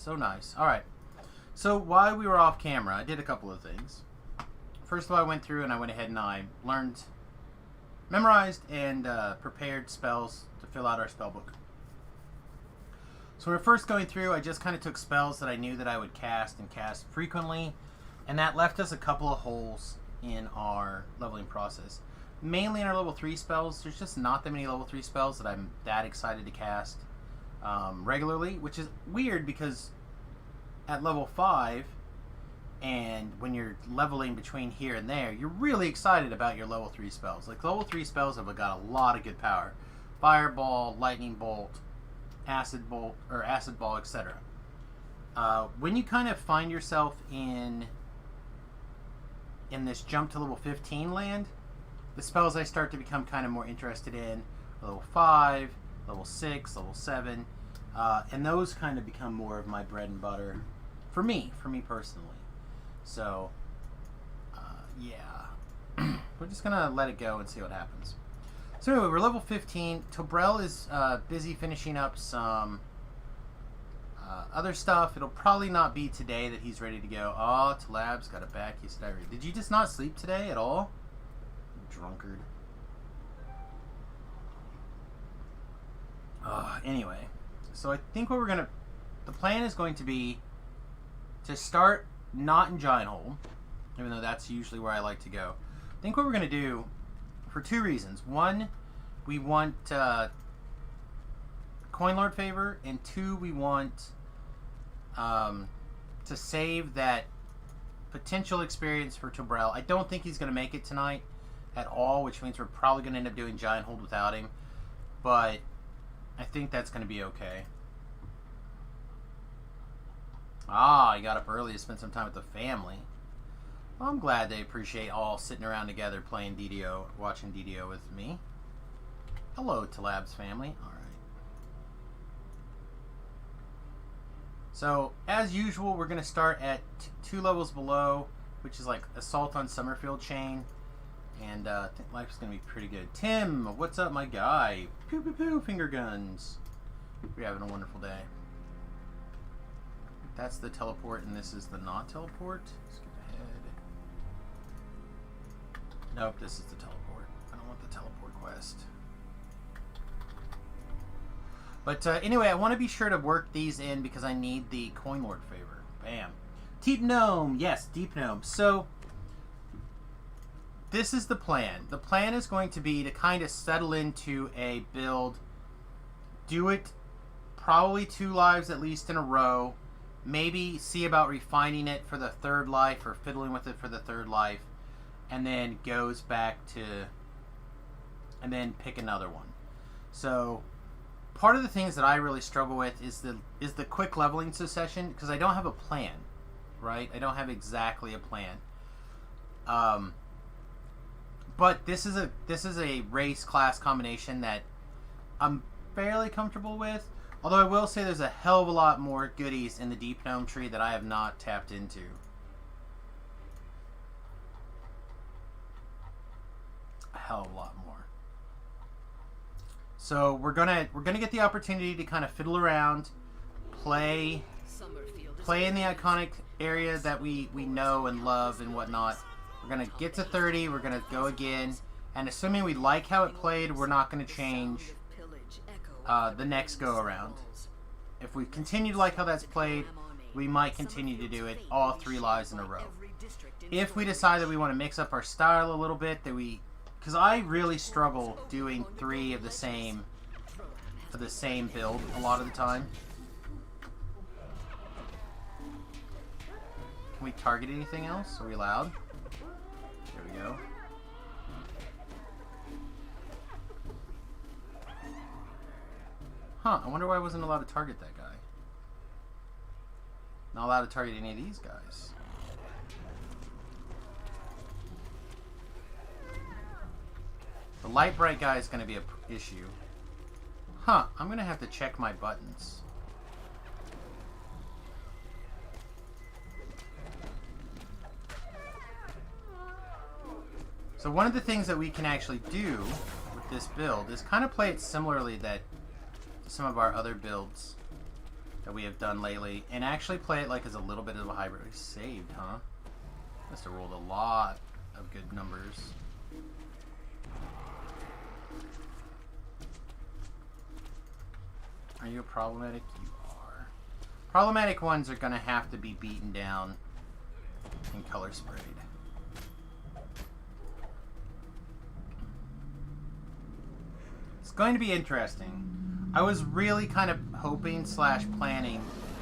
So nice. Alright. So while we were off camera, I did a couple of things. First of all, I went through and I went ahead and I learned, memorized, and prepared spells to fill out our spell book. So when we were first going through, I just kind of took spells that I knew that I would cast and cast frequently, and that left us a couple of holes in our leveling process. Mainly in our level 3 spells, there's just not that many level 3 spells that I'm that excited to cast regularly, which is weird because at level 5, and when you're leveling between here and there, you're really excited about your level 3 spells. Like, level 3 spells have got a lot of good power. Fireball, Lightning Bolt, Acid Bolt, or Acid Ball, etc. When you kind of find yourself in this jump to level 15 land, the spells I start to become kind of more interested in, level 5, level 6, level 7, and those kind of become more of my bread and butter for me personally. So, yeah. We're just going to let it go and see what happens. So anyway, we're level 15. Tobrel is busy finishing up some other stuff. It'll probably not be today that he's ready to go. Oh, Talab's got a back. He's diarrhea. Did you just not sleep today at all? Drunkard. Anyway, so I think what we're going to... The plan is going to be to start not in Giant Hole, even though that's usually where I like to go. I think what we're going to do, for two reasons. One, we want Coin Lord favor, and two, we want to save that potential experience for Tobrel. I don't think he's going to make it tonight at all, which means we're probably going to end up doing Giant Hold without him, but I think that's going to be okay. Ah, he got up early to spend some time with the family. Well, I'm glad they appreciate all sitting around together playing DDO, watching DDO with me. Hello, Talab's family. All right. So, as usual, we're going to start at 2 levels below, which is like Assault on Summerfield Chain. And I think life's going to be pretty good. Tim, what's up, my guy? Pew, pew, pew, finger guns. We're having a wonderful day. That's the teleport, and this is the not teleport. Skip ahead. Nope, this is the teleport. I don't want the teleport quest. But anyway, I want to be sure to work these in because I need the Coin Lord favor. Bam. Deep Gnome. Yes, Deep Gnome. So, this is the plan. The plan is going to be to kind of settle into a build. Do it probably 2 lives at least in a row. Maybe see about refining it for the 3rd life or fiddling with it for the 3rd life, and then goes back to, and then pick another one. So part of the things that I really struggle with is the quick leveling succession, because I don't have a plan, right? I don't have exactly a plan. But this is a race class combination that I'm fairly comfortable with. Although I will say there's a hell of a lot more goodies in the Deep Gnome tree that I have not tapped into. A hell of a lot more. So we're gonna get the opportunity to kind of fiddle around, play in the iconic area that we know and love and whatnot. We're gonna get to 30. We're gonna go again, and assuming we like how it played, we're not gonna change the next go around. If we continue to like how that's played, we might continue to do it all 3 lives in a row. If we decide that we want to mix up our style a little bit, because I really struggle doing 3 of the same build a lot of the time. Can we target anything else? Are we allowed? There we go. Huh, I wonder why I wasn't allowed to target that guy. Not allowed to target any of these guys. The light bright guy is going to be an issue. Huh, I'm going to have to check my buttons. So one of the things that we can actually do with this build is kind of play it similarly to some of our other builds that we have done lately and actually play it like as a little bit of a hybrid. We saved, huh? Must have rolled a lot of good numbers. Are you a problematic? You are. Problematic ones are going to have to be beaten down and color sprayed. It's going to be interesting. I was really kind of hoping / planning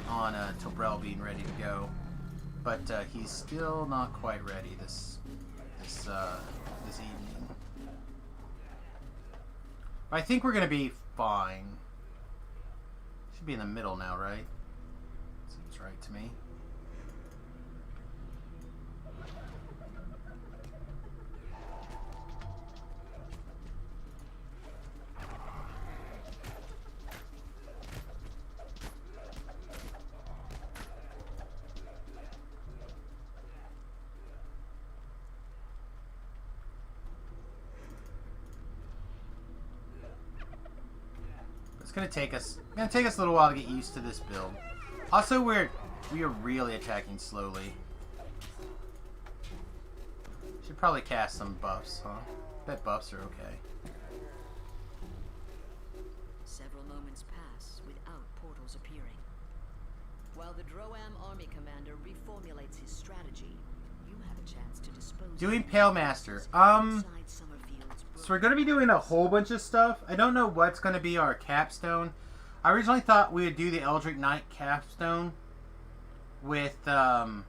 on Tobrel being ready to go, but he's still not quite ready this evening. I think we're going to be fine. Should be in the middle now, right? Seems right to me. It's gonna take us a little while to get used to this build. Also, we are really attacking slowly. Should probably cast some buffs, huh? Bet buffs are okay. Several moments pass without portals appearing. While the Droam army commander reformulates his strategy, you have a chance to dispose Doing Pale Master. So we're going to be doing a whole bunch of stuff. I don't know what's going to be our capstone. I originally thought we would do the Eldritch Knight capstone with a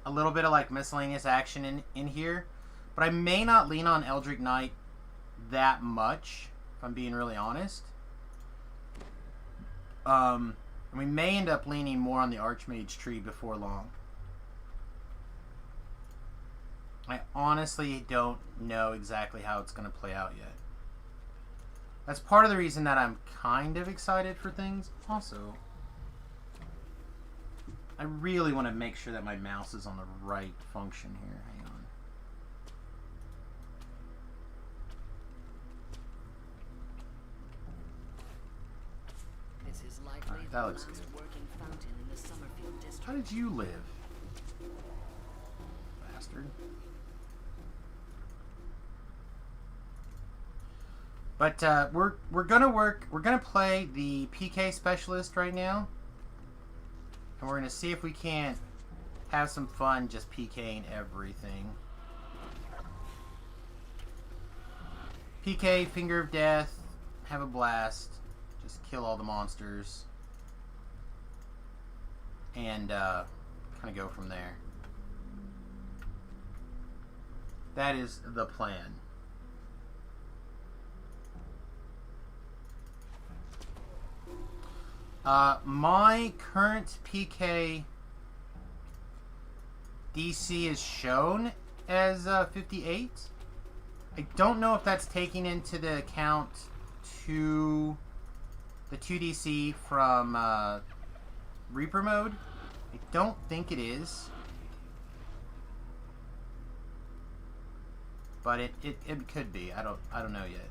little bit of like miscellaneous action in here. But I may not lean on Eldritch Knight that much, if I'm being really honest. And we may end up leaning more on the Archmage tree before long. I honestly don't know exactly how it's going to play out yet. That's part of the reason that I'm kind of excited for things. Also, I really want to make sure that my mouse is on the right function here. Hang on. This is likely Alright, that looks the last good. working fountain in the Summerfield district. How did you live? Bastard. But we're gonna play the PK specialist right now, and we're gonna see if we can't have some fun just PKing everything. PK, Finger of Death, have a blast, just kill all the monsters, and kind of go from there. That is the plan. My current PK DC is shown as 58. I don't know if that's taking into the account the 2DC from Reaper mode. I don't think it is. But it could be. I don't know yet.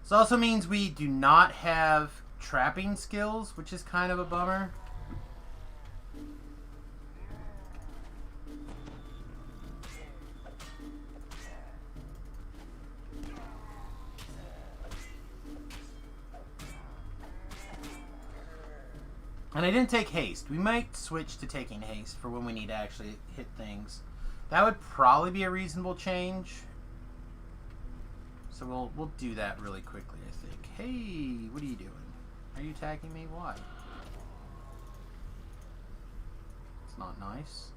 This also means we do not have trapping skills, which is kind of a bummer. And I didn't take haste. We might switch to taking haste for when we need to actually hit things. That would probably be a reasonable change. So we'll do that really quickly, I think. Hey, what are you doing? Are you attacking me? Why? It's not nice.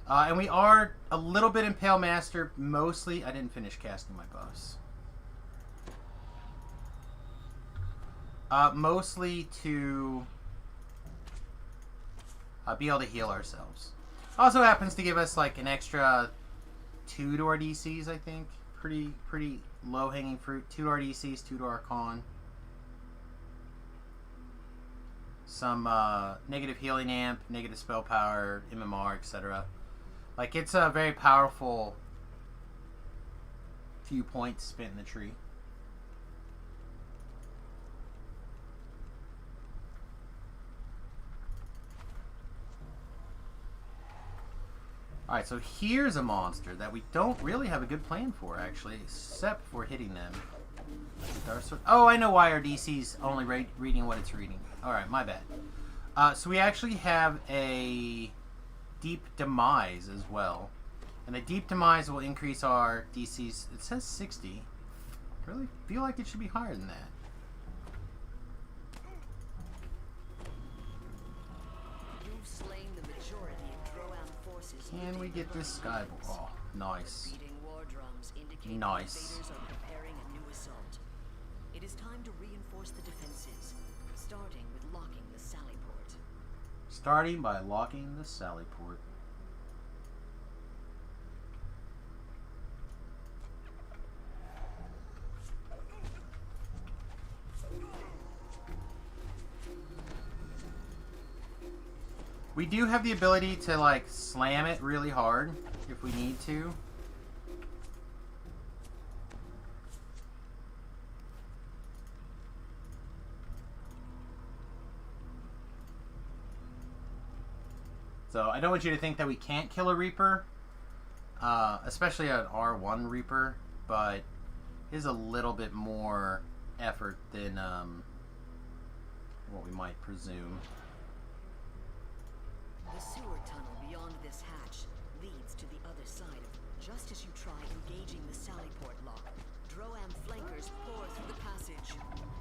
And we are a little bit in Pale Master. Mostly, I didn't finish casting my buffs. Mostly to be able to heal ourselves. Also happens to give us like an extra 2 to our DCs, I think. Pretty low hanging fruit. 2 to our DCs, 2 to our con. some negative healing amp, negative spell power, MMR, etc. Like, it's a very powerful few points spent in the tree. Alright, so here's a monster that we don't really have a good plan for, actually, except for hitting them. Oh, I know why our DC's only reading what it's reading. Alright, my bad. So we actually have a Deep Demise as well. And the Deep Demise will increase our DC's. It says 60. I really feel like it should be higher than that. You've slain the majority of Droam forces. Can we get this sky? Oh, nice. Beating war drums indicate Nice. invaders are preparing a new assault. It is time to reinforce the defenses, starting with locking the sally port. Starting by locking the sally port. We do have the ability to, like, slam it really hard if we need to. So I don't want you to think that we can't kill a Reaper, especially an R1 Reaper, but it is a little bit more effort than what we might presume. The sewer tunnel beyond this hatch leads to the other side of just as you try engaging the sally port lock. Droam flankers pour through the passage.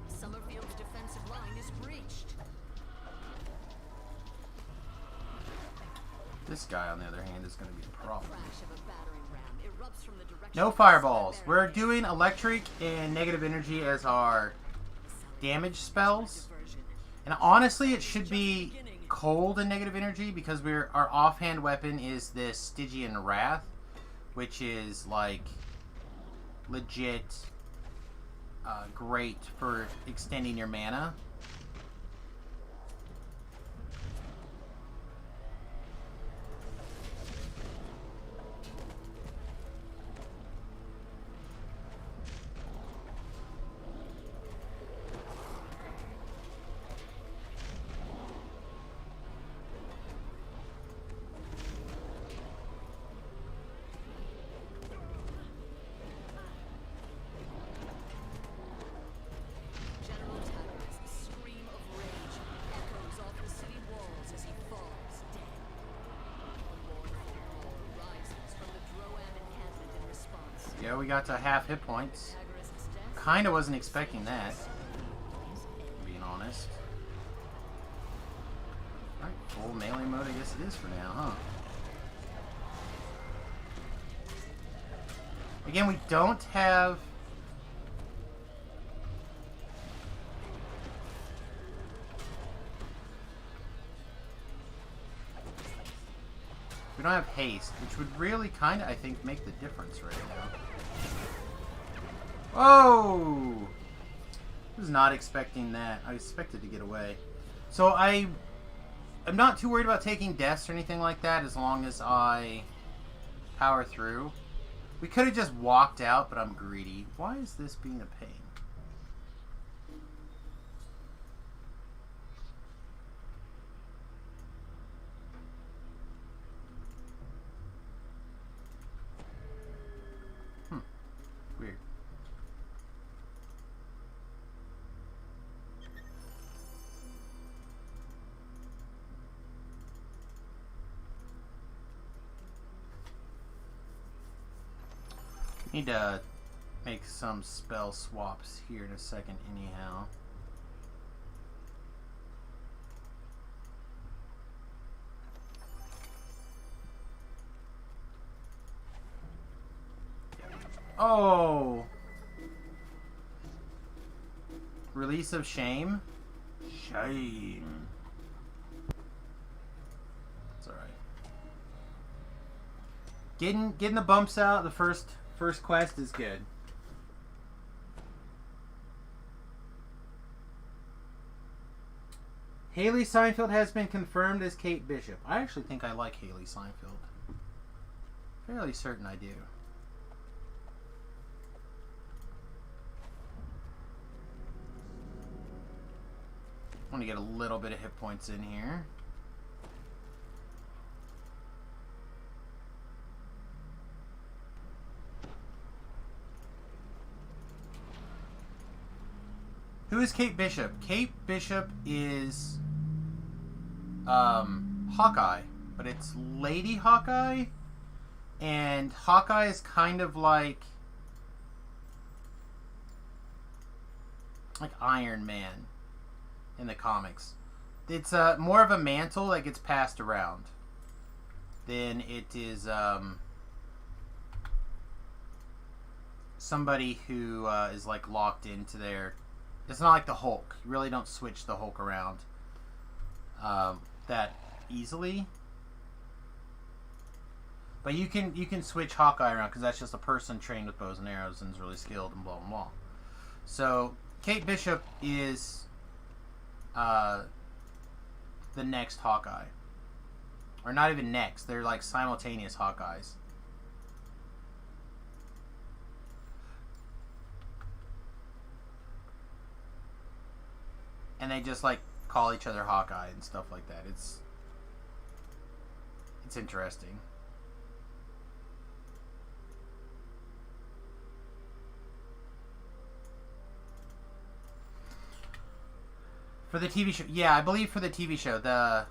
Summerfield's defensive line is breached. This guy, on the other hand, is going to be a problem. Crash of a battering ram erupts from the direction No of the fireballs. southern We're barricade. doing electric and negative energy as our damage spells. Diversion. And honestly, it should be cold and negative energy because our offhand weapon is this Stygian Wrath, which is like legit great for extending your mana. General Taggart's scream of rage echoes off the city walls as he falls dead. A mournful roar rises from the Droam encampment in response. Yeah, we got to half hit points. Taggart's death Kinda wasn't expecting that, being honest. Alright, full melee mode I guess it is for now, huh? Again, we don't have... We don't have haste, which would really kind of, I think, make the difference right now. Whoa! I was not expecting that. I expected to get away. So I'm not too worried about taking deaths or anything like that as long as I power through. We could have just walked out, but I'm greedy. Why is this being a pain? Weird. Need to make some spell swaps here in a second anyhow. Oh! Release of shame? Shame. It's alright. Getting the bumps out the first quest is good. Haley Seinfeld has been confirmed as Kate Bishop. I actually think I like Haley Seinfeld. Fairly certain I do. I want to get a little bit of hit points in here. Who is Kate Bishop? Kate Bishop is Hawkeye, but it's Lady Hawkeye, and Hawkeye is kind of like Iron Man in the comics. It's more of a mantle that gets passed around than it is somebody who is like locked into their. It's not like the Hulk. You really don't switch the Hulk around that easily. But you can switch Hawkeye around because that's just a person trained with bows and arrows and is really skilled and blah blah blah. So Kate Bishop is the next Hawkeye, or not even next. They're like simultaneous Hawkeyes. And they just like call each other Hawkeye and stuff like that. It's interesting. For the TV show, yeah, I believe for the TV show, the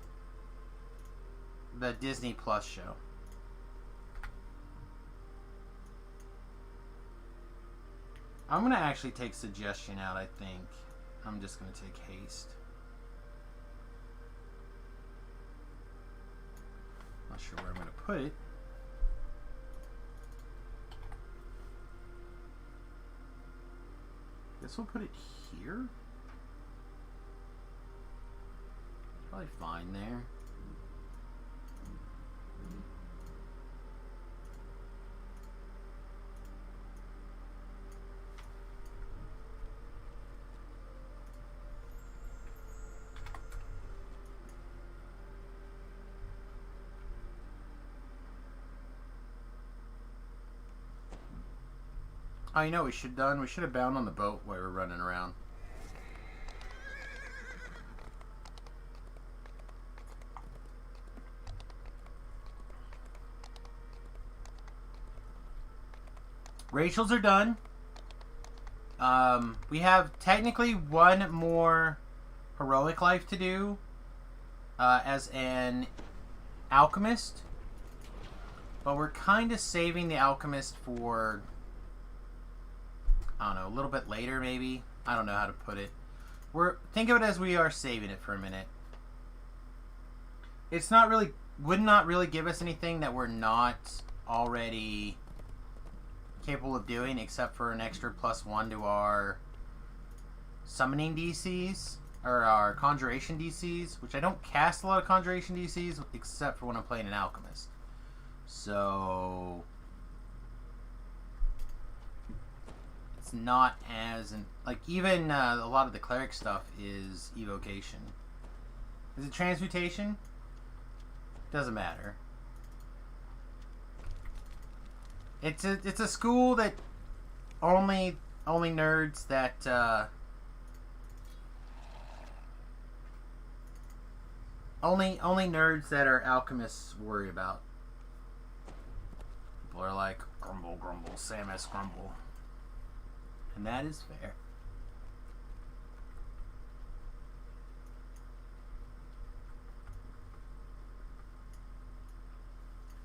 Disney Plus show. I'm gonna actually take suggestion out, I think. I'm just going to take haste. Not sure where I'm going to put it. Guess we'll put it here. Probably fine there. Oh, you know what we should have done? We should have bound on the boat while we were running around. Rachel's are done. We have technically one more heroic life to do as an alchemist. But we're kind of saving the alchemist for... I don't know, a little bit later maybe. I don't know how to put it. Think of it as we are saving it for a minute. It's not really, would not really give us anything that we're not already capable of doing, except for an extra +1 to our summoning DCs, or our conjuration DCs, which I don't cast a lot of conjuration DCs, except for when I'm playing an alchemist. So... not as like even a lot of the cleric stuff is evocation. Is it transmutation? Doesn't matter. It's a school that only nerds that only nerds that are alchemists worry about. People are like, grumble grumble, Samus grumble. And that is fair.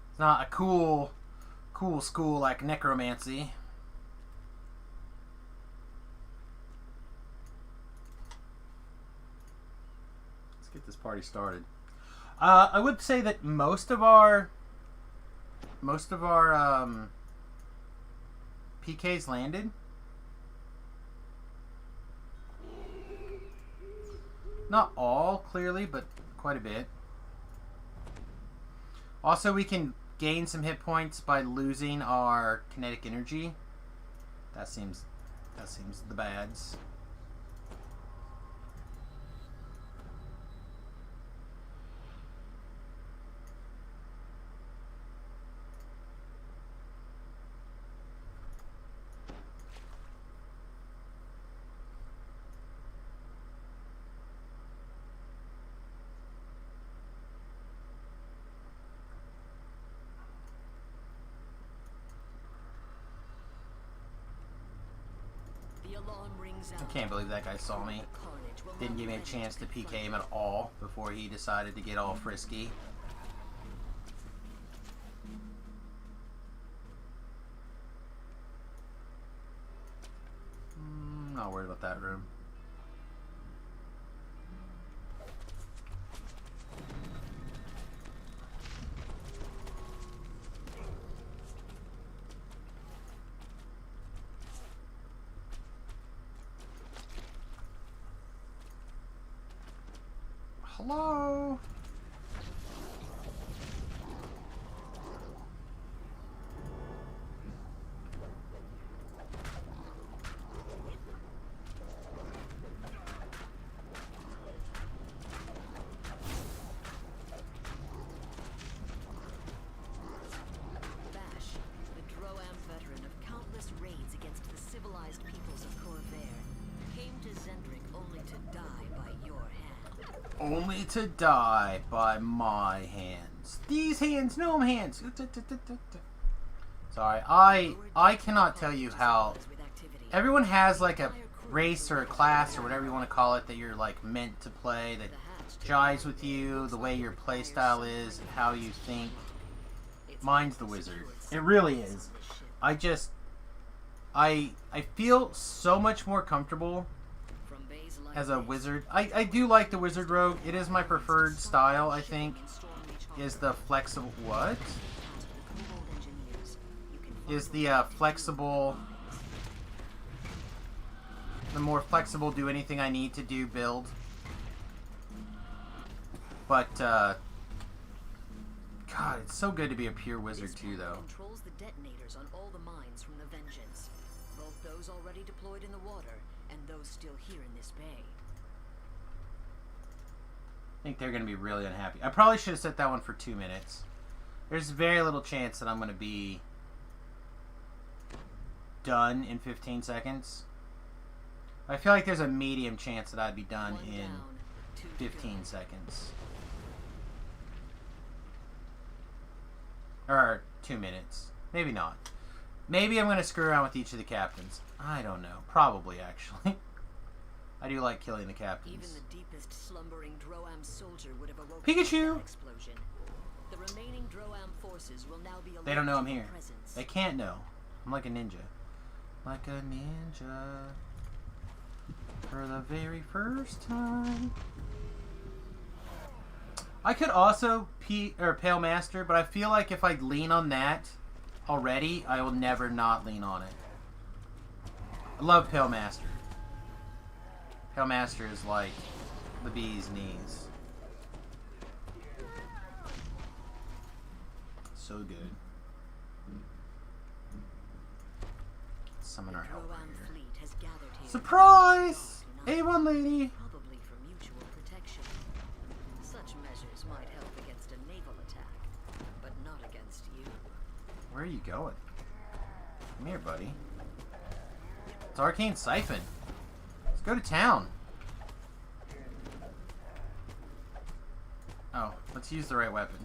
It's not a cool school like necromancy. Let's get this party started. I would say that most of our PKs landed. Not all, clearly, but quite a bit. Also, we can gain some hit points by losing our kinetic energy. That seems the bads. alarm rings I out. can't believe that guy saw me. The carnage will Didn't not give me a let it chance to confront PK him at all before he decided to get all frisky. Not worried about that room. Hello? Bash, the Droam veteran of countless raids against the civilized peoples of Corvair, came to Zendrik only to die by your hand. Only to die by my hands. These hands, gnome hands. Sorry, I cannot tell you how everyone has like a race or a class or whatever you want to call it that you're like meant to play that jives with you, the way your play style is, and how you think. Mine's the wizard. It really is. I feel so much more comfortable as a wizard. I do like the wizard rogue. It is my preferred style, I think. Is the flexible what? Is the flexible, the more flexible do anything I need to do build. But God, it's so good to be a pure wizard too, though. Controls the detonators on all the mines from the Vengeance, both those already deployed in the water and those still here in this bay. I think they're going to be really unhappy. I probably should have set that one for 2 minutes. There's very little chance that I'm going to be done in 15 seconds. I feel like there's a medium chance that I'd be done One in down, 2 to 15 go. seconds. Or 2 minutes. Maybe not. Maybe I'm going to screw around with each of the captains. I don't know. Probably, actually. I do like killing the captains. Even the deepest slumbering Droam soldier would have awoken Pikachu! that explosion. The remaining Droam forces will now be They don't know alert I'm to your here. presence. They can't know. I'm like a ninja. Like a ninja. For the very first time. I could also Pale Master, but I feel like if I lean on that already, I will never not lean on it. I love Pale Master. Pale Master is like the bee's knees. So good. Summon our helper Droam here. fleet has gathered here. Surprise! Tonight, A1 lady! Probably for mutual protection. Such measures might help against a naval attack, but not against you. Where are you going? Come here, buddy. It's Arcane Siphon. Let's go to town. Oh, let's use the right weapon.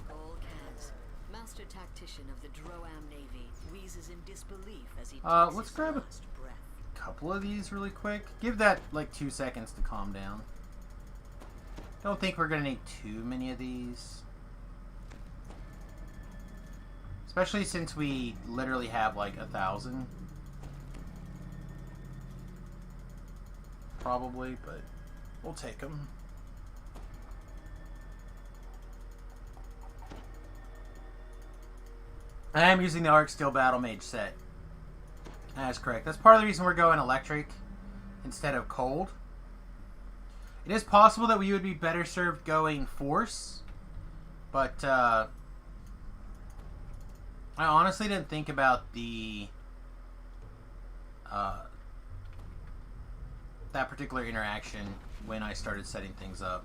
Gol Kaz, master tactician of the Droam Navy, wheezes in disbelief as he Let's takes his grab a last breath. Couple of these really quick. Give that like 2 seconds to calm down. Don't think we're gonna need too many of these. Especially since we literally have like 1,000. Probably, but we'll take them. I am using the Arc Steel Battle Mage set. That's correct. That's part of the reason we're going electric instead of cold. It is possible that we would be better served going force, but I honestly didn't think about the that particular interaction when I started setting things up.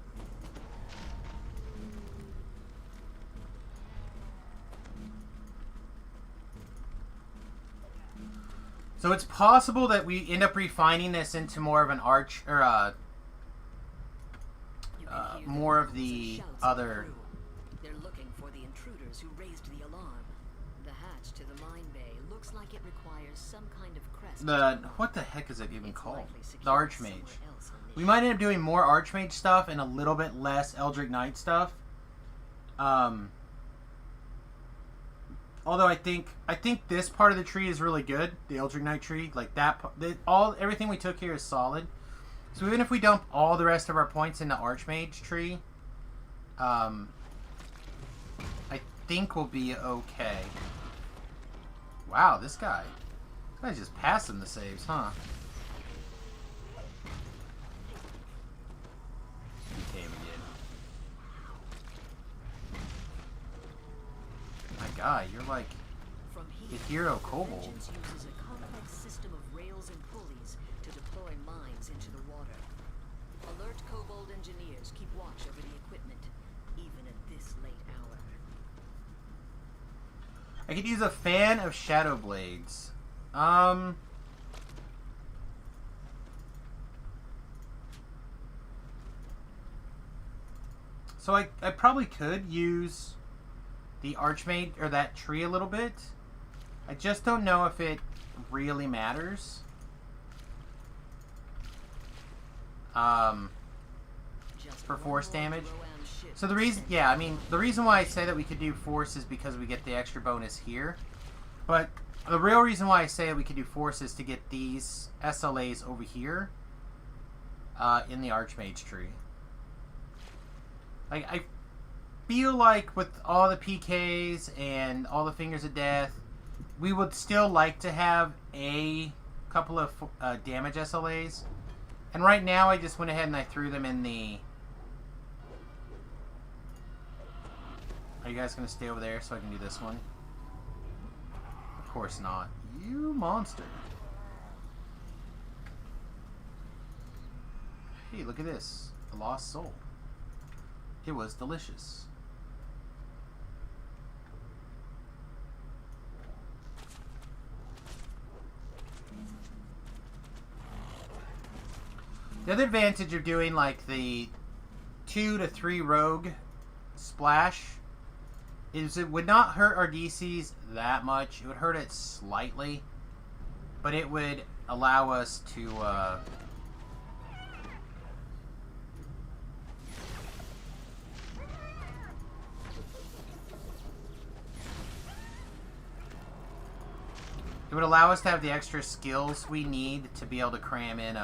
So it's possible that we end up refining this into more of an arch, or more of the other. They're looking for the intruders who raised the alarm. The hatch to the mine bay looks like it requires some kind of crest. What the heck is it even It's called? likely secured The Archmage. somewhere else on this We might end up doing more Archmage stuff and a little bit less Eldritch Knight stuff. Although I think this part of the tree is really good, the Eldritch Knight tree, like that. Everything we took here is solid. So even if we dump all the rest of our points into Archmage tree, I think we'll be okay. Wow, this guy's just passing the saves, huh? He came again. My guy, you're like From the here, hero kobold. Vengeance uses a complex system of rails and pulleys to deploy mines into the water. Alert kobold engineers keep watch over the equipment, even at this late hour. I could use a fan of Shadow Blades. So I probably could use the Archmage or that tree a little bit. I just don't know if it really matters. Just For one force more damage. Droam ship So the reason, yeah, I mean, the reason why I say that we could do force is because we get the extra bonus here. But the real reason why I say that we could do force is to get these SLAs over here in the Archmage tree. Like, I feel like with all the PKs and all the Fingers of Death, we would still like to have a couple of damage SLAs. And right now, I just went ahead and I threw them in the... Are you guys going to stay over there so I can do this one? Of course not. You monster. Hey, look at this. A lost soul. It was delicious. The other advantage of doing like the 2 to 3 rogue splash is it would not hurt our DCs that much. It would hurt it slightly, but it would allow us to it would allow us to have the extra skills we need to be able to cram in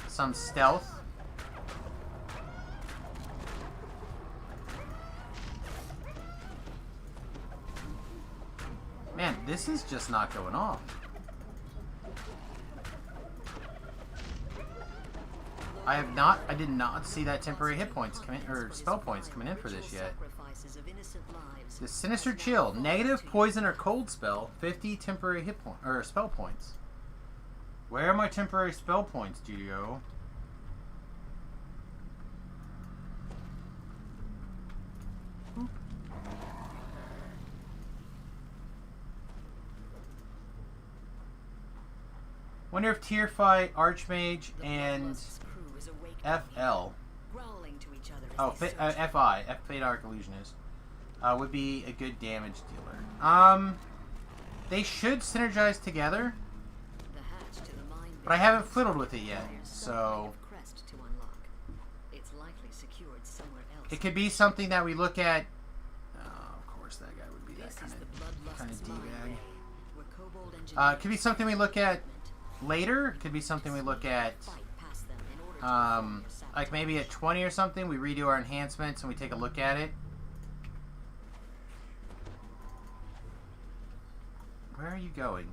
some stealth. Man, this is just not going off. I did not see that temporary hit points come in, or spell points coming in for this yet. The Sinister Chill, negative poison or cold spell, 50 temporary hit point or spell points. Where are my temporary spell points, GDO? Wonder if Tier 5 Archmage and FL, oh, FI, Fate Arc Illusionist, would be a good damage dealer. They should synergize together, but I haven't fiddled with it yet, so it could be something that we look at. Of course, that guy would be that kind of D-bag. It could be something we look at later. It could be something we look at, like maybe at 20 or something. We redo our enhancements and we take a look at it. Where are you going?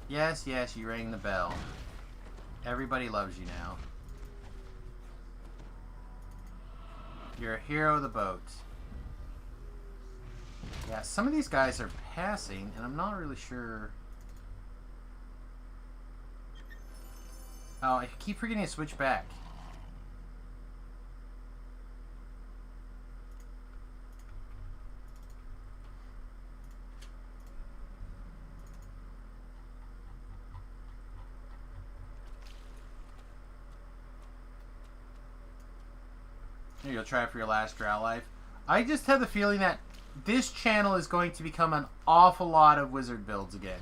Yes, yes, you rang the bell. Everybody loves you now. You're a hero of the boat. Yeah, some of these guys are passing, and I'm not really sure. Oh, I keep forgetting to switch back. Maybe you'll try it for your last Drow life. I just have the feeling that this channel is going to become an awful lot of wizard builds again.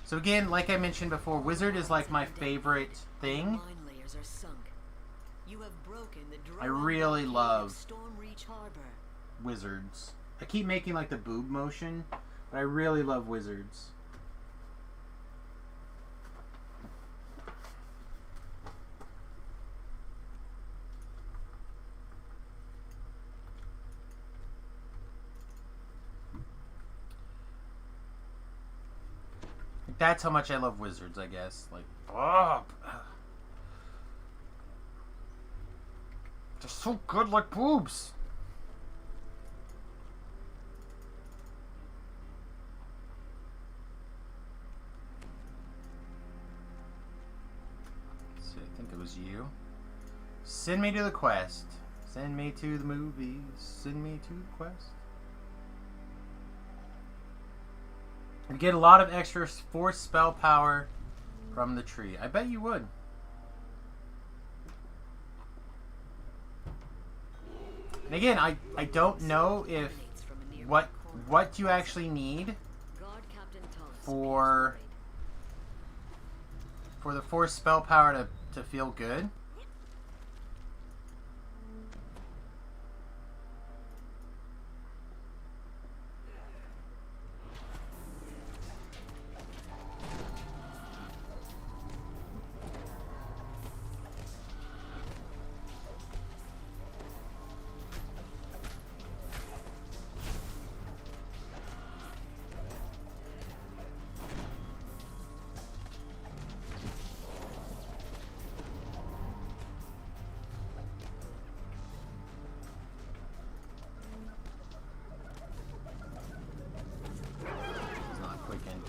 So again, like I mentioned before, wizard is like my favorite thing. Mine layers are sunk. You have broken the I really love Stormreach Harbor. wizards. I keep making like the boob motion, but I really love wizards. That's how much I love wizards, I guess. Like, oh, they're so good like boobs. Let's see, I think it was you. Send me to the quest. Send me to the movies. Send me to the quest. You get a lot of extra force spell power from the tree. I bet you would. And again, I don't know if what you actually need for the force spell power to feel good.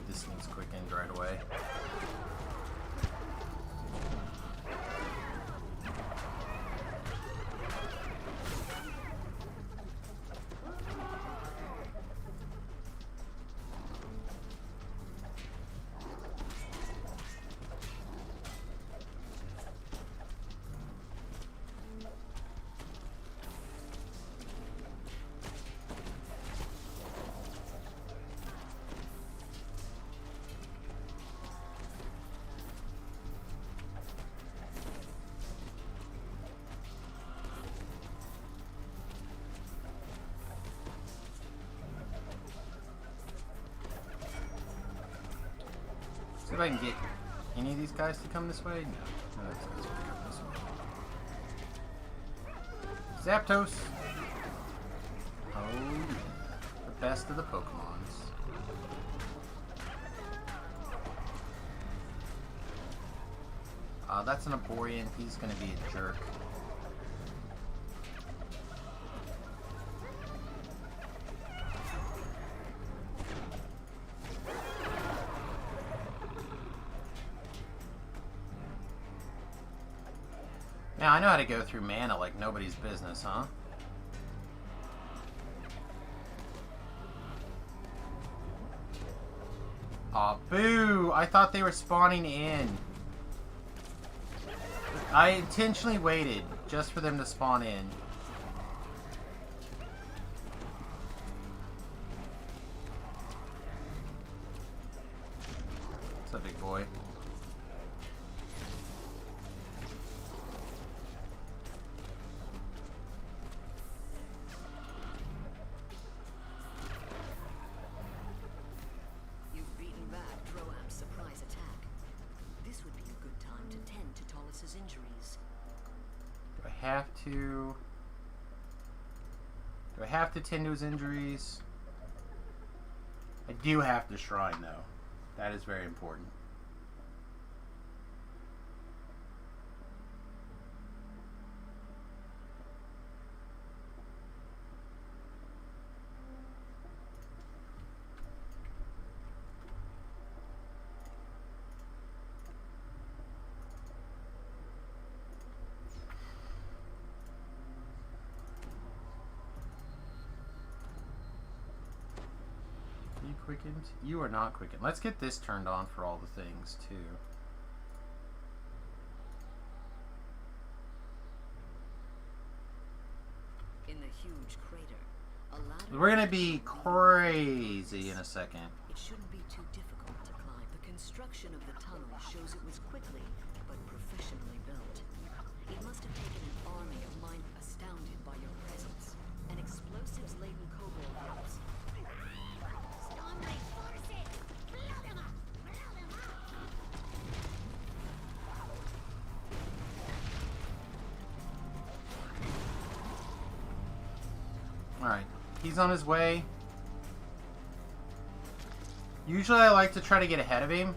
This needs quickened right away. See if I can get any of these guys to come this way. No, these guys won't come this way. Zapdos. Oh, yeah. The best of the Pokemons. That's an Aborian. He's gonna be a jerk. Yeah, I know how to go through mana like nobody's business, huh? Aw, boo! I thought they were spawning in. I intentionally waited just for them to spawn in. What's up, big boy? Do I have to tend to his injuries? I do have to shrine, though. That is very important. Quickened? You are not quickened. Let's get this turned on for all the things, too. In the huge crater, a ladder. We're gonna be crazy in a second. It shouldn't be too difficult to climb. The construction of the tunnel shows it was quickly but professionally built. It must have taken an army of mine astounded by your presence. An explosives-laden kobold yells. Stormlight forces! Blow them up! Blow them up! Alright, he's on his way. Usually I like to try to get ahead of him.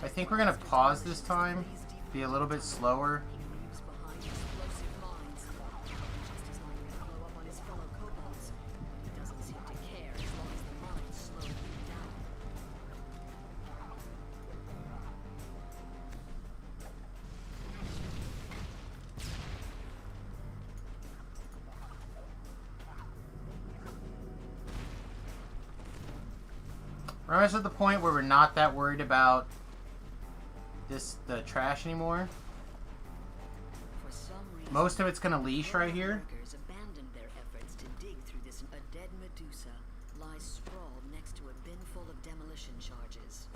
I think we're going to pause this time. Be a little bit slower. He leaves behind explosive mines. Just as likely to blow up on his fellow kobolds. He doesn't seem to care as long as the mines slow him down. We're almost at the point where we're not that worried about the trash anymore. For some reason, Most of it's going to leash right here. workers abandoned their efforts to dig through this. A dead Medusa lies sprawled next to a bin full of demolition charges.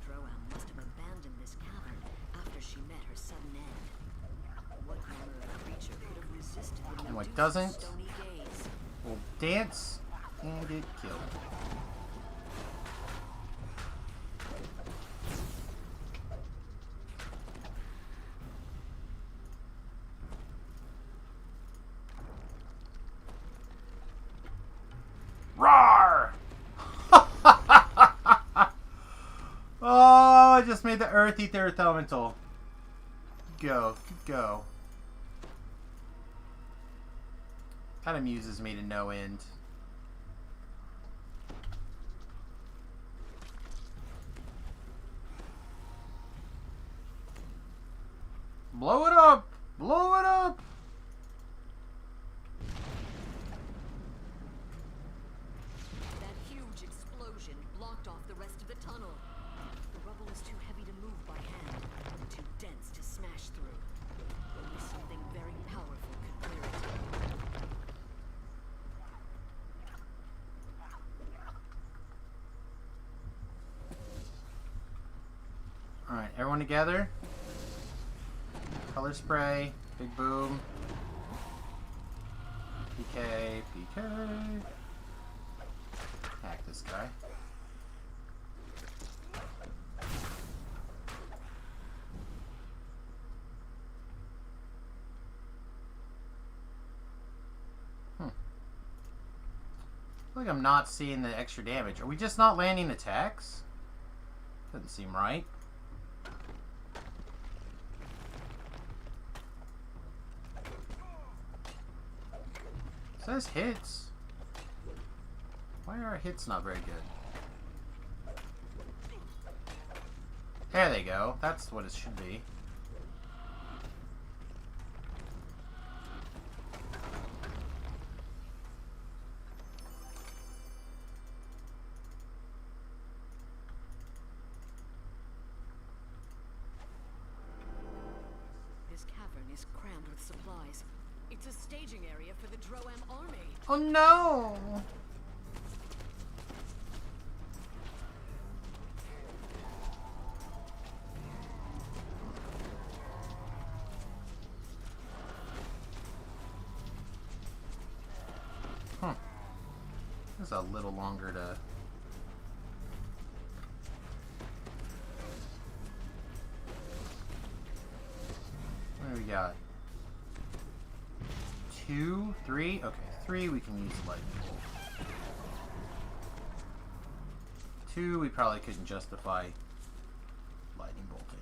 Droam must have abandoned this cavern after she met her sudden end. What manner of creature could have resisted the And what Medusa's doesn't? stony gaze? We'll dance and get killed. Roar! Oh, I just made the Earth eat the Earth Elemental. Go, go. That amuses me to no end. Blow it up! Blow it up! That huge explosion blocked off the rest of the tunnel. The rubble is too heavy to move by hand, and too dense to smash through. Only something very powerful could clear it. Alright, everyone together. Color spray. Big boom. PK. PK. Hack this guy. I feel like I'm not seeing the extra damage. Are we just not landing attacks? Doesn't seem right. It says hits. Why are our hits not very good? There they go. That's what it should be. This cavern is crammed with supplies. It's a staging area for the Droam army. Oh no! Huh. This is a little longer to... What do we got? 2, 3? Okay, 3 we can use lightning bolt. 2 we probably couldn't justify lightning bolting.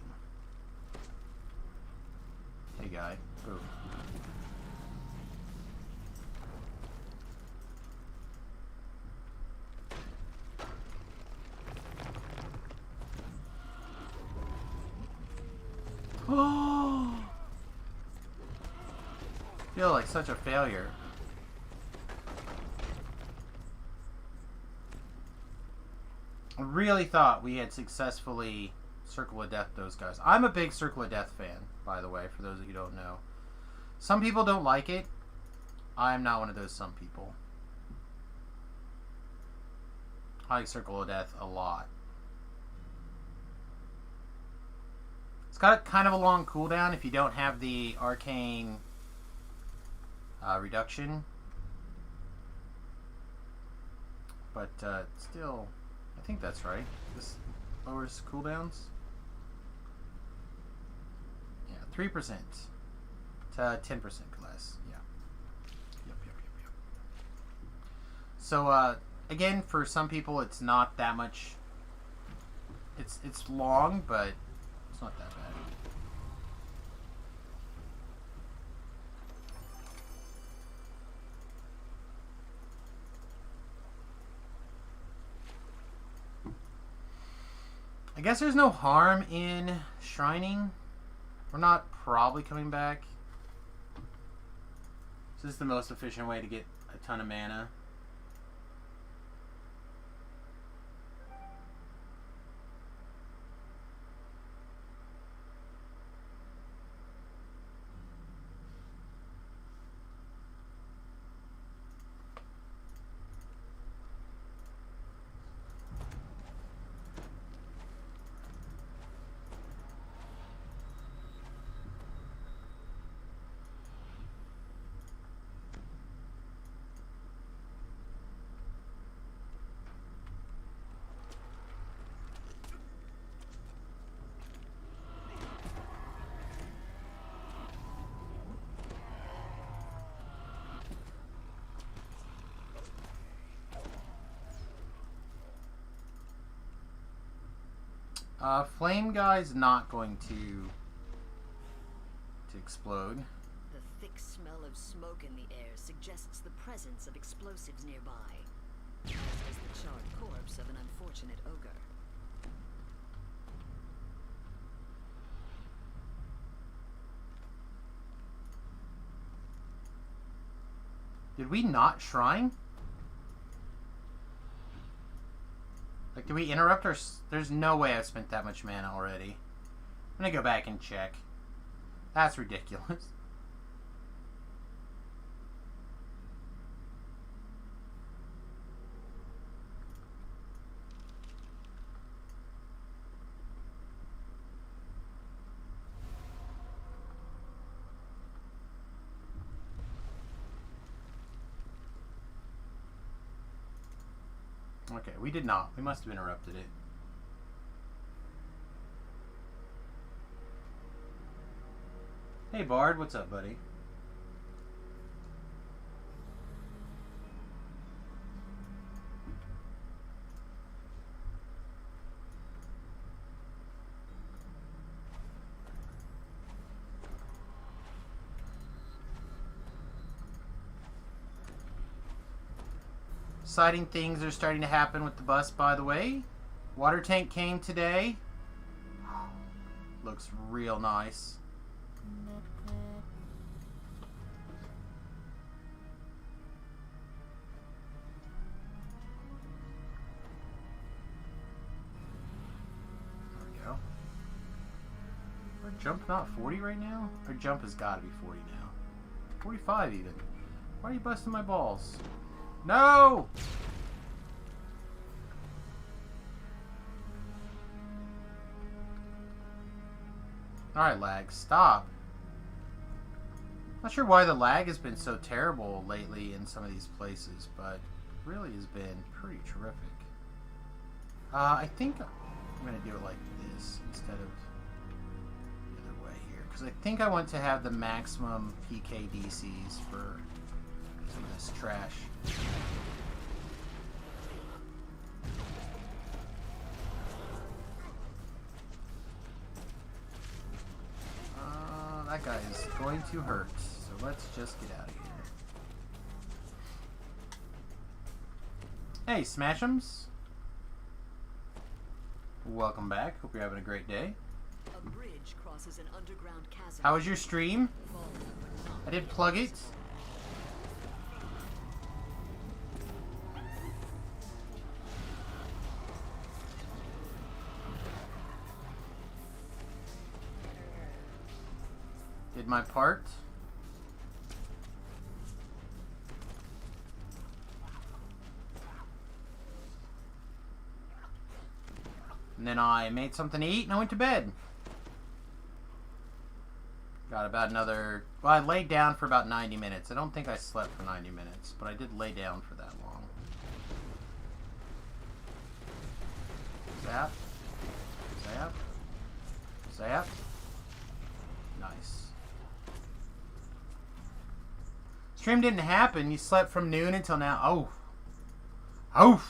Hey guy, boom. Oh! Feel like such a failure. I really thought we had successfully Circle of Death those guys. I'm a big Circle of Death fan, by the way, for those of you who don't know. Some people don't like it. I'm not one of those some people. I like Circle of Death a lot. It's got kind of a long cooldown if you don't have the arcane reduction. But still, I think that's right. This lowers cooldowns. Yeah, 3% to 10% less. Yeah. Yep. So again, for some people, it's not that much. It's long, but it's not that bad. I guess there's no harm in shrining. We're not probably coming back. This is the most efficient way to get a ton of mana. Flame guy's not going to explode. The thick smell of smoke in the air suggests the presence of explosives nearby, as does the charred corpse of an unfortunate ogre. Did we not shrine? Like, did we interrupt our... There's no way I've spent that much mana already. I'm gonna go back and check. That's ridiculous. Okay, we did not. We must have interrupted it. Hey Bard, what's up, buddy? Exciting things are starting to happen with the bus, by the way. Water tank came today. Looks real nice. There we go. Our jump not 40 right now? Our jump has got to be 40 now. 45 even. Why are you busting my balls? No! Alright, lag. Stop. Not sure why the lag has been so terrible lately in some of these places, but really has been pretty terrific. I think I'm going to do it like this instead of the other way here. Because I think I want to have the maximum PKDCs for some of this trash. That guy is going to hurt, so let's just get out of here. Hey, Smash'ems! Welcome back. Hope you're having a great day. A bridge crosses an underground chasm. How was your stream? I did plug it. Did my part. And then I made something to eat and I went to bed. Got about another... Well, I laid down for about 90 minutes. I don't think I slept for 90 minutes, but I did lay down for that long. Zap. Zap. Zap. Nice. Stream didn't happen. You slept from noon until now. Oh. Oh.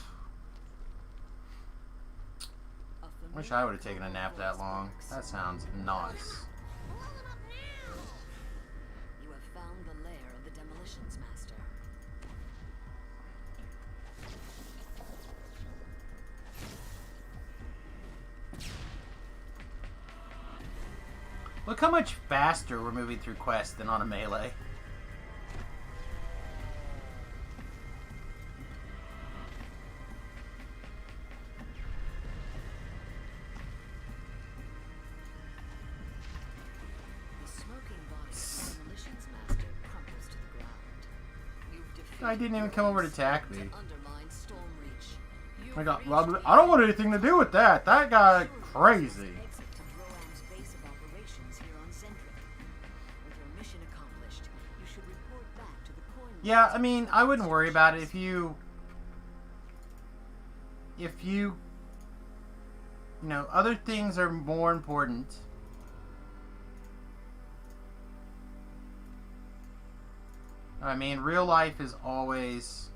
Wish I would have taken a nap that long. That sounds nice. You have found the lair of the Demolitions Master. Look how much faster we're moving through quests than on a melee. The smoking body of the Demolitions Master crumples to the ground. You've defeated I didn't even come over to attack me. undermine Stormreach. I got Robert. I don't want anything to do with that. That guy crazy. Exit to Droam's base of operations here on Zendrick. With your mission accomplished, you should report back to the coin. Yeah, I mean, I wouldn't worry about it if you know, other things are more important. I mean, real life is always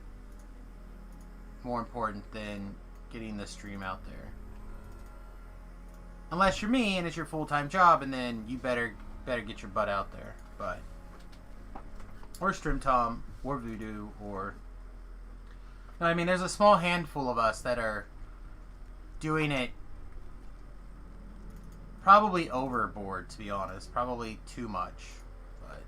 more important than getting the stream out there. Unless you're me and it's your full-time job, and then you better get your butt out there. But or Stream Tom or Voodoo or no, I mean, there's a small handful of us that are doing it probably overboard, to be honest. Probably too much. But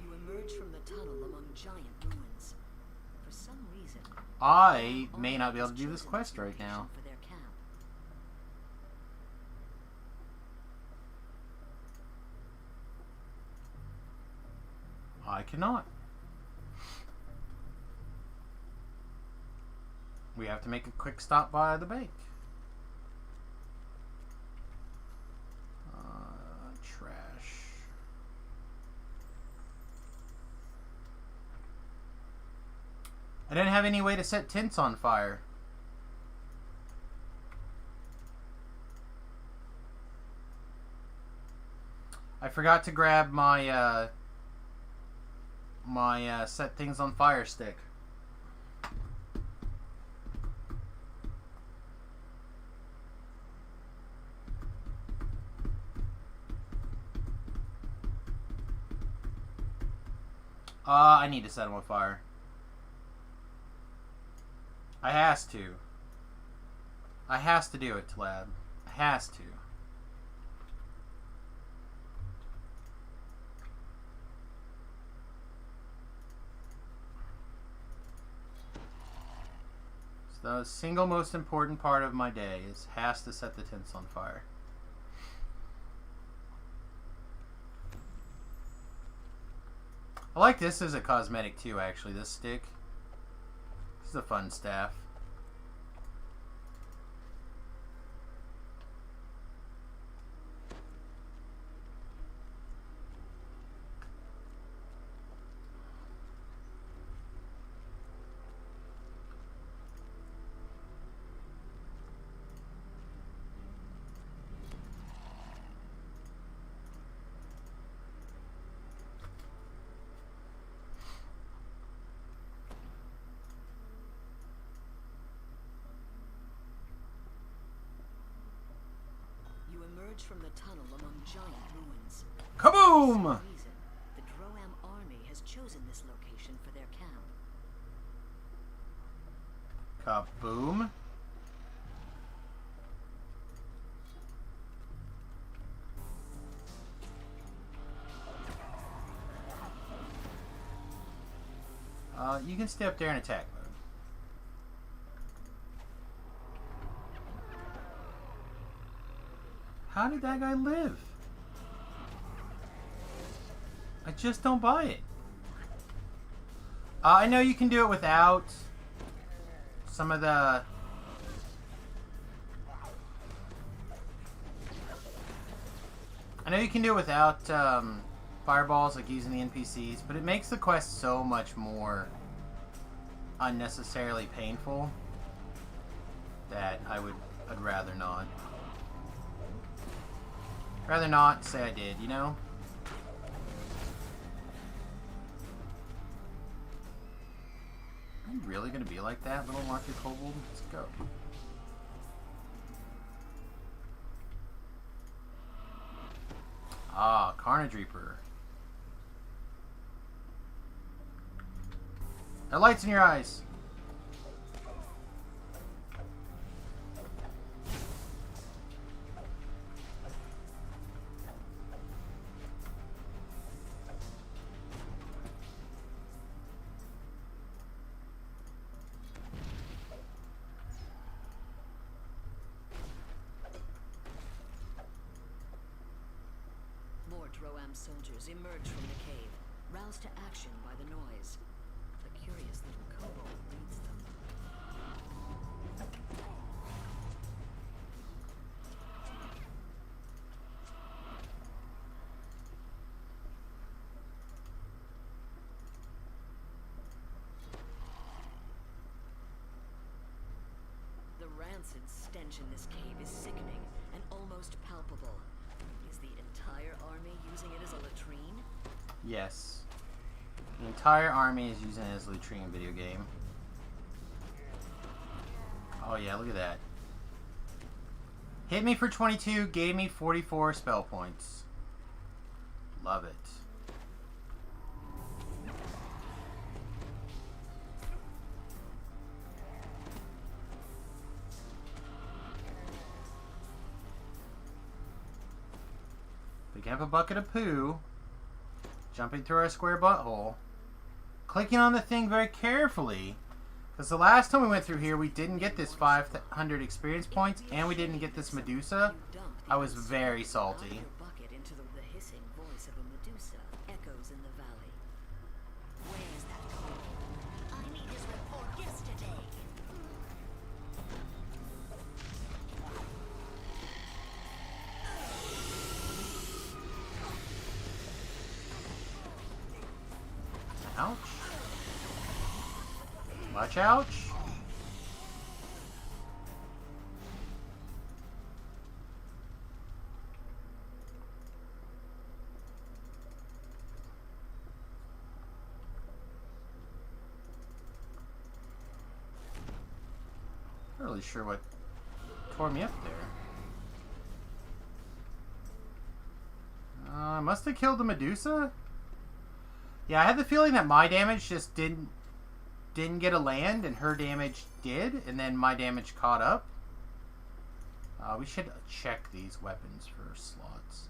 You emerge from the tunnel among giant ruins. For some reason, I may not be able to do this quest right now. for their camp. I cannot. We have to make a quick stop by the bank. Trash. I didn't have any way to set tents on fire. I forgot to grab my set things on fire stick. I need to set them on fire. I has to. I has to do it, Tlab. I has to. The single most important part of my day is has to set the tents on fire. I like this as a cosmetic too, actually, this stick. This is a fun staff. You emerge from the tunnel among giant ruins. Kaboom! For some reason, the Droam army has chosen this location for their camp. Kaboom. You can stay up there in attack mode. How did that guy live? I just don't buy it. I know you can do it without some of the... I know you can do it without fireballs, like using the NPCs, but it makes the quest so much more unnecessarily painful that I'd rather not. Rather not say I did, you know? Are you really gonna be like that, little Marky Kobold? Let's go. Ah, Carnage Reaper. That light's in your eyes. More Droam soldiers emerge from the cave, roused to action by the noise. The curious little kobold leads them. The rancid stench in this cave is sickening and almost palpable. Is the entire army using it as a latrine? Yes. The entire army is using it as a latrine video game. Oh yeah, look at that. Hit me for 22, gave me 44 spell points. Love it. Picking up a bucket of poo. Jumping through our square butthole. Clicking on the thing very carefully. Because the last time we went through here, we didn't get this 500 experience points, and we didn't get this Medusa. You dump the I was very salty. your bucket into the hissing voice of a Medusa echoes in the valley. Where's that kobold? I need his report yesterday. Ouch. Much ouch. Not really sure what tore me up there. I must have killed the Medusa? Yeah, I had the feeling that my damage just didn't get a land, and her damage did, and then my damage caught up. We should check these weapons for slots.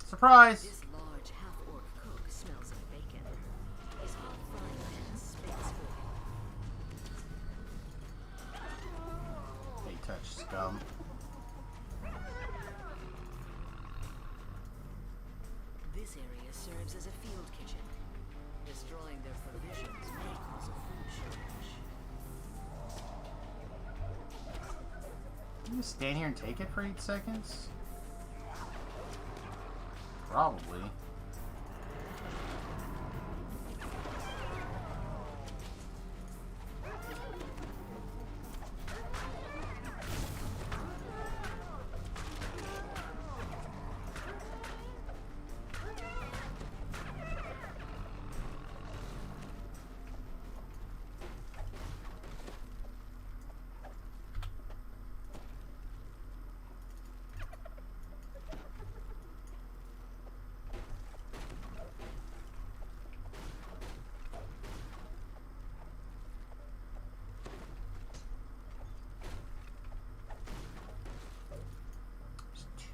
Surprise! This large half-orc cook smells of bacon. His hot frying pan spits for him. They touch scum. This area serves as a field kitchen. Destroying their provisions may cause a food shortage. Can you just stand here and take it for 8 seconds? Probably.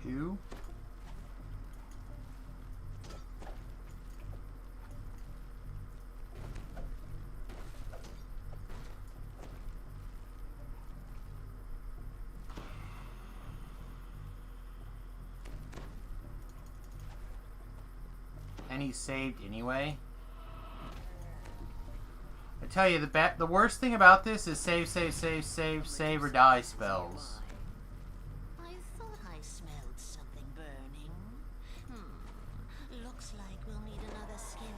2. And he saved anyway. I tell you, the worst thing about this is save, or die spells. I thought I smelled something burning. Looks like we'll need another skinny.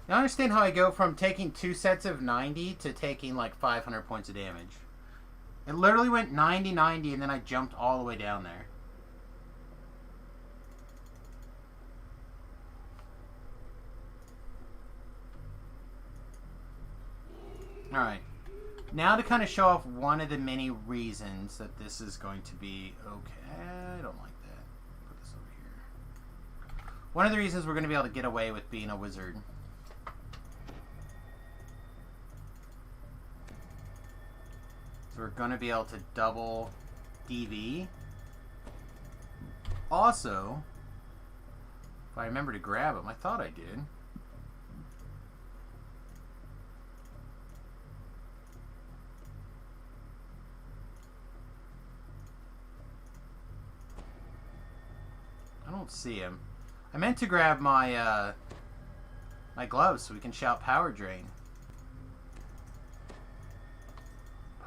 I understand how I go from taking 2 sets of 90 to taking like 500 points of damage. It literally went 90, 90, and then I jumped all the way down there. Alright. Now to kind of show off one of the many reasons that this is going to be okay. I don't like that. Put this over here. One of the reasons we're going to be able to get away with being a wizard. So we're going to be able to double DV. Also, if I remember to grab them, I thought I did. I don't see him. I meant to grab my my gloves so we can shout power drain.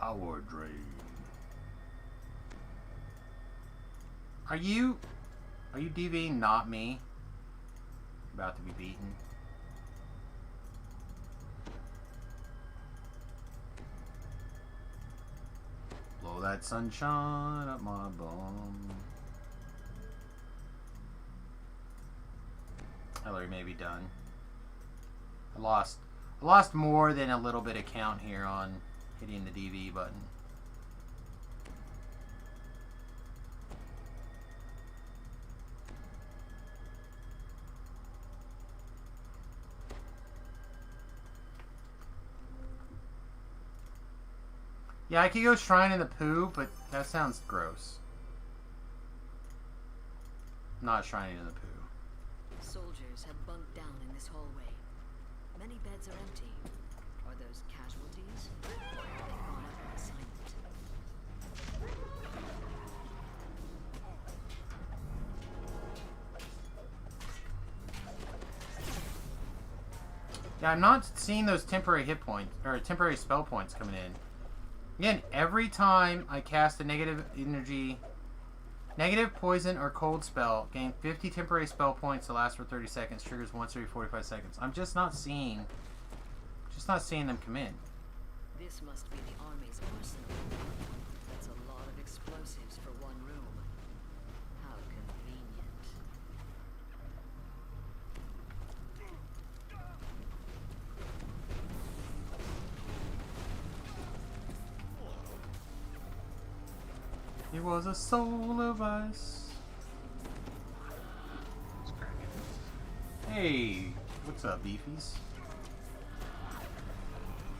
Power drain. Are you DVing not me? About to be beaten. Blow that sunshine up my bum. Hillary may be done. I lost more than a little bit of count here on hitting the DV button. Yeah, I could go Shrine in the Poo, but that sounds gross. Not Shrine in the Poo. Soldiers have bunked down in this hallway. Many beds are empty. Are those casualties? Or have they gone up on assignment? Yeah, I'm not seeing those temporary hit points, or temporary spell points coming in. Again, every time I cast a negative energy, negative, poison, or cold spell, gain 50 temporary spell points to last for 30 seconds, triggers once every 45 seconds. I'm just not seeing them come in. This must be the army's arsenal. That's a lot of explosives for one room. How convenient. It was a soul of ice. Hey, what's up, beefies?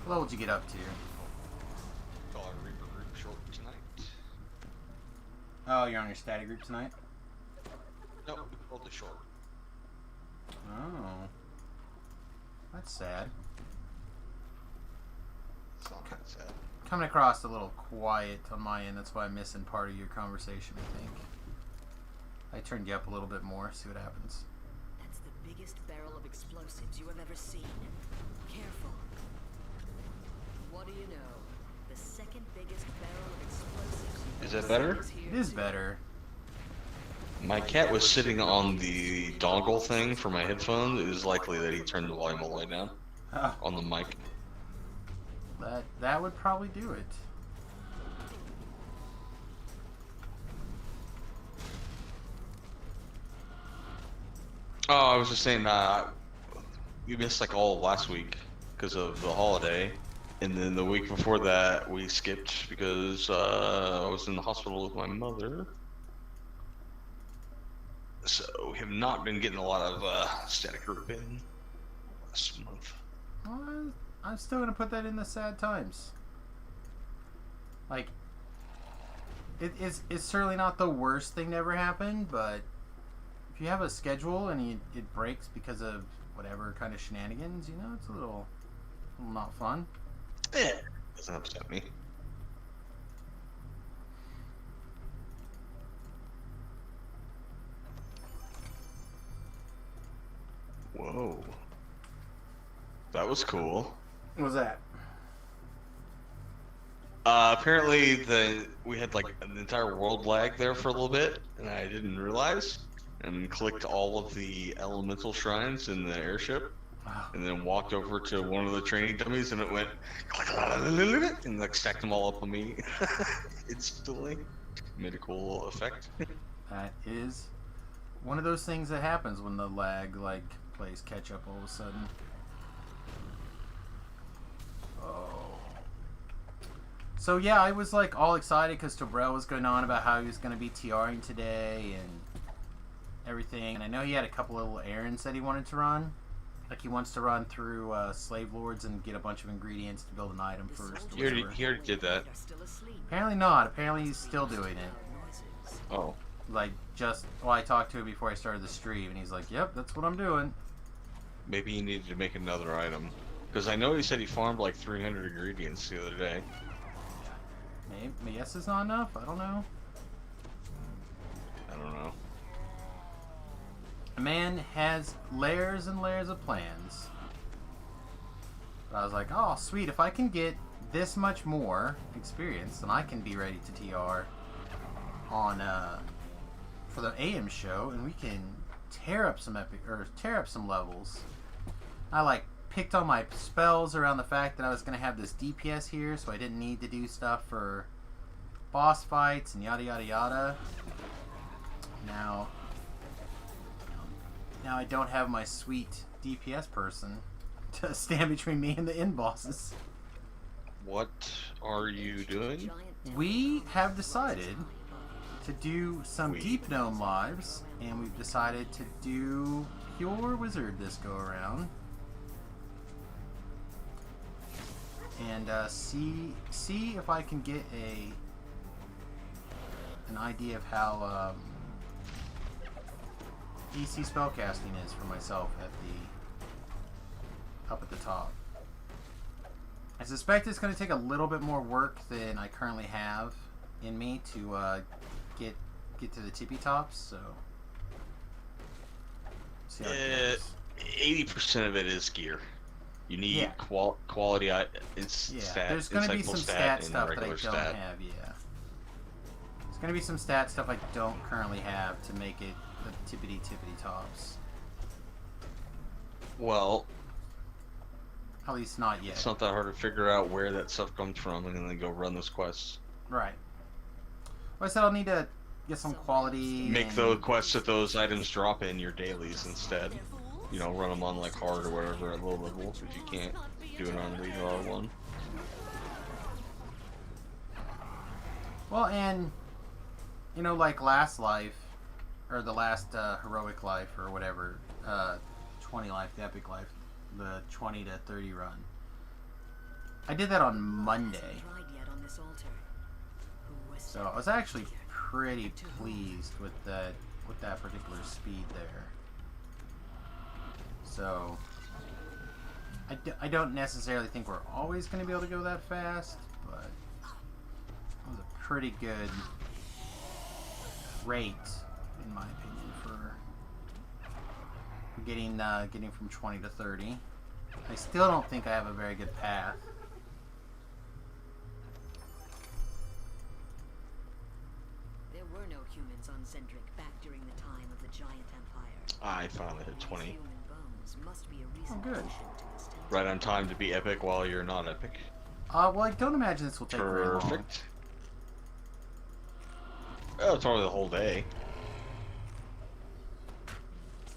What would you get up to? Reaper group short tonight. Oh, you're on your static group tonight? Nope, we pulled the short. Oh. That's sad. It's not kind of sad. Coming across a little quiet on my end, that's why I'm missing part of your conversation, I think. I turned you up a little bit more, see what happens. That's the biggest barrel of explosives you have ever seen. Careful. What do you know? The second biggest barrel of explosives. Is that better? It is better. My cat was sitting on the dongle thing for my headphones. It is likely that he turned the volume all the way down Oh, on the mic. that would probably do it. Oh, I was just saying, we missed like all of last week because of the holiday, And then the week before that, we skipped because I was in the hospital with my mother. So we have not been getting a lot of static group in last month. Well, I'm still gonna put that in the sad times. Like, it's certainly not the worst thing that ever happened, but if you have a schedule and it breaks because of whatever kind of shenanigans, you know, it's a little not fun. Yeah, doesn't upset me. Whoa. That was cool. What was that? Apparently we had like an entire world lag there for a little bit, and I didn't realize, and clicked all of the elemental shrines in the airship, and then walked over to one of the training dummies, and it went and like stacked them all up on me instantly. Made a cool effect. That is one of those things that happens when the lag like plays catch up all of a sudden. Oh. So yeah, I was like all excited because Tobrel was going on about how he was going to be TRing today and everything. And I know he had a couple of little errands that he wanted to run. Like he wants to run through Slave Lords and get a bunch of ingredients to build an item first. He already did that. Apparently not. Apparently he's still doing it. Oh. Like I talked to him before I started the stream and he's like, yep, that's what I'm doing. Maybe he needed to make another item. Because I know he said he farmed like 300 ingredients the other day. Maybe yes is not enough? I don't know. I don't know. A man has layers and layers of plans. But I was like, oh sweet, if I can get this much more experience, then I can be ready to TR on for the AM show, and we can tear up some levels. I like picked on my spells around the fact that I was going to have this DPS here, so I didn't need to do stuff for boss fights and yada yada yada. Now I don't have my sweet DPS person to stand between me and the end bosses. What are you doing? We have decided to do some Deep Gnome lives, and we've decided to do Pure Wizard this go around. And see if I can get an idea of how EC spellcasting is for myself up at the top. I suspect it's going to take a little bit more work than I currently have in me to get to the tippy tops. So see how it goes. 80% of it is gear. You need quality. It's stat. There's going to be some stat stuff that I don't stat. have. Yeah, there's going to be some stat stuff I don't currently have to make it the tippity tops. Well, at least not yet. It's not that hard to figure out where that stuff comes from, and then go run those quests. Right. Well, I said I'll need to get some quality. Make those quests that those items drop in your dailies instead. You know, run them on like hard or whatever at low level if you can't do it on regular one. Well, and you know, like last life, or the last heroic life, or whatever, 20 life, the epic life, the 20 to 30 run. I did that on Monday, so I was actually pretty pleased with that particular speed there. So I don't necessarily think we're always going to be able to go that fast, but it was a pretty good rate, in my opinion, for getting from 20 to 30. I still don't think I have a very good path. There were no humans on Zendrik back during the time of the Giant Empire. I finally hit 20. Human bones must be a recent good. addition to this territory. Right on time to be epic while you're not epic. Well, I don't imagine this will take very long. Perfect. Oh, it's probably the whole day.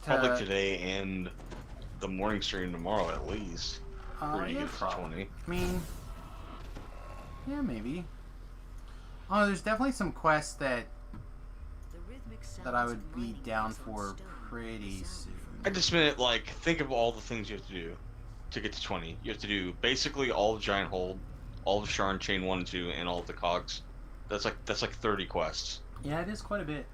Probably today and the morning stream tomorrow at least. Yeah, to probably. 20. I mean, Yeah, maybe. Oh, there's definitely some quests that The rhythmic I sounds would of be mining down units on for stone pretty resound soon. I just meant, like, think of all the things you have to do to get to 20. You have to do basically all of Giant Hold, all of Sharn Chain 1 and 2, and all of the cogs. That's like 30 quests. Yeah, it is quite a bit.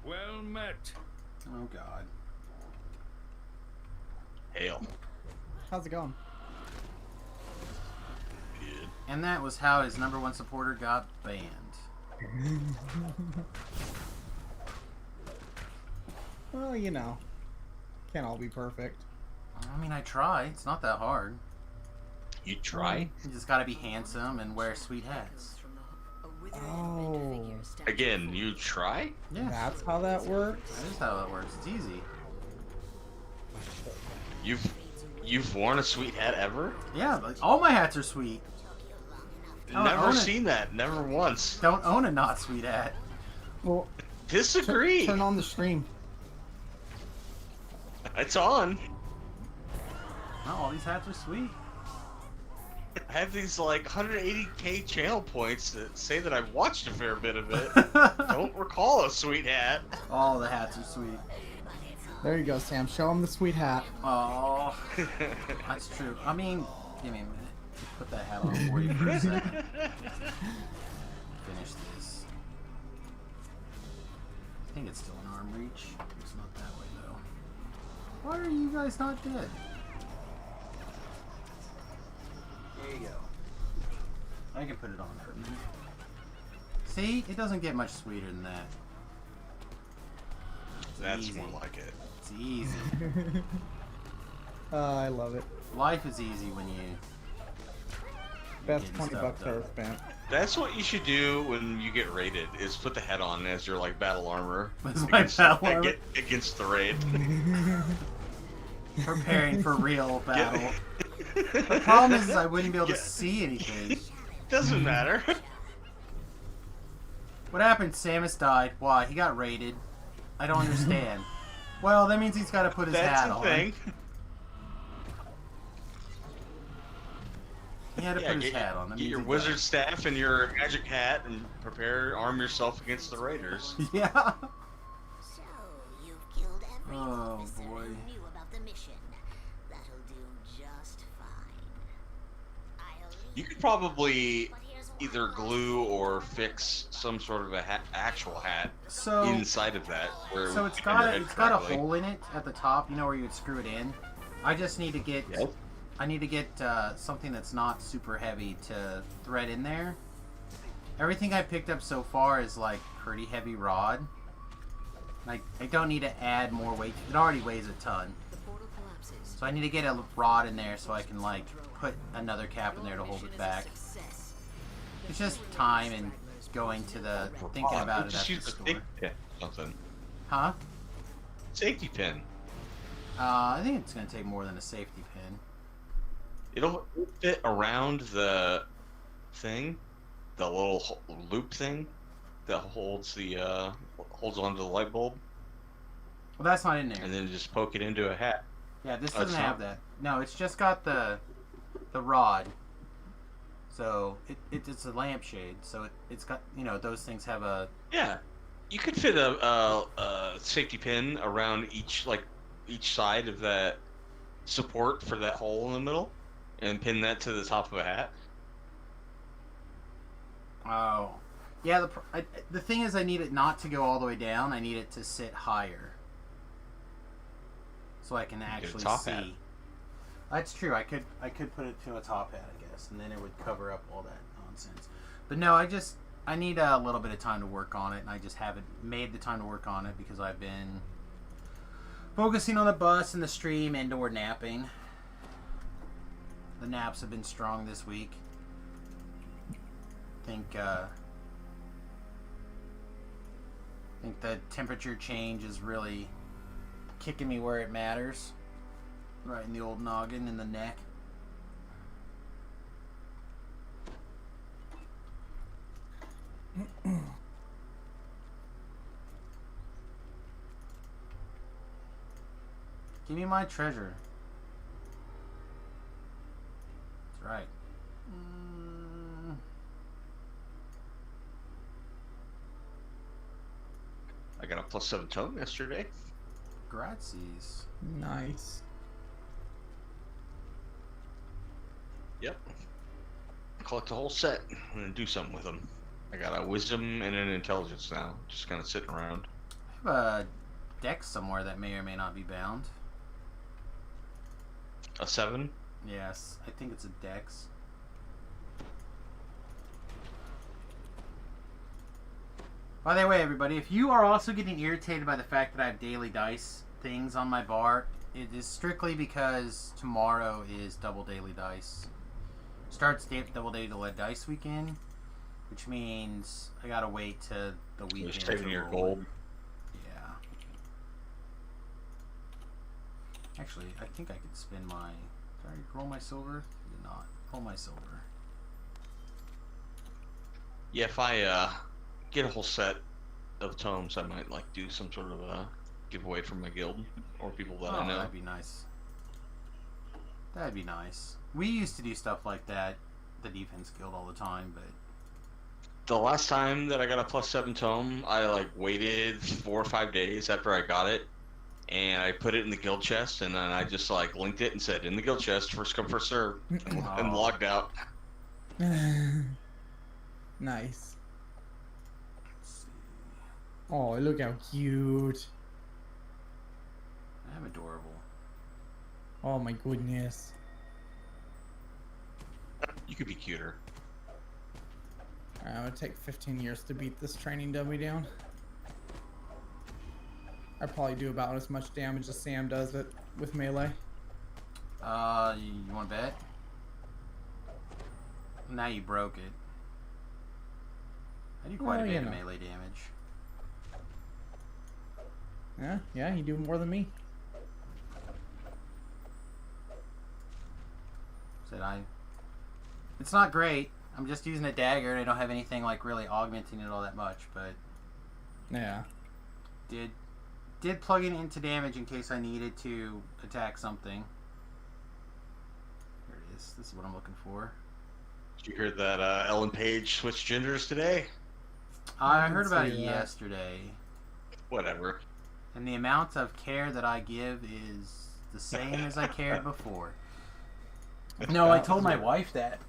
Well met. Oh God. Hail. How's it going? Good. And that was how his #1 supporter got banned. Well, you know, can't all be perfect. I mean, I try. It's not that hard. You try? You just gotta be handsome and wear sweet hats. from a withered Oh. bent figure stacked Again, before you try? Yeah, That's how that works. that is how that works. It's easy. You've worn a sweet hat ever? Yeah, like, all my hats are sweet. Oh, Never own it. seen that. Never once. Don't own a not sweet hat. Well, Disagree. turn on the stream. It's on. No, all these hats are sweet. I have these like 180k channel points that say that I've watched a fair bit of it. Don't recall a sweet hat. All the hats are sweet. There you go, Sam. Show him the sweet hat. Oh, that's true. I mean, give me a minute. Put that hat on for you for a second. Finish this. I think it's still an arm reach. It's not that way though. Why are you guys not dead? There you go. I can put it on for a minute. See, it doesn't get much sweeter than that. It's That's easy. more like it. It's easy. I love it. Life is easy when you. Best getting 20 stuff bucks done. ever spent. That's what you should do when you get raided. Is put the hat on as your like battle armor. As my battle armor? Against the raid. Preparing for real battle. The problem is I wouldn't be able to Yeah. see anything. Doesn't matter. What happened? Samus died. Why? He got raided. I don't understand. Well, that means he's got to put his That's hat the on. thing. He had to Yeah, put his get, hat on. That get means your he died. wizard staff and your magic hat and arm yourself against the raiders. Yeah. So, you've killed every Oh, officer boy. who knew about the mission. That'll do just fine. I'll leave. You could probably But here's one either last glue or fix some sort of a actual hat So, inside of that. Where so it's it would fit your got head it's got a correctly. hole in it at the top. You know where you would screw it in. I just need to get. Yep. I need to get something that's not super heavy to thread in there. Everything I picked up so far is like pretty heavy rod. Like I don't need to add more weight. It already weighs a ton. The portal collapses. So I need to get a rod in there so I can like put another cap in there to hold it back. It's just time and going to the thinking about it at Just the use a store. safety pin, something. Huh? Safety pin. I think it's gonna take more than a safety pin. It'll fit around the thing, the little loop thing that holds the holds onto the light bulb, Well, that's not in there. and then just poke it into a hat. Yeah, this Oh, it's doesn't have not? that. No, it's just got the rod. So it's a lampshade. So it's got, you know, those things have a. Yeah, you could fit a safety pin around each side of that support for that hole in the middle, and pin that to the top of a hat. Oh, yeah. The thing is, I need it not to go all the way down. I need it to sit higher, so I can actually top see. hat. That's true. I could put it to a top hat, I guess, and then it would cover up all that nonsense. But no, I need a little bit of time to work on it, and I just haven't made the time to work on it because I've been focusing on the bus and the stream and/or napping. The naps have been strong this week. think the temperature change is really kicking me where it matters. Right in the old noggin in the neck. Give me my treasure. That's right. I got a +7 tome yesterday. Grazies. Nice. Yep. Collect a whole set and do something with them. I got a wisdom and an intelligence now, just kind of sitting around. I have a deck somewhere that may or may not be bound. A 7. Yes, I think it's a dex. By the way, everybody, if you are also getting irritated by the fact that I have daily dice things on my bar, it is strictly because tomorrow is double daily dice. Starts double daily dice weekend, which means I gotta wait to the weekend. Just taking to your roll. gold. Yeah. Actually, I think I could spend my. Did I roll my silver? I did not. Roll my silver. Yeah, if I get a whole set of tomes, I might like do some sort of a giveaway from my guild or people that I know. That'd be nice. That'd be nice. We used to do stuff like that, the defense guild, all the time, but The last time that I got a +7 tome, I like waited 4 or 5 days after I got it, and I put it in the guild chest, and then I just like linked it and said in the guild chest, first come first serve, and logged out. Nice. let's see. Oh, look how cute. I'm adorable. Oh my goodness. You could be cuter. Alright, it would take 15 years to beat this training dummy down. I probably do about as much damage as Sam does it with melee. You want to bet? Now you broke it. I do quite a Well, bit you of know. melee damage. Yeah, you do more than me. Said I. It's not great. I'm just using a dagger, and I don't have anything like really augmenting it all that much. But Yeah. did plug it into damage in case I needed to attack something. Here it is. This is what I'm looking for. Did you hear that Ellen Page switched genders today? I didn't heard about it see that. yesterday, Whatever. and the amount of care that I give is the same as I cared before. No, I told my wife that.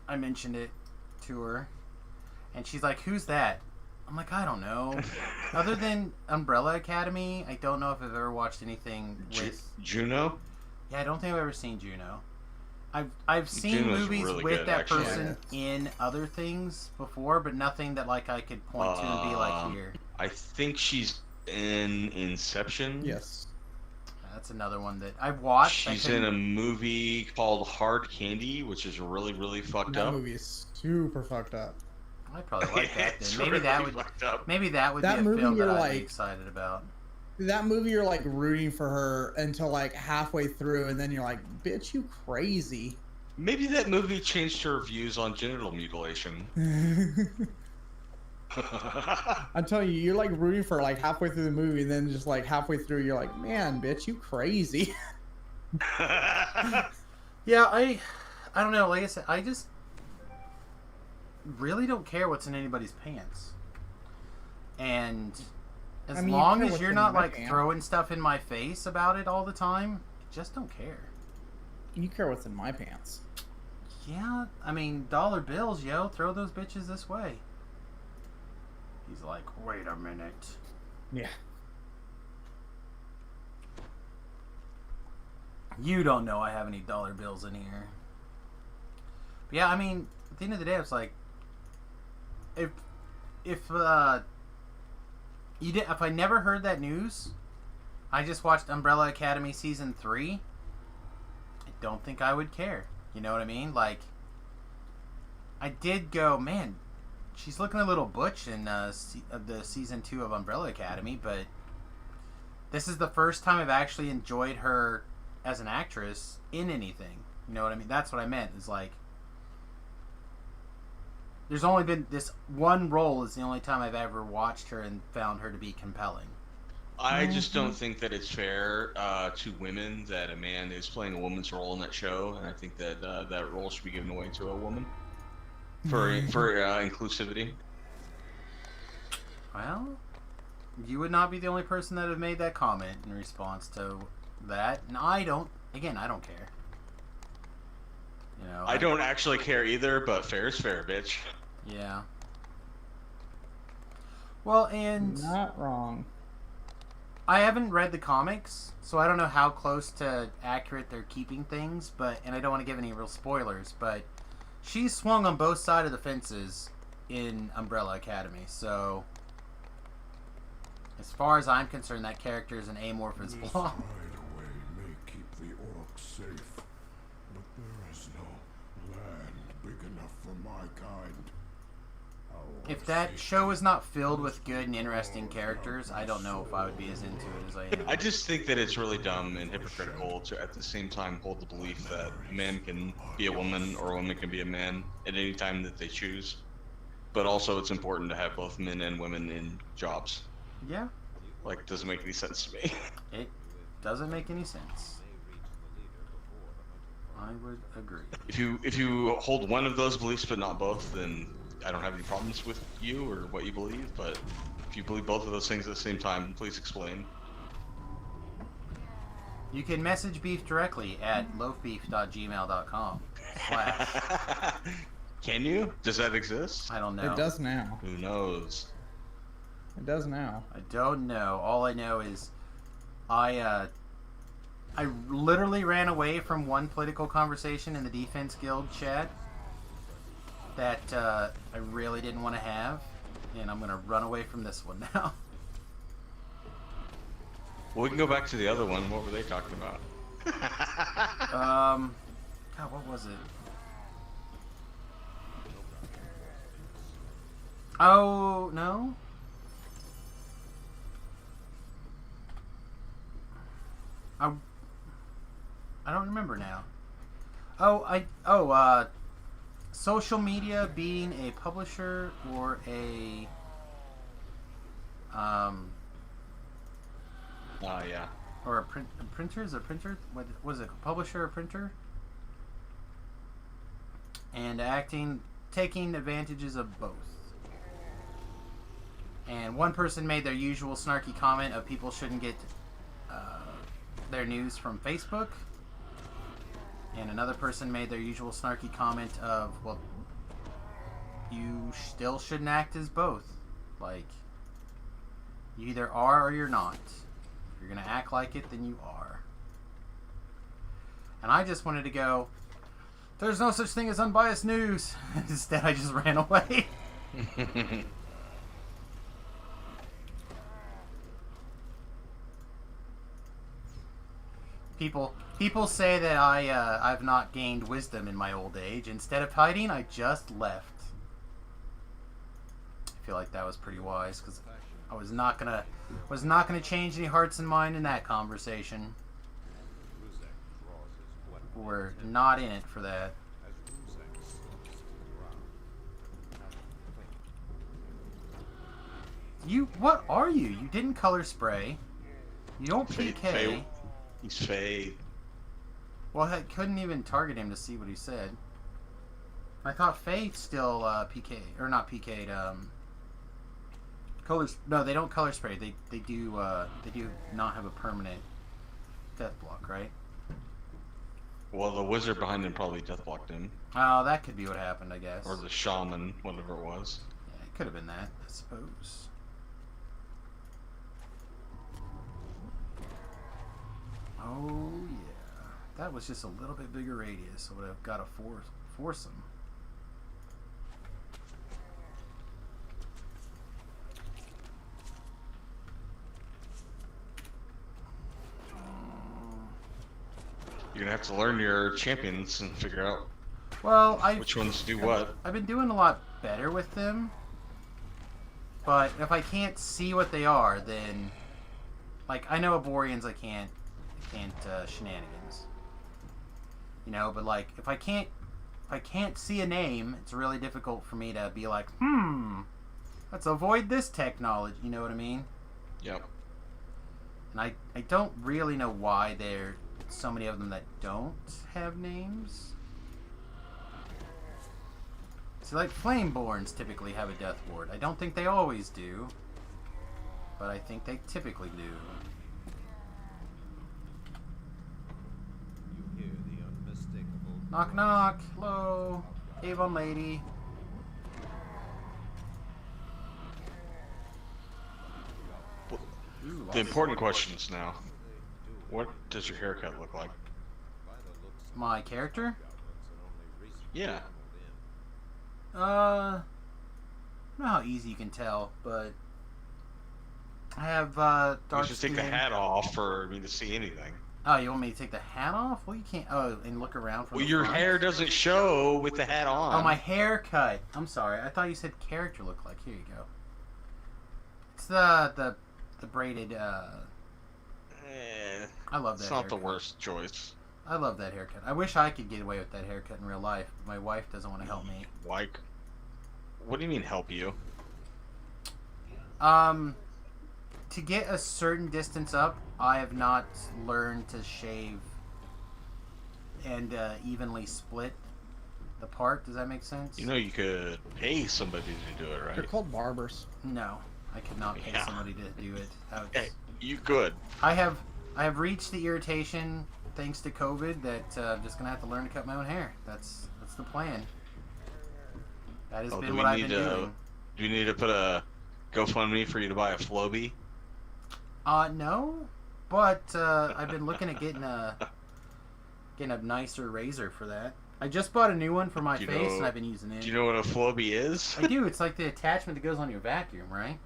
I mentioned it to her, and she's like, "Who's that?" I'm like, "I don't know." Other than Umbrella Academy, I don't know if I've ever watched anything with. Juno? Yeah, I don't think I've ever seen Juno. I've seen Juno's movies really with good, that actually. person in other things before, but nothing that like I could point to and be like, "Here." I think she's in Inception. Yes. That's another one that I've watched. She's in a movie called Hard Candy, which is really, really fucked That up. movie is super fucked up. I probably like that. It's Then maybe really that would fucked up. maybe that would That be a movie film that you're I'd like- be excited about. That movie, you're like rooting for her until like halfway through, and then you're like, "Bitch, you crazy." Maybe that movie changed her views on genital mutilation. I'm telling you, you're like rooting for like halfway through the movie, and then just like halfway through, you're like, "Man, bitch, you crazy." Yeah, I don't know. Like I said, I just really don't care what's in anybody's pants, and as I mean, you long care as what's you're in not my like pants. throwing stuff in my face about it all the time, I just don't care. You care what's in my pants. Yeah, I mean, dollar bills, yo, throw those bitches this way. He's like, wait a minute. Yeah. You don't know I have any dollar bills in here. But yeah, I mean, at the end of the day, it's like, if if I never heard that news, I just watched Umbrella Academy season 3. I don't think I would care. You know what I mean? Like, I did go, man, she's looking a little butch in the season 2 of Umbrella Academy, but this is the first time I've actually enjoyed her as an actress in anything. You know what I mean? That's what I meant. Is like, There's only been this one role is the only time I've ever watched her and found her to be compelling. I just don't think that it's fair to women that a man is playing a woman's role in that show, and I think that that role should be given away to a woman for inclusivity. Well, you would not be the only person that have made that comment in response to that, and I don't care. You know, I don't actually care either, but fair is fair, bitch. Yeah. Well, and Not wrong. I haven't read the comics, so I don't know how close to accurate they're keeping things, and I don't want to give any real spoilers, but she swung on both sides of the fences in Umbrella Academy, so as far as I'm concerned, that character is an amorphous This blob. hideaway may keep the orcs safe, but there is no land big enough for my kind. If that show is not filled with good and interesting characters, I don't know if I would be as into it as I am. I just think that it's really dumb and hypocritical to at the same time hold the belief that a man can be a woman or a woman can be a man at any time that they choose. But also it's important to have both men and women in jobs. Yeah, Like, doesn't make any sense to me. it doesn't make any sense. I would agree. If you hold one of those beliefs but not both, then I don't have any problems with you or what you believe, but if you believe both of those things at the same time, please explain. You can message Beef directly at loafbeef.gmail.com. / Can you? Does that exist? I don't know. It does now. Who knows? It does now. I don't know. All I know is I literally ran away from one political conversation in the Defense Guild chat that I really didn't want to have, and I'm going to run away from this one now. Well, we can go back to the other one. What were they talking about? God, what was it? Oh, no? I don't remember now. Social media being a publisher or a Yeah. or a printer? Is it a printer? What was it? A publisher or printer? And taking advantages of both. And one person made their usual snarky comment of people shouldn't get their news from Facebook. And another person made their usual snarky comment of, well, you still shouldn't act as both. Like, you either are or you're not. If you're going to act like it, then you are. And I just wanted to go, there's no such thing as unbiased news. Instead, I just ran away. People say that I've not gained wisdom in my old age. Instead of hiding, I just left. I feel like that was pretty wise because I was not gonna change any hearts and mind in that conversation. We're not in it for that. What are you? You didn't color spray. You don't PK. He's fade. Well, I couldn't even target him to see what he said. I thought Faye still PK or not PK'd. Colors? No, they don't color spray. They do not have a permanent death block, right? Well, the wizard behind him probably death blocked him, Oh, that could be what happened, I guess. or the shaman, whatever it was. Yeah, it could have been that, I suppose. Oh yeah, that was just a little bit bigger radius, so would have got a foursome. You're gonna have to learn your champions and figure out Well, which ones do what. I've been doing a lot better with them, but if I can't see what they are, then like I know Aborians I can't shenanigans, you know. But like if I can't if I can't see a name, it's really difficult for me to be like, let's avoid this technology. You know what I mean? Yep. And I don't really know why there are so many of them that don't have names. See, like Flameborns typically have a death ward. I don't think they always do, but I think they typically do. You hear the unmistakable Knock knock. Hello, Avon lady. Ooh, The important questions now. What does your haircut look like? my character? Yeah. I don't know how easy you can tell, but I have dark You should take the skin. hat off for me to see anything. Oh, you want me to take the hat off? Well, you can't. Oh, and look around from Well, the your front? hair doesn't show with the hat on. Oh, my haircut. I'm sorry. I thought you said character look like. Here you go. It's the braided. I love that. It's not the haircut. worst choice. I love that haircut. I wish I could get away with that haircut in real life, but my wife doesn't want to help me. Like, what do you mean help you? To get a certain distance up, I have not learned to shave and evenly split the part. Does that make sense? You know you could pay somebody to do it, They're right? called barbers. No, I could not pay Yeah. somebody to do it. Hey, you could. I have reached the irritation thanks to COVID that I'm just gonna have to learn to cut my own hair. That's the plan. That has Oh, been what I've been doing. Do you need to put a GoFundMe for you to buy a Flowbee? No, but I've been looking at getting a nicer razor for that. I just bought a new one for my Do you face, know- and I've been using it. Do you know what a Flowbee is? I do. It's like the attachment that goes on your vacuum, right?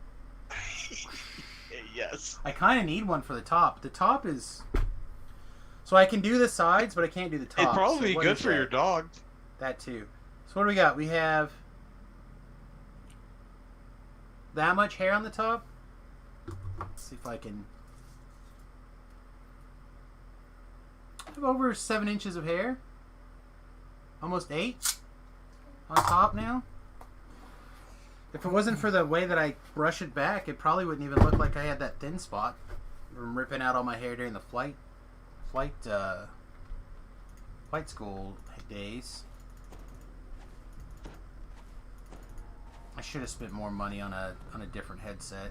Yes. I kind of need one for the top. The top is so I can do the sides, but I can't do the top. It'd probably So be what good is for that? your dog. That too. So what do we got? We have that much hair on the top. Let's see if I can. I have over 7 inches of hair. Almost 8 on top now. If it wasn't for the way that I brush it back, it probably wouldn't even look like I had that thin spot from ripping out all my hair during the flight school days. I should have spent more money on a different headset.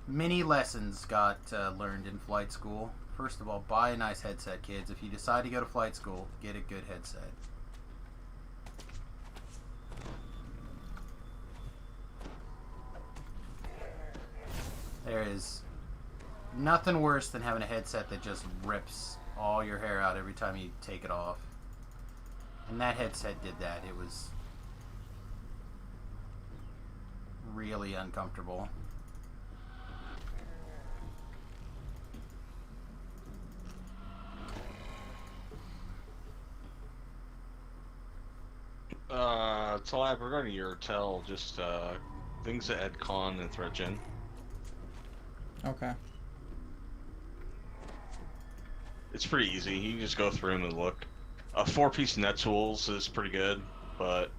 Many lessons got learned in flight school. First of all, buy a nice headset, kids. If you decide to go to flight school, get a good headset. There is nothing worse than having a headset that just rips all your hair out every time you take it off. And that headset did that. It was really uncomfortable. So I have regarding your tell, just things that add con and threat gen. Okay. It's pretty easy. You can just go through them and look. 4-piece net tools is pretty good, but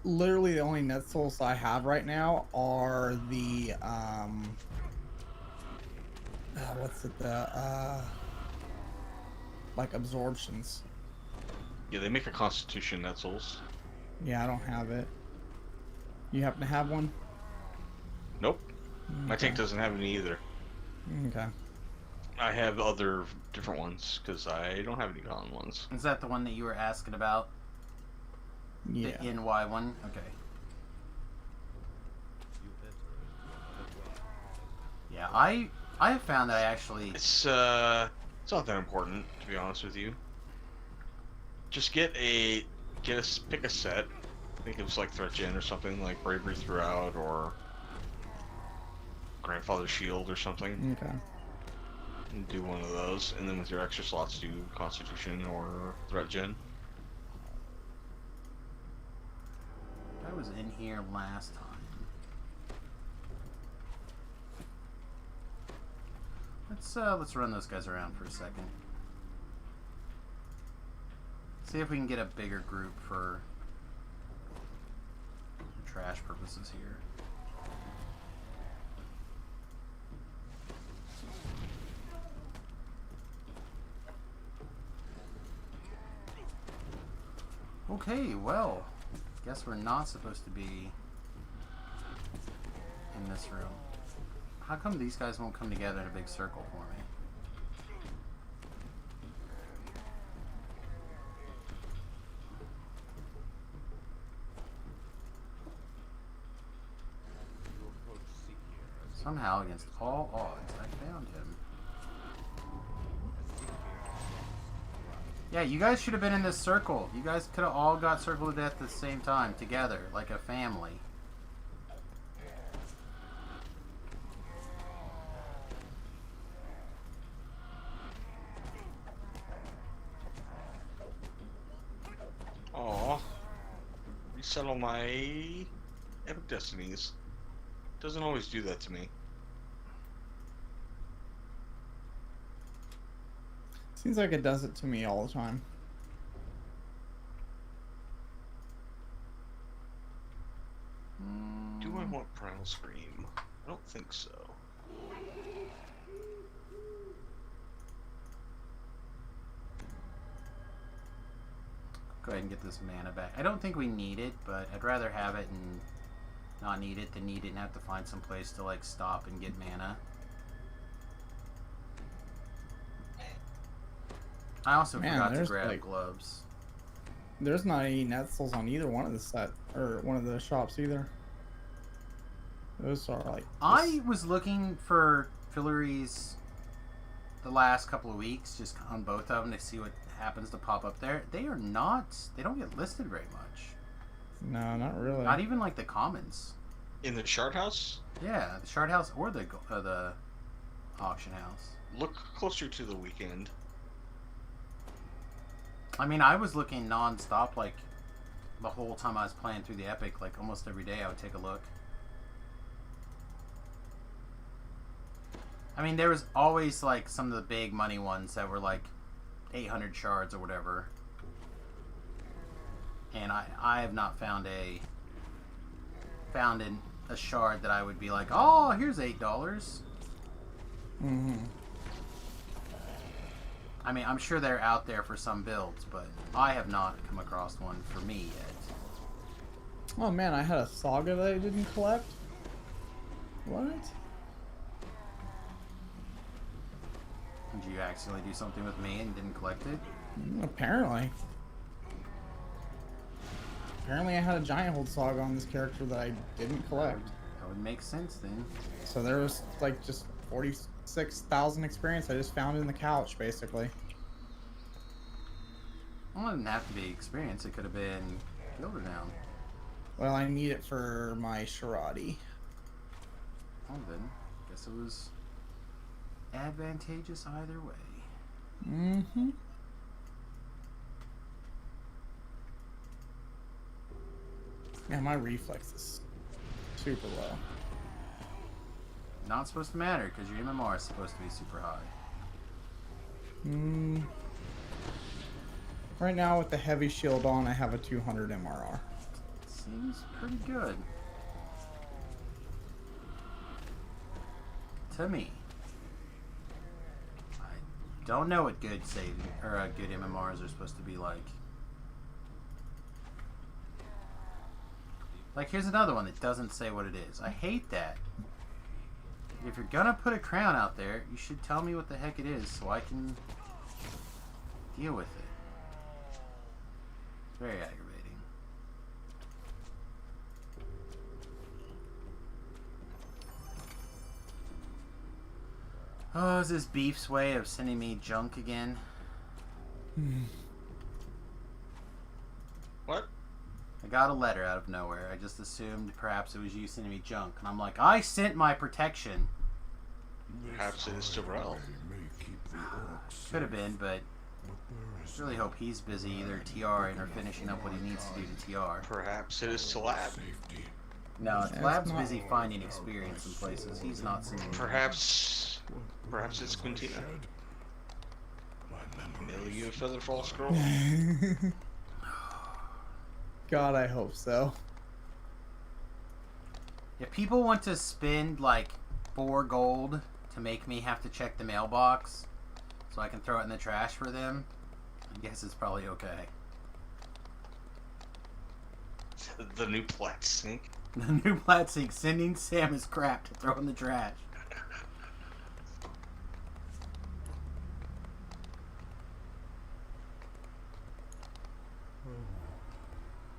Literally the only net souls I have right now are the what's it, the like absorptions. yeah, they make a constitution net tools. Yeah, I don't have it. You happen to have one? Nope. My Okay. tank doesn't have any either. Okay. I have other different ones because I don't have any con ones. Is that the one that you were asking about? Yeah. The NY one? Okay. Yeah, I have found that I actually... It's not that important, to be honest with you. Just pick a set. I think it was like Threat Gen or something, like Bravery Throughout or Grandfather's Shield or something. Okay. And do one of those, and then with your extra slots do Constitution or Threat Gen. I was in here last time. Let's run those guys around for a second. See if we can get a bigger group for trash purposes here. Okay, well, guess we're not supposed to be in this room. How come these guys won't come together in a big circle for me? You approach Sikir as Somehow, against all odds, I found him. Yeah, you guys should have been in this circle. You guys could have all got circled to death at the same time, together, like a family. Aw. Resettle my Epic Destinies. Doesn't always do that to me. Seems like it does it to me all the time. Do I want Primal Scream? I don't think so. Go ahead and get this mana back. I don't think we need it, but I'd rather have it and not need it than need it and have to find some place to like stop and get mana. I also Man, forgot to there's, grab like- gloves. There's not any Netzels on either one of the set or one of the shops either. Those are like. I was looking for Fillories the last couple of weeks, just on both of them to see what happens to pop up there. They are not. They don't get listed very much. No, not really. Not even like the commons. In the Shard House? Yeah, the Shard House or the auction house. Look closer to the weekend. I mean, I was looking non-stop, like, the whole time I was playing through the Epic, like, almost every day I would take a look. I mean, there was always, like, some of the big money ones that were, like, 800 shards or whatever. And I have not found a shard that I would be like, oh, here's $8. Mm-hmm. I mean, I'm sure they're out there for some builds, but I have not come across one for me yet. Oh man, I had a saga that I didn't collect. What? Did you accidentally do something with me and didn't collect it? Apparently. Apparently I had a giant hold saga on this character that I didn't collect. That would make sense then. So there was like just 46,000 experience I just found in the couch, basically. Well, it didn't have to be experience. It could have been Gilderdown. Well, I need it for my Sharadi. Well then, guess it was advantageous either way. Mm-hmm. Man, my reflex is super low. Not supposed to matter because your MMR is supposed to be super high. Right now with the heavy shield on, I have a 200 MRR. Seems pretty good. To me. I don't know what good saving or good MMRs are supposed to be like. Like, here's another one that doesn't say what it is. I hate that. If you're gonna put a crown out there, you should tell me what the heck it is so I can deal with it. It's very aggravating. Oh, is this Beef's way of sending me junk again? What? I got a letter out of nowhere. I just assumed perhaps it was you sending me junk. And I'm like, I sent my protection. Perhaps it is Terrell. Could have been, but I really hope he's busy either TRing or finishing up what he needs to do to TR. Perhaps it is Talab. No, Yeah, Lab's it's not- busy finding experience in places. He's not seeing. Perhaps it's Quintina. Mail you a Featherfall scroll. God, I hope so. If people want to spend like 4 gold to make me have to check the mailbox so I can throw it in the trash for them, I guess it's probably okay. The new plat sink. The new Platsink sending Sam his crap to throw in the trash.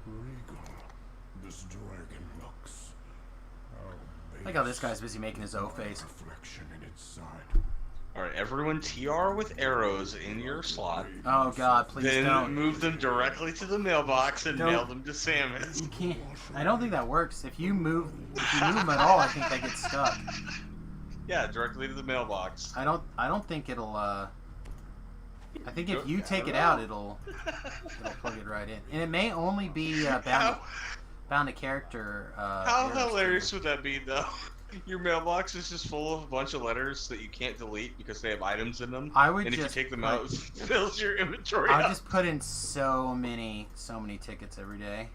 Regal, this dragon looks. How Like how this guy's busy making his O face. reflection in its side. Alright, everyone TR with arrows in your slot. Oh god, please Then don't. move them directly to the mailbox and Don't. mail them to Samus. You can't. I don't think that works. If you move them at all, I think they get stuck. Yeah, directly to the mailbox. I don't think it'll. I think if you I take don't it out, know. it'll plug it right in, and it may only be bound to character. How errors, hilarious too. would that be, though? Your mailbox is just full of a bunch of letters that you can't delete because they have items in them. I would and if just you take them put- out, it fills your inventory I up. just put in so many tickets every day.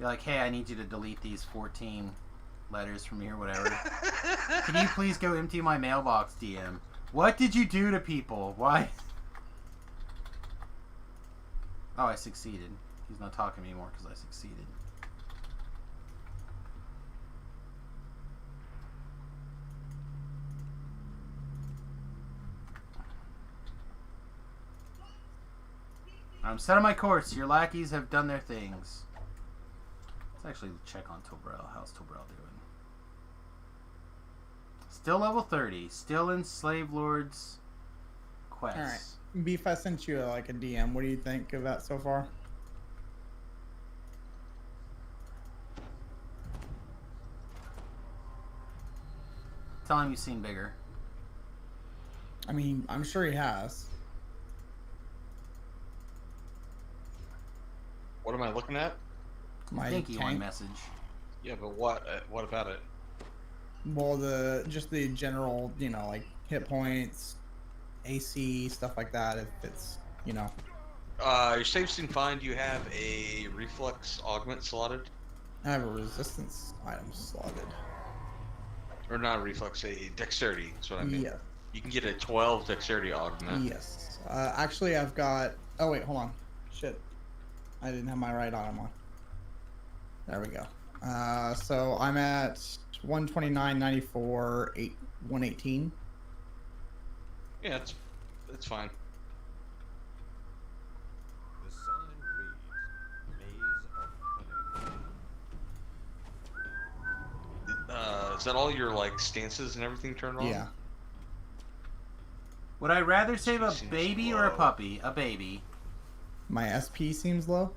You're like, hey, I need you to delete these 14 letters from here, whatever. Can you please go empty my mailbox, DM? What did you do to people? Why? Oh, I succeeded. He's not talking anymore because I succeeded. I'm set on my course. Your lackeys have done their things. Let's actually check on Tobrel. How's Tobrel doing? Still level 30. Still in Slave Lord's quest. All right, Beef. I sent you like a DM. What do you think of that so far? Tell him you've seen bigger. I mean, I'm sure he has. What am I looking at? My Thank you on tank. message. Yeah, but what? What about it? Well, just the general, you know, like hit points, AC, stuff like that. If it's, you know, Your save seem fine. Do you have a reflex augment slotted? I have a resistance item slotted. Or not a reflex, a dexterity. That's what I mean. Yeah. You can get a 12 dexterity augment. Yes. Actually, I've got. Oh wait, hold on. Shit. I didn't have my right item on. There we go. So I'm at 129.94, 118. Yeah, it's fine. The sign reads, Maze of Cunning. Is that all your like stances and everything turned on? Yeah. Would I rather save a Seems baby or a low. puppy? A baby. My SP seems low.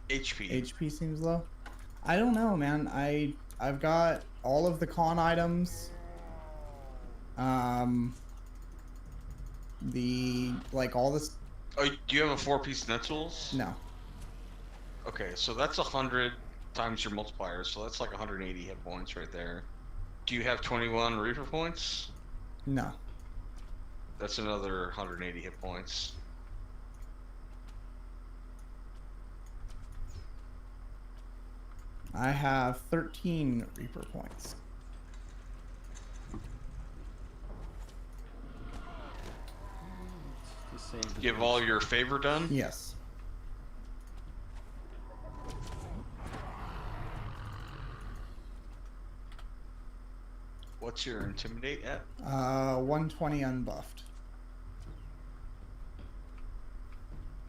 HP. HP seems low. I don't know, man. I've got all of the con items. The like all this. Oh, do you have a 4-piece Netzels? No. Okay, so that's 100 times your multiplier, so that's like 180 hit points right there. Do you have 21 Reaper points? No. That's another 180 hit points. I have 13 Reaper points. Just save the You have all your favor done? Yes. What's your intimidate at? 120 unbuffed.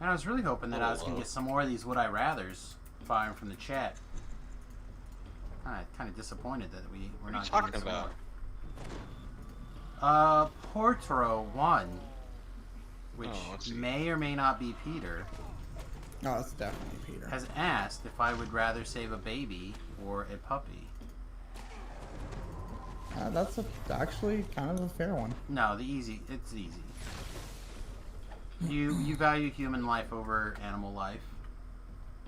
And I was really hoping that I was gonna Hello. get some more of these would I rathers firing from the chat. Kind of disappointed that we're What are not you talking getting some about? more. Portro 1, which Oh, let's see. may or may not be Peter, Oh, that's definitely Peter. has asked if I would rather save a baby or a puppy. That's actually kind of a fair one. No, it's easy. You value human life over animal life.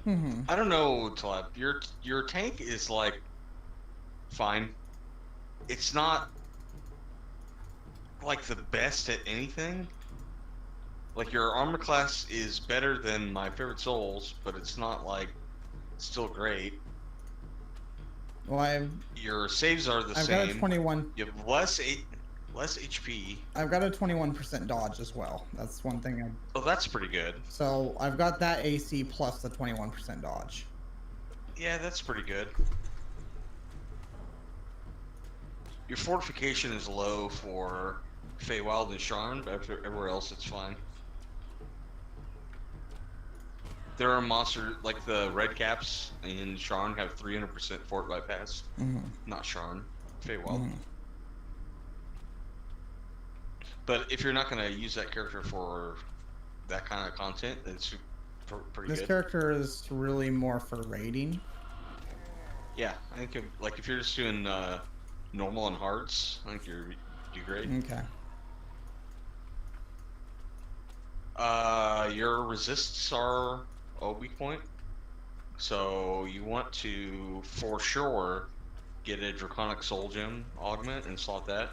Mm-hmm. I don't know, Taleb. Your tank is like fine. It's not like the best at anything. Like your armor class is better than my favorite souls, but it's not like still great. Well, Your saves are the I've got a same. 21. You have less HP. I've got a 21% dodge as well. That's one thing. Oh, that's pretty good. So I've got that AC plus the 21% dodge. Yeah, that's pretty good. Your fortification is low for Feywild and Sharn, but everywhere else it's fine. There are monsters like the red caps in Sharn have 300% fort bypass. Not Sharn, Feywild. But if you're not going to use that character for that kind of content, it's pretty This good. character is really more for raiding. Yeah, I think if you're just doing normal and hearts, I think you do great. Okay. Your resists are a weak point, so you want to for sure get a Draconic Soul Gem augment and slot that.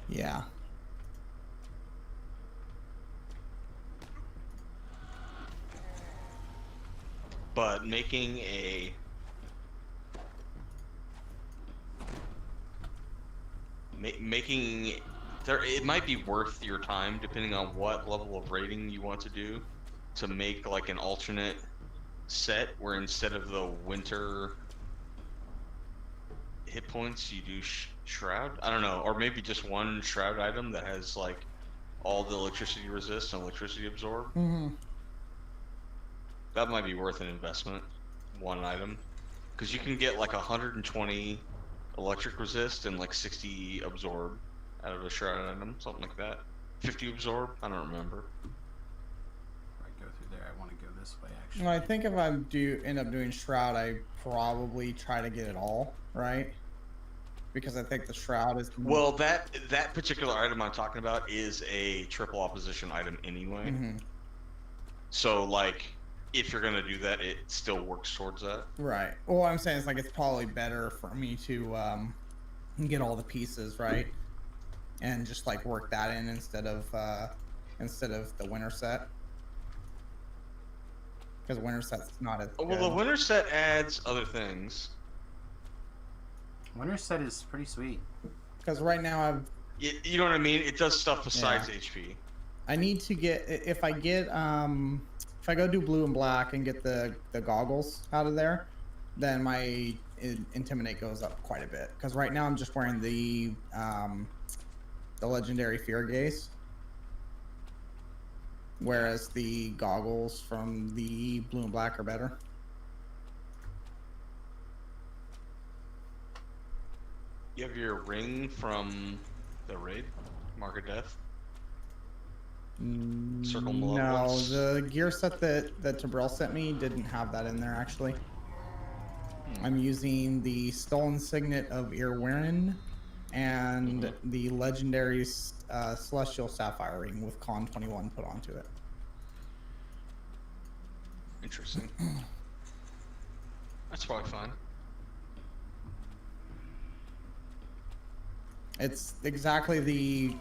Yeah. But making it might be worth your time depending on what level of rating you want to do to make like an alternate set where instead of the winter hit points you do shroud. I don't know, or maybe just one shroud item that has like all the electricity resist and electricity absorb. That might be worth an investment, one item, because you can get like 120 electric resist and like 60 absorb out of a shroud item, something like that. 50 absorb, I don't remember. If I go through there, I want to go this way actually. Well, I think if I do end up doing Shroud, I probably try to get it all, right? Because I think the Shroud is... Well, that particular item I'm talking about is a triple opposition item anyway. So like, if you're gonna do that, it still works towards that. Right. Well, what I'm saying is like it's probably better for me to get all the pieces, right? And just like work that in instead of the winter set. Because winter set's not as Well, good. the winter set adds other things. Winter set is pretty sweet. Because right now You know what I mean? It does stuff besides HP. I need to get if I go do blue and black and get the goggles out of there, then my intimidate goes up quite a bit. Because right now I'm just wearing the legendary fear gaze, whereas the goggles from the blue and black are better. You have your ring from the raid, Mark of Death. Circle No, Malevolence. the gear set that Tabrel sent me didn't have that in there actually. I'm using the Stolen Signet of Irwirin and the legendary Celestial Sapphire ring with Con 21 put onto it. Interesting. That's probably fine. It's exactly the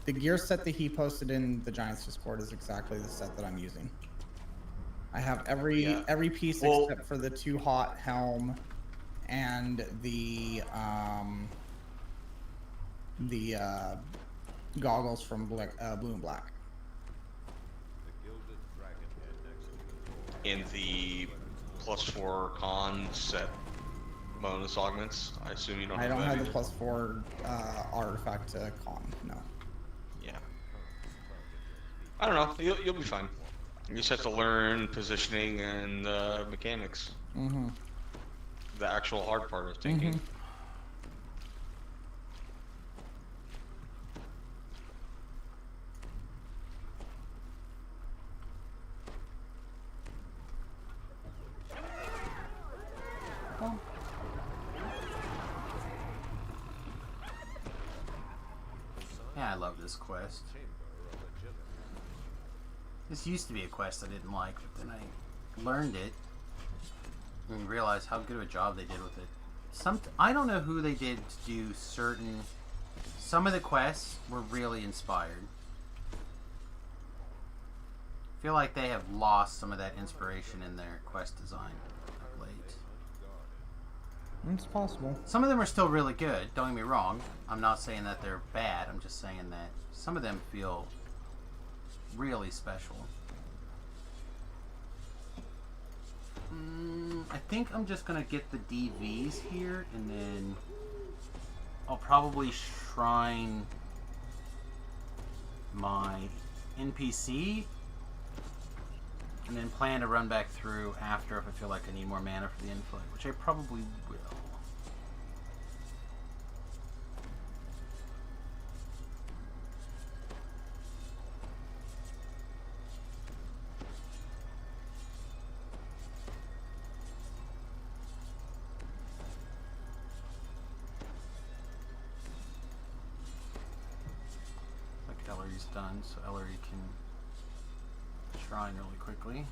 gear set that he posted in the Giants Discord is exactly the set that I'm using. I have every piece except for the 2 hot helm and the goggles from blue and black. The Gilded Dragonhead next. In the +4 con set bonus augments, I assume you don't I have don't that have the either. +4 artifact con, no. Yeah. I don't know. You'll be fine. You just have to learn positioning and mechanics. The actual hard part of tanking. Yeah, I love this quest. This used to be a quest I didn't like, but then I learned it and realized how good of a job they did with it. I don't know who they did to do certain some of the quests were really inspired. I feel like they have lost some of that inspiration in their quest design of late. It's possible. Some of them are still really good, don't get me wrong. I'm not saying that they're bad, I'm just saying that some of them feel really special. I think I'm just gonna get the DVs here, and then I'll probably shrine my NPC, and then plan to run back through after if I feel like I need more mana for the inflict, which I probably will. Ellery's done, so Ellery can shrine really quickly.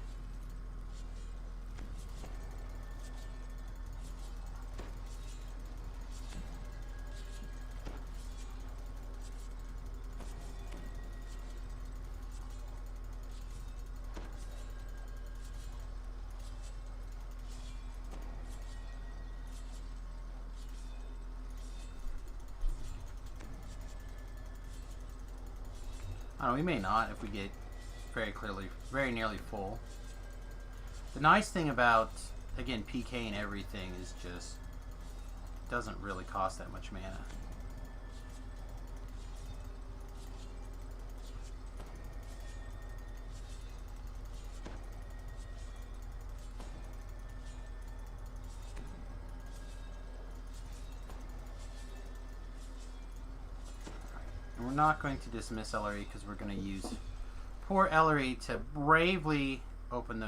I don't know, we may not if we get very nearly full. The nice thing about, again, PK and everything is just, it doesn't really cost that much mana. We're not going to dismiss Ellery because we're going to use poor Ellery to bravely open the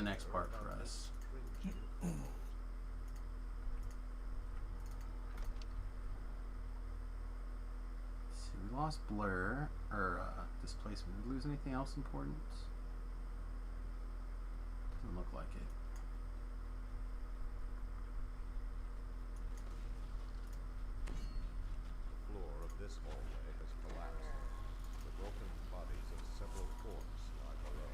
next part for us. See, we lost Blur or displacement. Did we lose anything else important? Doesn't look like it. This hallway has collapsed. The broken bodies of several corpses lie below.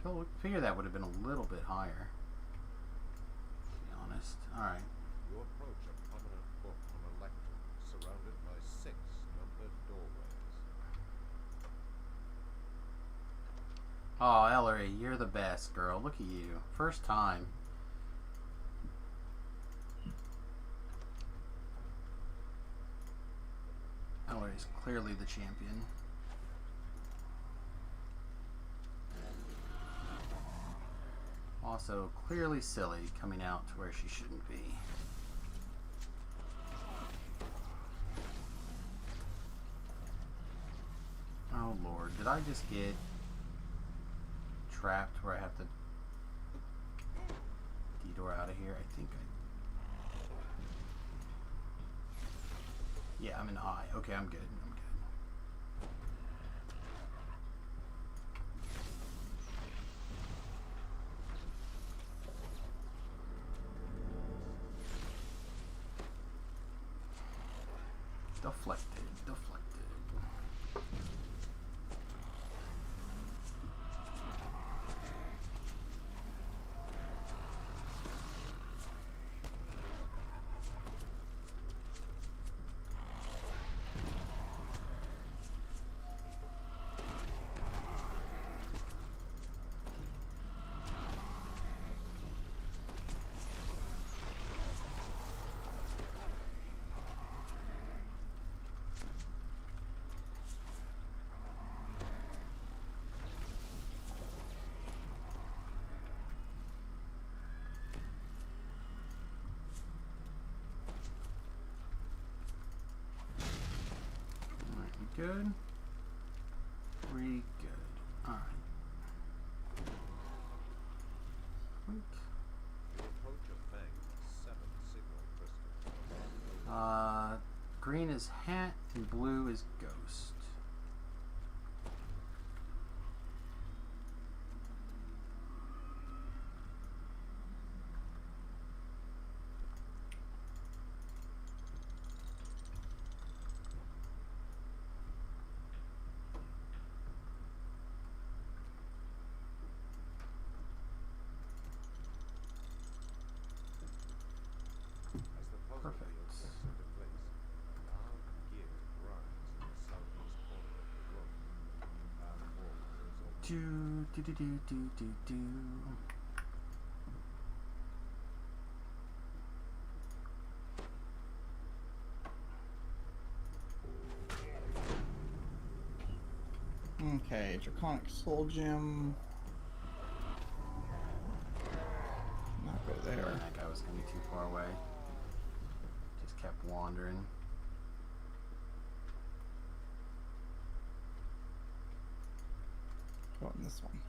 I figure that would have been a little bit higher, to be honest. Alright. You approach a prominent book on a lectern, surrounded by 6 numbered doorways. Oh, Ellery, you're the best, girl. Look at you. First time. Ellery's clearly the champion. Also, clearly silly coming out to where she shouldn't be. Oh lord, did I just get trapped where I have to detour out of here? I think I... Yeah, I'm in I. Okay, I'm good. I'm good. Deflected, deflected. Good. We good. Alright. Wink. You approach a bank with 7 signal is Hat and blue is Ghost. As the puzzle Perfect. wheel clicks into place, a large gear grinds in the southeast corner of the room. The path forward is open. Do. Okay, Draconic Soul Gem. Not go there. That guy was gonna be too far away. Just kept wandering. Go in this one.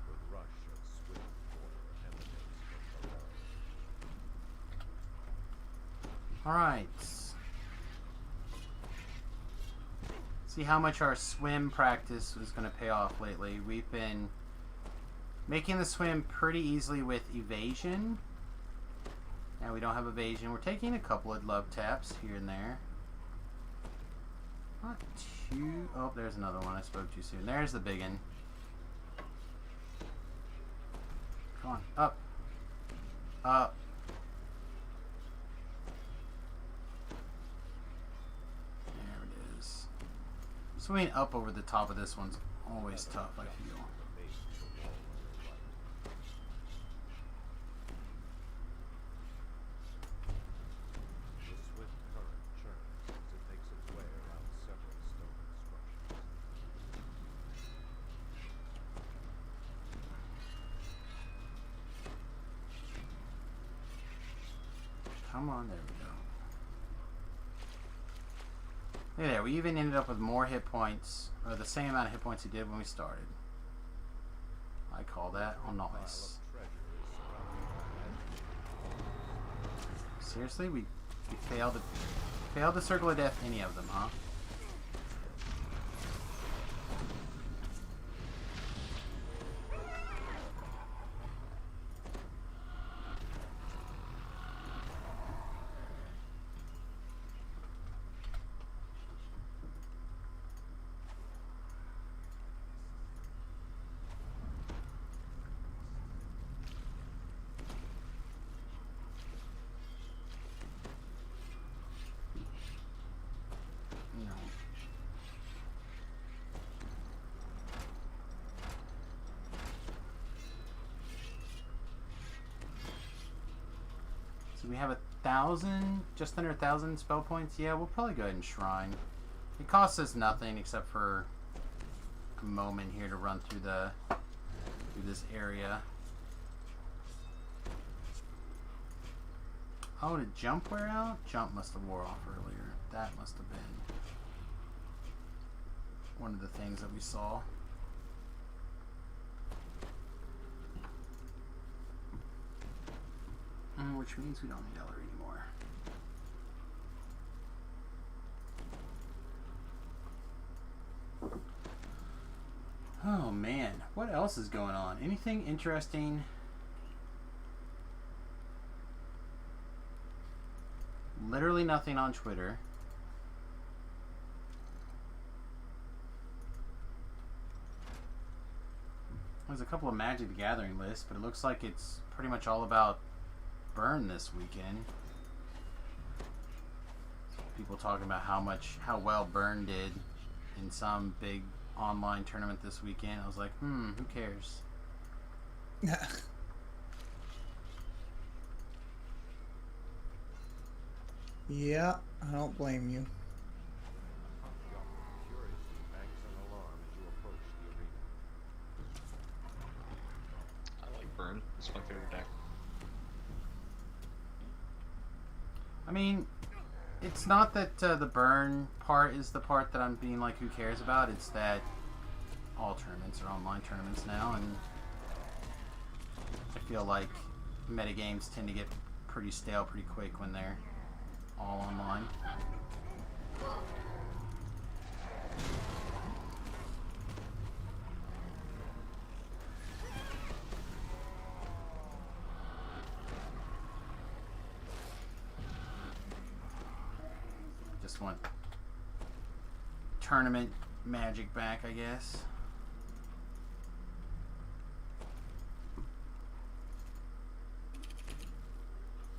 The rush of swift water emanates from below. Alright. See how much our swim practice was going to pay off lately. We've been making the swim pretty easily with evasion. Now we don't have evasion. We're taking a couple of love taps here and there. Not too... Oh, there's another one. I spoke too soon. There's the big one. Come on. Up. Up. There it is. Swimming up over the top of this one's always tough, I feel. The base of the wall on your right. The swift current churns as it makes its way around several stone structures. Come on, there we go. Look at there, we even ended up with more hit points, or the same amount of hit points we did when we started. I call that a Pile nice. of treasure is surrounded by magic. Seriously, we failed the circle of death any of them, huh? No. So we have 1,000, just under 1,000 spell points. Yeah, we'll probably go ahead and shrine. It costs us nothing except for a moment here to run through this area. Oh, did jump wear out? Jump must have wore off earlier. That must have been one of the things that we saw. Which means we don't need Ellery anymore. Oh man, what else is going on? Anything interesting? Literally nothing on Twitter. There's a couple of Magic the Gathering lists, but it looks like it's pretty much all about Burn this weekend. People talking about how well Burn did in some big online tournament this weekend. I was like, who cares? Yeah, I don't blame you. Young curiously bangs an alarm as you approach the arena. I like Burn. It's my favorite deck. I mean, it's not that the Burn part is the part that I'm being like, who cares about? It's that all tournaments are online tournaments now, and I feel like metagames tend to get pretty stale pretty quick when they're all online. Just want tournament magic back, I guess.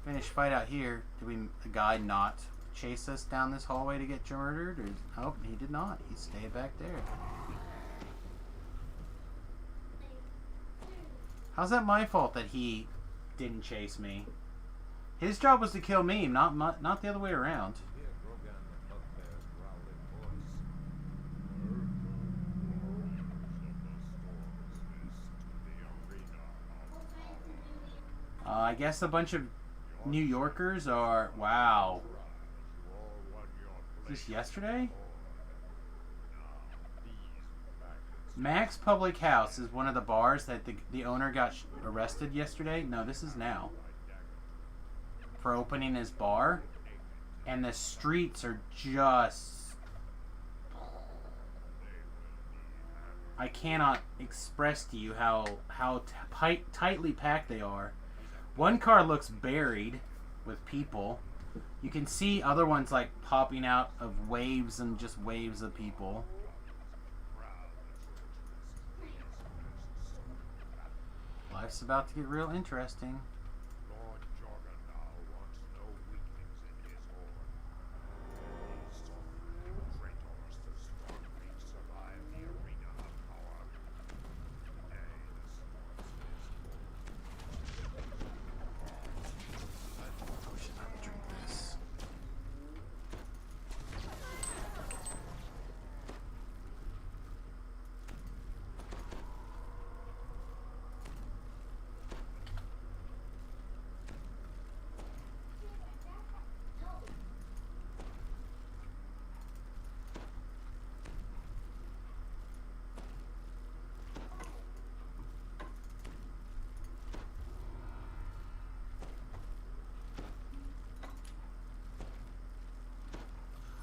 Finish fight out here. Did the guy not chase us down this hallway to get murdered? Or, oh, he did not. He stayed back there. How's that my fault that he didn't chase me? His job was to kill me, not the other way around. Hear Drogan the bugbear's growling voice. I guess a bunch of New Yorkers are... Wow. Is this yesterday? Max Public House is one of the bars that the owner got arrested yesterday. No, this is now. For opening his bar. And the streets are just... I cannot express to you how tightly packed they are. One car looks buried with people. You can see other ones like popping out of waves and just waves of people. Life's about to get real interesting. Lord Jorgan now wants no weaklings in his horde. Traitors to Stormreach survive the arena of power. Nay, I should not drink this.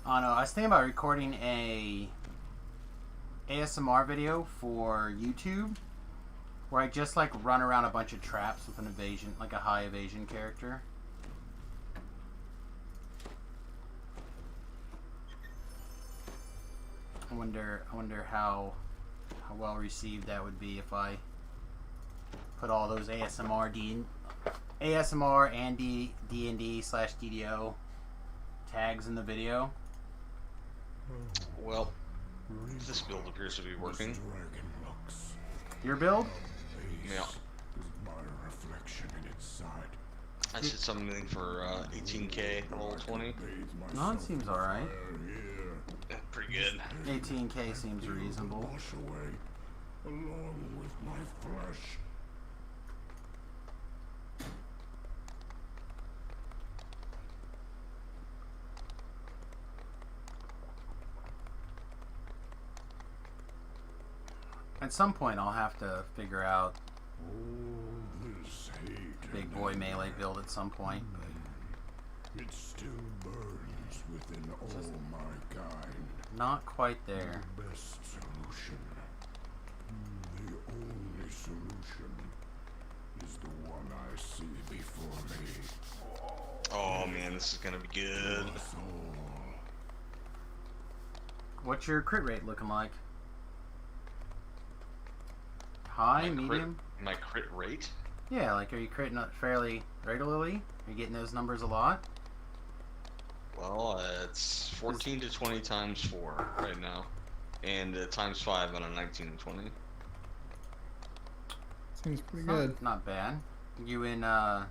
Oh no, I was thinking about recording a ASMR video for YouTube where I just like run around a bunch of traps with an evasion, like a high evasion character. I wonder how well received that would be if I put all those ASMR and D&D/DDO tags in the video. Well, this build appears to be working. Dragon looks. Your build? Yeah. Is my reflection in its side. I said something for 18k, level 20. Bathe No, myself it seems in alright. fire here. Yeah, pretty good. 18k seems reasonable. Wash away, along with my flesh. At some point, I'll have to figure out All this hate big and boy melee build at some point. it still burns within all my kind. Not quite there. The best solution, the only solution, is the one I see before me. Oh man, this is gonna be good. Us all. What's your crit rate looking like? High, medium? My crit rate? Yeah, like are you critting up fairly regularly? Are you getting those numbers a lot? Well, it's 14 to 20 times 4 right now. And times 5 on a 19 and 20. Seems pretty Not- good. Not bad. You in I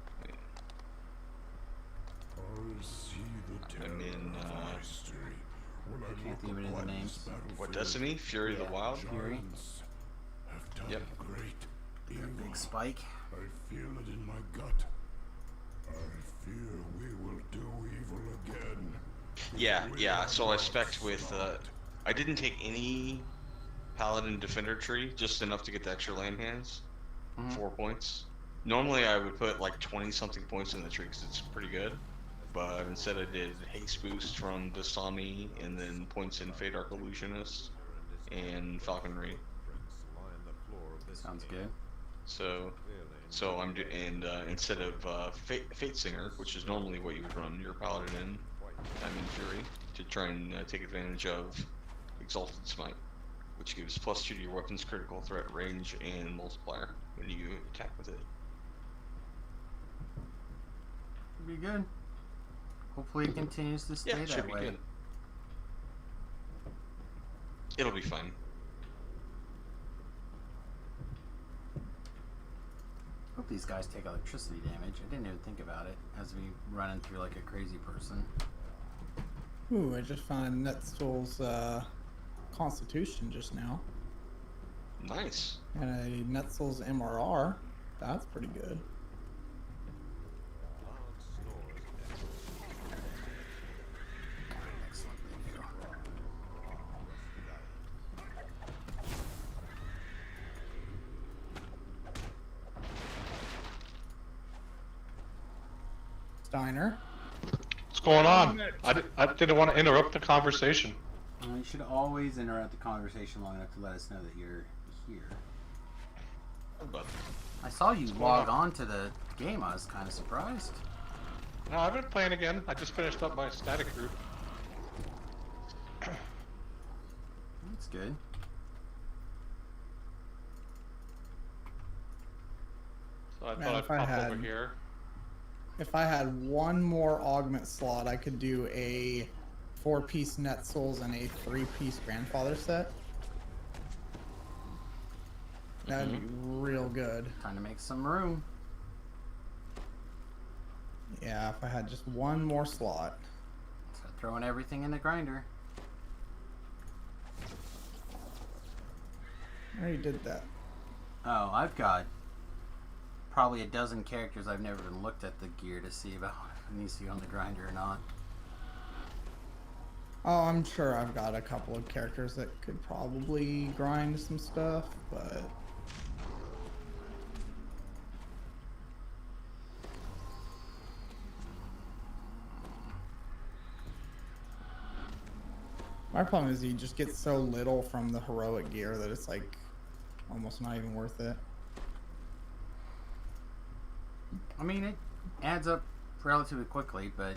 see the terror I'm in, of history when I can't look think of any of the upon names. this battlefield. What, Destiny? Fury of the Wild? Fury. Giants have done Yep. great evil. big spike? I feel it in my gut. I fear we will do evil again. Yeah, so I spec'd with, I didn't take any Paladin Defender tree, just enough to get the extra land hands. Mhm. 4 points. Normally I would put like 20 something points in the tree because it's pretty good. But instead I did haste boost from Dasami and then points in Fate Arc Illusionist and Falconry. Sounds good. So I'm and instead of Fate Singer, which is normally what you would run your Paladin in, I'm in Fury to try and take advantage of Exalted Smite, which gives +2 to your weapon's critical threat, range, and multiplier when you attack with it. Be good. Hopefully it continues to stay Yeah, it should that be way. good. It'll be fine. Hope these guys take electricity damage. I didn't even think about it as we running through like a crazy person. Ooh, I just found Netzel's Constitution just now. Nice. And a Netzel's MRR. That's pretty good. Excellent video. Steiner. What's going on? I didn't want to interrupt the conversation. Well, you should always interrupt the conversation long enough to let us know that you're here. But I saw you going log on? on to the game. I was kind of surprised. No, I've been playing again. I just finished up my static group. That's good. So I Man, thought I'd if I pop had- over here. If I had one more augment slot, I could do a 4-piece Netzels and a 3-piece Grandfather set. That'd be real good. Trying to make some room. Yeah, if I had just one more slot. So throwing everything in the grinder. I already did that. Oh, I've got probably a dozen characters. I've never even looked at the gear to see about if it needs to be on the grinder or not. Oh, I'm sure I've got a couple of characters that could probably grind some stuff, but... My problem is you just get so little from the heroic gear that it's like almost not even worth it. I mean, it adds up relatively quickly, but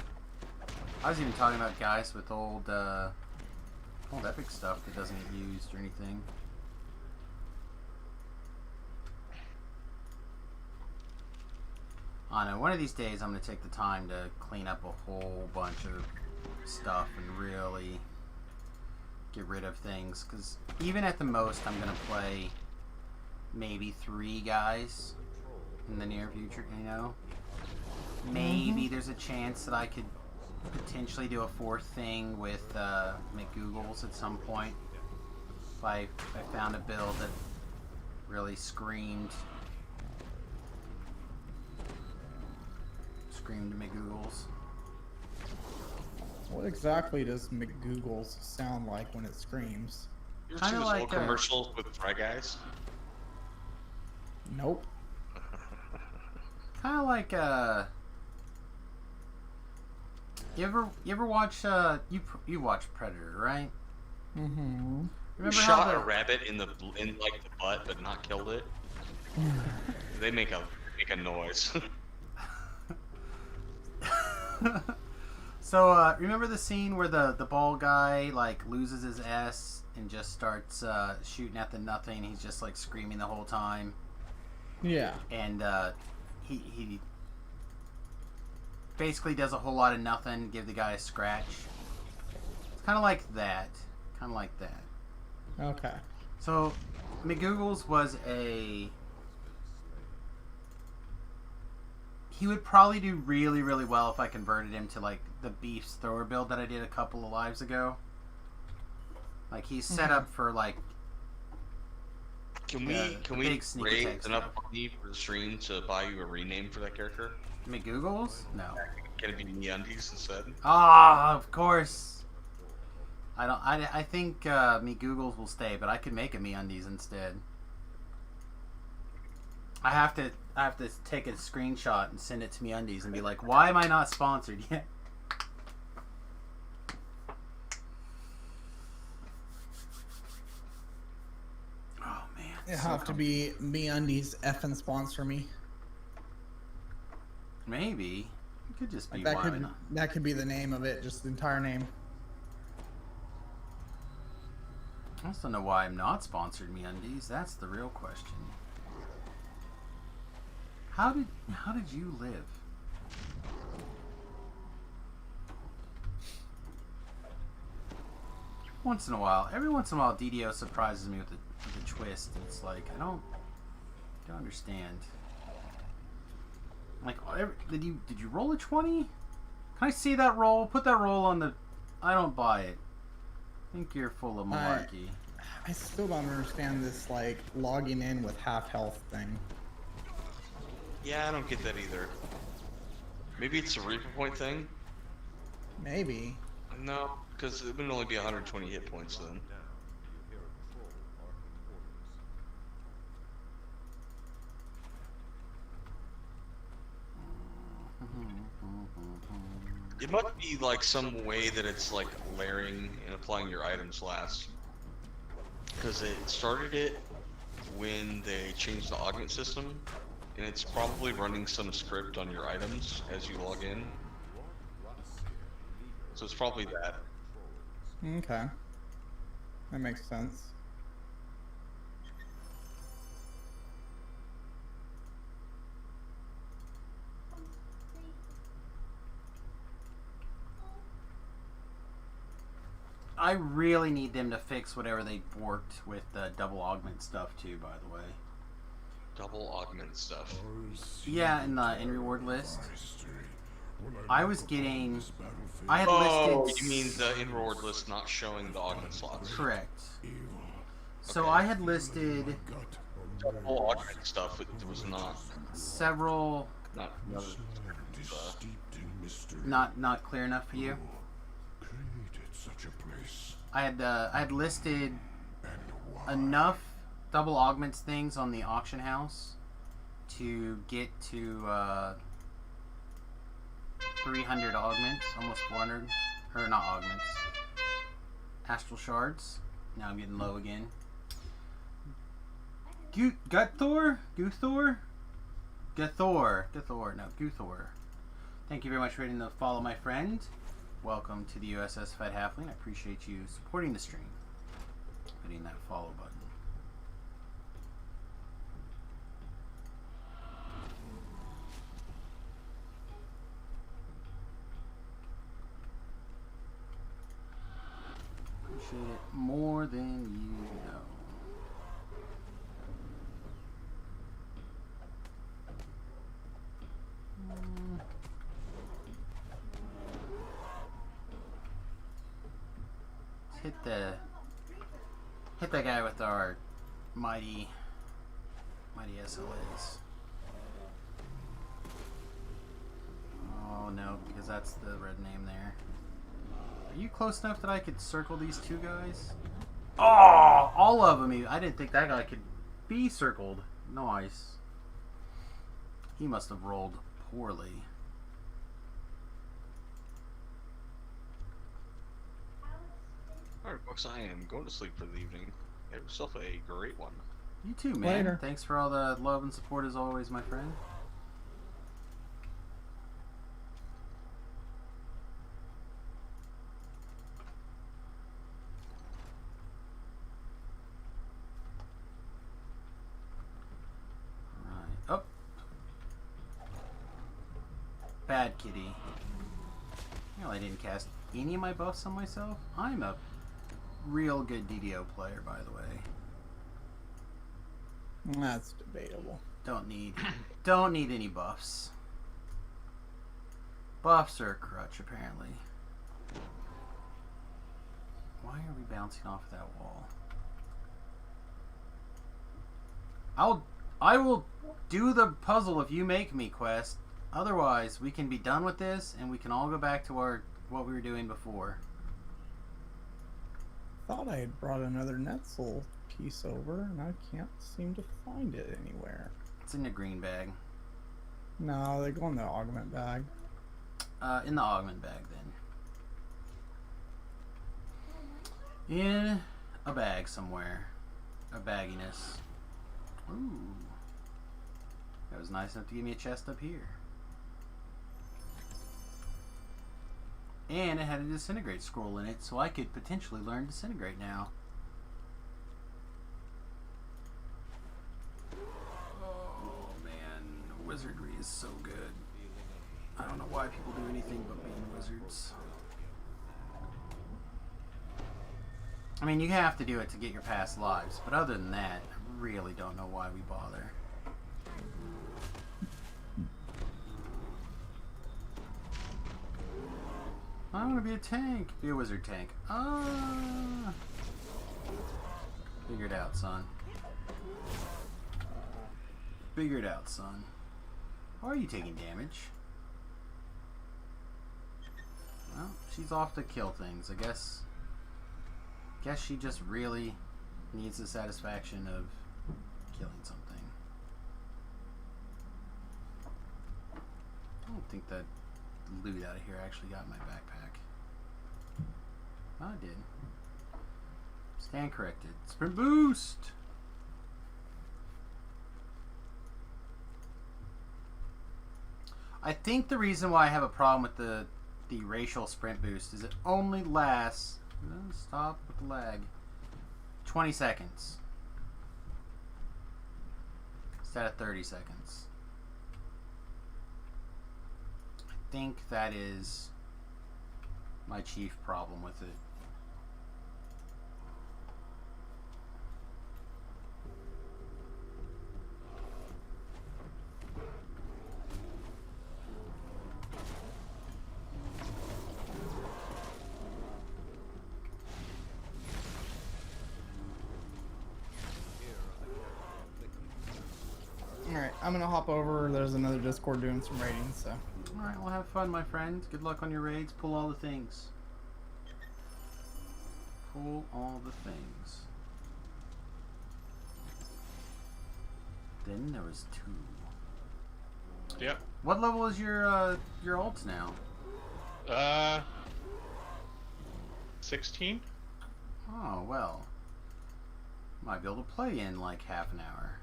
I was even talking about guys with old epic stuff that doesn't get used or anything. I don't know, one of these days I'm going to take the time to clean up a whole bunch of stuff and really get rid of things, because even at the most I'm going to play maybe 3 guys in the near future, you know? Maybe there's a chance that I could potentially do a 4th thing with McGoogles at some point. If I found a build that really screamed McGoogles. What exactly does McGoogles sound like when it screams? you ever Kinda see those like old a- commercials with Fry Guys? Nope. Kind of like you ever watch you watch Predator, right? Mm-hmm. You Remember shot how a rabbit in the butt but not killed it. They make a noise. So remember the scene where the bald guy like loses his S and just starts shooting at the nothing? He's just like screaming the whole time, Yeah. and he basically does a whole lot of nothing, give the guy a scratch. It's kind of like that. Kind of like that. Okay. So, McGoogles was a... He would probably do really, really well if I converted him to, like, the Beef's Thrower build that I did a couple of lives ago. Like, he's set up for, like... Can Yeah, we big sneak raise attack enough stuff. money for the stream to buy you a rename for that character? McGoogles? No. Can it be MeUndies instead? Ah, of course. I think MeGoogles will stay, but I could make a MeUndies instead. I have I have to take a screenshot and send it to MeUndies and be like, why am I not sponsored yet? Oh man. It so have to be MeUndies effing sponsor me. Maybe. It could just be Like why not. that could be the name of it, just the entire name. I just don't know why I'm not sponsored MeUndies. That's the real question. How did you live? Every once in a while, DDO surprises me with a twist. And it's like I don't understand. Like, did you roll a 20? Can I see that roll? Put that roll on the. I don't buy it. I think you're full of malarkey. I still don't understand this like logging in with half health thing. Yeah, I don't get that either. Maybe it's a Reaper point thing? Maybe. No, because it would only be 120 hit points then. Now, you hear a patrol barking orders. It must be like some way that it's like layering and applying your items last. Because it started it when they changed the augment system, and it's probably running some script on your items as you log in. So it's probably that. Okay. That makes sense. I really need them to fix whatever they worked with the double augment stuff too, by the way. Double augment stuff. Yeah, in the reward list. I was getting. I had Oh, listed. you mean the in-reward list not showing the augment slots? Correct. So Okay. I had listed Double augment stuff, it was not. several. Not. Not clear enough for you. Created such a place. I had listed And why? enough double augments things on the auction house to get to 300 augments, almost 400, or not augments, astral shards. Now I'm getting low again. Guthor? No, Guthor. Thank you very much for hitting the follow, my friend. Welcome to the USS Fed Halfling. I appreciate you supporting the stream. Hitting that follow button. Appreciate it more than you know. Let's hit that guy with our mighty SLAs. Oh no, because that's the red name there. Are you close enough that I could circle these two guys? Oh, all of them. I didn't think that guy could be circled. Nice. He must have rolled poorly. Alright, folks, I am going to sleep for the evening. Have yourself a great one. You too, man. Later. Thanks for all the love and support as always, my friend. Right. Up. Bad kitty. Well, I didn't cast any of my buffs on myself. I'm a real good DDO player, by the way. That's debatable. Don't need any buffs. Buffs are a crutch, apparently. Why are we bouncing off that wall? I will do the puzzle if you make me, Quest. Otherwise, we can be done with this and we can all go back to what we were doing before. Thought I had brought another Netzel piece over, and I can't seem to find it anywhere. It's in the green bag. No, they go in the augment bag. In the augment bag, then. In a bag somewhere. A bagginess. Ooh. That was nice enough to give me a chest up here. And it had a disintegrate scroll in it, so I could potentially learn disintegrate now. Oh man, wizardry is so good. I don't know why people do anything but being wizards. I mean, you have to do it to get your past lives, but other than that, I really don't know why we bother. I want to be a tank. Be a wizard tank. Ah. Figure it out, son. Figure it out, son. How are you taking damage? Well, she's off to kill things. I guess she just really needs the satisfaction of killing something. I don't think that loot out of here actually got in my backpack. Oh, I did. Stand corrected. Sprint boost! I think the reason why I have a problem with the racial sprint boost is it only lasts... Stop with the lag. 20 seconds. Instead of 30 seconds. I think that is my chief problem with it. Alright, I'm gonna hop over. There's another Discord doing some raiding, so. Alright, well, have fun, my friend. Good luck on your raids. Pull all the things. Pull all the things. Then there was 2. Yep. What level is your ults now? 16? Oh, well. Might be able to play in like half an hour.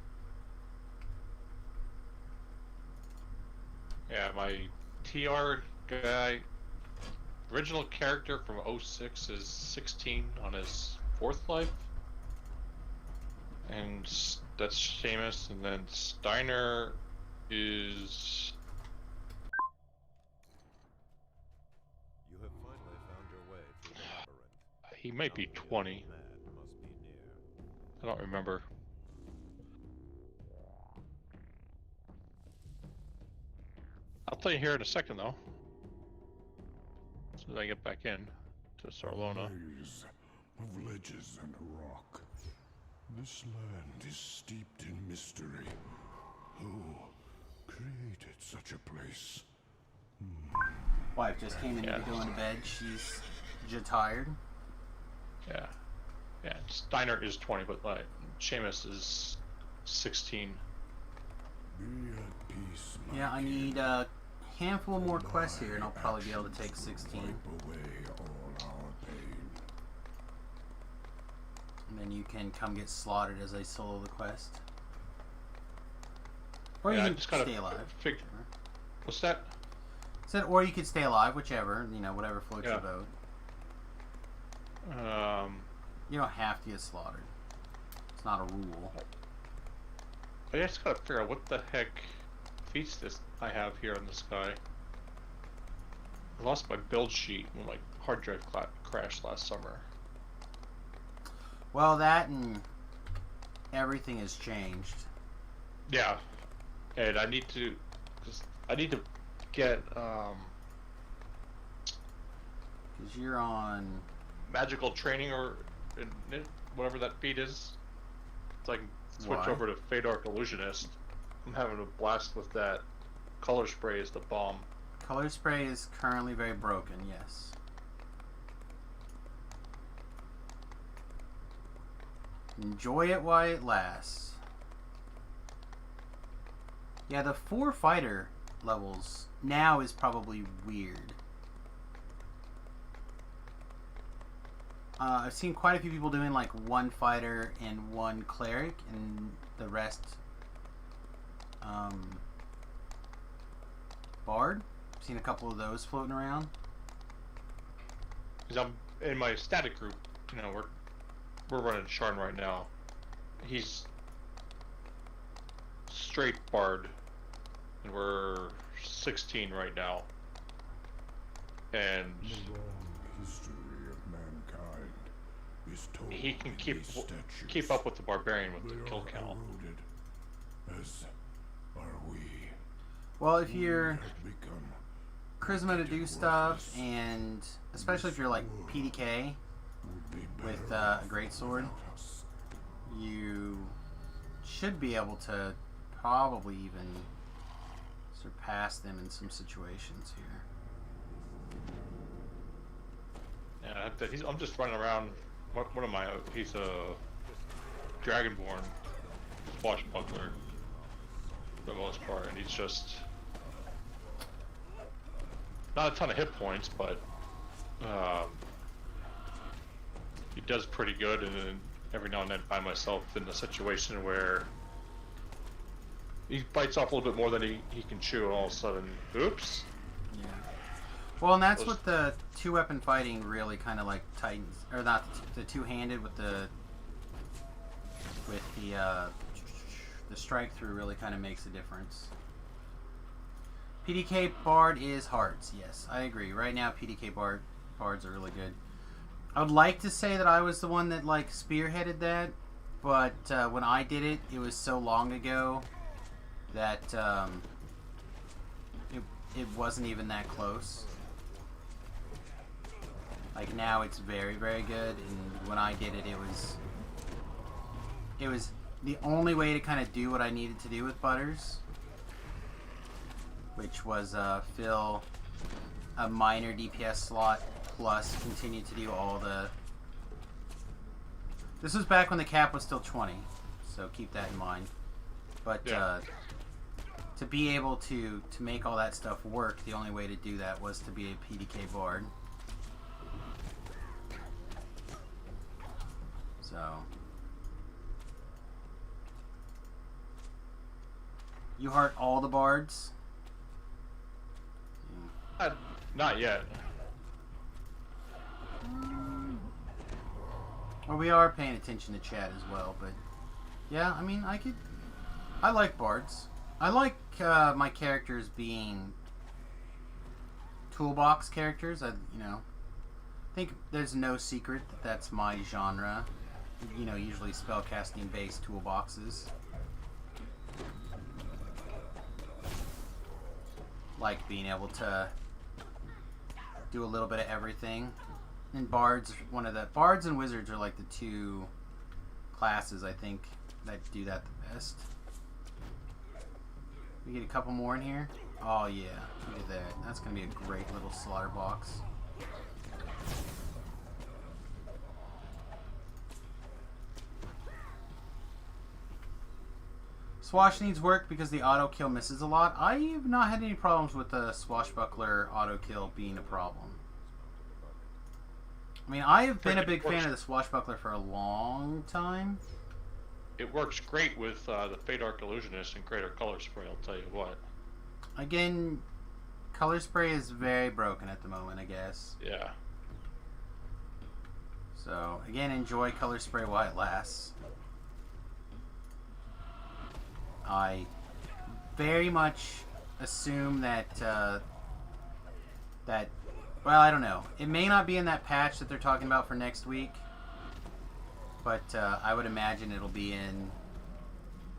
Yeah, my TR guy, original character from 06 is 16 on his 4th life. And that's Seamus, and then Steiner is... You have finally found your way through the labyrinth. He might be 20. Mad must be near. I don't remember. I'll tell you here in a second, though. As soon as I get back in to Sarlona. Maze of ledges and rock. This land is steeped in mystery. Who created such a place? Wife just came in to go into bed. She's tired. Yeah. Yeah, Steiner is 20, but like, Seamus is 16. Be at peace, my Yeah, I kid. need a handful more quests here, and I'll probably be able to take 16. Wipe away all our pain. And then you can come get slaughtered as I solo the quest. Or Yeah, you I can just gotta stay alive. What's that? Said, or you could stay alive, whichever, you know, whatever floats your Yeah. boat. Um, You don't have to get slaughtered. It's not a rule. I just gotta figure out what the heck feats this I have here in this guy. I lost my build sheet when my hard drive crashed last summer. Well, that and everything has changed. Yeah, and I need to, get Because you're on... magical training or whatever that feat is, so I can switch Why? over to Fedork Illusionist. I'm having a blast with that. Color spray is the bomb. Color spray is currently very broken, yes. Enjoy it while it lasts. Yeah, the 4 fighter levels now is probably weird. I've seen quite a few people doing like one fighter and one cleric, and the rest bard. I've seen a couple of those floating around. Because I'm in my static group. You know, we're running Sharn right now. He's straight bard, and we're 16 right now. And The long history of mankind is told he can in keep these statutes. keep up with the barbarian with They the kill are count. eroded, as are we. Well, if you're We have become charisma to do stuff, and especially if you're like PDK would be with better a great sword, without us. you should be able to probably even surpass them in some situations here. Yeah, I'm just running around. What am I? He's a Dragonborn swashbuckler for the most part, and he's just not a ton of hit points, but he does pretty good. And then every now and then find myself in a situation where he bites off a little bit more than he can chew, and all of a sudden, oops. Yeah. Well, and that's Those- what the two-weapon fighting really kind of like tightens, or not the two-handed with the strike through really kind of makes a difference. PDK Bard is hearts. Yes, I agree. Right now, PDK Bards are really good. I would like to say that I was the one that like spearheaded that, but when I did it, it was so long ago that it wasn't even that close. Like now, it's very, very good, and when I did it, it was the only way to kind of do what I needed to do with Butters, which was fill a minor DPS slot plus continue to do all the... This was back when the cap was still 20, so keep that in mind. But Yeah. to be able to make all that stuff work, the only way to do that was to be a PDK Bard. So... You heart all the bards? Not yet. Well, we are paying attention to chat as well, but yeah, I mean, I like bards. I like my characters being toolbox characters. I think there's no secret that that's my genre. Usually spellcasting based toolboxes. Like being able to do a little bit of everything. And bards and wizards are like the two classes I think that do that the best. We get a couple more in here. Oh yeah, look at that. That's gonna be a great little slaughter box. Swash needs work because the auto kill misses a lot. I have not had any problems with the swashbuckler auto kill being a problem. I mean, I have been a big fan of the swashbuckler for a long time. It works great with the Fate Arc Illusionist and Greater Color Spray, I'll tell you what. Again, color spray is very broken at the moment, I guess. Yeah. So, again, enjoy color spray while it lasts. I very much assume that, well, I don't know. It may not be in that patch that they're talking about for next week, but I would imagine it'll be in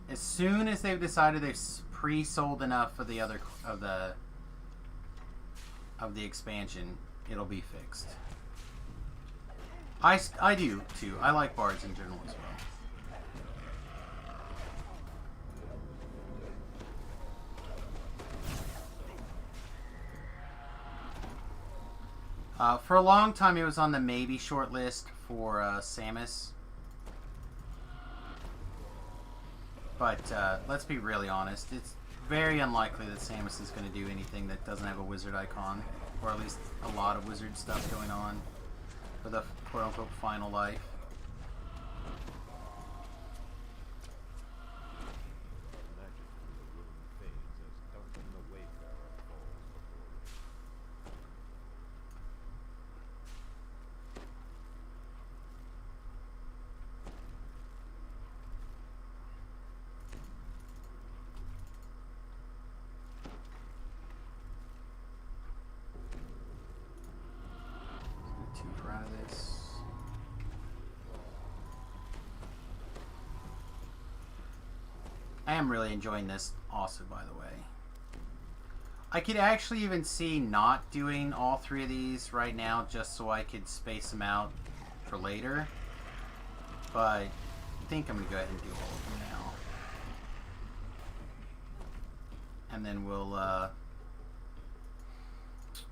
as soon as they've decided they've pre-sold enough for the other of the expansion. It'll be fixed. I do too. I like bards in general as well. For a long time, it was on the maybe short list for Samus. But let's be really honest. very unlikely that Samus is going to do anything that doesn't have a wizard icon, or at least a lot of wizard stuff going on for the quote-unquote final life. Magically, the room fades as Duncan the Wayfarer falls before it. Two for this. I am really enjoying this also, by the way. I could actually even see not doing all three of these right now just so I could space them out for later. But I think I'm going to go ahead and do all of them now. And then we'll,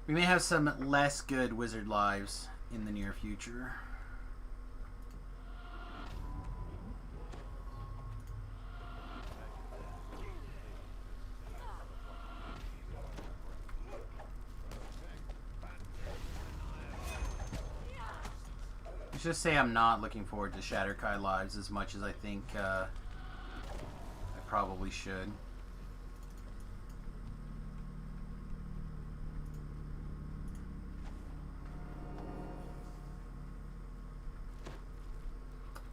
we may have some less good wizard lives in the near future. Let's just say I'm not looking forward to Shatterkai lives as much as I think I probably should.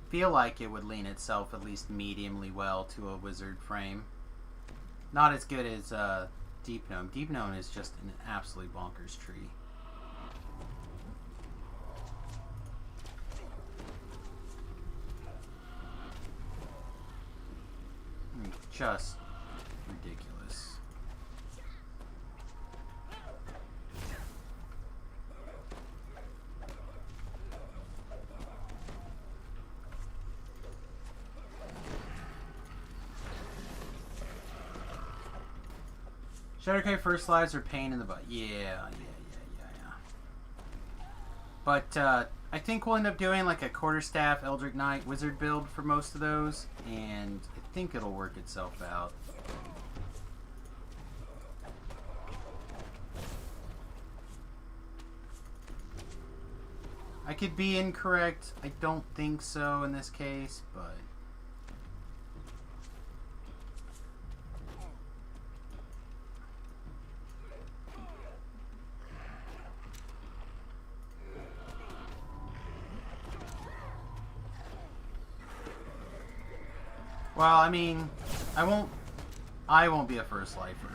Feel like it would lean itself at least mediumly well to a wizard frame. Not as good as Deep Gnome. Deep Gnome is just an absolute bonkers tree. I mean, just ridiculous. Shatterkai first lives are pain in the butt. Yeah. But I think we'll end up doing like a quarterstaff Eldritch Knight wizard build for most of those, and I think it'll work itself out. I could be incorrect. I don't think so in this case, but well, I mean, I won't be a first lifer.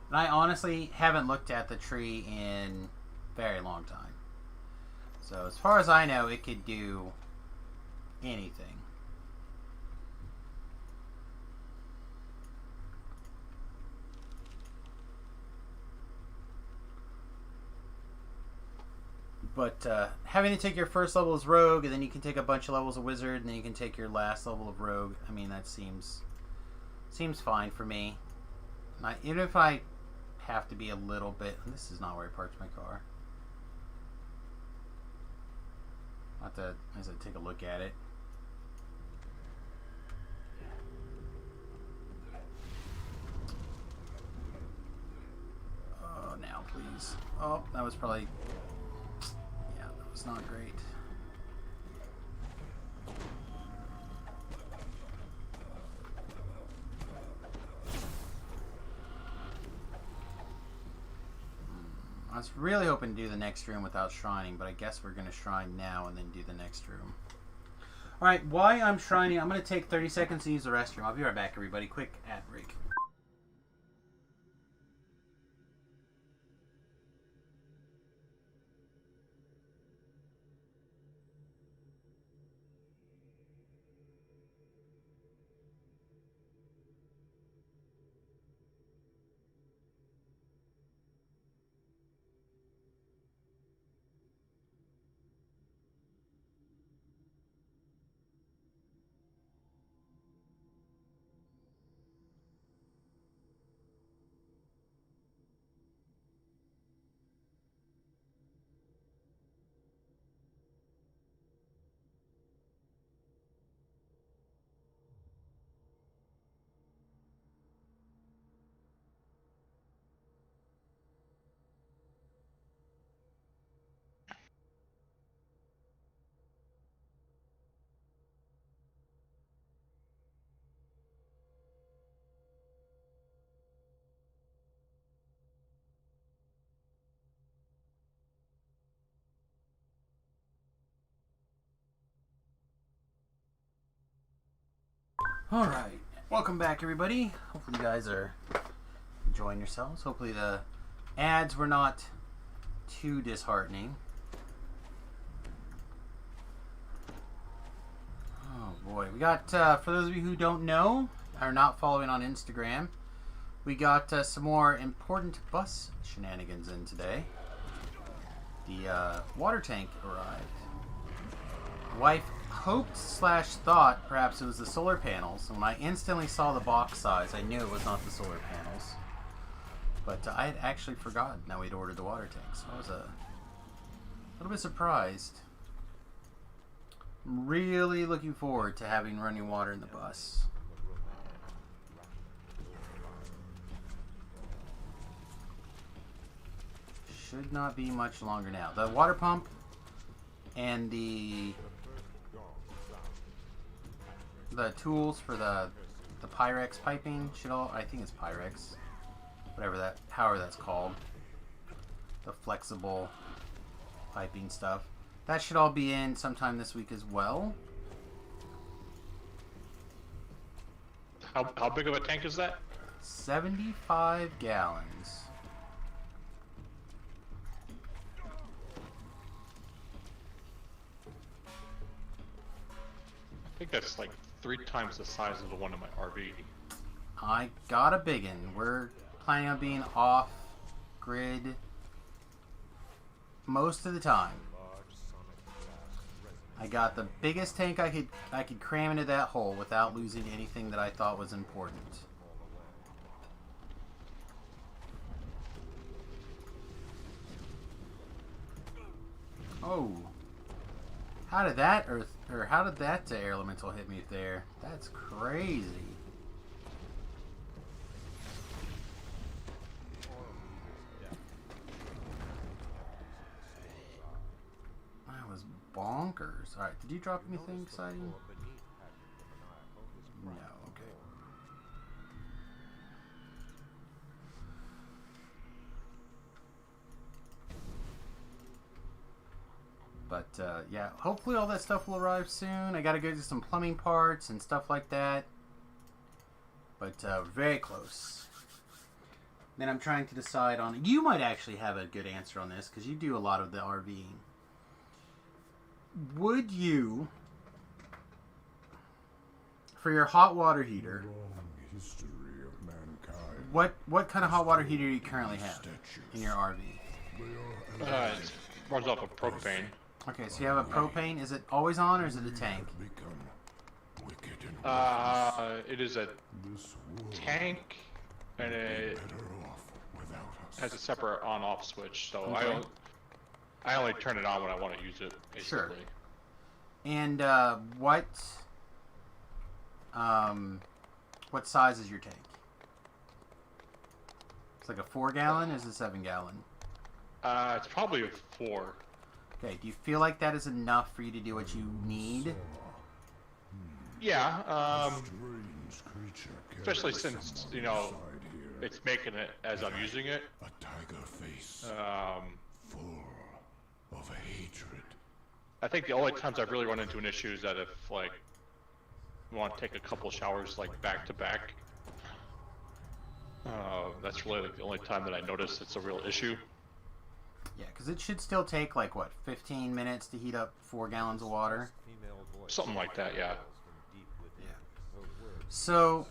And I honestly haven't looked at the tree in a very long time. So as far as I know, it could do anything. But having to take your first level as rogue, and then you can take a bunch of levels of wizard, and then you can take your last level of rogue. I mean, that seems fine for me. Even if I have to be a little bit. This is not where I parked my car. I'll have to, as I take a look at it. Oh, now please. Oh, that was probably. Yeah, that was not great. I was really hoping to do the next room without shrining, but I guess we're going to shrine now and then do the next room. Alright, while I'm shrining, I'm going to take 30 seconds to use the restroom. I'll be right back, everybody. Quick ad break. Alright, welcome back everybody. Hopefully you guys are enjoying yourselves. Hopefully the ads were not too disheartening. Oh boy, we got, for those of you who don't know, are not following on Instagram, we got some more important bus shenanigans in today. The water tank arrived. Wife hoped / thought perhaps it was the solar panels, and when I instantly saw the box size, I knew it was not the solar panels. But I had actually forgotten that we'd ordered the water tank, so I was a little bit surprised. I'm really looking forward to having running water in the bus. Should not be much longer now. The water pump and the tools for the Pyrex piping should all, I think it's Pyrex, however that's called, the flexible piping stuff, that should all be in sometime this week as well. How big of a tank is that? 75 gallons. I think that's like 3 times the size of the one in my RV. I got a big one. We're planning on being off grid most of the time. I got the biggest tank I could cram into that hole without losing anything that I thought was important. Oh. How did that air elemental hit me there? That's crazy. That was bonkers. Alright, did you drop anything exciting? No, okay. But yeah, hopefully all that stuff will arrive soon. I gotta go do some plumbing parts and stuff like that. But very close. Then I'm trying to decide on... You might actually have a good answer on this, because you do a lot of the RVing. Would you, for your hot water heater... Long history of mankind. What kind of hot water heater do you currently have in your RV? It runs off of propane. Okay, so you have a propane. Is it always on, or is it a tank? It is a tank, and it has a separate on-off switch. So Okay. I only turn it on when I want to use it. Basically. Sure. And what size is your tank? It's like a 4-gallon, or is it 7-gallon? It's probably a 4. Okay, do you feel like that is enough for you to do what you need? Yeah, especially since, you know, it's making it as I'm using it. A tiger face full of hatred. I think the only times I've really run into an issue is that if, like, you want to take a couple showers, like, back to back. That's really like the only time that I notice it's a real issue. Yeah, because it should still take, like, what, 15 minutes to heat up 4 gallons of water? Something like that, yeah. Yeah. So,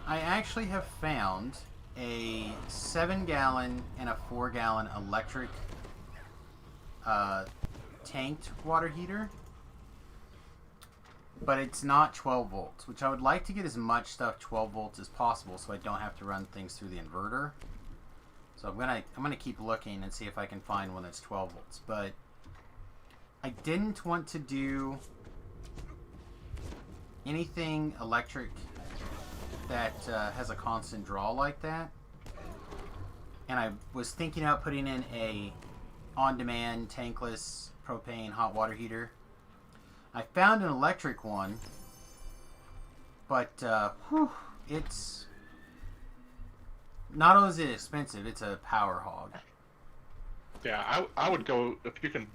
I actually have found a 7-gallon and a 4-gallon electric tanked water heater. But it's not 12 volts, which I would like to get as much stuff 12 volts as possible so I don't have to run things through the inverter. So I'm gonna keep looking and see if I can find one that's 12 volts. But I didn't want to do anything electric that has a constant draw like that. And I was thinking about putting in a on-demand tankless propane hot water heater. I found an electric one, but it's not only is it expensive, it's a power hog. Yeah, I would go if you can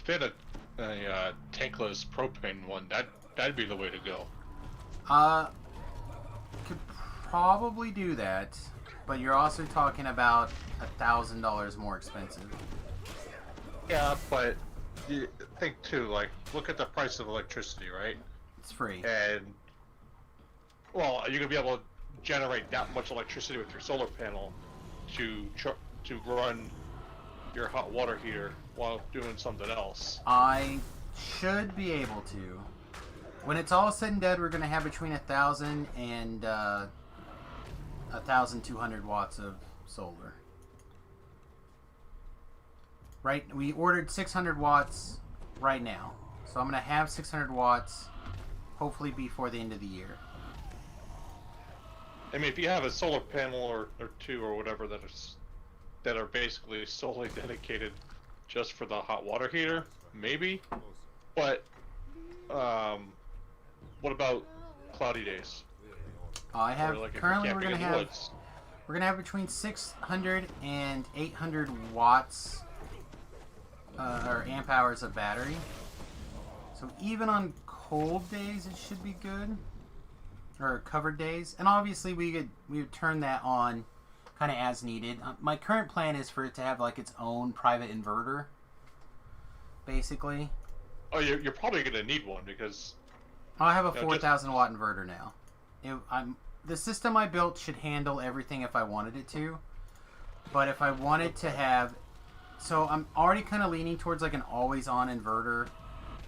fit a tankless propane one. That'd be the way to go. Could probably do that, but you're also talking about $1,000 more expensive. Yeah, but you think too, like, look at the price of electricity, right? It's free. And, well, you're gonna be able to generate that much electricity with your solar panel to run your hot water heater while doing something else. I should be able to. When it's all said and done, we're going to have between 1,000 and 1,200 watts of solar. Right, we ordered 600 watts right now, so I'm going to have 600 watts hopefully before the end of the year. I mean, if you have a solar panel or two or whatever that are basically solely dedicated just for the hot water heater, maybe. But what about cloudy days? I have Or, like, if you're currently camping in the woods? we're gonna have between 600 and 800 watts or amp hours of battery. So even on cold days, it should be good. Or covered days, and obviously we would turn that on kind of as needed. My current plan is for it to have like its own private inverter, basically. Oh, you're probably gonna need one because I have a No, 4,000 watt inverter now. The system I built should handle everything if I wanted it to, but if I wanted to have, so I'm already kind of leaning towards like an always on inverter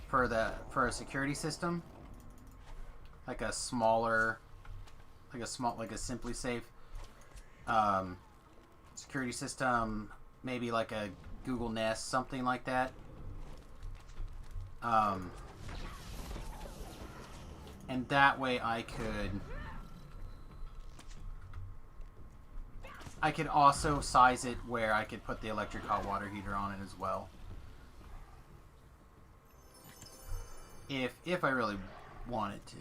for a security system. Like a smaller, like a Simply Safe security system, maybe like a Google Nest, something like that. And that way I could also size it where I could put the electric hot water heater on it as well. If I really wanted to.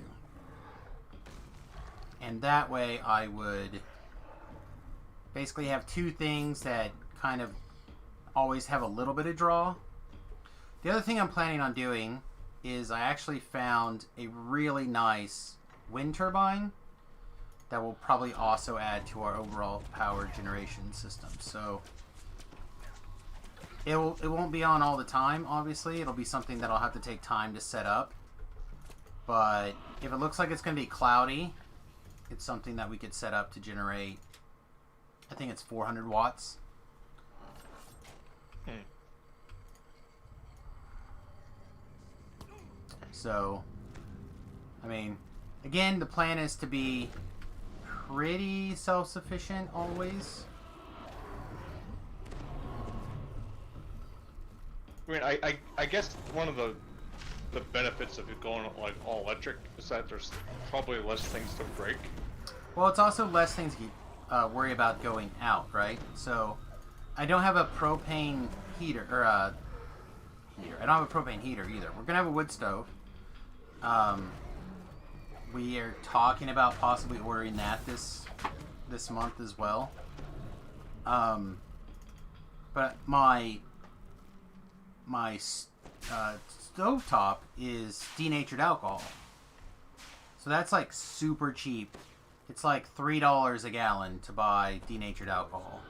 And that way I would basically have two things that kind of always have a little bit of draw. The other thing I'm planning on doing is I actually found a really nice wind turbine that will probably also add to our overall power generation system. So it won't be on all the time, obviously. It'll be something that I'll have to take time to set up. But if it looks like it's going to be cloudy, it's something that we could set up to generate, I think it's 400 watts. So, I mean, again, the plan is to be pretty self-sufficient always. I mean, I guess one of the benefits of it going like all electric is that there's probably less things to break. Well, it's also less things to worry about going out, right? So, I don't have a propane heater, or I don't have a propane heater either. We're gonna have a wood stove. We are talking about possibly ordering that this month as well. But my stovetop is denatured alcohol, so that's like super cheap. It's like $3 a gallon to buy denatured alcohol,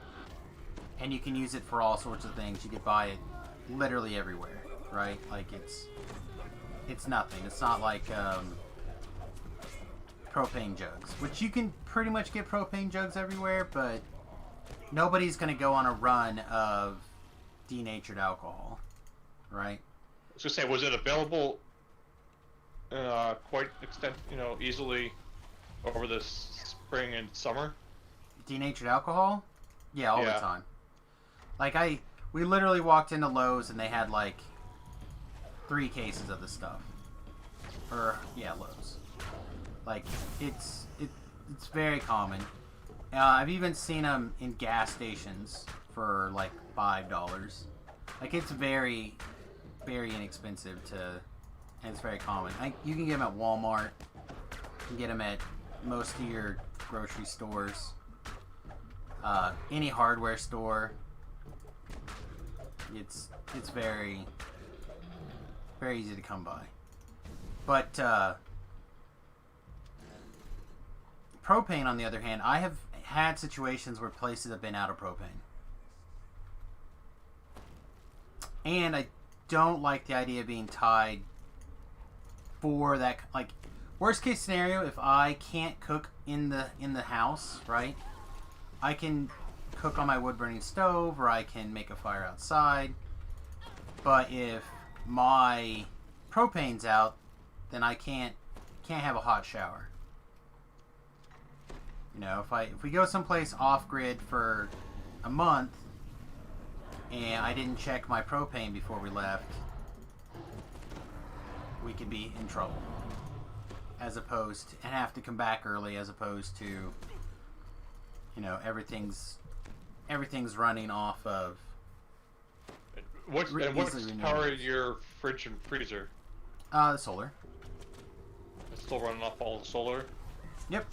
and you can use it for all sorts of things. You could buy it literally everywhere, right? Like it's nothing. It's not like propane jugs, which you can pretty much get propane jugs everywhere, but nobody's gonna go on a run of denatured alcohol, right? I was gonna say, was it available quite easily over this spring and summer? Denatured alcohol? Yeah, all the Yeah. time. Like we literally walked into Lowe's and they had like 3 cases of the stuff. Or yeah, Lowe's. Like it's very common. I've even seen them in gas stations for like $5. Like it's very, very inexpensive and it's very common. You can get them at Walmart. You can get them at most of your grocery stores. Any hardware store. It's very, very easy to come by. But propane, on the other hand, I have had situations where places have been out of propane. And I don't like the idea of being tied for that. Like, worst case scenario, if I can't cook in the house, right? I can cook on my wood burning stove, or I can make a fire outside. But if my propane's out, then I can't have a hot shower. You know, if we go someplace off grid for a month and I didn't check my propane before we left, we could be in trouble. As opposed to, and have to come back early, as opposed to, you know, everything's running off of. What's powering your fridge and freezer? The solar. It's still running off all the solar? Yep.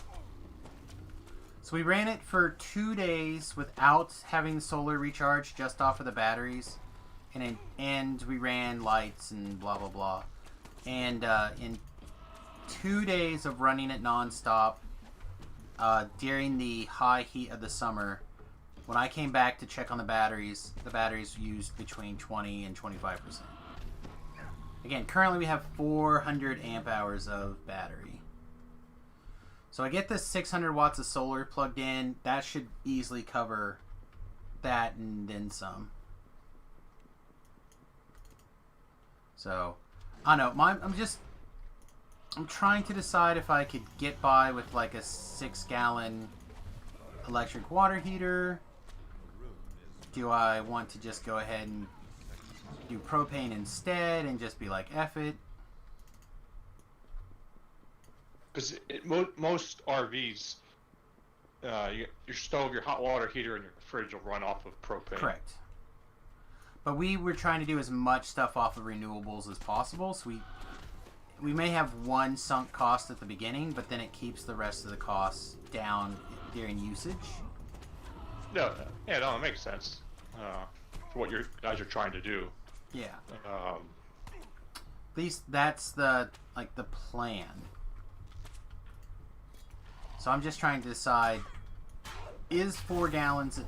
So we ran it for 2 days without having the solar recharge, just off of the batteries, and we ran lights and blah blah blah. And in 2 days of running it nonstop, during the high heat of the summer, when I came back to check on the batteries used between 20 and 25%. Again, currently we have 400 amp hours of battery. So I get this 600 watts of solar plugged in. That should easily cover that and then some. So, I don't know. I'm trying to decide if I could get by with like a 6-gallon electric water heater. Do I want to just go ahead and do propane instead and just be like, F it? Because most RVs, your stove, your hot water heater, and your fridge will run off of propane. Correct. But we were trying to do as much stuff off of renewables as possible, so we may have one sunk cost at the beginning, but then it keeps the rest of the costs down during usage. No, it makes sense for what you guys are trying to do. Yeah. At least that's the plan. So I'm just trying to decide: is 4 gallons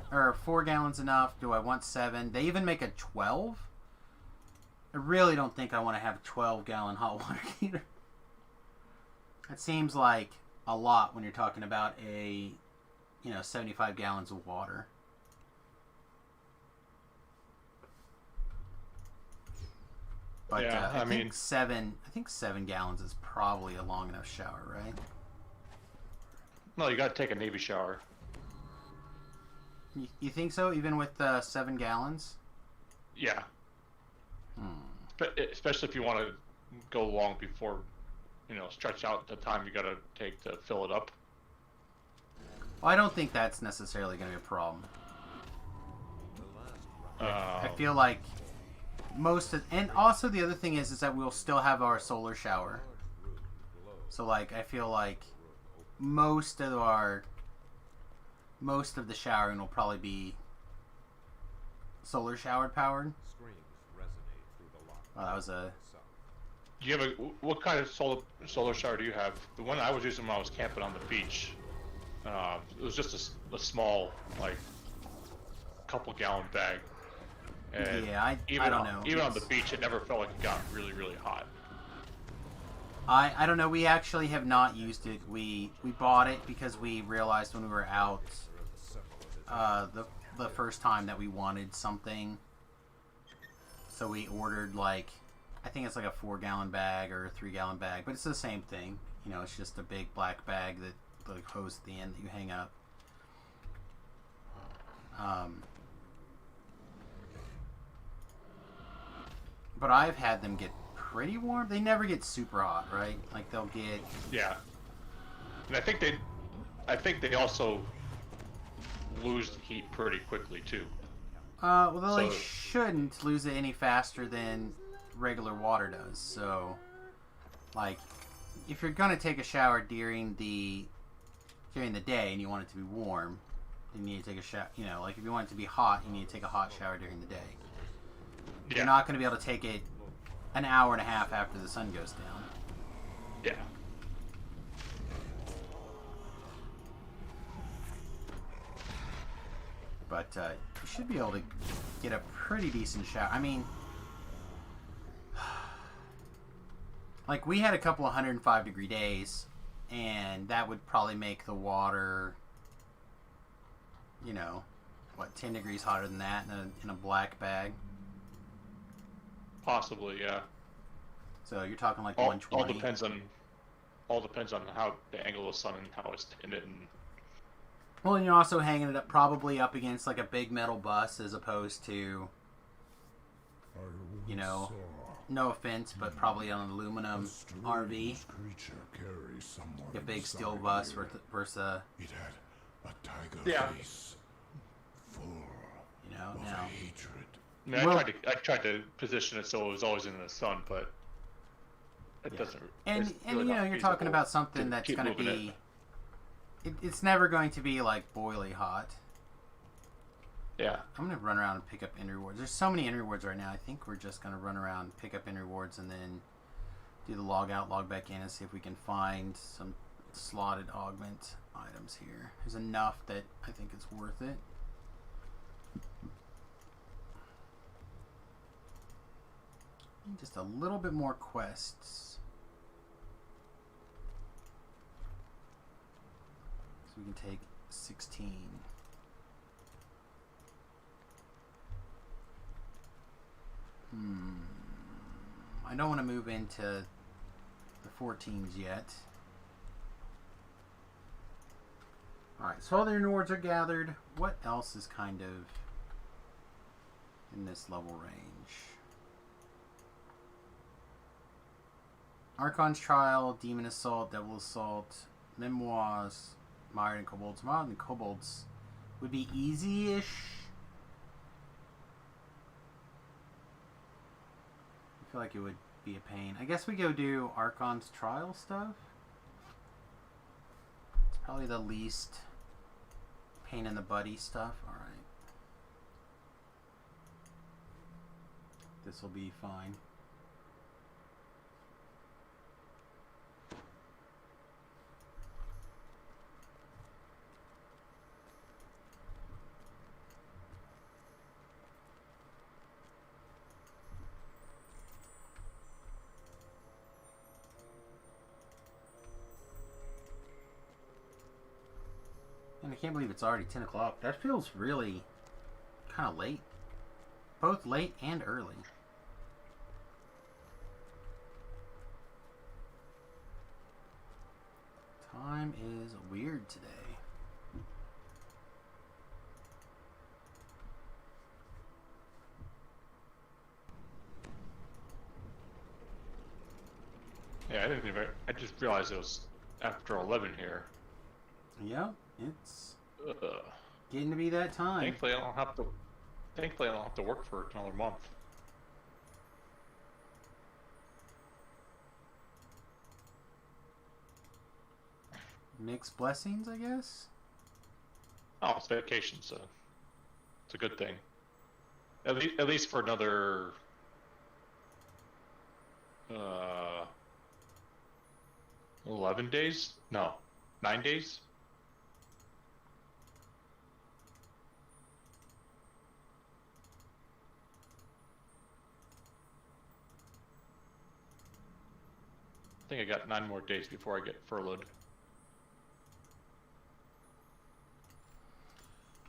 enough? Do I want 7? They even make a 12. I really don't think I want to have a 12-gallon hot water heater. That seems like a lot when you're talking about 75 gallons of water. But yeah, I think 7 gallons is probably a long enough shower, right? No, you gotta take a Navy shower. You think so, even with 7 gallons? Yeah. Especially if you want to go long before, stretch out the time you gotta take to fill it up. Well, I don't think that's necessarily going to be a problem. I feel like and also the other thing is that we'll still have our solar shower. So like, I feel like most of the showering will probably be solar shower powered. Oh, that was a. Do you have what kind of solar shower do you have? The one I was using when I was camping on the beach, it was just a small, like, couple gallon bag. And yeah, I don't know. Even on the beach, it never felt like it got really, really hot. I don't know. We actually have not used it. We bought it because we realized when we were out the first time that we wanted something. So we ordered, like, I think it's like a 4-gallon bag or a 3-gallon bag, but it's the same thing. It's just a big black bag that the hose at the end that you hang up. But I've had them get pretty warm. They never get super hot, right? Like, they'll get... Yeah. And I think they also lose the heat pretty quickly, too. Well, they shouldn't lose it any faster than regular water does. So, like, if you're gonna take a shower during the day and you want it to be warm, then you need to take a shower. Like, if you want it to be hot, you need to take a hot shower during the day. Yeah. You're not gonna be able to take it an hour and a half after the sun goes down. Yeah. But you should be able to get a pretty decent shower. I mean, like we had a couple 105-degree days, and that would probably make the water, you know, what, 10 degrees hotter than that in a black bag. Possibly, yeah. So you're talking like All 120. depends on how the angle of the sun and how it's tinted. And Well, and you're also hanging it up probably up against like a big metal bus as opposed to, I you know, saw no offense, but probably on an aluminum a RV, strange creature carry someone a big steel inside bus here. versus a, It had a tiger Yeah. face, full you know, of now. hatred. I mean, Well- I tried to position it so it was always in the sun, but it Yeah. doesn't. And it's and really you know, not you're talking feasible about something to that's keep going to moving be. It's never going to be like boiling hot. Yeah. I'm gonna run around and pick up end rewards. There's so many end rewards right now. I think we're just gonna run around, pick up end rewards, and then do the log out, log back in, and see if we can find some slotted augment items here. There's enough that I think it's worth it. And just a little bit more quests. So we can take 16. I don't want to move into the 14s yet. Alright, so all the rewards are gathered. What else is kind of in this level range? Archon's Trial, Demon Assault, Devil Assault, Memoirs, Mired and Kobolds. Mired and Kobolds would be easy-ish. I feel like it would be a pain. I guess we go do Archon's Trial stuff. It's probably the least pain in the buddy stuff. Alright. This will be fine. And I can't believe it's already 10 o'clock. That feels really kind of late. Both late and early. Time is weird today. Yeah, I didn't even. I just realized it was after 11 here. Yep, it's Ugh. getting to be that time. Thankfully, I don't have to. Thankfully, I don't have to work for another month. Mixed blessings, I guess? Oh, it's vacation, so it's a good thing. At least for another 11 days? No, 9 days. I think I got 9 more days before I get furloughed.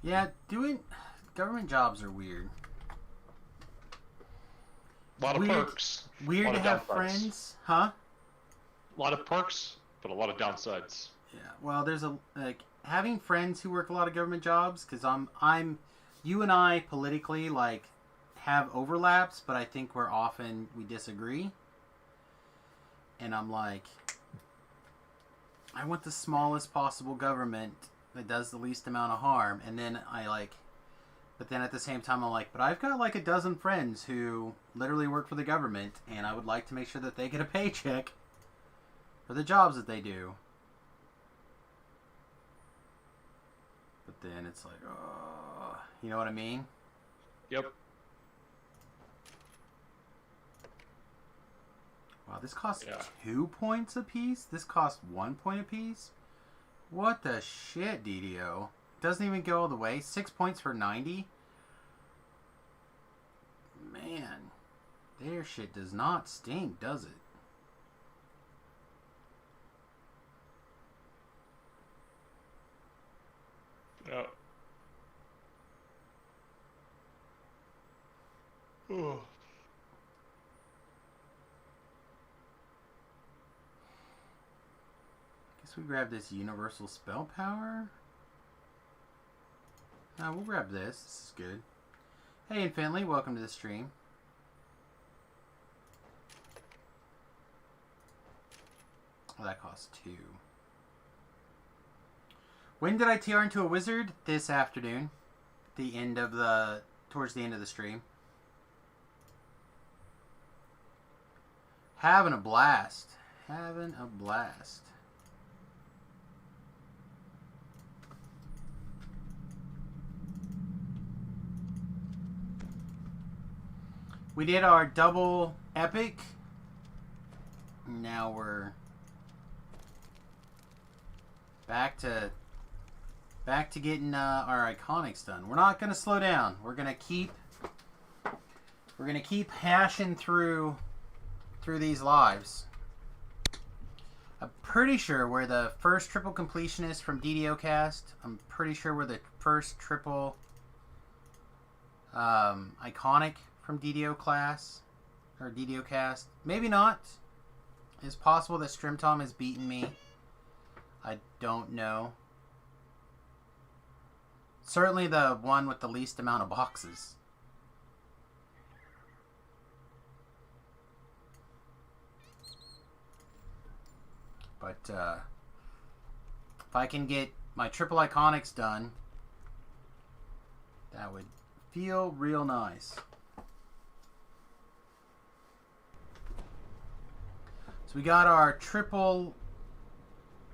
Yeah, doing government jobs are weird. A lot of Weird- perks. Weird lot to of have downsides. friends, huh? A lot of perks, but a lot of downsides. Yeah. Well, there's a like having friends who work a lot of government jobs because you and I politically like have overlaps, but I think we disagree. And I'm like, I want the smallest possible government that does the least amount of harm, and then but then at the same time I'm like, but I've got like a dozen friends who literally work for the government, and I would like to make sure that they get a paycheck for the jobs that they do. But then it's like, oh, you know what I mean? Yep. Wow, this costs Yeah. 2 points apiece? This costs 1 point apiece? What the shit, DDO? doesn't even go all the way. 6 points for 90. Man, their shit does not stink, does it? Yeah. Ooh. Guess we grab this universal spell power. No, we'll grab this. This is good. Hey, Infinitely, welcome to the stream. Oh, that costs 2. When did I TR into a wizard? This afternoon. Towards the end of the stream. Having a blast. Having a blast. We did our double epic. Now we're back to getting our iconics done. We're not gonna slow down. We're gonna keep hashing through these lives. I'm pretty sure we're the first triple completionist from DDO Cast. I'm pretty sure we're the first triple iconic from DDO class or DDO Cast. Maybe not. It's possible that Strimtom has beaten me. I don't know. Certainly the one with the least amount of boxes. But if I can get my triple iconics done, that would feel real nice. So we got our triple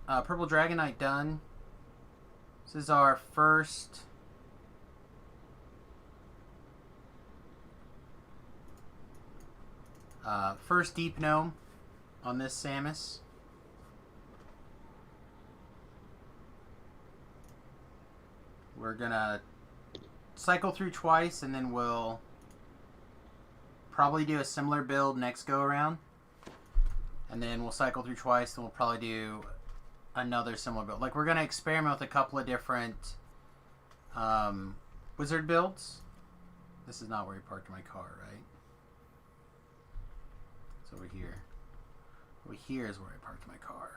Purple Dragon Knight done. This is our first Deep Gnome on this Samus. We're gonna cycle through twice and then we'll probably do a similar build next go around. And then we'll cycle through twice and we'll probably do another similar build. Like, we're going to experiment with a couple of different wizard builds. This is not where I parked my car, right? It's over here. Over here is where I parked my car.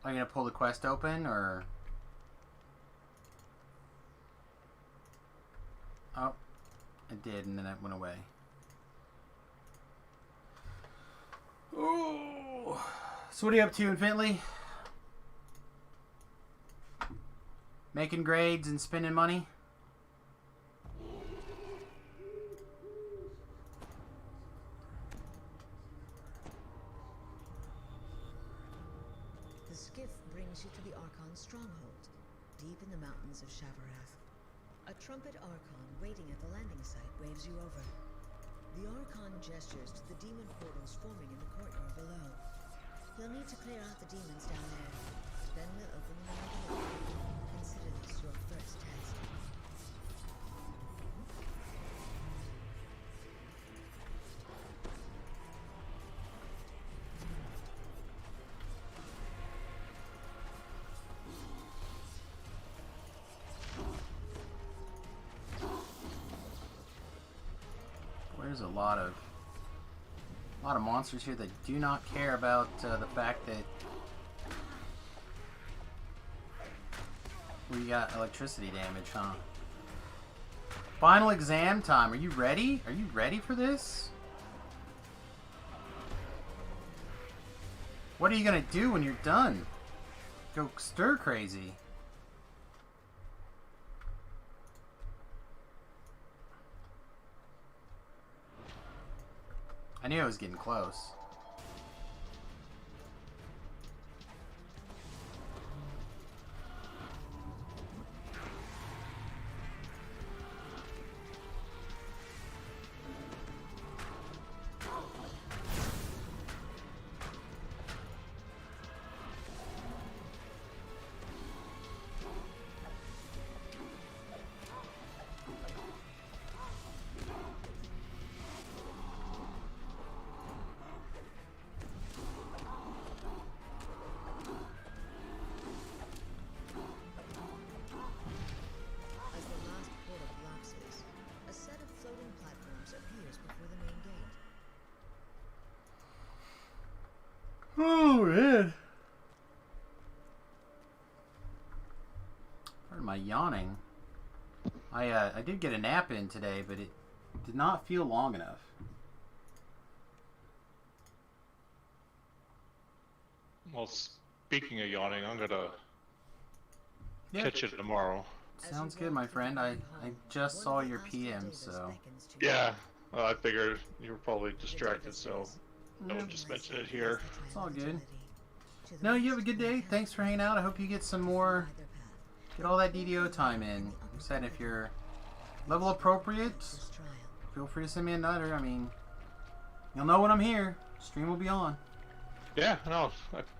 Are you going to pull the quest open, or... Oh, it did, and then it went away. Oh. So what are you up to, Infinitely? Making grades and spending money? You to the Archon stronghold, deep in the mountains of Shavarath. A trumpet Archon waiting at the landing site waves you over. The Archon gestures to the demon portals forming in the courtyard below. You'll need to clear out the demons down there. Then we'll open the door. Consider this your first test. There's a lot of monsters here that do not care about the fact that we got electricity damage, huh? Final exam time. Are you ready? Are you ready for this? What are you gonna do when you're done? Go stir crazy. I knew I was getting close. Pardon my yawning. I did get a nap in today, but it did not feel long enough. Well, speaking of yawning, I'm gonna Yeah. catch it tomorrow. Sounds good, my friend. I just saw your PM, so Yeah, I figured you were probably distracted, so I would just mention it here. it's all good. No, you have a good day. Thanks for hanging out. I hope you get some more, get all that DDO time in. Like I said, if you're level appropriate, feel free to send me a nutter. I mean, you'll know when I'm here. Stream will be on. Yeah, no,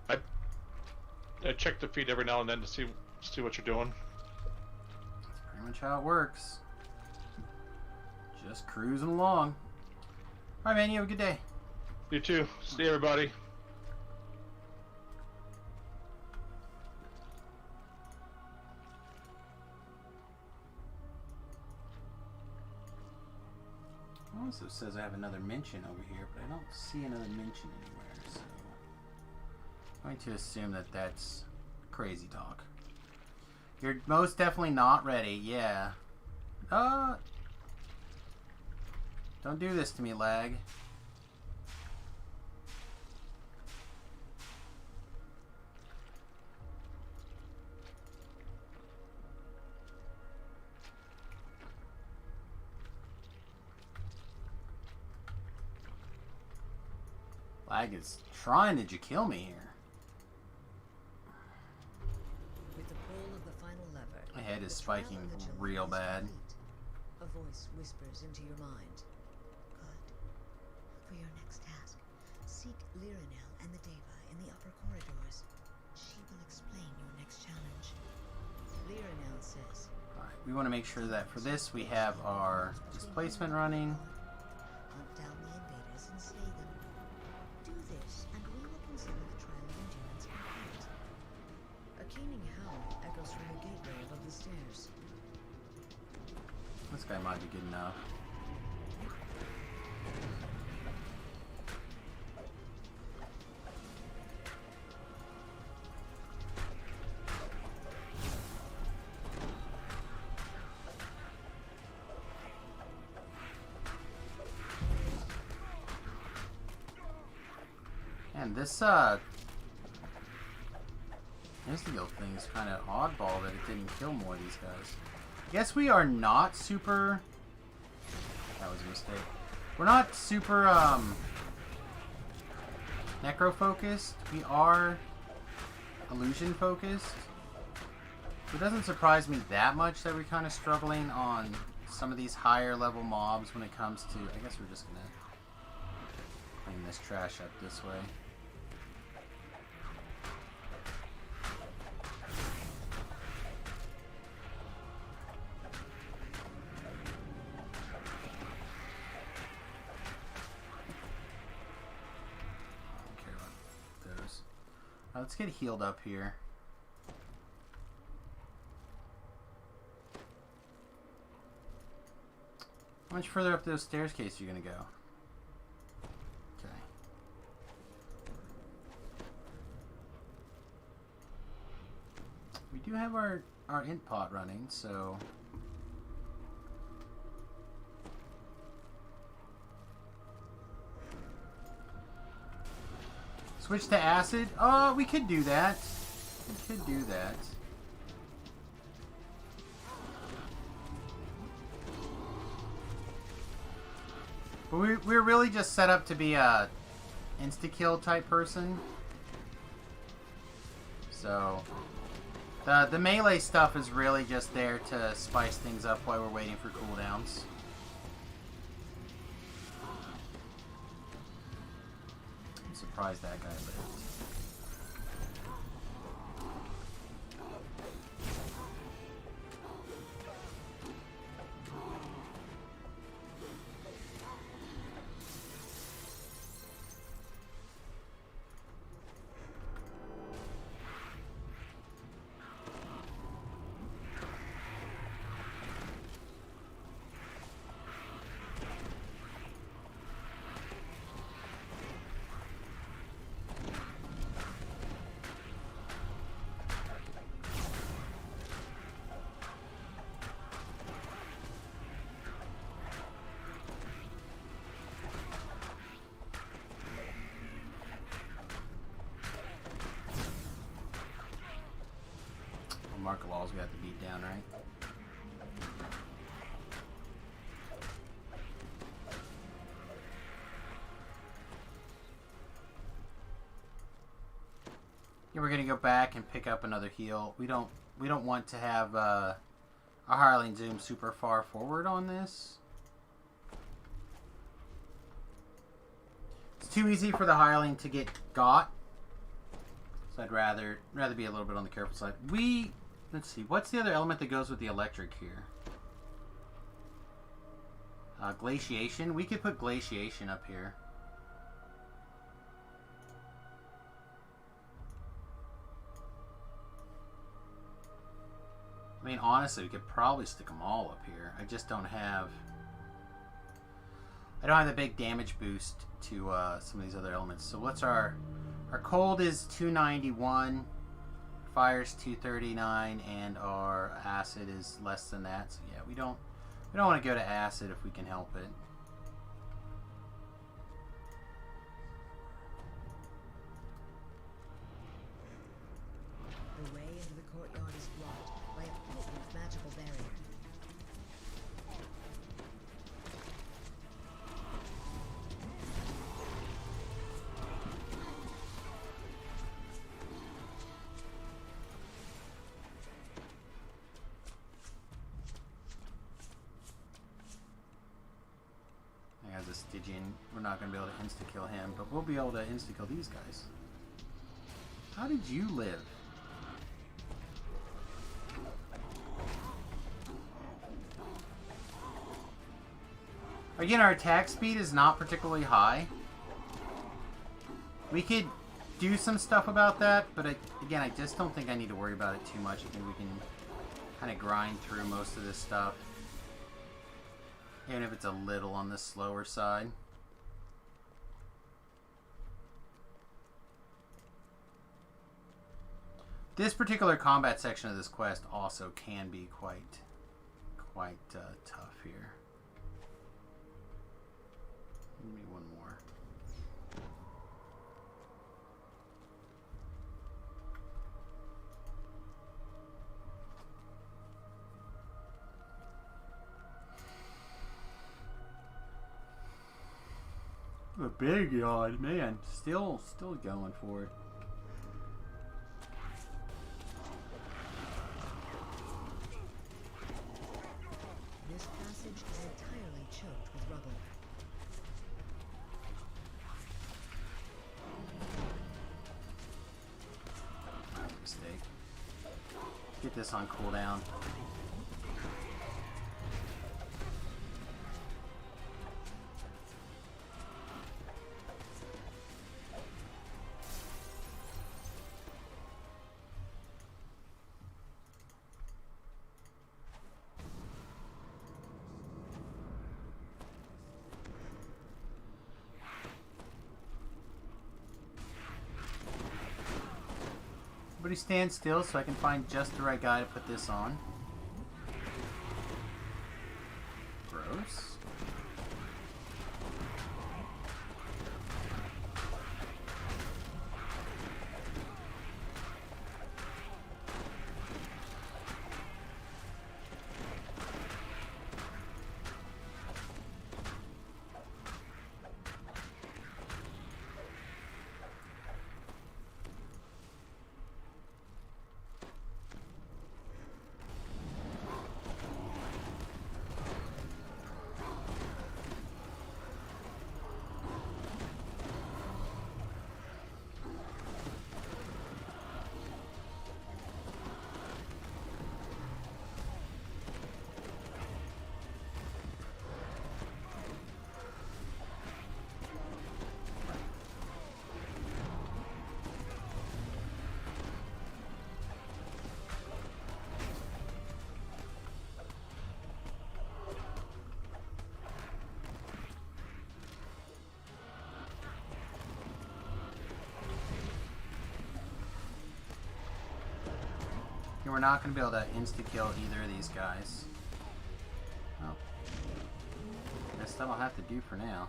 I check the feed every now and then to see what you're doing. That's pretty much how it works. Just cruising along. Alright, man, you have a good day. You too. See everybody. It also says I have another mention over here, but I don't see another mention anywhere, so I'm going to assume that that's crazy talk. You're most definitely not ready, yeah. Don't do this to me, lag. Lag is trying to kill me here. With the pull of the final lever, My head is the trail spiking of the jungle real is bad. complete. A voice whispers into your mind. Good. For your next task, seek Lirinel and the Deva in the upper corridors. She will explain your next challenge. Lirinel says, Alright, we want to make sure that for this we have our displacement running. Hunt down the invaders and slay them. Do this, and we will consider the trial of endurance complete. a keening howl echoes from the gateway above the stairs. This guy might be good enough. And this Instigo thing is kind of oddball that it didn't kill more of these guys. I guess we are not super... That was a mistake. We're not super, necro-focused. We are illusion-focused. It doesn't surprise me that much that we're kind of struggling on some of these higher level mobs when it comes to... I guess we're just gonna clean this trash up this way. Let's get healed up here. How much further up those staircase are you gonna go? Okay. We do have our int pot running, so switch to acid? Oh, we could do that. We could do that. But we're really just set up to be a insta-kill type person. So the melee stuff is really just there to spice things up while we're waiting for cooldowns. I'm surprised that guy lived. Mark of Laws we have to beat down, right? Yeah, we're gonna go back and pick up another heal. We don't want to have our hireling zoom super far forward on this. It's too easy for the hireling to get got. So I'd rather be a little bit on the careful side. Let's see, what's the other element that goes with the electric here? Glaciation. We could put glaciation up here. I mean, honestly, we could probably stick them all up here. I just don't have... I don't have the big damage boost to some of these other elements. So what's our cold is 291, fire's 239, and our acid is less than that. So yeah, we don't want to go to acid if we can help it. The way into the courtyard is blocked by a potent magical barrier. As a Stygian, we're not going to be able to insta-kill him, but we'll be able to insta-kill these guys. How did you live? Again, our attack speed is not particularly high. We could do some stuff about that, but again, I just don't think I need to worry about it too much. I think we can kind of grind through most of this stuff. Even if it's a little on the slower side. This particular combat section of this quest also can be quite tough here. Maybe one more. A big yawn, man. Still going for it. This passage is entirely choked with rubble. Mistake. Get this on cooldown. Everybody stand still so I can find just the right guy to put this on. Gross. And we're not going to be able to insta-kill either of these guys. Oh. Guess that'll have to do for now.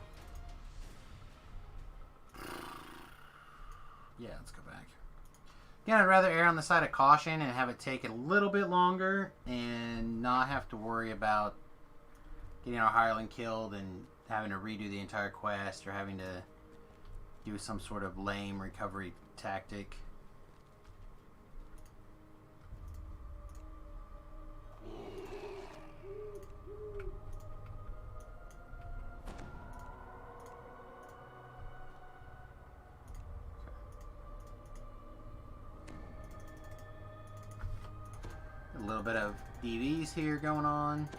Yeah, let's go back. Again, I'd rather err on the side of caution and have it take a little bit longer and not have to worry about getting our hireling killed and having to redo the entire quest or having to do some sort of lame recovery tactic. A little bit of DVs here going on.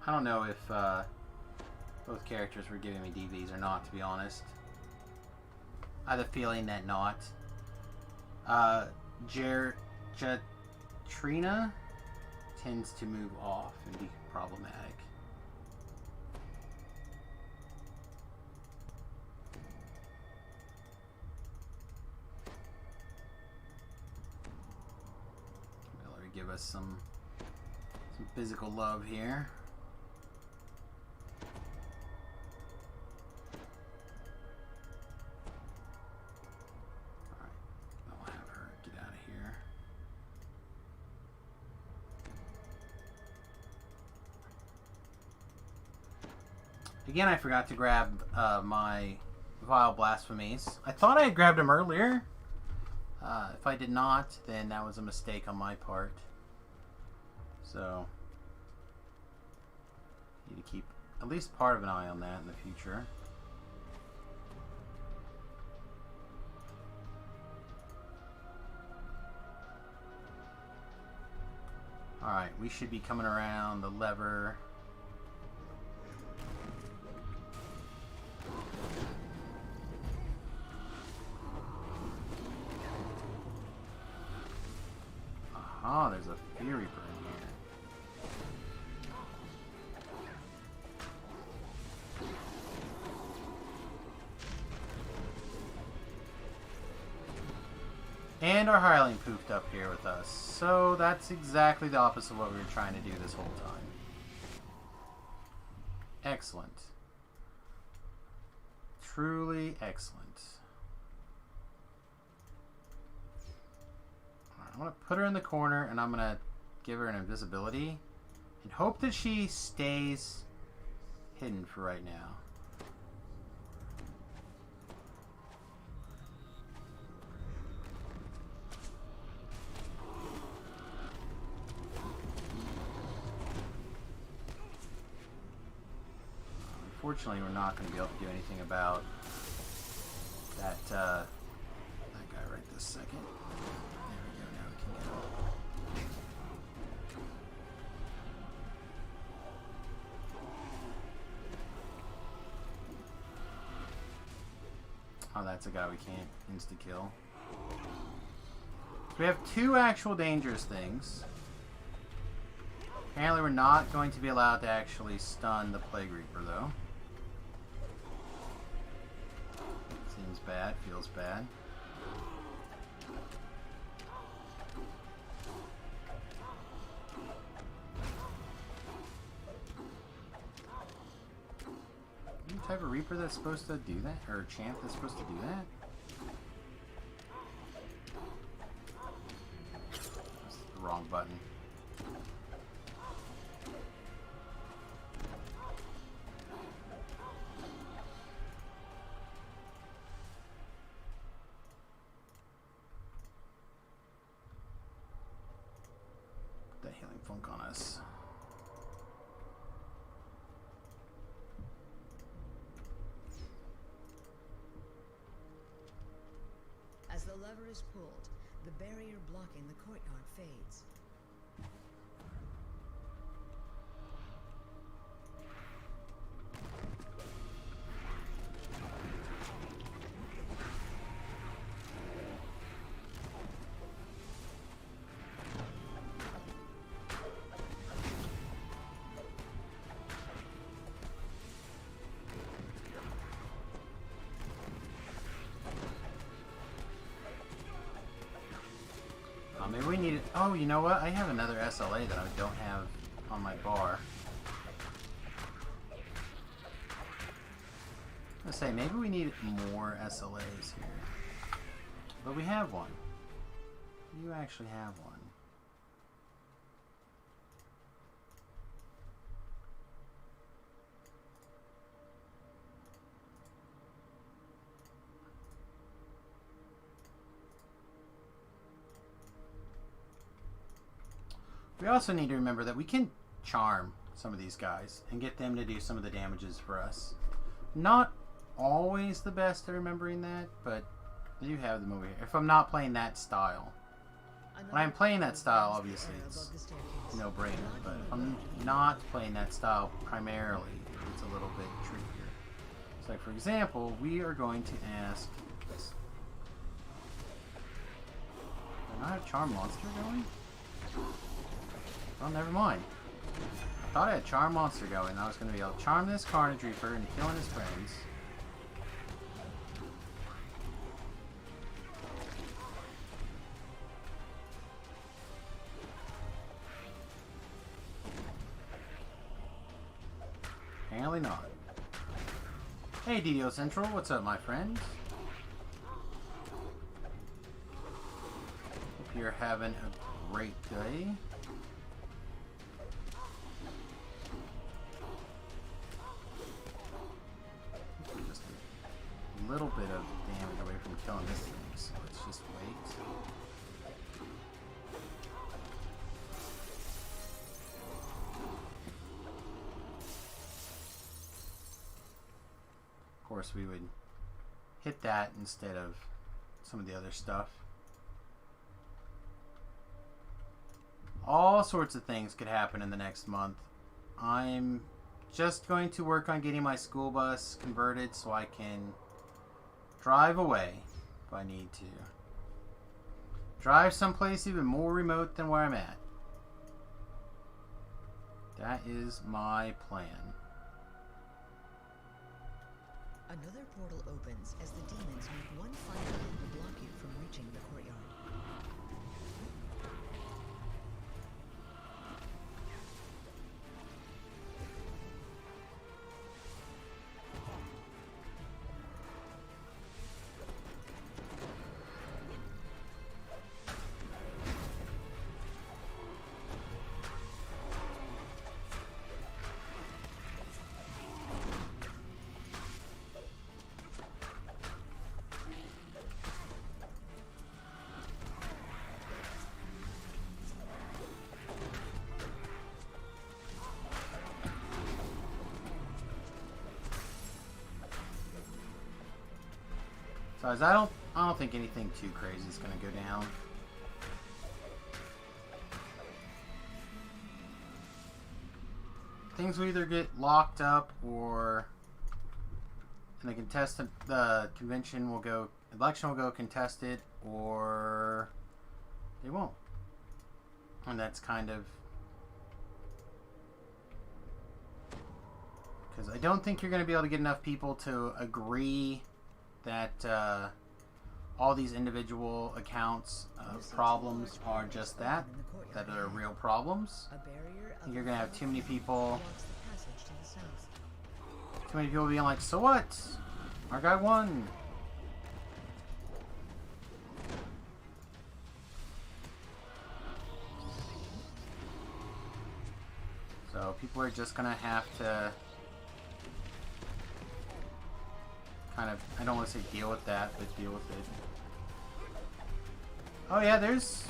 I don't know if both characters were giving me DVs or not, to be honest. I have a feeling that not. Jatrina tends to move off and be problematic. Let her give us some physical love here. Again, I forgot to grab my Vile Blasphemies. I thought I had grabbed them earlier. If I did not, then that was a mistake on my part. So, need to keep at least part of an eye on that in the future. Alright, we should be coming around the lever. Oh, there's a Fury Reaper in here. And our hireling poofed up here with us. So that's exactly the opposite of what we were trying to do this whole time. Excellent. Truly excellent. I'm going to put her in the corner and I'm going to give her an invisibility and hope that she stays hidden for right now. Unfortunately, we're not going to be able to do anything about that, that guy right this second. Oh, that's a guy we can't insta-kill. We have two actual dangerous things. Apparently we're not going to be allowed to actually stun the Plague Reaper, though. Seems bad, feels bad. Any type of Reaper that's supposed to do that? Or a Champ that's supposed to do that? That's the wrong button. Put that Healing Funk on us. As the lever is pulled, the barrier blocking the courtyard fades. Maybe we need it. Oh, you know what? I have another SLA that I don't have on my bar. I say maybe we need more SLAs here, but we have one. You actually have one. We also need to remember that we can charm some of these guys and get them to do some of the damages for us. Not always the best at remembering that, but I do have them over here. If I'm not playing that style. When I'm playing that style, obviously it's no brainer, but if I'm not playing that style primarily, it's a little bit trickier. So like for example, we are going to ask this. Do I have Charm Monster going? Well, never mind. I thought I had Charm Monster going. I was going to be able to charm this Carnage Reaper into killing his friends. Apparently not. Hey, DDO Central, what's up, my friend? Hope you're having a great day. Just a little bit of damage away from killing this thing, so let's just wait. Of course, we would hit that instead of some of the other stuff. All sorts of things could happen in the next month. I'm just going to work on getting my school bus converted so I can drive away if I need to. Drive someplace even more remote than where I'm at. That is my plan. Another portal opens as the demons make one final attempt to block you from reaching the courtyard. So as I don't think anything too crazy is going to go down. Things will either get locked up or and the convention will go, election will go contested, or they won't. And that's kind of, because I don't think you're going to be able to get enough people to agree that all these individual accounts problems are just that are real problems. You're gonna have too many people being like, so what? Our guy won. So people are just gonna have to kind of, I don't want to say deal with that, but deal with it. Oh yeah, there's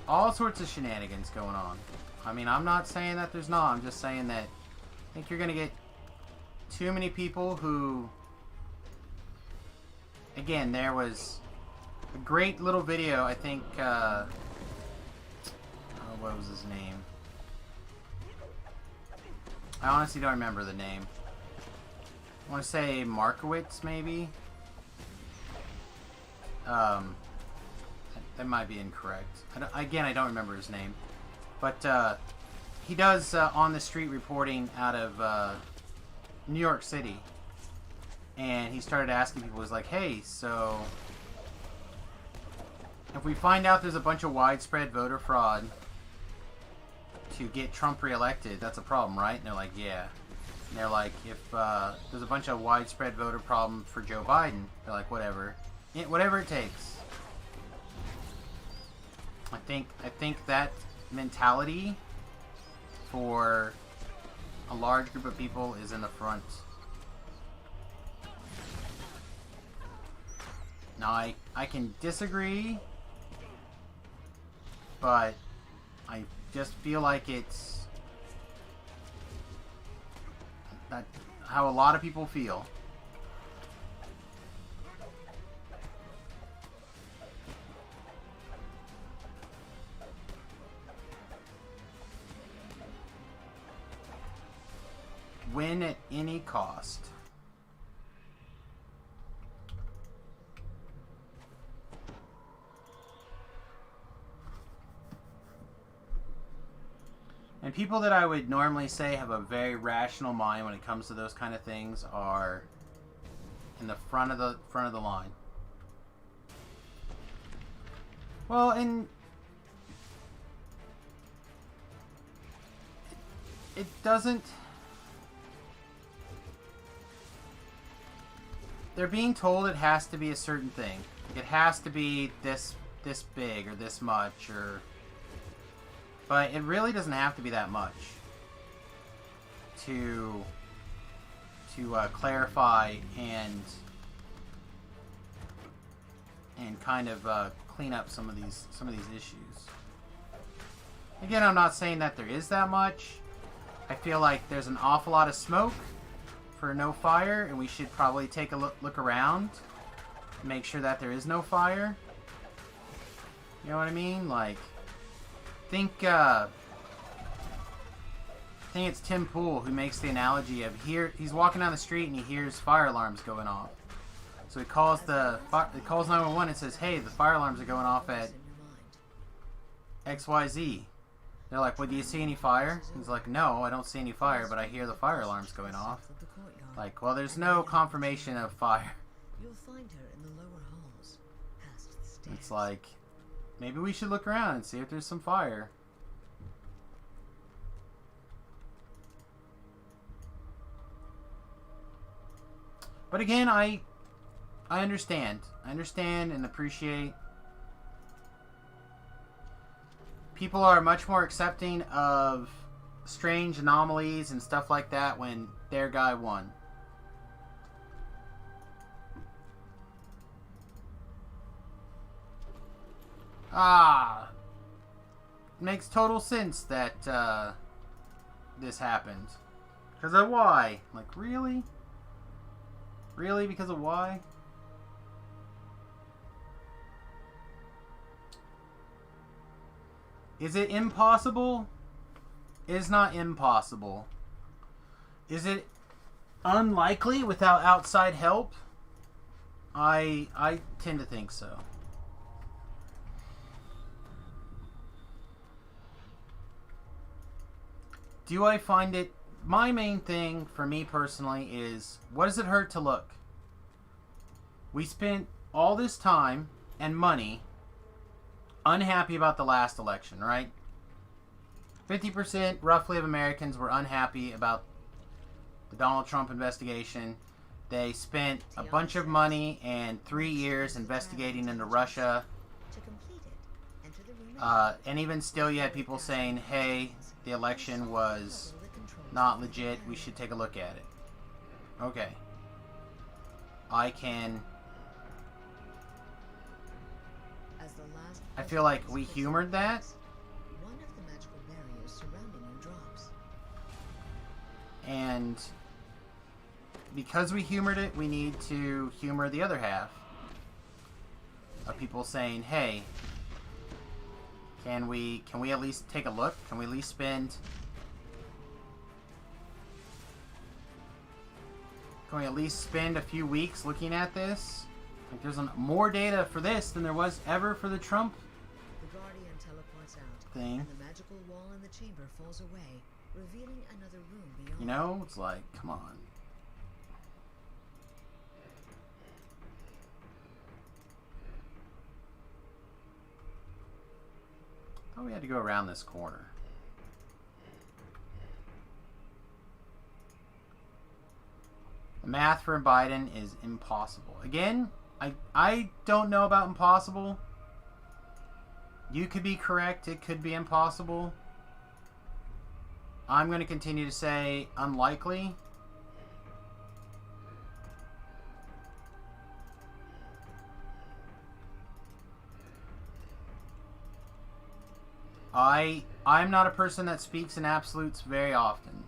all sorts of shenanigans going on. I mean, I'm not saying that there's not, I'm just saying that I think you're going to get too many people who, again, there was a great little video, I think, oh, what was his name? I honestly don't remember the name. I want to say Markowitz, maybe. That might be incorrect. I don't remember his name, but he does on the street reporting out of New York City, and he started asking people. He's like, "Hey, so if we find out there's a bunch of widespread voter fraud to get Trump reelected, that's a problem, right?" And they're like, "Yeah." And they're like, if there's a bunch of widespread voter problem for Joe Biden, they're like, whatever. Whatever it takes. I think that mentality for a large group of people is in the front. Now, I can disagree, but I just feel like it's how a lot of people feel. Win at any cost. And people that I would normally say have a very rational mind when it comes to those kind of things are in the front of the line. Well, and it doesn't. They're being told it has to be a certain thing. It has to be this big or this much, or. But it really doesn't have to be that much to clarify and kind of clean up some of these issues. Again, I'm not saying that there is that much. I feel like there's an awful lot of smoke for no fire, and we should probably take a look around, make sure that there is no fire. You know what I mean? Like, I think it's Tim Pool who makes the analogy of he's walking down the street and he hears fire alarms going off. So he calls 911 and says, "Hey, the fire alarms are going off at XYZ." They're like, "Well, do you see any fire?" He's like, "No, I don't see any fire, but I hear the fire alarms going off." Like, well, there's no confirmation of fire. You'll find her in the lower halls, past the stairs. It's like, maybe we should look around and see if there's some fire. But again, I understand. I understand and appreciate. People are much more accepting of strange anomalies and stuff like that when their guy won. Makes total sense that this happened. Because of why? Like, really? Really? Because of why? Is it impossible? It is not impossible. Is it unlikely without outside help? I tend to think so. Do I find it... My main thing, for me personally, is what does it hurt to look? We spent all this time and money unhappy about the last election, right? 50% roughly of Americans were unhappy about the Donald Trump investigation. They spent a bunch of money and 3 years investigating into Russia. To complete it, enter the room And even still, you had people saying, hey, the election was not legit. We should take a look at it. Okay. I feel like we humored that. One of the magical barriers surrounding you drops. And because we humored it, we need to humor the other half of people saying, hey, can we at least take a look? Can we at least spend... Can we at least spend a few weeks looking at this? Like, there's more data for this than there was ever for the Trump The Guardian teleports out, thing. and the magical wall in the chamber falls away, revealing another room beyond. You know, it's like, come on. Oh, we had to go around this corner. The math for Biden is impossible. Again, I don't know about impossible. You could be correct. It could be impossible. I'm going to continue to say unlikely. I'm not a person that speaks in absolutes very often.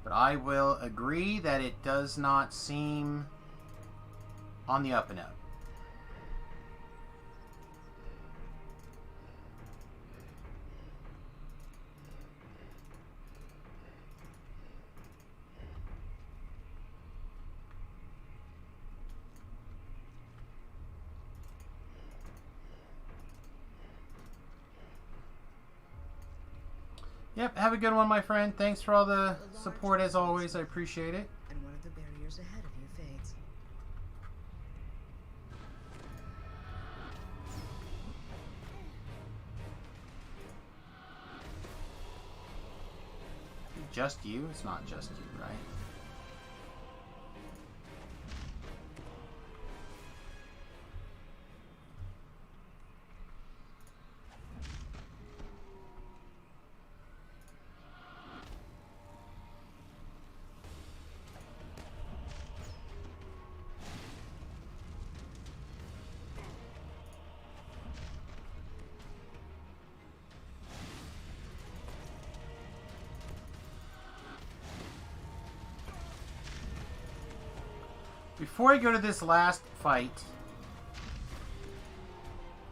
But I will agree that it does not seem on the up and up. Yep, have a good one, my friend. Thanks for all the support as always. I appreciate it. And one of the barriers ahead of you fades. Just you? It's not just you, right? Before I go to this last fight,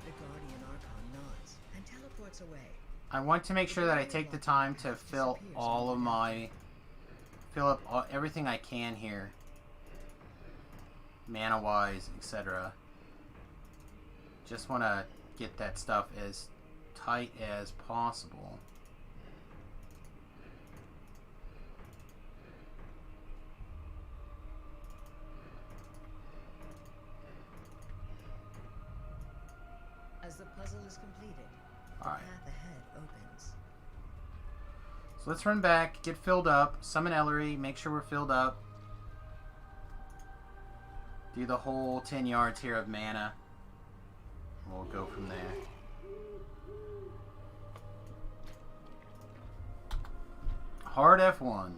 The Guardian Archon nods and teleports away. I want to make sure that I take the time to fill all of my... Fill up everything I can here. Mana-wise, etc. Just want to get that stuff as tight as possible. As the puzzle is completed, Alright. the path ahead opens. So let's run back, get filled up, summon Ellery, make sure we're filled up. Do the whole 10 yards here of mana. We'll go from there. Hard F1.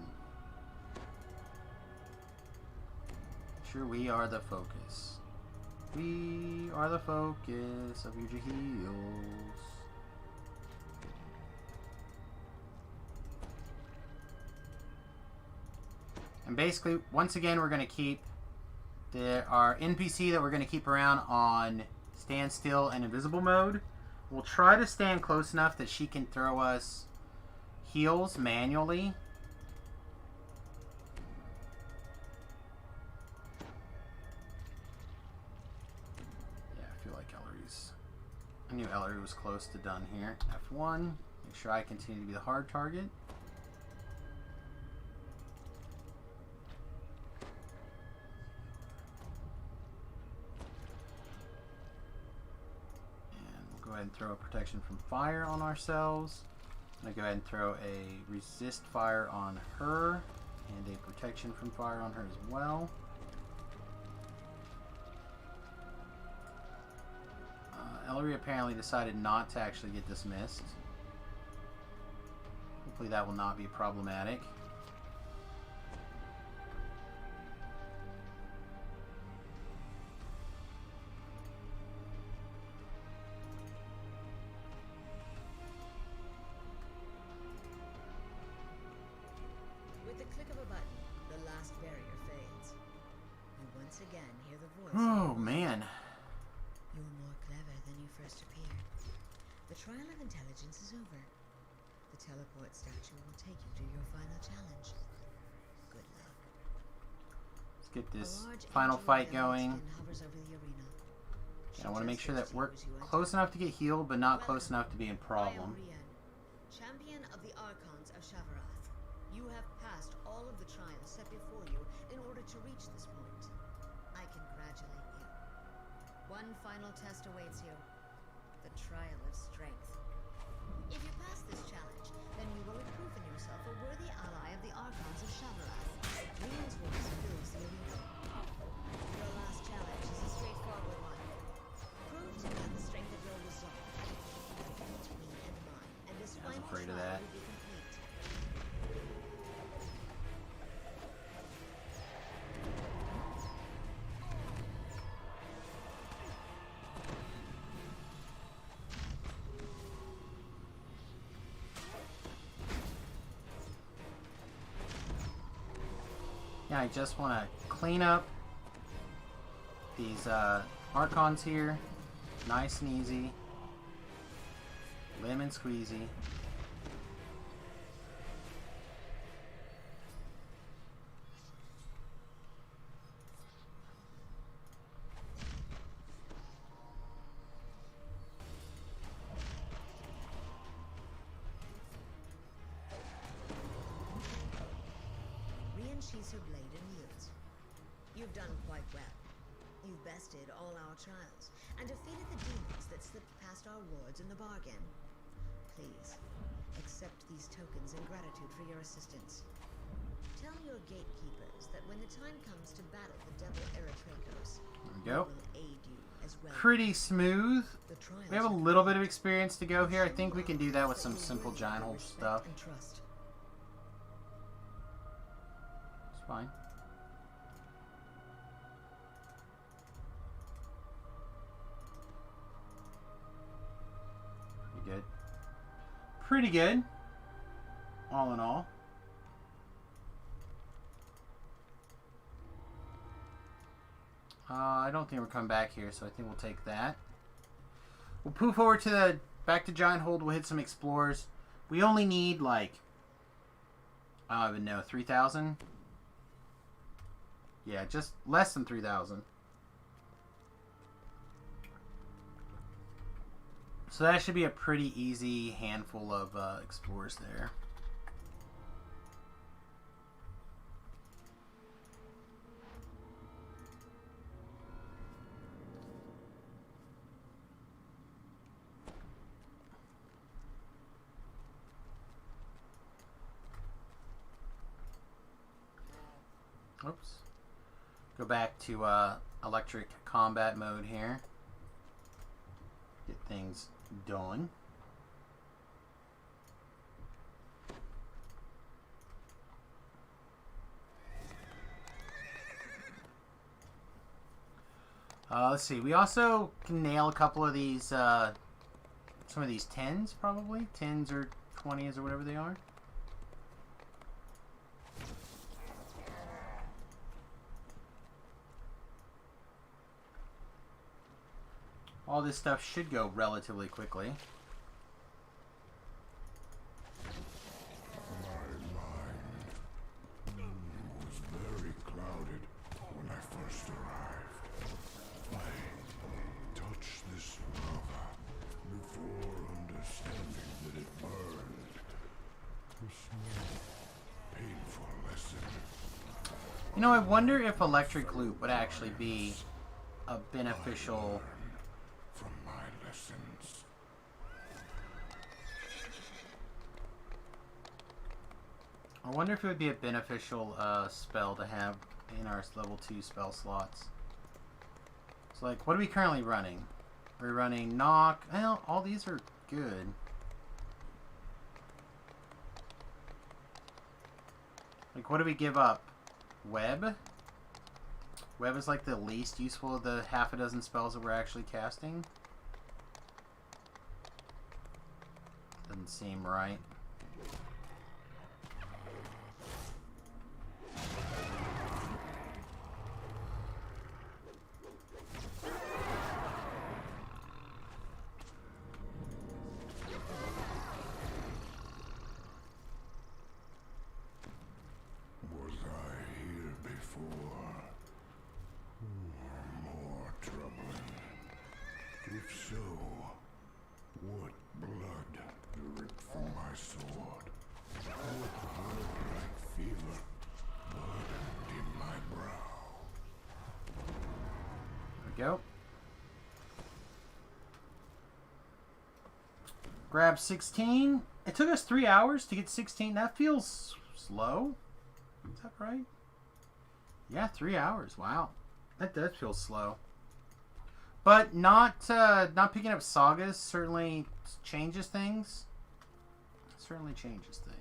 Sure, we are the focus. We are the focus of your heals. And basically, once again, we're going to keep our NPC that we're going to keep around on standstill and invisible mode. We'll try to stand close enough that she can throw us heals manually. Yeah, I feel like Ellery's... I knew Ellery was close to done here. F1. Make sure I continue to be the hard target. Go ahead and throw a protection from fire on ourselves. I'm going to go ahead and throw a resist fire on her and a protection from fire on her as well. Ellery apparently decided not to actually get dismissed. Hopefully that will not be problematic. With the click of a button, the last barrier fades. You once again hear the voice. Oh man. You're more clever than you first appeared. The trial of intelligence is over. The teleport statue will take you to your final challenge. Good luck. Let's get A this large final angel fight with yellow going. skin hovers over the arena. She I want to make sure that gestures to we're you as you enter. close enough to get healed, but not close enough to be in I problem. am Rian, champion of the Archons of Shavarath. You have passed all of the trials set before you in order to reach this point. I congratulate you. One final test awaits you. The trial of strength. If you pass this challenge, then you will improve in your yourself a worthy ally of the Archons of Shavarath. Rian's voice fills the arena. Your last challenge is a straightforward one. Prove to me the strength of your resolve. Defeat me and mine, and this I was final afraid of trial that. will be complete. Yeah, I just want to clean up these Archons here. Nice and easy. Lemon squeezy. Rian sheathes her blade and yields. You've done quite well. You've bested all our trials, and defeated the demons that slipped past our wards in the bargain. Please, accept these tokens in gratitude for your assistance. Tell your gatekeepers that when the time comes to battle the devil Eritrakos, There we we go. will aid you as well. Pretty smooth. The trials We have a are little bit of experience to go here. I think we can do that with some simple giant hole respect stuff. and trust. It's fine. Pretty good. Pretty good. All in all. I don't think we're coming back here, so I think we'll take that. We'll poof over to the back to Giant Hold. We'll hit some explorers. We only need like I don't even know 3,000. Yeah, just less than 3,000. So that should be a pretty easy handful of explorers there. Oops. Go back to electric combat mode here. Get things done. Let's see. We also can nail a couple of these, some of these 10s probably. 10s or 20s or whatever they are. All this stuff should go relatively quickly. My mind was very clouded when I first arrived. I touched this lava before understanding that it burned. A small, painful lesson. You know, I wonder if electric loop would actually be a beneficial... From my lessons. I wonder if it would be a beneficial spell to have in our level 2 spell slots. So, like, what are we currently running? We're running Knock. Well, all these are good. Like, what do we give up? Web? Web is like the least useful of the half a dozen spells that we're actually casting. Doesn't seem right. Was I here before? Or more troubling? If so, what blood dripped from my sword? What blood-like fever burned in my brow? There we go. Grab 16. It took us 3 hours to get 16. That feels slow. Is that right? Yeah, 3 hours. Wow. That does feel slow. But not picking up sagas certainly changes things. Certainly changes things.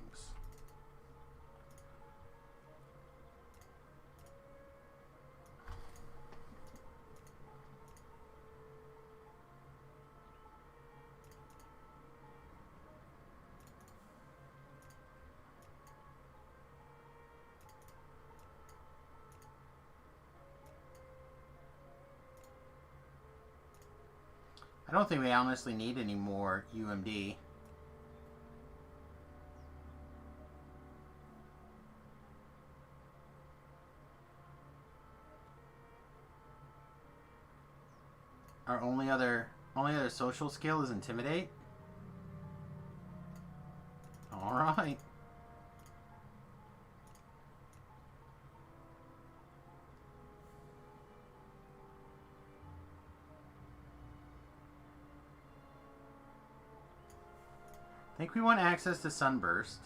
I don't think we honestly need any more UMD. Our only other social skill is Intimidate. All right. I think we want access to Sunburst.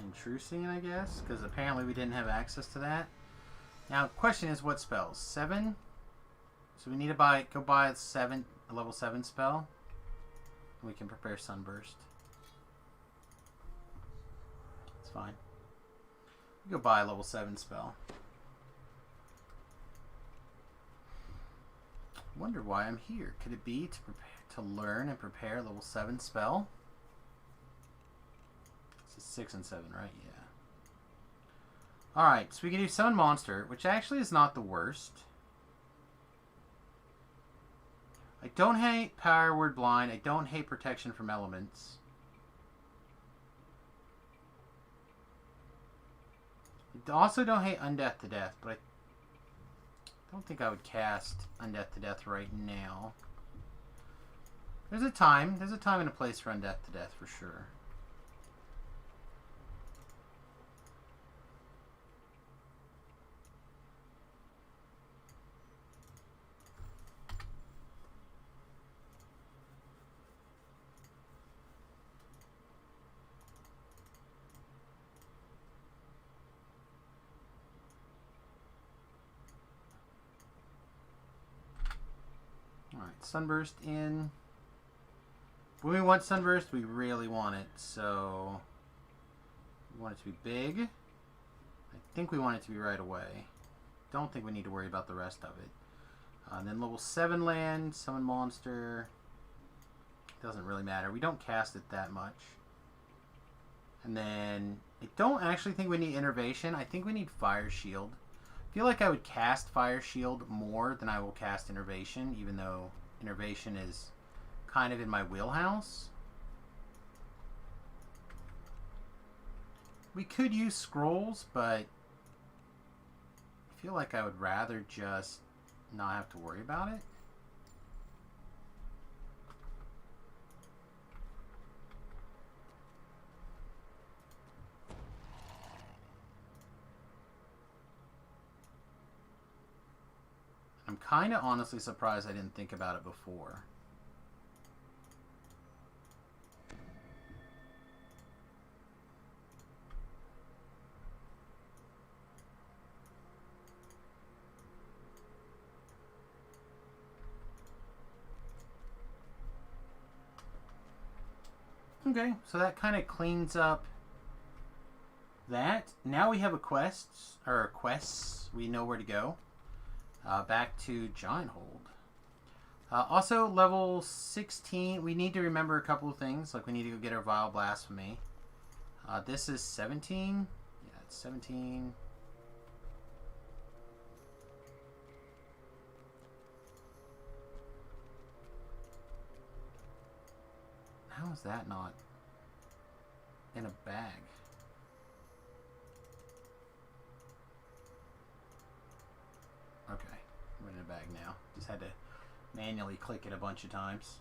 Intrusing, I guess, because apparently we didn't have access to that. Now, question is, what spells? 7? So we need to go buy a level 7 spell. And we can prepare Sunburst. It's fine. We go buy a level 7 spell. Wonder why I'm here. Could it be to learn and prepare a level 7 spell? It's 6 and 7, right? Yeah. Alright, so we can do Summon Monster, which actually is not the worst. I don't hate Power Word Blind. I don't hate Protection from Elements. I also don't hate Undeath to Death, but I don't think I would cast Undeath to Death right now. There's a time and a place for Undeath to Death for sure. Alright, Sunburst in. When we want Sunburst, we really want it, so we want it to be big. I think we want it to be right away. Don't think we need to worry about the rest of it. And then level 7 land, Summon Monster. Doesn't really matter. We don't cast it that much. And then I don't actually think we need Innervation. I think we need Fire Shield. I feel like I would cast Fire Shield more than I will cast Innervation, even though Innervation is kind of in my wheelhouse. We could use Scrolls, but I feel like I would rather just not have to worry about it. I'm kind of honestly surprised I didn't think about it before. Okay, so that kind of cleans up that. Now we have a quests. We know where to go. Back to Giant Hold. Also, level 16, we need to remember a couple of things. Like, we need to go get our Vile Blasphemy. This is 17. Yeah, it's 17. How is that not in a bag? Okay, we're in a bag now. Just had to manually click it a bunch of times.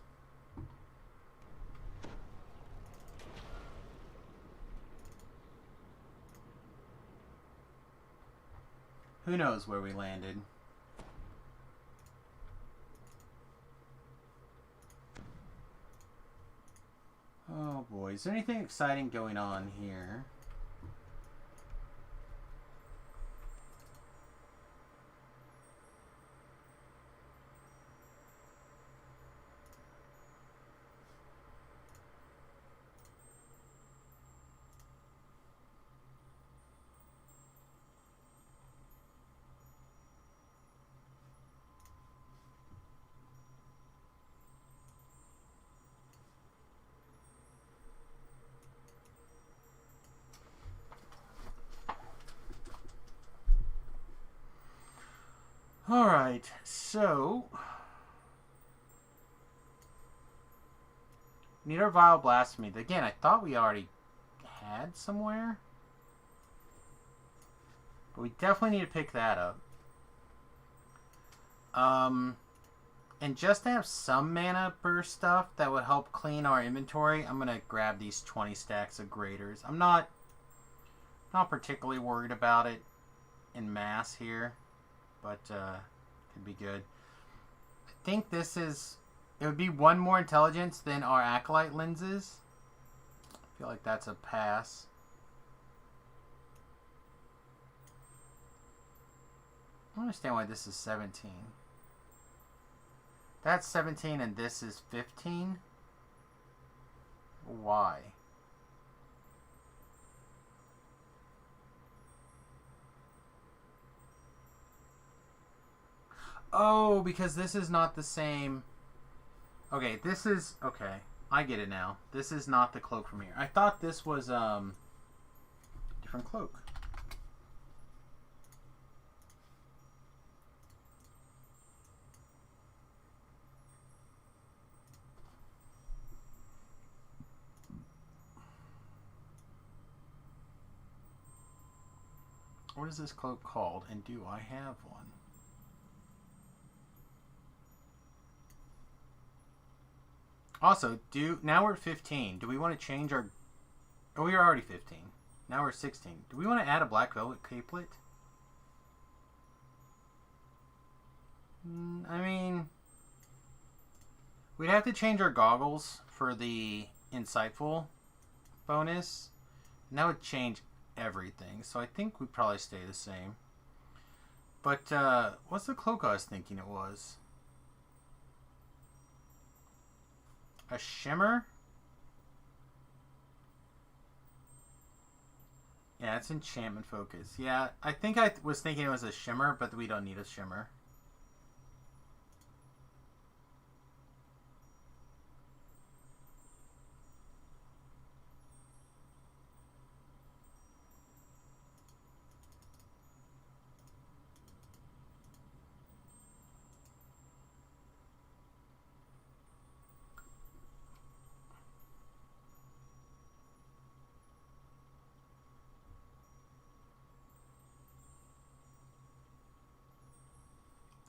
Who knows where we landed? Oh boy, is there anything exciting going on here? Alright, so... Need our Vile Blasphemy. Again, I thought we already had somewhere. But we definitely need to pick that up. And just to have some mana burst stuff that would help clean our inventory, I'm going to grab these 20 stacks of graders. I'm not particularly worried about it in mass here. But could be good. I think this is... It would be one more intelligence than our Acolyte lenses. I feel like that's a pass. I don't understand why this is 17. That's 17 and this is 15? Why? Oh, because this is not the same... Okay, this is... Okay, I get it now. This is not the cloak from here. I thought this was, different cloak. What is this cloak called, and do I have one? Also, now we're at 15. Do we want to change our... Oh, we are already 15. Now we're 16. Do we want to add a black velvet capelet? I mean... We'd have to change our goggles for the insightful bonus. And that would change everything. So I think we'd probably stay the same. But, what's the cloak I was thinking it was? A shimmer? Yeah, it's enchantment focus. Yeah, I think I was thinking it was a shimmer, but we don't need a shimmer.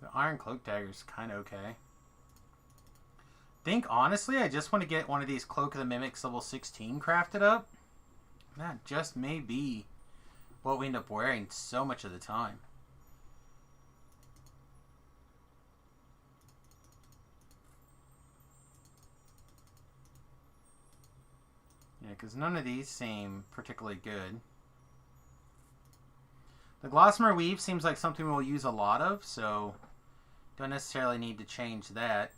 The Iron Cloak Dagger is kind of okay. Think, honestly, I just want to get one of these Cloak of the Mimics level 16 crafted up. That just may be what we end up wearing so much of the time. Yeah, because none of these seem particularly good. The Gossamer Weave seems like something we'll use a lot of, so don't necessarily need to change that.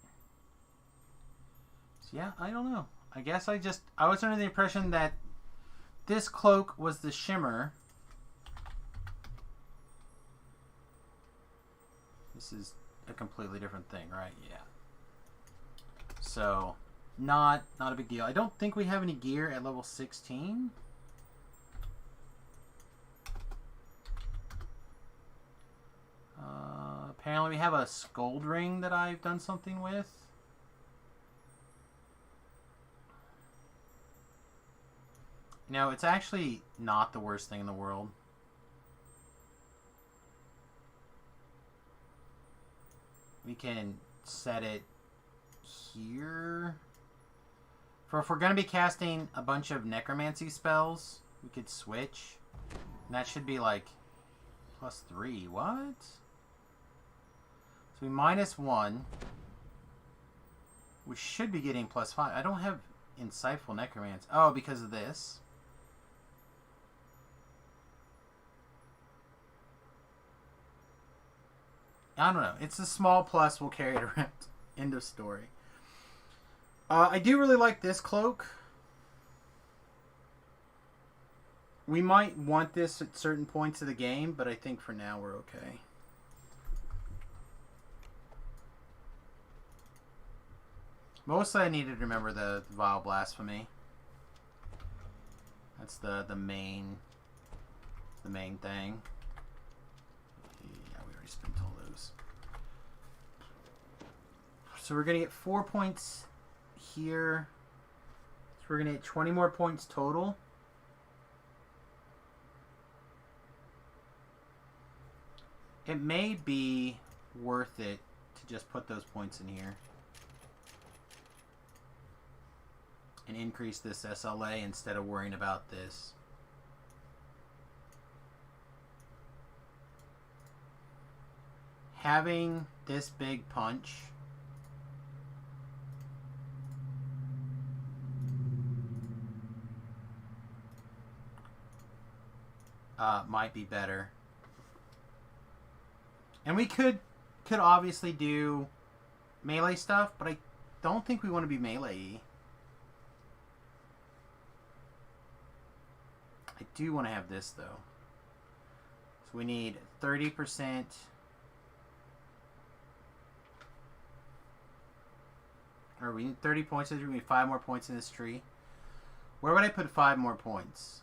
So yeah, I don't know. I guess I was under the impression that this cloak was the shimmer. This is a completely different thing, right? Yeah. So, not a big deal. I don't think we have any gear at level 16. Apparently we have a Scold Ring that I've done something with. No, it's actually not the worst thing in the world. We can set it here. For if we're going to be casting a bunch of necromancy spells, we could switch. And that should be like +3. What? So we -1. We should be getting +5. I don't have Insightful Necromancy. Oh, because of this. I don't know. It's a small plus. We'll carry it around. End of story. I do really like this cloak. We might want this at certain points of the game, but I think for now we're okay. Mostly I needed to remember the Vile Blasphemy. That's the main thing. Yeah, we already spent all those. So we're gonna get 4 points here. So we're gonna get 20 more points total. It may be worth it to just put those points in here and increase this SLA instead of worrying about this. Having this big punch might be better. And we could obviously do melee stuff, but I don't think we want to be melee-y. I do want to have this, though. So we need 30%. Or we need 30 points. We need 5 more points in this tree. Where would I put 5 more points?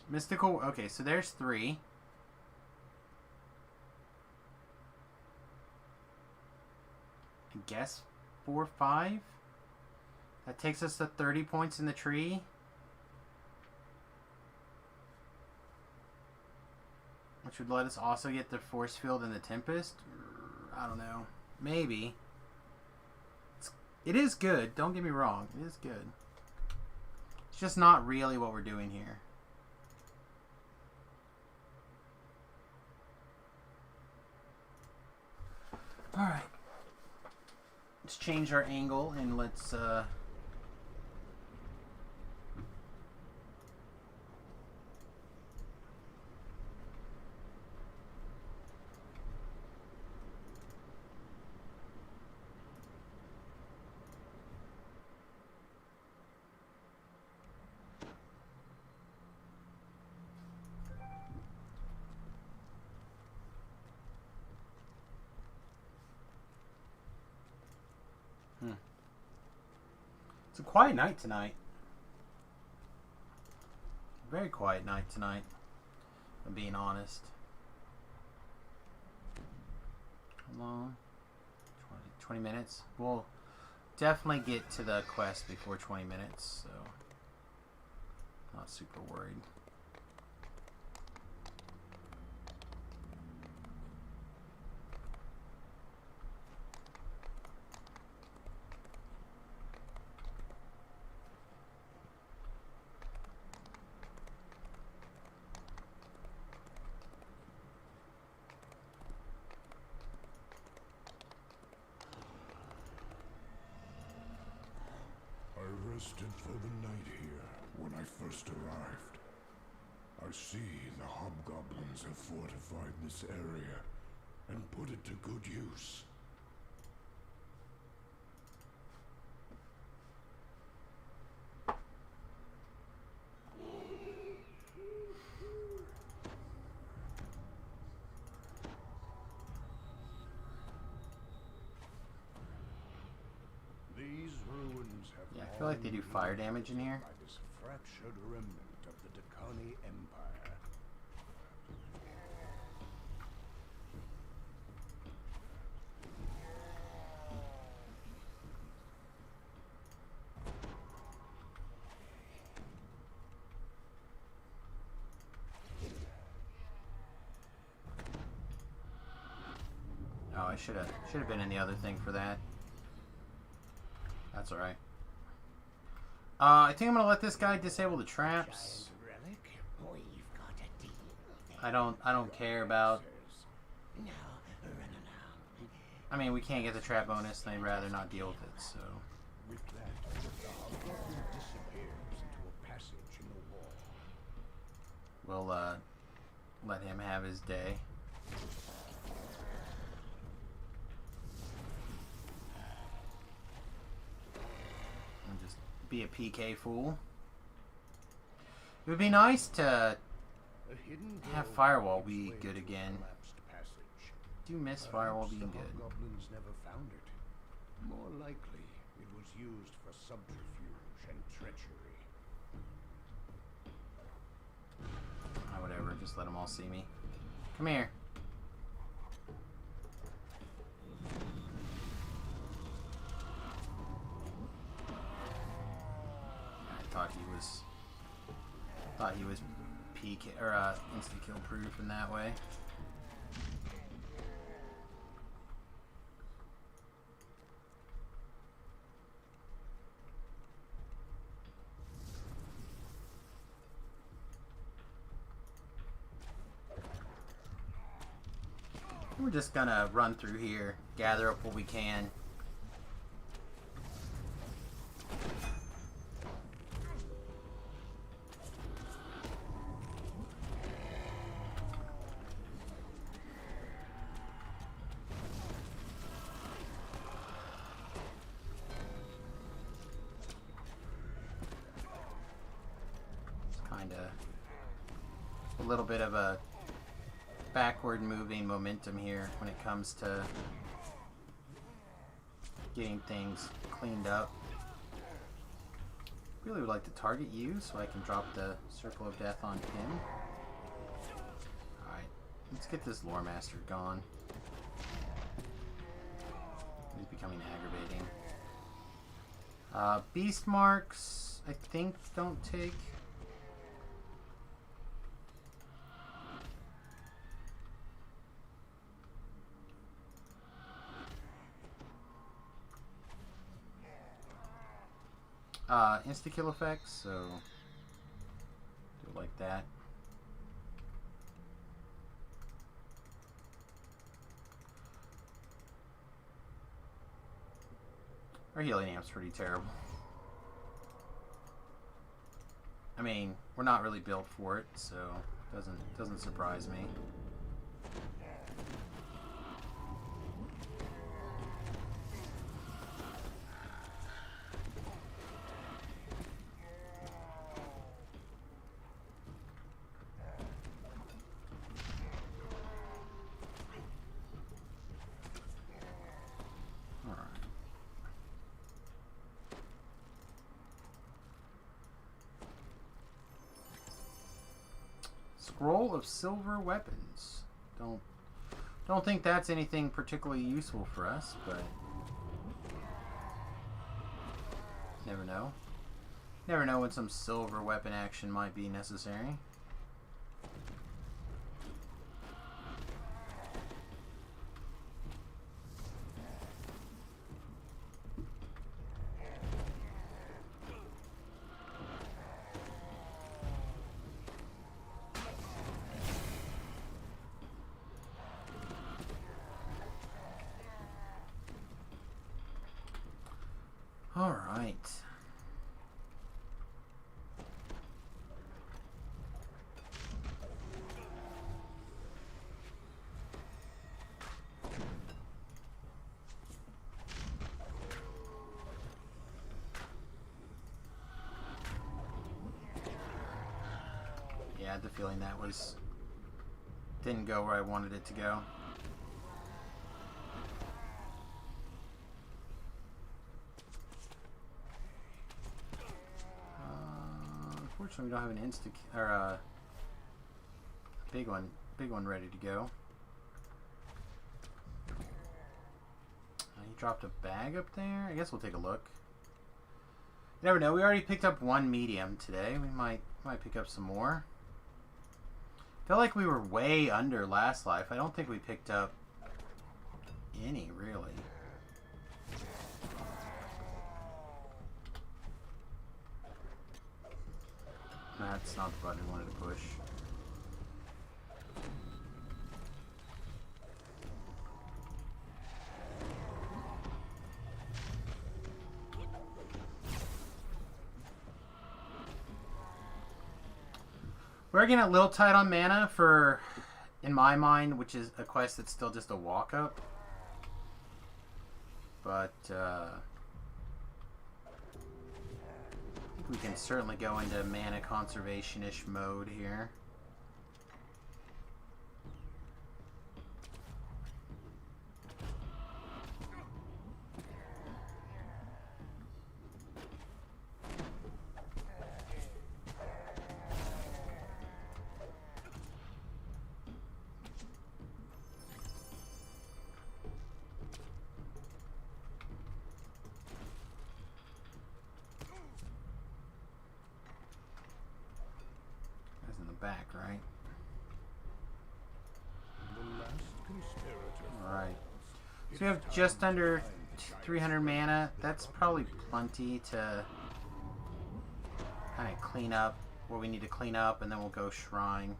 Mystical. Okay, so there's 3. I guess 4, 5. That takes us to 30 points in the tree. Which would let us also get the Force Field and the Tempest. I don't know. Maybe. It is good. Don't get me wrong. It is good. It's just not really what we're doing here. Alright. Let's change our angle and let's It's a quiet night tonight. Very quiet night tonight, if I'm being honest. How long? 20 minutes. We'll definitely get to the quest before 20 minutes, so not super worried. I rested for the night here when I first arrived. I see the hobgoblins have fortified this area and put it to good use. These ruins have Yeah, I feel like they do fire damage in here. by this fractured remnant of the Dakani Empire. I should have been in the other thing for that. That's alright. I think I'm gonna let this guy disable the traps. I don't care about. I mean, we can't get the trap bonus, and I'd rather not deal with it. So. With that, the hobgoblin disappears into a passage in the wall. We'll let him have his day. And just be a PK fool. It would be nice to have Firewall be good again. Do you miss Firewall being good? Hobgoblins never found it. More likely, it was used for subterfuge and treachery. Whatever, just let them all see me. Come here. I thought he was PK or instant kill proof in that way. We're just gonna run through here, gather up what we can. It's kinda a little bit of a backward moving momentum here when it comes to getting things cleaned up. Really would like to target you so I can drop the Circle of Death on him. Alright, let's get this Lore Master gone. He's becoming aggravating. Beast Marks, I think, don't take. Insta-kill effects, so do it like that. Our healing amp's pretty terrible. I mean, we're not really built for it, so it doesn't surprise me. Scroll of Silver Weapons. Don't think that's anything particularly useful for us, but never know. Never know when some silver weapon action might be necessary. All right. Yeah, I had the feeling that didn't go where I wanted it to go. Unfortunately, we don't have an or a big one ready to go. He dropped a bag up there. I guess we'll take a look. You never know. We already picked up one medium today. We might pick up some more. I feel like we were way under last life. I don't think we picked up any, really. That's not the button I wanted to push. We're getting a little tight on mana for, in my mind, which is a quest that's still just a walk-up. But, I think we can certainly go into mana conservation-ish mode here. Back, right? Alright. So we have just under 300 mana. That's probably plenty to kind of clean up what we need to clean up, and then we'll go shrine.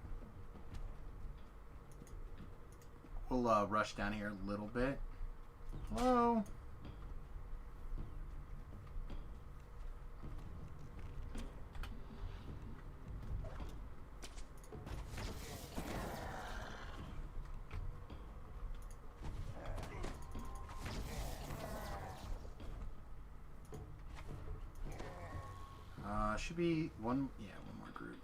We'll rush down here a little bit. Hello? Should be one more group.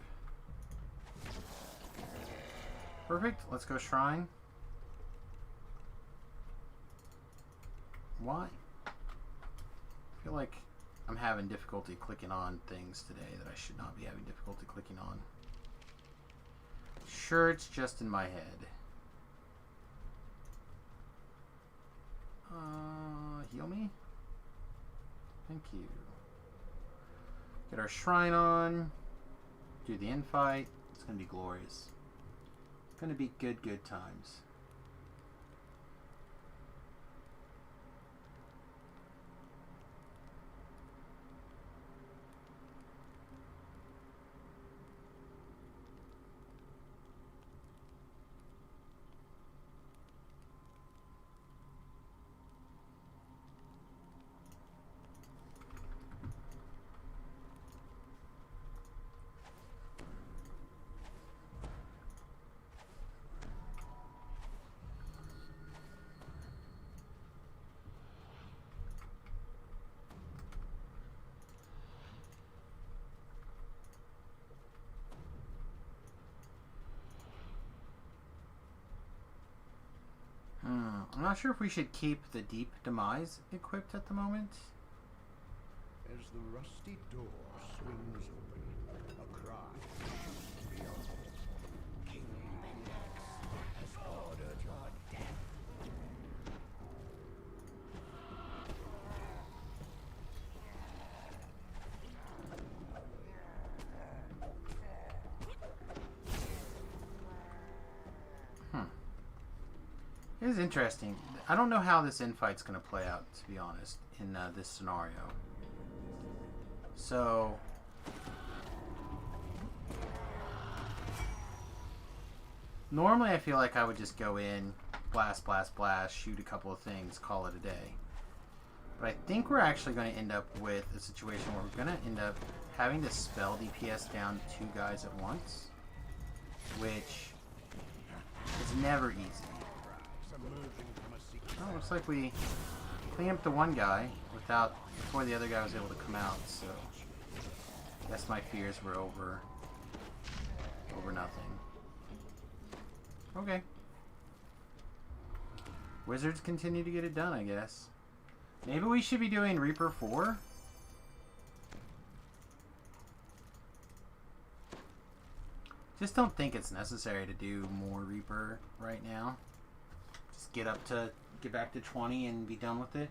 Perfect. Let's go shrine. Why? I feel like I'm having difficulty clicking on things today that I should not be having difficulty clicking on. Sure, it's just in my head. Heal me? Thank you. Get our shrine on. Do the infight. It's going to be glorious. It's going to be good times. I'm not sure if we should keep the Deep Demise equipped at the moment. As the rusty door swings open, a cry beyond. King Mendax has ordered your death. It is interesting. I don't know how this infight's going to play out, to be honest, in this scenario. So, normally I feel like I would just go in, blast, blast, blast, shoot a couple of things, call it a day. But I think we're actually going to end up with a situation where we're going to end up having to spell DPS down 2 guys at once, which is never easy. Oh, looks like we cleaned up the one guy before the other guy was able to come out, so I guess my fears were over nothing. Okay. Wizards continue to get it done, I guess. Maybe we should be doing Reaper 4? Just don't think it's necessary to do more Reaper right now. Just get back to 20 and be done with it.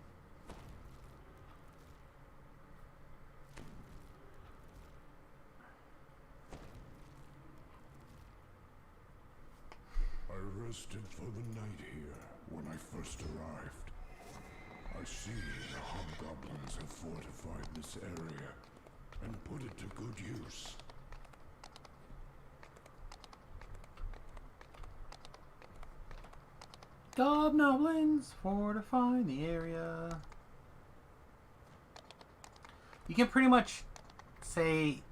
I rested for the night here when I first arrived. I see the hobgoblins have fortified this area and put it to good use. Gobnoblins fortifying the area. You can pretty much say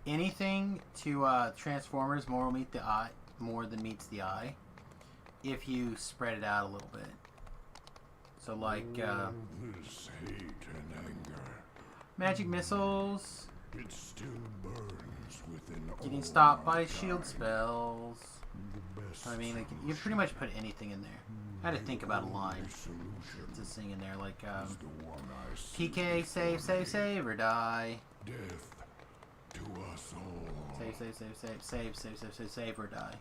anything to Transformers more than meets the eye if you spread it out a little bit. So like This hate and anger, magic missiles, it still burns within getting all stopped by mankind. shield spells. The best I mean, like you can pretty much put anything in there. I had to think about a line to sing in there, like is the one I see PK, save, save, save, or die. death to us all. Save, save, save, save, save, save, save, save, save, or die.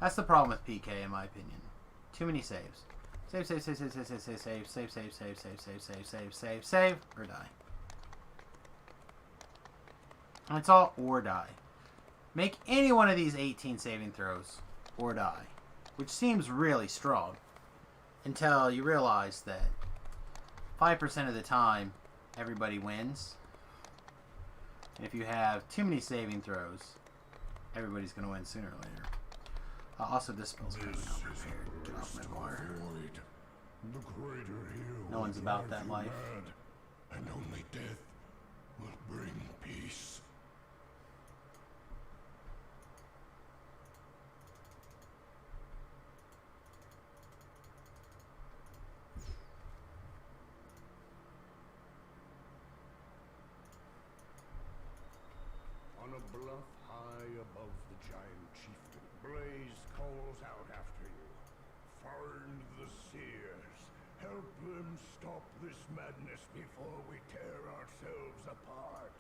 That's the problem with PK, in my opinion. Too many saves. Save, save, save, save, save, save, save, save, save, save, save, save, save, save, save, save, save, or die. And it's all or die. Make any one of these 18 saving throws or die, which seems really strong until you realize that 5% of the time everybody wins. And if you have too many saving throws, everybody's going to win sooner or later. Also, this spell's kind of not prepared. Get off my water. Void. The crater here No will one's about drive that you life. mad, and only death will bring peace. On a bluff high above the giant chieftain, Blaze calls out after you. Find the seers. Help them stop this madness before we tear ourselves apart.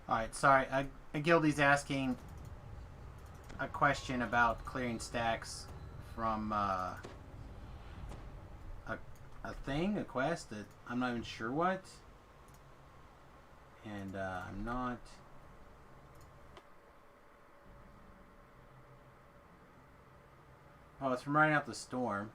Alright, sorry. Gildy's asking a question about clearing stacks from a thing, a quest that I'm not even sure what. And I'm not... Oh, it's from riding out the storm.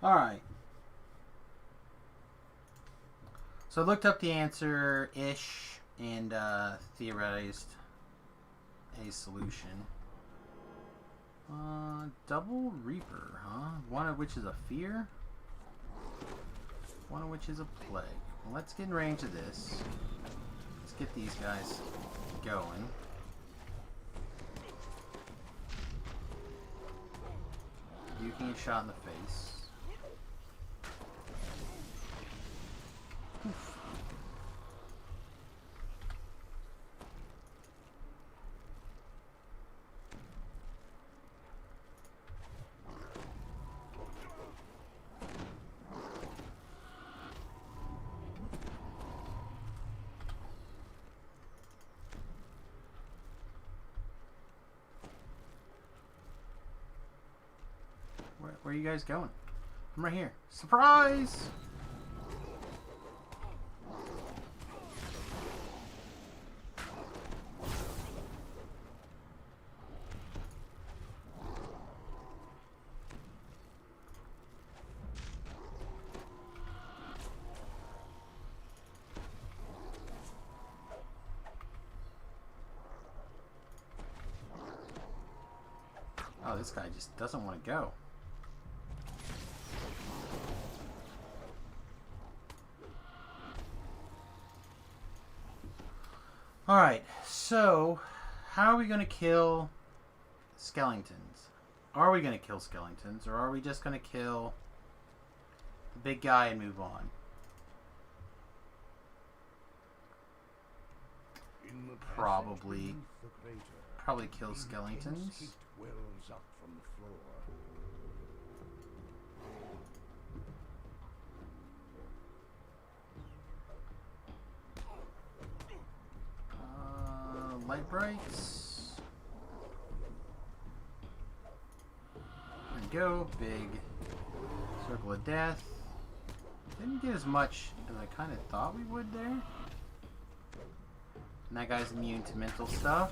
Alright. So I looked up the answer-ish and theorized a solution. Double Reaper, huh? One of which is a fear. One of which is a plague. Well, let's get in range of this. Let's get these guys going. You can get shot in the face. Oof. Where are you guys going? I'm right here. Surprise! Oh, this guy just doesn't want to go. Alright, so how are we going to kill skeletons? Are we going to kill skeletons, or are we just going to kill the big guy and move on? In the Probably. passage beneath the crater, Probably kill intense skeletons. heat wells up from the floor. Light brights. There we go. Big circle of death. Didn't get as much as I kind of thought we would there. And that guy's immune to mental stuff.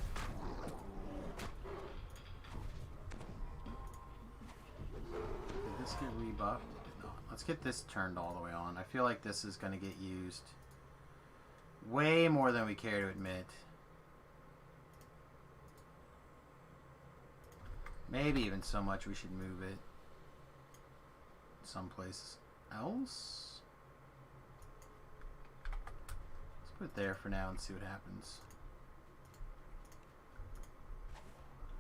Did this get rebuffed? It did not. Let's get this turned all the way on. I feel like this is going to get used way more than we care to admit. Maybe even so much we should move it someplace else. Let's put it there for now and see what happens.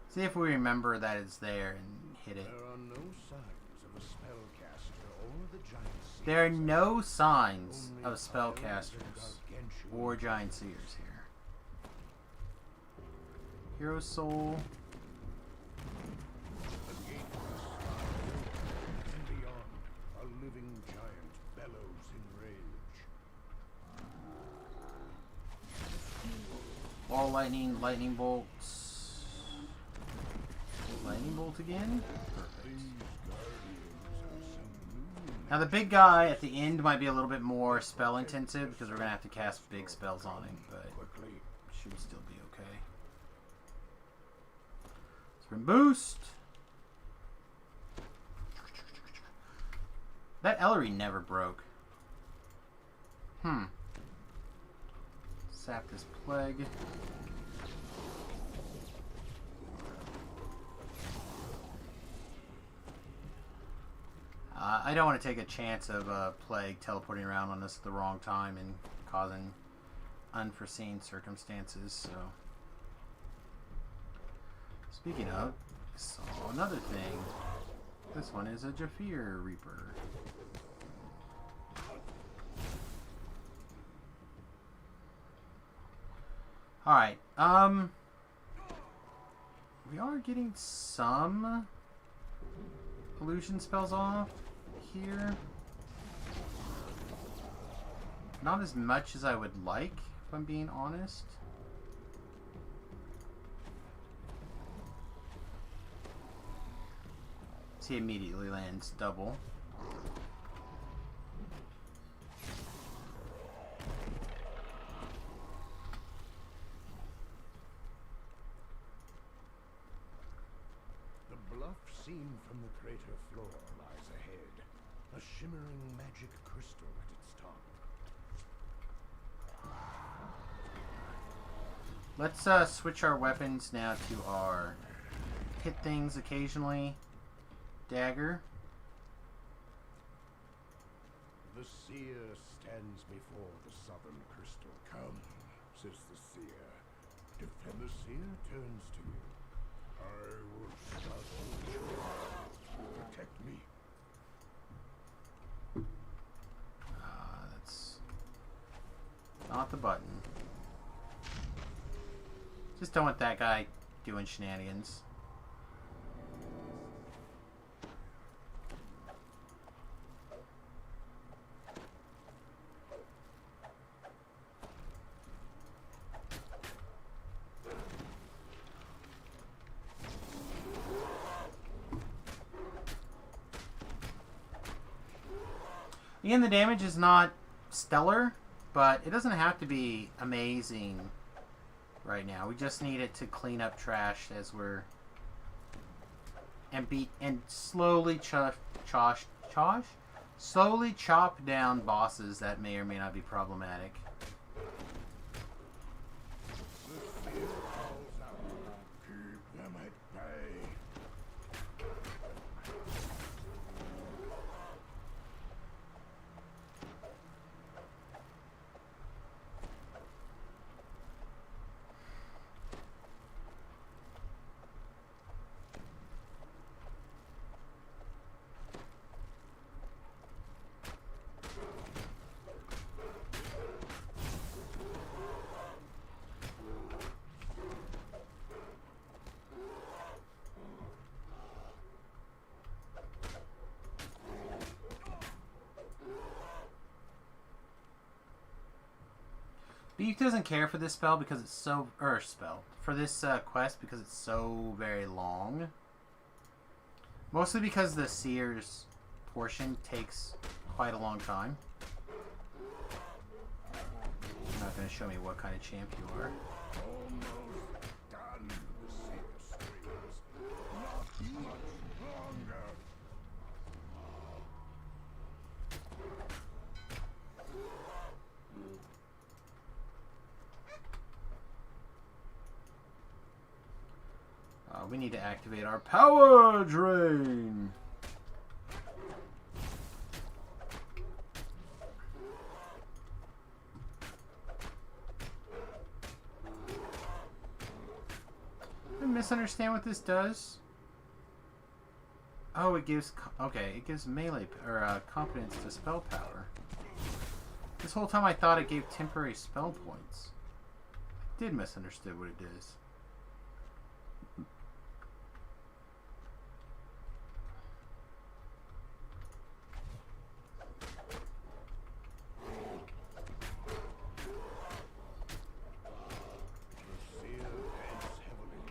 See if we remember that it's there and hit it. There are no signs of a spellcaster or the giant seers. There are no signs Only of spellcasters piles of gargantuan or giant seers here. Hero soul. The gate to the sky opens, and beyond, a living giant bellows in rage. Ball lightning, lightning bolts. Lightning bolt again? Perfect. Now the big guy at the end might be a little bit more spell intensive because we're going to have to cast big spells on him, but should still be okay. Sprint boost! That Ellery never broke. Sap this plague. I don't want to take a chance of plague teleporting around on us at the wrong time and causing unforeseen circumstances, so. Speaking of, I saw another thing. This one is a Jafir Reaper. Alright, we are getting some illusion spells off here. Not as much as I would like, if I'm being honest. See, immediately lands double. The bluff seen from the crater floor lies ahead, a shimmering magic crystal at its top. Let's switch our weapons now to our hit things occasionally. Dagger. The seer stands before the southern crystal. Come, says the seer. If then the seer turns to you, I will start the ritual. Protect me. That's not the button. Just don't want that guy doing shenanigans. Again, the damage is not stellar, but it doesn't have to be amazing right now. We just need it to clean up trash as we're and slowly slowly chop down bosses that may or may not be problematic. The fear calls out. Keep them at bay. Beef doesn't care for this spell because it's so... for this quest because it's so very long. Mostly because the Seer's portion takes quite a long time. You're not going to show me what kind of champ you are. Almost done, the seer screams. Not much longer. We need to activate our power drain. I misunderstand what this does. Oh, it gives... okay, it gives melee... or competence to spell power. This whole time I thought it gave temporary spell points. I did misunderstand what it does. The seer pants heavily.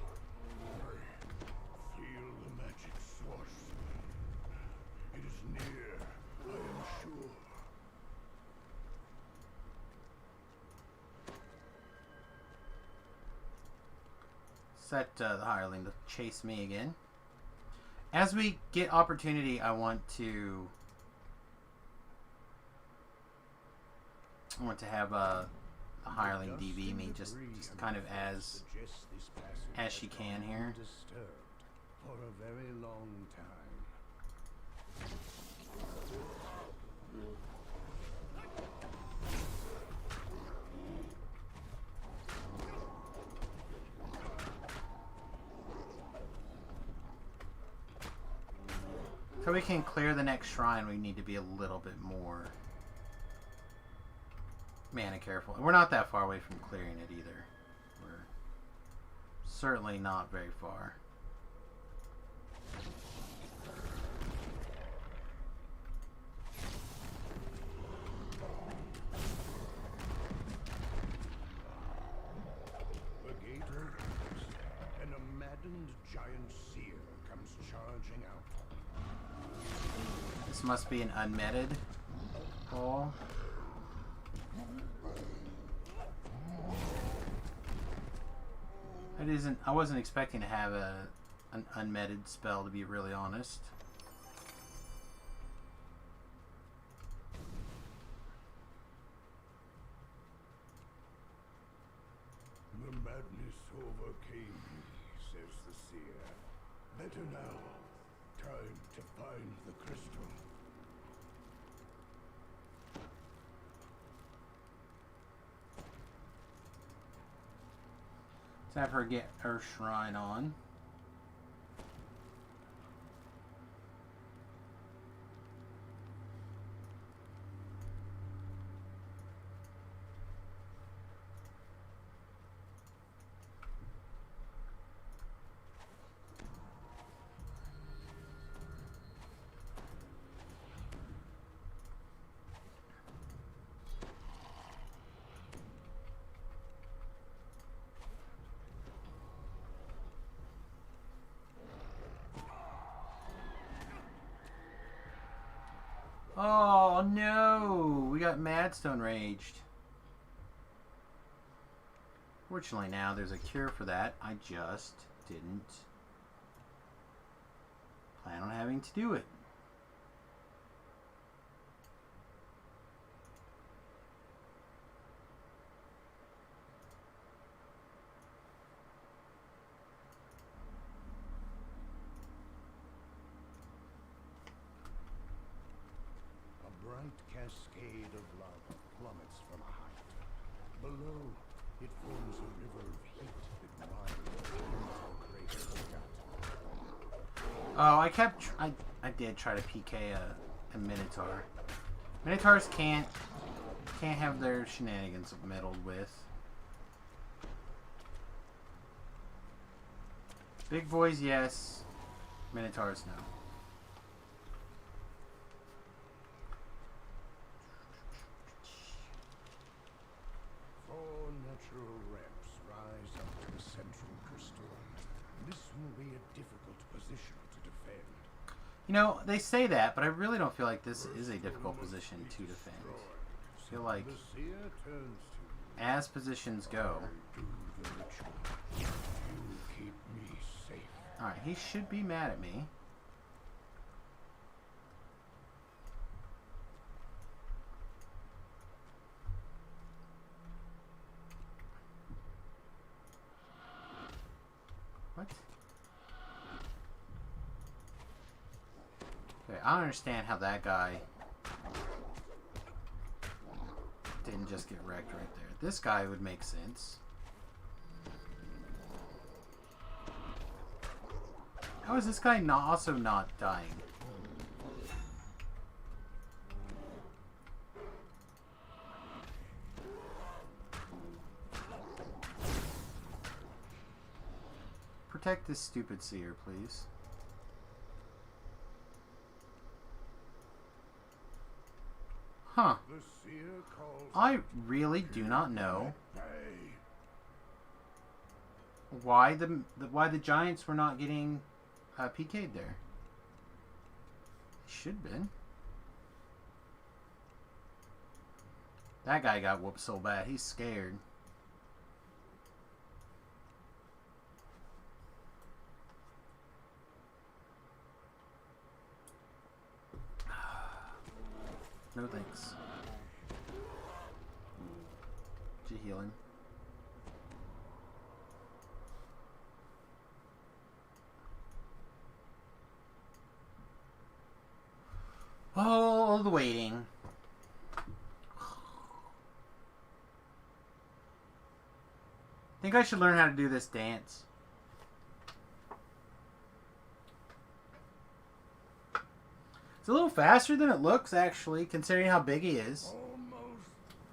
Feel the magic source. It is near, I am sure. Set the hireling to chase me again. As we get opportunity, I want to have the hireling DV me just kind of as she can here. Disturbed for a very long time. So we can clear the next shrine, we need to be a little bit more mana careful. We're not that far away from clearing it either. We're certainly not very far. The gate opens, and a maddened giant seer comes charging out. This must be an unmeted ball. I wasn't expecting to have an unmeted spell, to be really honest. The madness overcame me, says the seer. Better now. Time to find the crystal. Let's have her get her shrine on. Oh, Oh no! We got Madstone raged. Fortunately now there's a cure for that. I just didn't plan on having to do it. A bright cascade of lava plummets from a height. Below, it forms a river of heat that winds into a crater gut. Oh, I did try to PK a Minotaur. Minotaurs can't have their shenanigans meddled with. Big boys, yes. Minotaurs, no. Four natural ramps rise up to the central crystal. This will be a difficult position to defend. You know, they say that, but I really don't feel like this is a difficult position to defend. I feel like, The seer turns to you. as positions go... Do the ritual. You keep me safe. Alright, he should be mad at me. What? Okay, I don't understand how that guy didn't just get wrecked right there. This guy would make sense. How is this guy also not dying? Protect this stupid seer, please. Huh. The seer calls I really do not know bay. why the Giants were not getting PK'd there. Should have been. That guy got whooped so bad, he's scared. No thanks. Did you heal him? Oh, the waiting. Think I should learn how to do this dance. It's a little faster than it looks, actually, considering how big he is. Almost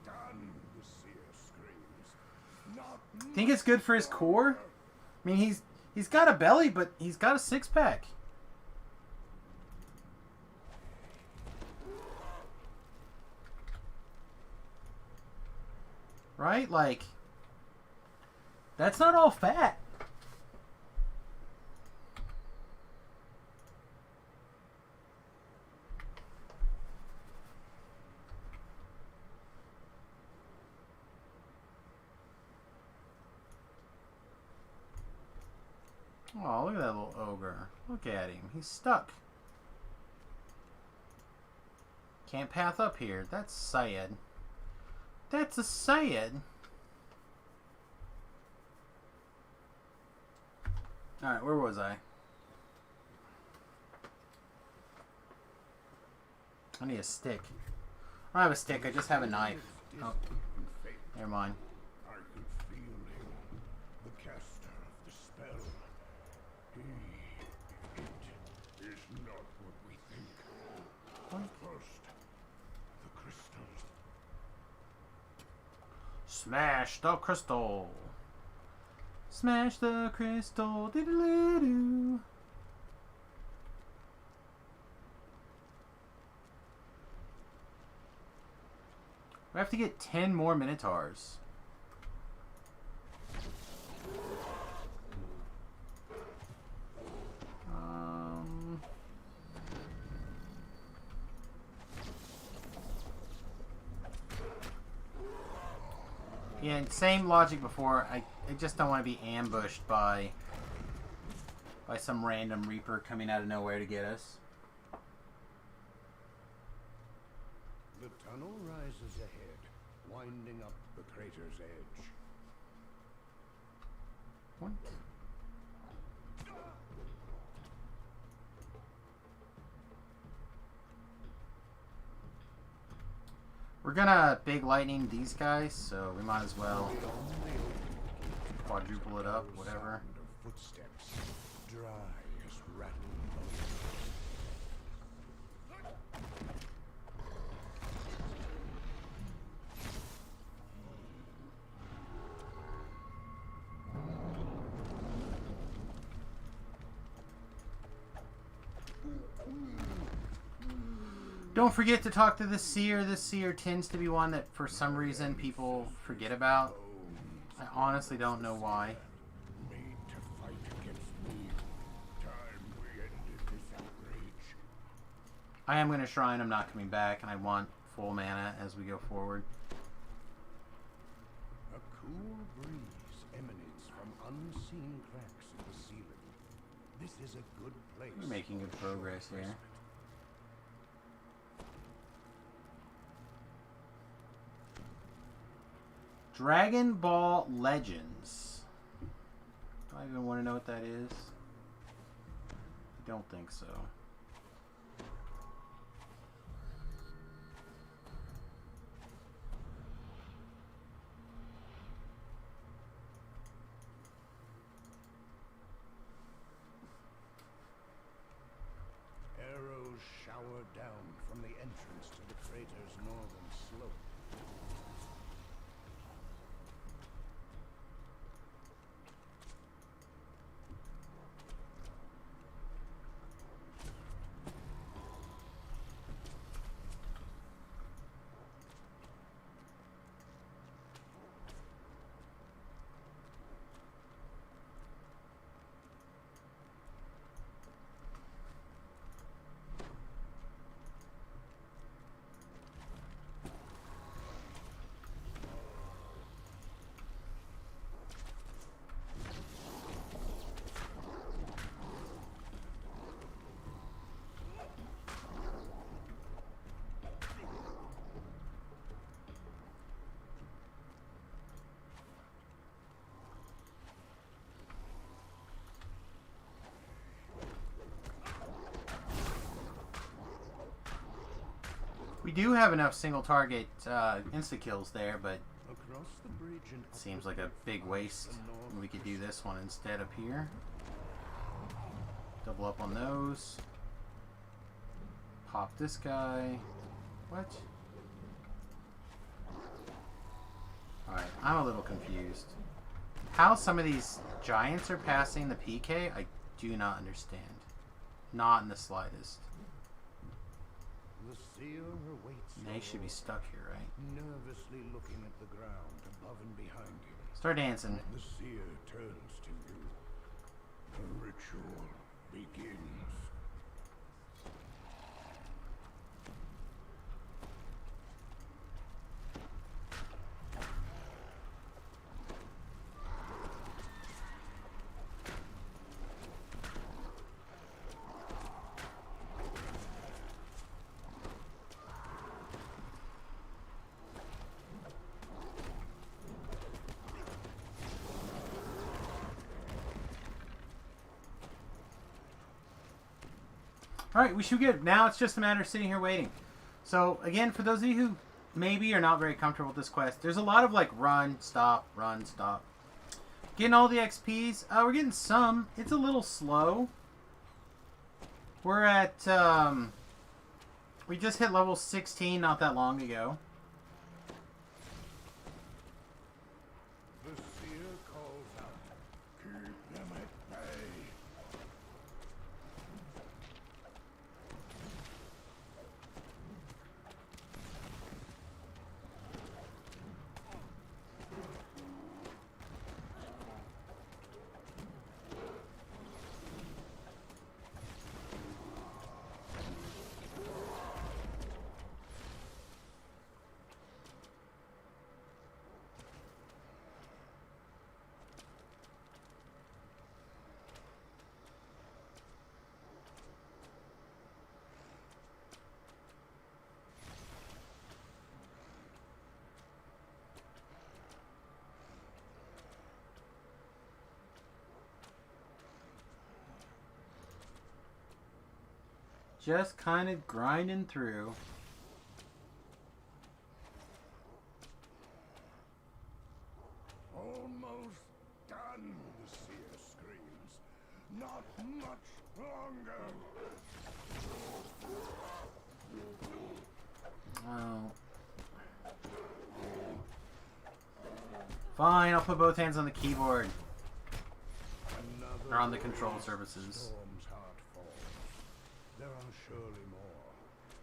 done, the seer screams. Not Think it's good for his core? I mean, he's got a belly, but he's got a six-pack. Right? Like, that's not all fat. Oh, look at that little ogre. Look at him. He's stuck. Can't path up here. That's sad. That's a sad. Alright, where was I? I need a stick. I don't have a stick, I just have a knife. Oh, never mind. I could feel him, the caster of the spell. It is not what we think. First, the crystals. Smash the crystal. Smash the crystal. Diddle-doo. We have to get 10 more Minotaurs. Yeah, and same logic before. I just don't want to be ambushed by some random Reaper coming out of nowhere to get us. The tunnel rises ahead, winding up the crater's edge. What? We're gonna big lightning these guys, so we might as well quadruple it up, whatever. Sound of footsteps, dry as rattling bones. Don't forget to talk to the seer. This seer tends to be one that for some reason people forget about. I honestly don't know why. Made to fight against me. Time we ended this outrage. I am going to shrine. I'm not coming back, and I want full mana as we go forward. A cool breeze emanates from unseen cracks in the ceiling. This is a good place. We're making good progress here. Dragon Ball Legends. Do I even want to know what that is? I don't think so. Arrows shower down from the entrance to the crater's northern slope. We do have enough single target insta kills there, but Across the bridge and it seems like a big waste. We could do this one instead up here. Double up on those. Pop this guy. What? Alright, I'm a little confused. How some of these giants are passing the PK, I do not understand. Not in the slightest. the seer awaits. And they should be stuck here, right? Nervously looking at the ground above and behind him. Start dancing. The seer turns to you. The ritual begins. Alright, we should be good. Now it's just a matter of sitting here waiting. So, again, for those of you who maybe are not very comfortable with this quest, there's a lot of, like, run, stop, run, stop. Getting all the XPs. We're getting some. It's a little slow. We're at, we just hit level 16 not that long ago. The seer calls out. Keep them at bay. Just kind of grinding through. Almost done, the seer screams. Not much longer. Oh. Fine, I'll put both hands on the keyboard. Another Or on the control surfaces. storm's heart falls. There are surely more,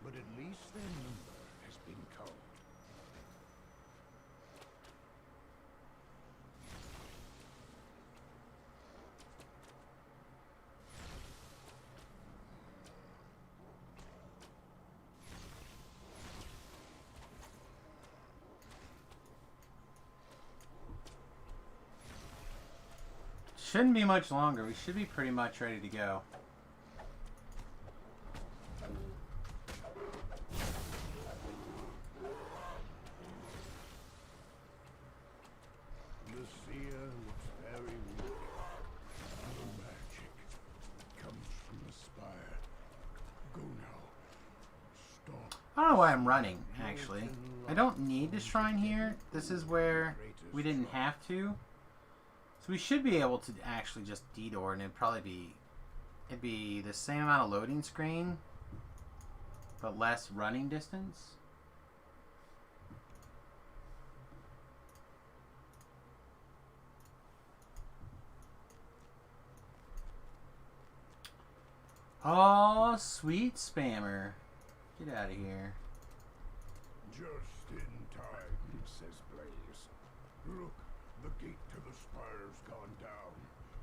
but at least their number has been culled. Shouldn't be much longer. We should be pretty much ready to go. The seer looks very weak. The magic comes from the spire. Go now. Stop. I don't know why I'm running, actually. I don't need the shrine here. This is where we didn't have to. So we should be able to actually just detour, and it'd be the same amount of loading screen, but less running distance. Oh, sweet spammer. Get out of here. Just in time, says Blaze. Look, the gate to the spire's gone down,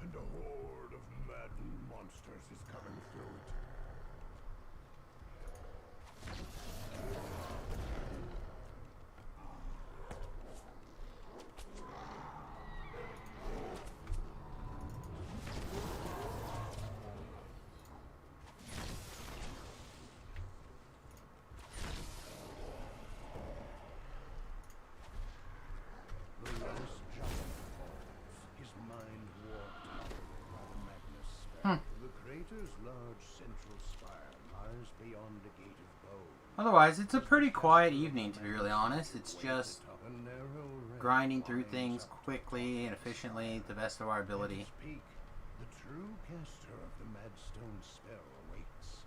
and a horde of maddened monsters is coming through it. The last giant falls, his mind warped out by the madness spell. The crater's large central spire lies beyond the gate of bone. Otherwise, it's a pretty quiet evening, to be really honest. It's just A narrow ramp grinding through climbs things up. quickly and efficiently to the best of our At ability. its peak, the true caster of the Madstone spell awaits.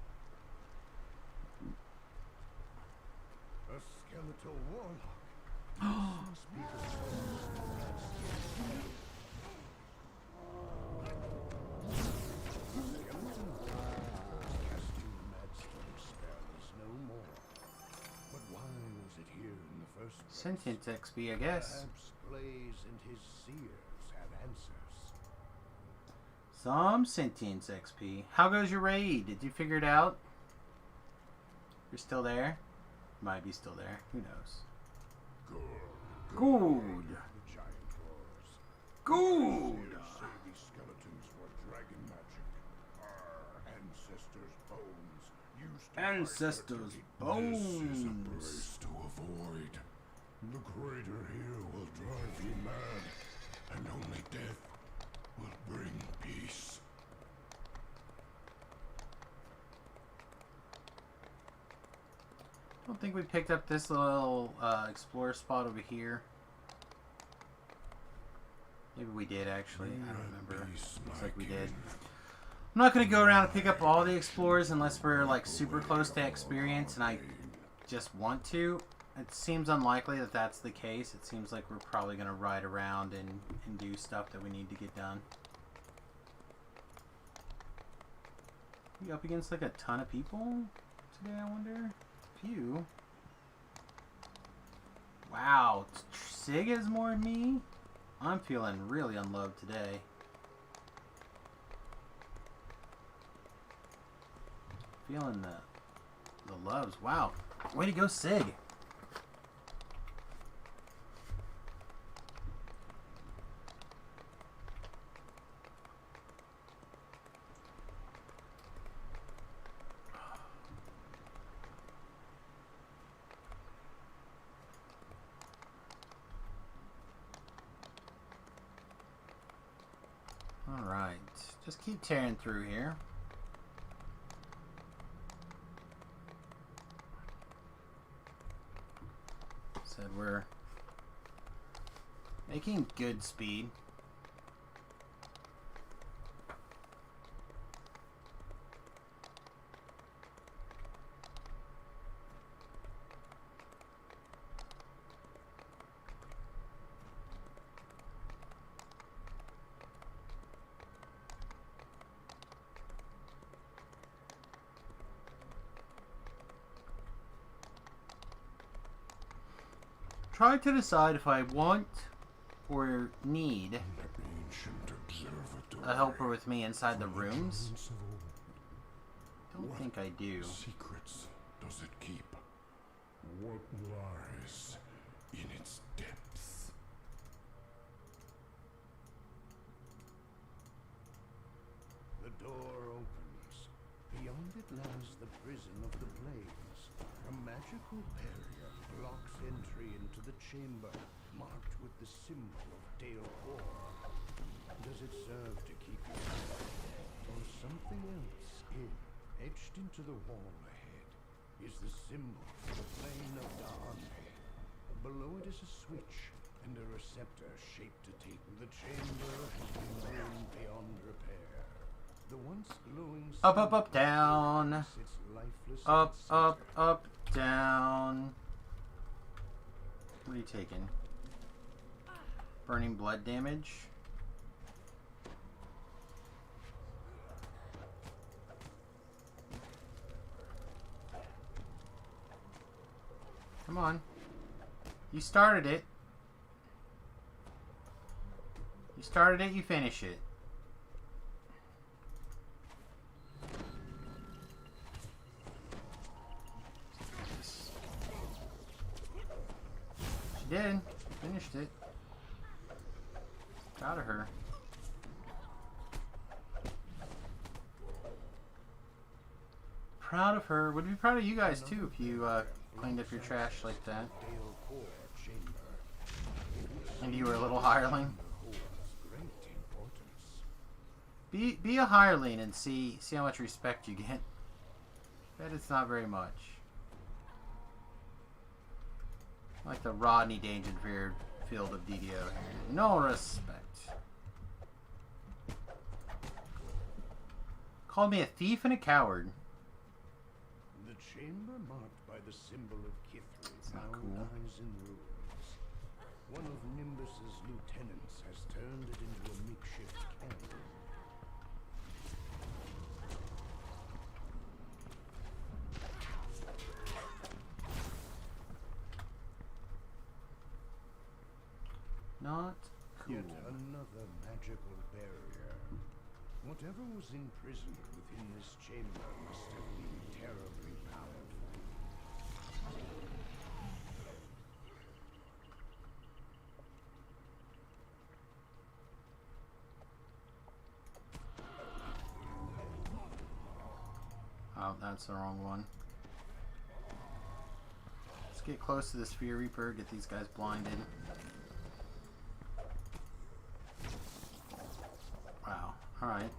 A skeletal warlock. This must be the source of the Madstone. The skeleton casting the Madstone spell is no more. But why was it here in the first place? Sentient XP, I guess. Perhaps Blaze and his seers have answers. Some sentience XP. How goes your raid? Did you figure it out? You're still there? Might be still there. Who knows? Good. The giant roars. Good. Seers say these skeletons were dragon magic. Our ancestors' bones used to Ancestors' This is a bones. place to avoid. The crater here will drive you mad, and only death will bring peace. I don't think we picked up this little explorer spot over here. Maybe we did, actually. I don't remember. Looks like we did. I'm not going to go around and pick up all the explorers unless we're like super close to experience and I just want to. It seems unlikely that that's the case. It seems like we're probably going to ride around and do stuff that we need to get done. We up against like a ton of people today, I wonder? Few. Wow, Sig has more than me? I'm feeling really unloved today. Feeling the loves. Wow. Way to go, Sig. Alright. Just keep tearing through here. Said we're making good speed. Try to decide if I want or need An ancient observatory. a helper with me inside the rooms. Giants of old. Don't think I do. Secrets does it keep? What lies in its depths? The door opens. Beyond it lies the prison of the Blades. A magical barrier blocks entry into the chamber, marked with the symbol of Dale Core. Does it serve to keep you out, or something else in? Etched into the wall ahead is the symbol for the plane of Dahane. Below it is a switch and a receptor shaped to take the chamber has been ruined beyond repair. The once glowing Up, up, up, down. sits lifeless at Up, its up, center. up, down. What are you taking? Burning blood damage? Come on. You started it. You started it, you finish it. She did. Finished it. Proud of her. Proud of her. Would be proud of you guys too if you cleaned up your trash like that. Dale Core chamber And you were a little hireling. holds great importance. Be a hireling and see how much respect you get. Bet it's not very much. Like the Rodney Dangerfield field of DDO. No respect. Called me a thief and a coward. The chamber marked by the symbol of Kithri not now cool. lies in ruins. One of Nimbus's lieutenants has turned it into a makeshift camp. Not cool. Yet another magical barrier. Whatever was imprisoned within this chamber must have been terribly powerful. Oh, that's the wrong one. Let's get close to this Fear Reaper, get these guys blinded. Wow, alright.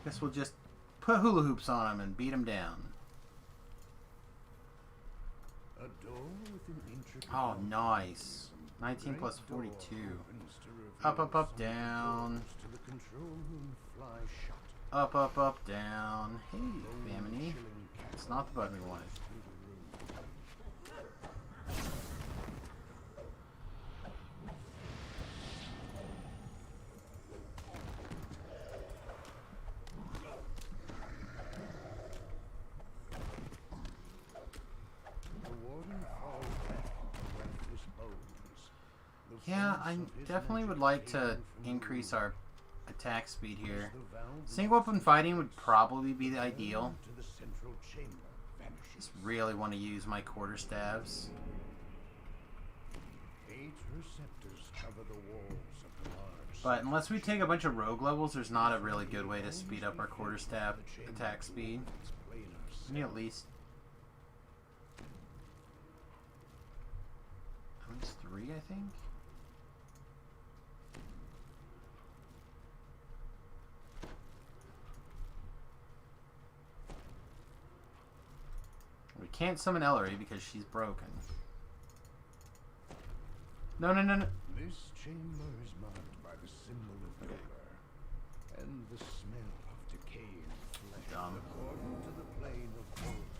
Guess we'll just put hula hoops on him and beat him down. A door with an intricate Oh, nice. 19 plus 42. Up, up, up, down. To the control room fly shut. Up, up, up, down. Hey, Family. It's not the button we wanted. The warden falls back on lifeless bones. The Yeah, force I of his definitely would magic like to came from the increase room. our attack speed here. The valve Single weapon fighting would probably be the ideal. to the central chamber vanishes. Just really want to use my quarterstaves. 8 receptors cover the walls of the large. But unless we take a bunch of rogue levels, there's not a really good way to speed up our quarterstaff attack speed. We need at least least 3, I think. We can't summon Ellery because she's broken. No, no, no, no. This chamber is marked by the symbol of Yoga and the smell of decaying flesh. Dumb. According to the plane of both,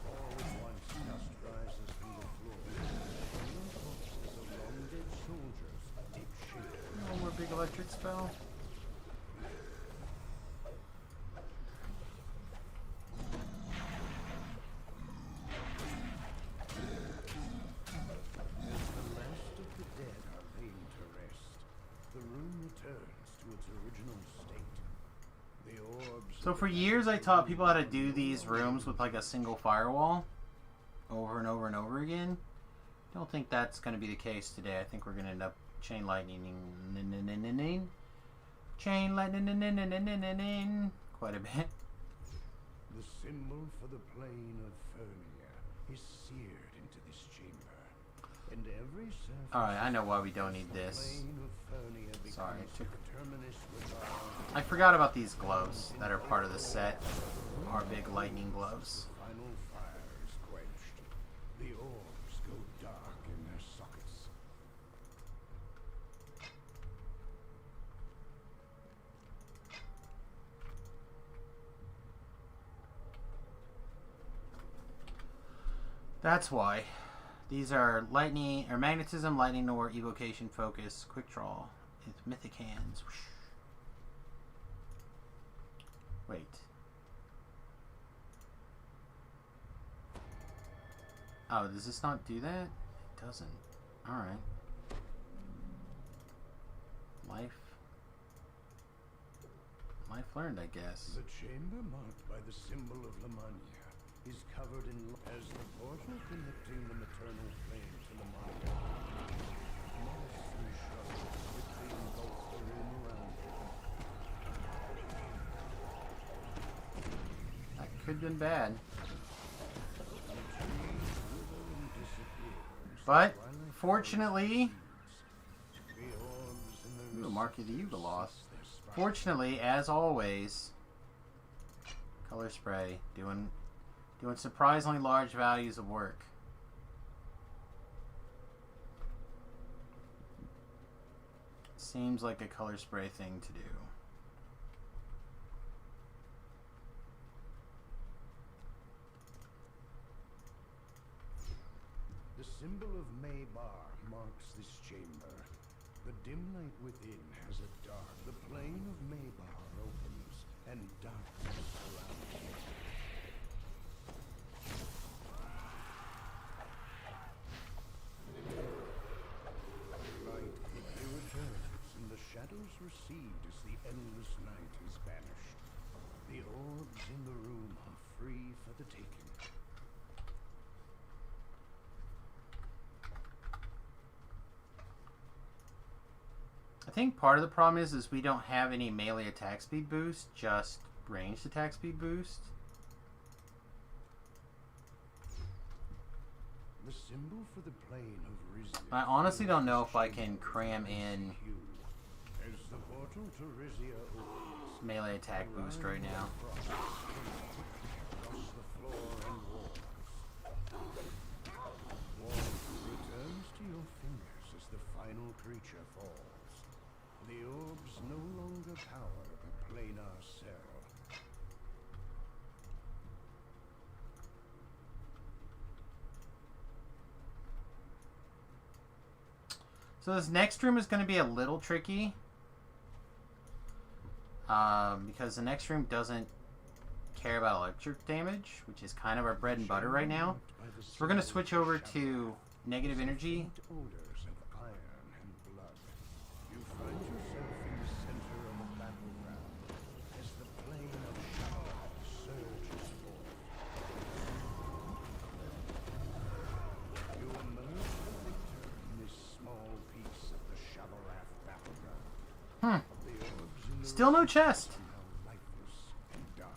all at once dust rises from the floor. Human corpses of long-dead soldiers take shape. No more big electric spell. As the last of the dead are laid to rest, the room returns to its original state. The orbs. So for years I taught people how to do these rooms with like a single firewall over and over and over again. Don't think that's going to be the case today. I think we're going to end up chain lightning quite a bit. The symbol for the plane of Fernia is seared into this chamber, and every surface. Alright, I know why we don't need this. plane of Fernia becomes Sorry, the terminus regard. I forgot about these gloves that are part of the set. Our big lightning gloves. Final fire is quenched. The orbs go dark in their sockets. That's why. These are lightning or magnetism, lightning or evocation, focus, quick draw. It's mythic hands. Whoosh. Wait. Oh, does this not do that? It doesn't. Alright. Life. Life learned, I guess. The chamber marked by the symbol of Lamania is covered in as the portal connecting the maternal plane to Lamania. Moss and shrubs quickly engulf the room around it. That could have been bad. But, fortunately, ooh, Mark of the Yuga lost. Fortunately, as always, color spray doing surprisingly large values of work. Seems like a color spray thing to do. The symbol of Maybar marks this chamber. The dim light within has a dark. The plane of Maybar opens, and darkness surrounds it. Light quickly returns, and the shadows recede as the endless night is banished. The orbs in the room are free for the taking. I think part of the problem is we don't have any melee attack speed boost, just ranged attack speed boost. The symbol for the plane of Rizia. I honestly don't know if I can cram in As the portal to Rizia opens, melee attack boost right now. across the floor and walls. Warmth returns to your fingers as the final creature falls. The orbs no longer power the planar cell. So this next room is going to be a little tricky. Because the next room doesn't care about electric damage, which is kind of our bread and butter right now. So we're going to switch over to negative energy. Odors of iron and blood. You find yourself in the center of the battleground as the plane of Shavarat surges forth. You emerge the victor in this small piece of the Shavarat battleground. The orbs in the Still no room chest. are now lifeless and dark.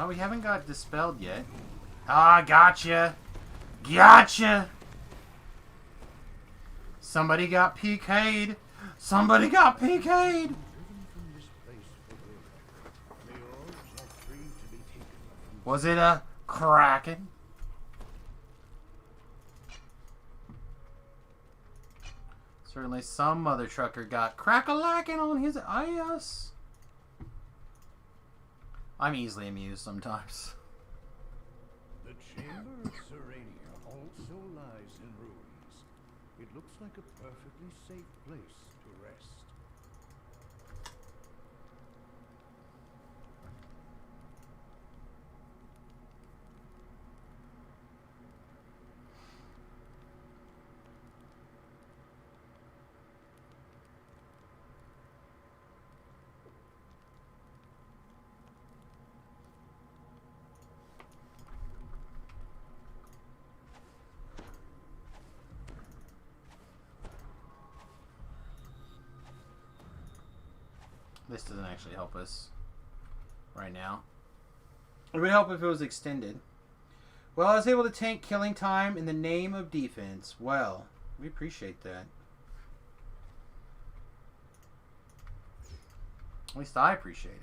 Well, we haven't got dispelled yet. Ah, gotcha! Gotcha! Somebody got PK'd! Somebody got PK'd! Driven from this place for good. The orbs are free to be taken from Was it a Kraken? Certainly some mother trucker got crack-a-lackin' on his ass. I'm easily amused sometimes. The Chamber of Serenia also lies in ruins. It looks like a perfectly safe place to rest. This doesn't actually help us right now. It would help if it was extended. Well, I was able to tank killing time in the name of defense. Well, we appreciate that. At least I appreciate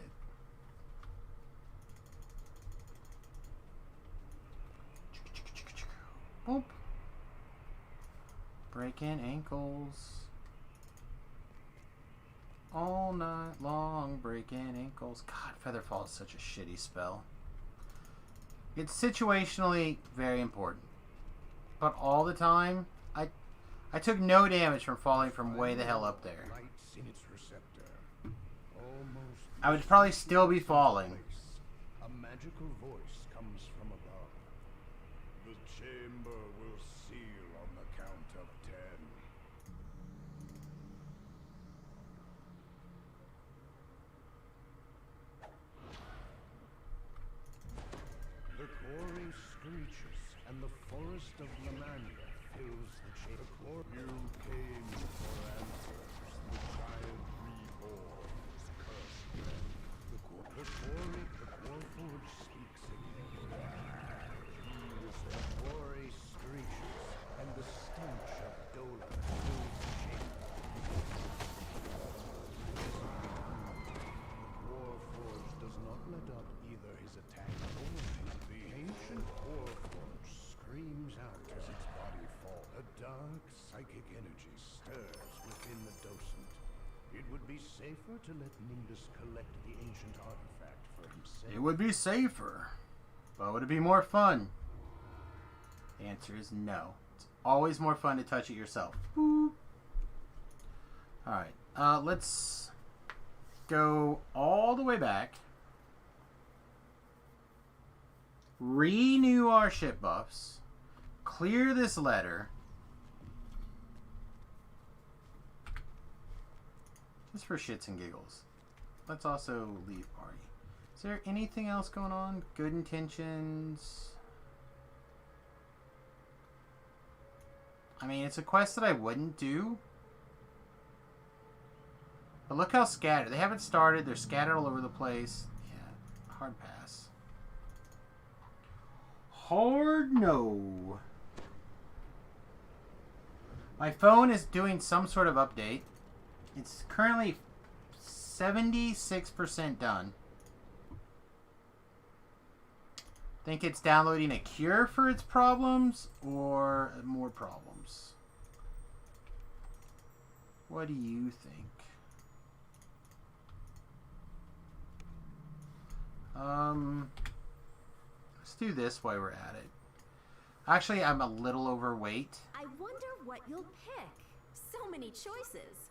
it. Boop. Breaking ankles. All night long, breaking ankles. God, Featherfall is such a shitty spell. It's situationally very important. But all the time, I took no damage from falling from way the hell up there. Lights in its receptor. Almost I would probably still be falling. a magical voice comes from above. The chamber will seal on the count of 10. The quarry screeches, and the forest of Lamania fills the chamber. You came for answers. The giant reborns cursed them. The Warforged speaks again. The quarry screeches, and the stench of Dola fills the chamber. Warforged does not let up either his attack or his. The ancient Warforged screams out as its body falls. A dark psychic energy stirs within the docent. It would be safer to let Nimbus collect the ancient artifact for himself. It would be safer. But would it be more fun? The answer is no. It's always more fun to touch it yourself. Boop. Alright. Let's go all the way back. Renew our ship buffs. Clear this letter. Just for shits and giggles. Let's also leave party. Is there anything else going on? Good intentions. I mean, it's a quest that I wouldn't do. But look how scattered. They haven't started. They're scattered all over the place. Yeah, hard pass. Hard no. My phone is doing some sort of update. It's currently 76% done. Think it's downloading a cure for its problems or more problems? What do you think? Let's do this while we're at it. Actually, I'm a little overweight. I wonder what you'll pick. So many choices.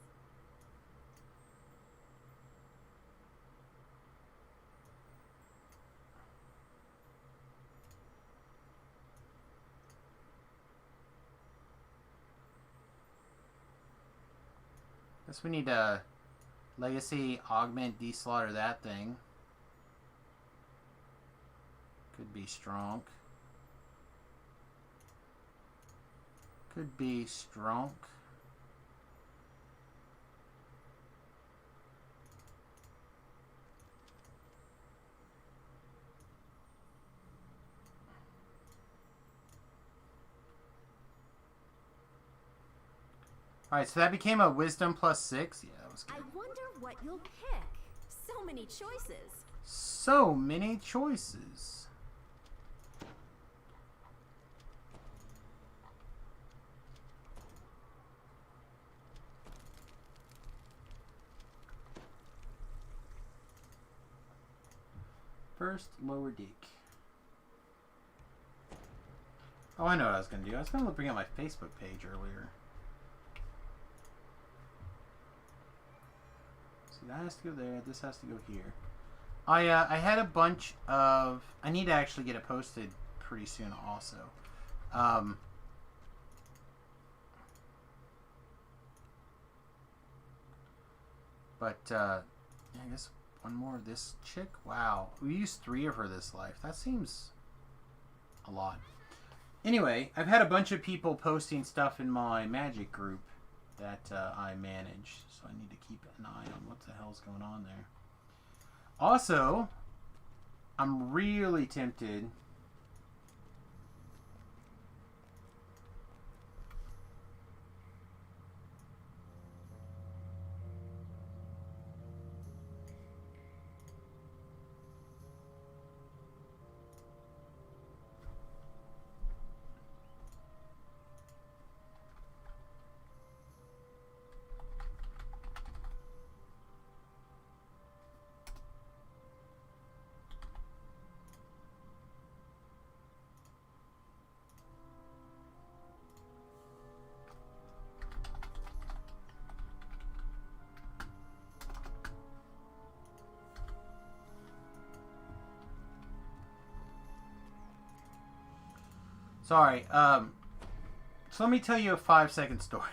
Guess we need to legacy, augment, deslaughter that thing. Could be strong. Could be strong. Alright, so that became a wisdom plus 6. Yeah, that was I good. wonder what you'll pick. So many choices. So many choices. First, lower deck. Oh, I know what I was going to do. I was going to bring up my Facebook page earlier. So that has to go there. This has to go here. I had a bunch of... I need to actually get it posted pretty soon also. I guess one more of this chick. Wow. We used 3 of her this life. That seems a lot. Anyway, I've had a bunch of people posting stuff in my magic group that I manage. So I need to keep an eye on what the hell's going on there. Also, I'm really tempted... Sorry, so let me tell you a 5-second story.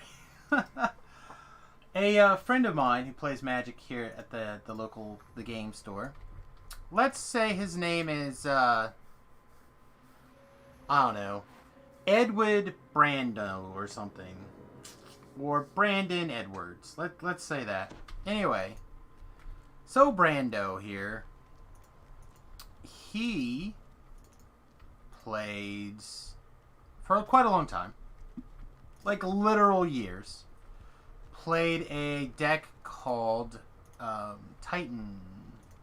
A friend of mine who plays Magic here at the local game store. Let's say his name is I don't know, Edward Brando or something, or Brandon Edwards. Let's say that. Anyway, so Brando here, he plays for quite a long time, like literal years, played a deck called Titan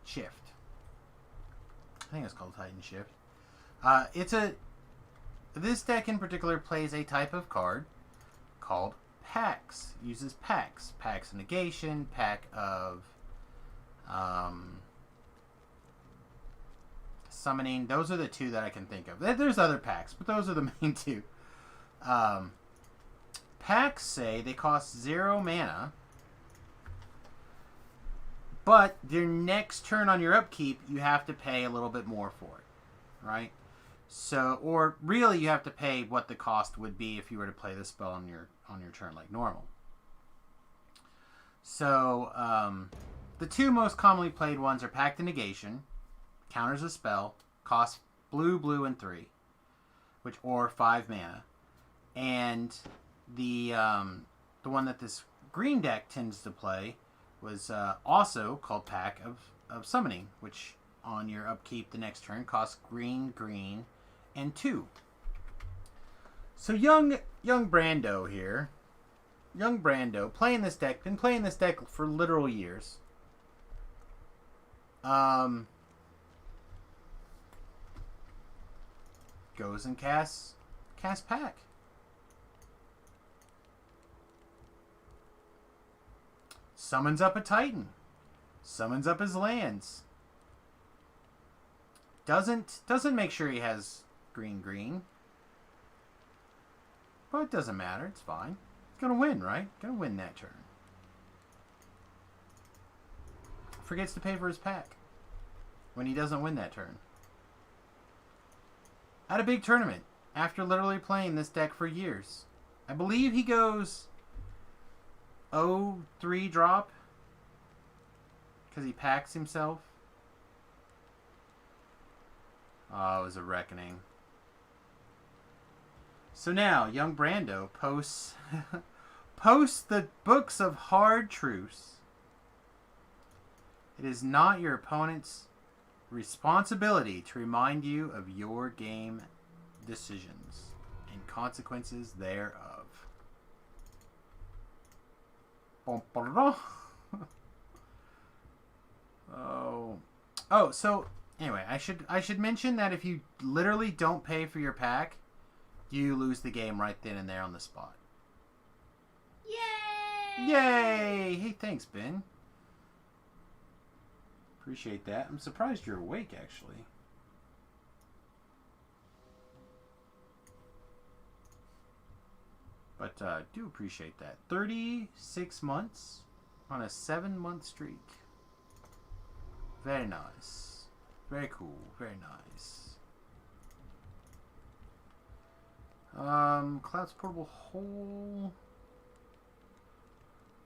Shift. I think it's called Titan Shift. This deck in particular plays a type of card called Packs. Uses Packs. Packs of Negation, Pack of Summoning. Those are the 2 that I can think of. There's other packs, but those are the main 2. Packs say they cost 0 mana, but their next turn on your upkeep, you have to pay a little bit more for it, right? So, or really, you have to pay what the cost would be if you were to play the spell on your turn like normal. So, the 2 most commonly played ones are Pact of Negation, counters a spell, costs blue, and 3, or 5 mana, and the one that this green deck tends to play was also called Pack of Summoning, which on your upkeep the next turn costs green, and 2. So young Brando here, young Brando playing this deck, been playing this deck for literal years. Goes and casts Pack. Summons up a Titan. Summons up his lands. Doesn't make sure he has green. But it doesn't matter, it's fine. He's gonna win, right? Gonna win that turn. Forgets to pay for his pack when he doesn't win that turn. At a big tournament, after literally playing this deck for years. I believe he goes 0-3 drop because he packs himself. Oh, it was a reckoning. So now, young Brando posts the books of hard truths. It is not your opponent's responsibility to remind you of your game decisions and consequences thereof. Oh, so anyway, I should mention that if you literally don't pay for your pack, you lose the game right then and there on the spot. Yay! Yay! Hey, thanks, Ben. Appreciate that. I'm surprised you're awake, actually. But do appreciate that. 36 months on a 7-month streak. Very nice. Very cool. Very nice. Cloud's portable hole.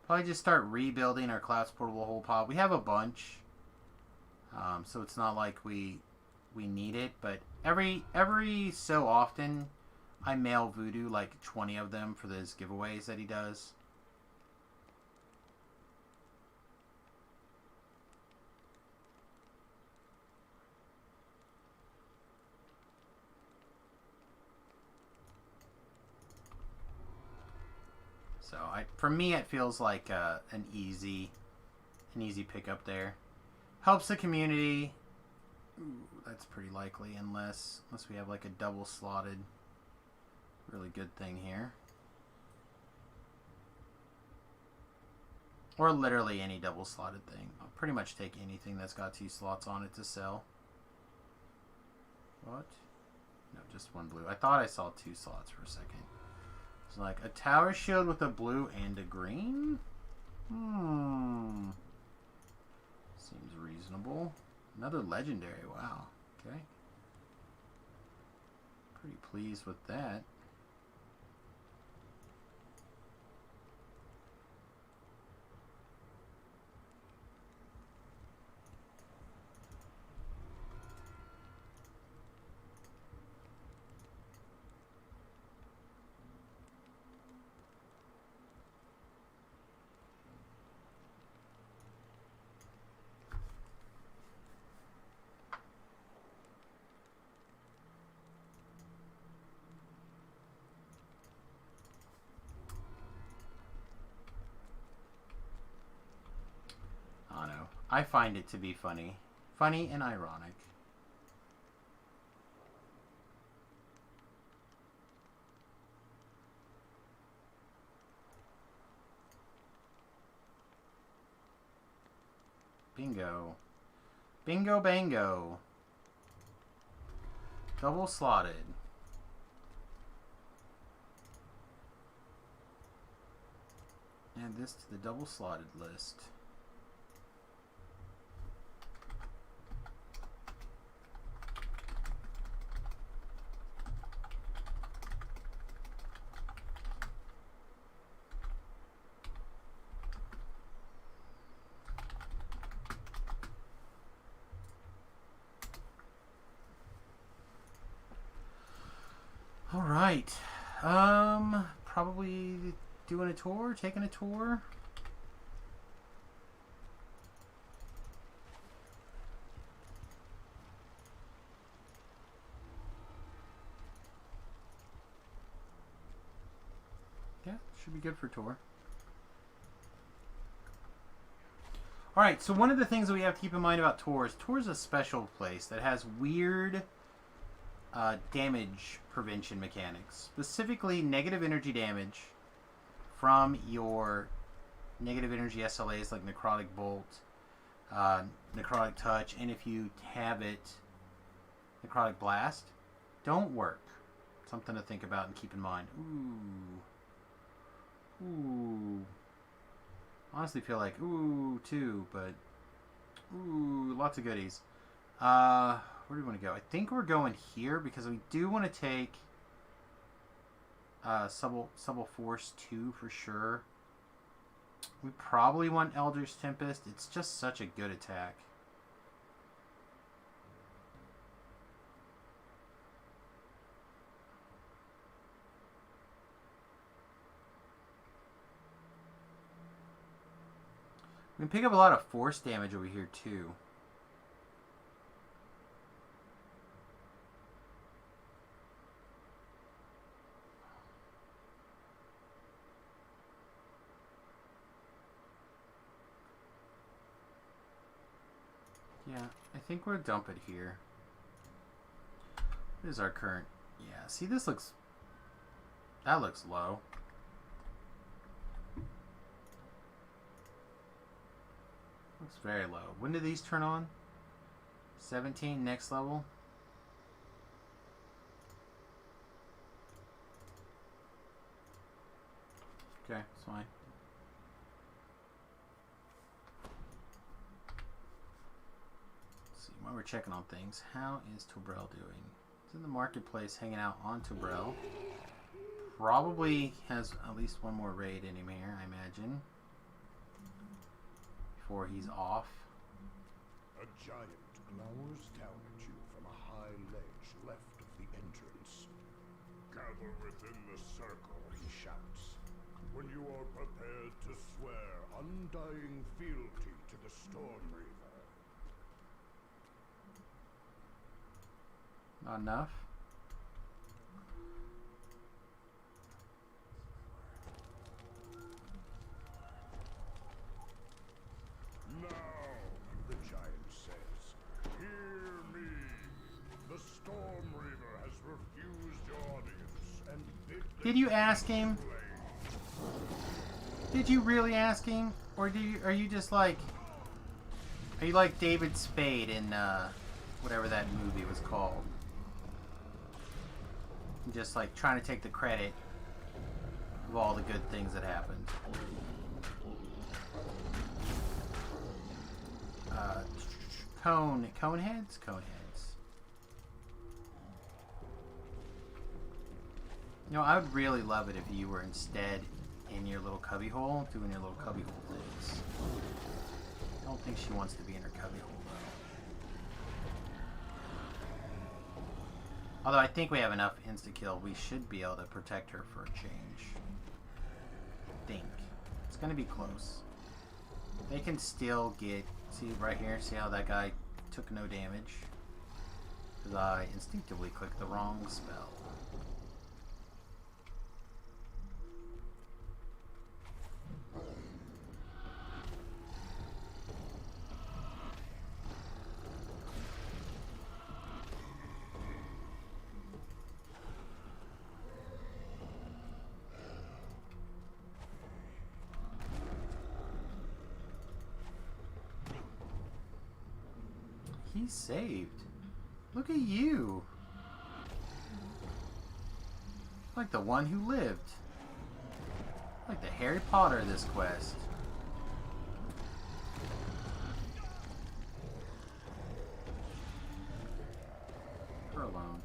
Probably just start rebuilding our Cloud's portable hole pod. We have a bunch. So it's not like we need it, but every so often I mail Voodoo like 20 of them for those giveaways that he does. So for me, it feels like an easy pickup there. Helps the community. Ooh, that's pretty likely, unless we have like a double slotted, really good thing here, or literally any double slotted thing. I'll pretty much take anything that's got 2 slots on it to sell. What? No, just 1 blue. I thought I saw 2 slots for a second. It's like a tower shield with a blue and a green. Seems reasonable. Another legendary. Wow. Okay. Pretty pleased with that. I find it to be funny. Funny and ironic. Bingo. Bingo bango. Double slotted. Add this to the double slotted list. All right. Probably doing a tour, taking a tour. Yeah, should be good for tour. All right, so one of the things that we have to keep in mind about tours, tour's a special place that has weird damage prevention mechanics, specifically negative energy damage from your negative energy SLAs like Necrotic Bolt, Necrotic Touch, and if you have it, Necrotic Blast, don't work. Something to think about and keep in mind. Ooh. Honestly feel like ooh too, but ooh, lots of goodies. Where do we want to go? I think we're going here because we do want to take Subtle Force 2 for sure. We probably want Elder's Tempest. It's just such a good attack. We can pick up a lot of force damage over here too. Yeah, I think we'll dump it here. What is our current? Yeah, see, this looks... That looks low. Looks very low. When do these turn on? 17, next level. Okay, it's fine. Let's see, while we're checking on things, how is Tobrel doing? He's in the marketplace hanging out on Tobrel. Probably has at least one more raid in him here, I imagine. Before he's off. A giant glowers down at you from a high ledge left of the entrance. Gather within the circle, he shouts. When you are prepared to swear undying fealty to the Storm Reaver. Not enough? Now, the giant says, hear me. The Storm Reaver has refused your audience and bid the Did you ask him? flame. Did you really ask him? Or are you just like... Are you like David Spade in whatever that movie was called? Just like trying to take the credit of all the good things that happened. Coneheads? Coneheads. You know, I would really love it if you were instead in your little cubbyhole doing your little cubbyhole things. I don't think she wants to be in her cubbyhole though. Although I think we have enough insta-kill, we should be able to protect her for a change. I think. It's gonna be close. They can still get... See right here, see how that guy took no damage? Because I instinctively clicked the wrong spell. He's saved. Look at you. Like the one who lived. Like the Harry Potter of this quest. Her alone.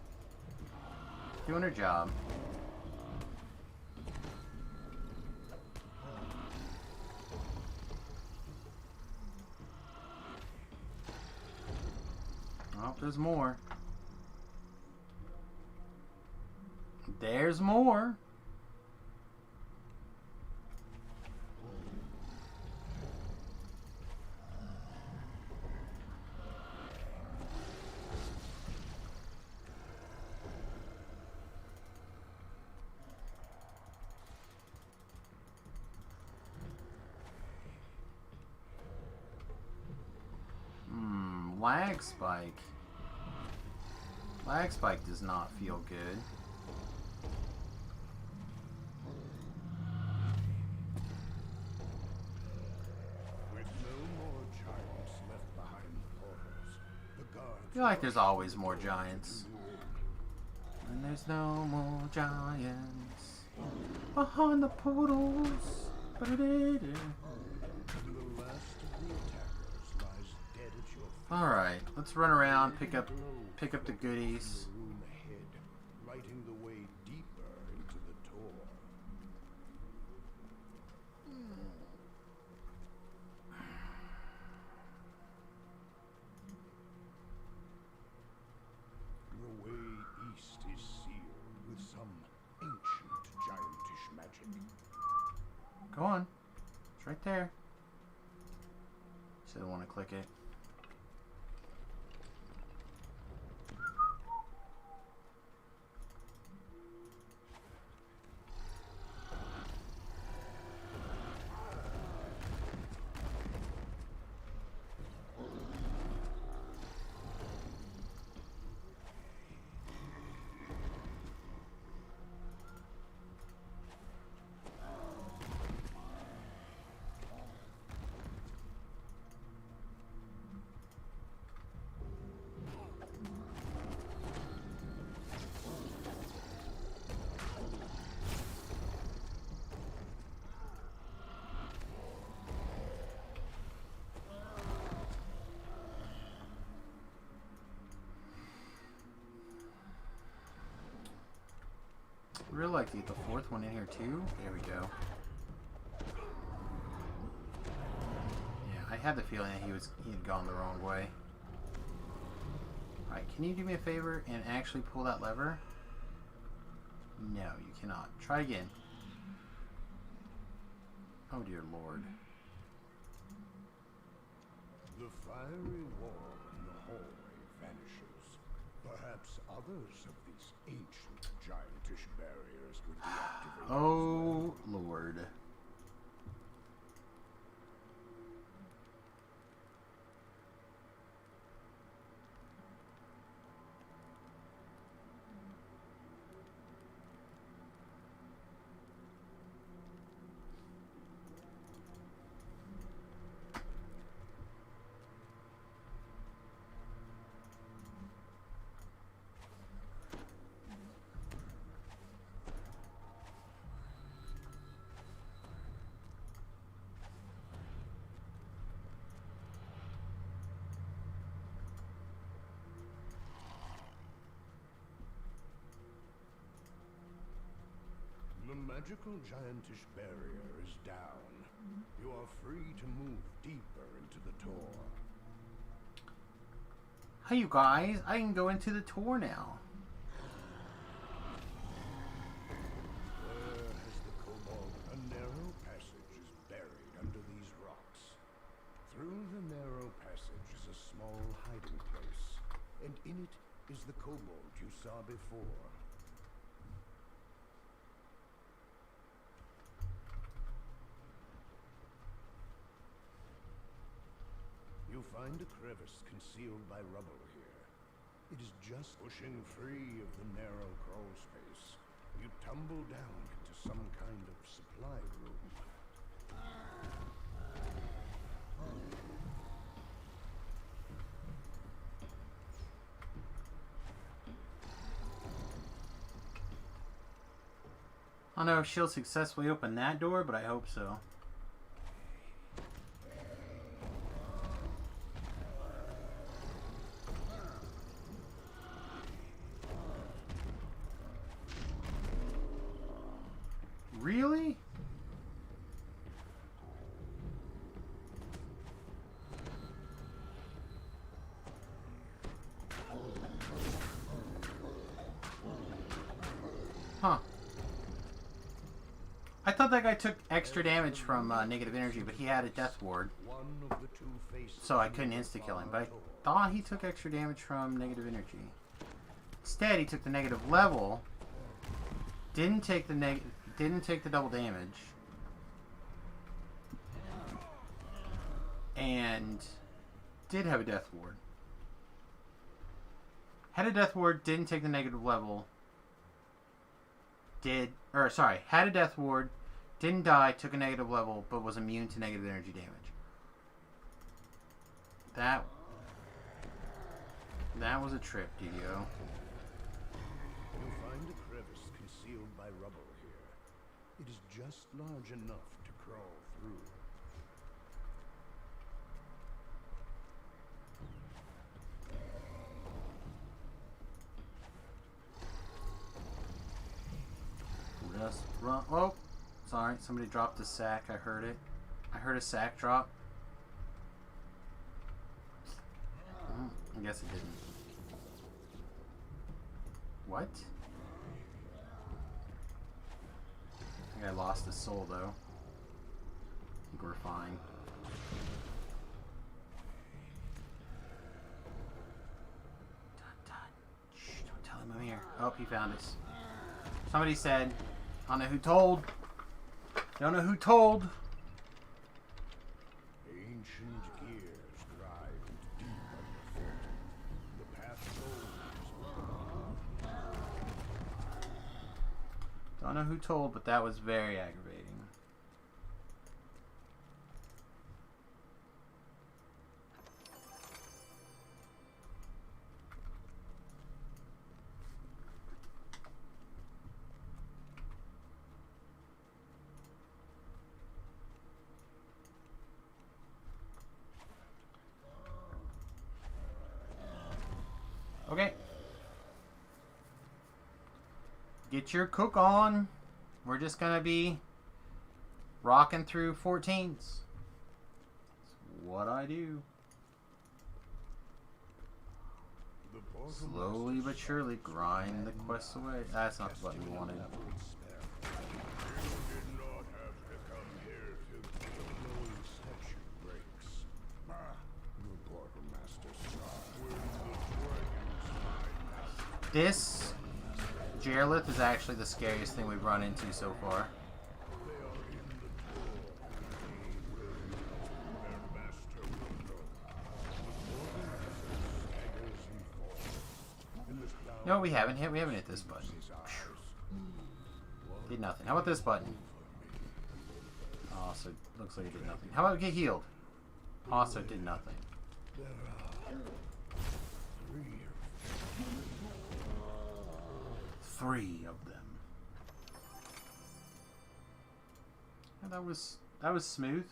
Doing her job. Oh, there's more. There's more. Lag spike. Lag spike does not feel good. With no more giants left behind the portals, the guards I feel like there's always more giants. And there's no more giants behind the portals. and the last of the attackers lies dead at your feet. Alright, let's run around, pick up the goodies. The room ahead, lighting the way deeper into the door. The way east is sealed with some ancient giantish magic. Go on. It's right there. Just want to click it. Really like to get the fourth one in here too. There we go. Yeah, I had the feeling that he had gone the wrong way. Alright, can you do me a favor and actually pull that lever? No, you cannot. Try again. Oh dear lord. The fiery wall in the hallway vanishes. Perhaps others of these ancient giantish barriers would be activated. Oh lord. The magical giantish barrier is down. You are free to move deeper into the Tor. Hey you guys, I can go into the tour now. Where has the kobold? A narrow passage is buried under these rocks. Through the narrow passage is a small hiding place, and in it is the kobold you saw before. You find a crevice concealed by rubble here. It is just pushing free of the narrow crawl space. You tumble down into some kind of supply room. I don't know if she'll successfully open that door, but I hope so. Really? Huh. I thought that guy took extra damage from negative energy, but he had a death ward. One of the two faces So I couldn't insta-kill him, but I thought he took extra damage from negative energy. Instead, he took the negative level, didn't take the double damage, and did have a death ward. Had a death ward, didn't take the negative level, had a death ward, didn't die, took a negative level, but was immune to negative energy damage. That was a trip, DDO. You find a crevice concealed by rubble here. It is just large enough to crawl through. Just run. Oh, sorry. Somebody dropped a sack. I heard it. I heard a sack drop. I guess it didn't. What? I think I lost a soul though. I think we're fine. Dun, dun. Shh, don't tell him I'm here. Oh, he found us. Somebody said, I don't know who told. Don't know who told. Ancient gears drive deep underfoot. The path goes. Don't know who told, but that was very aggravating. Okay. Get your cook on. We're just going to be rocking through 14s. That's what I do. Slowly but surely grind the quests away. That's not the button we wanted. You did not have to come here to the glowing statue breaks. The quartermaster saw when the dragon's This Jarlath is actually the scariest thing we've run into so far. No, we haven't hit. We haven't hit this button. Did nothing. How about this button? Also, looks like it did nothing. How about get healed? Also did nothing. Three of them. Yeah, that was smooth.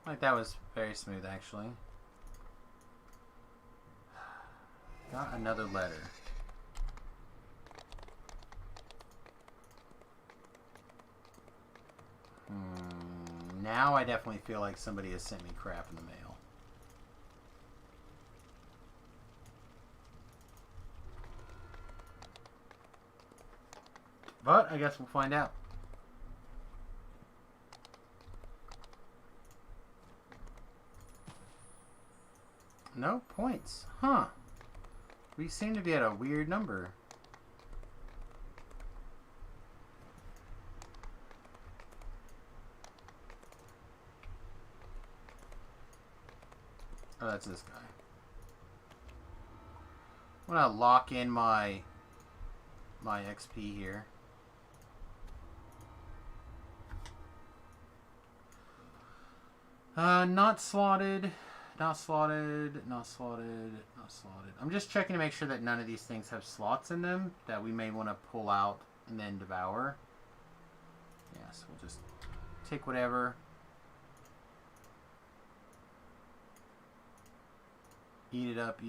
Like that was very smooth actually. Got another letter. Now I definitely feel like somebody has sent me crap in the mail. But I guess we'll find out. No points. Huh. We seem to be at a weird number. Oh, that's this guy. I'm gonna lock in my XP here. Not slotted. Not slotted, not slotted, not slotted. I'm just checking to make sure that none of these things have slots in them that we may want to pull out and then devour. Yes, we'll just take whatever. Eat it up,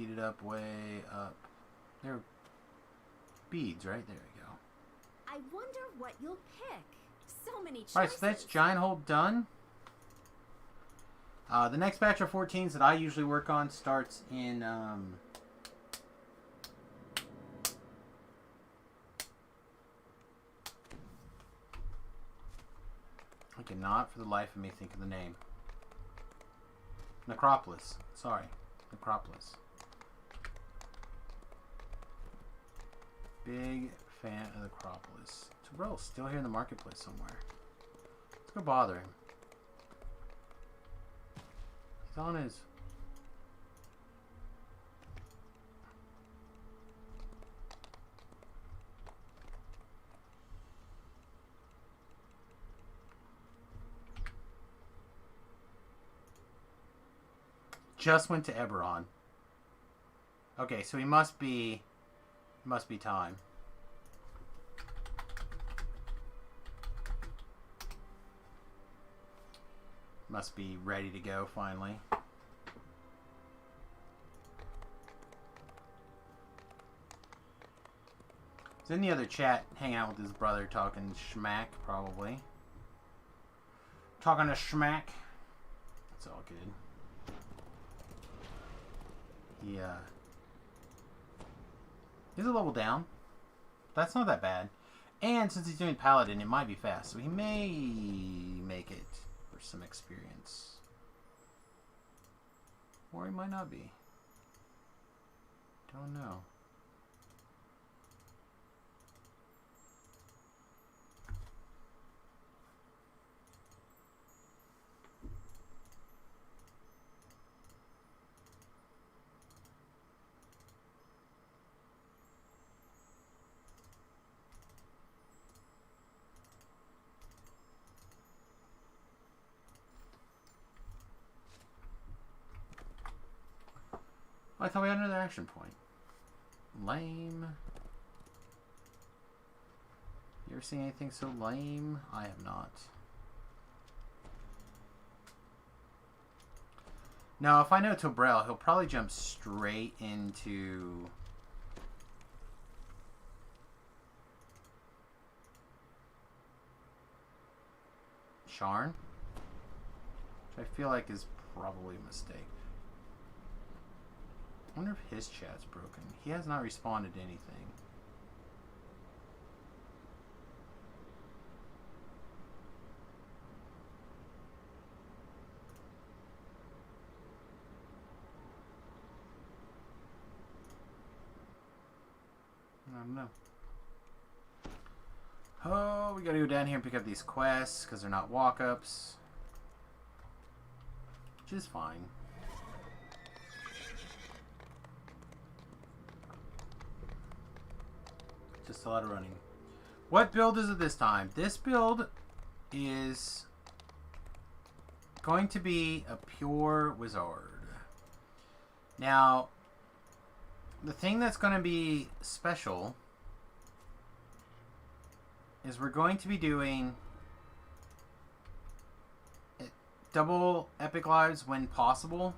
way up. They're beads, right? There we go. I wonder what you'll pick. So many choices. Alright, so that's Giant Hold done. The next batch of 14s that I usually work on starts in, I cannot for the life of me think of the name. Necropolis. Sorry. Necropolis. Big fan of Necropolis. Terrell's still here in the marketplace somewhere. Let's go bother him. He's on his... Just went to Eberron. Okay, so he must be time. Must be ready to go finally. He's in the other chat, hanging out with his brother, talking schmack, probably. Talking to schmack. It's all good. Yeah. He's a level down. That's not that bad. And since he's doing Paladin, it might be fast. So he may make it for some experience. Or he might not be. Don't know. I thought we had another action point. Lame. ever seen anything so lame? I have not. No, if I know Tobrel, he'll probably jump straight into... Sharn? Which I feel like is probably a mistake. I wonder if his chat's broken. He has not responded to anything. I don't know. Oh, we gotta go down here and pick up these quests because they're not walk-ups. Which is fine. Just a lot of running. What build is it this time? This build is going to be a pure wizard. Now, the thing that's going to be special is we're going to be doing double epic lives when possible,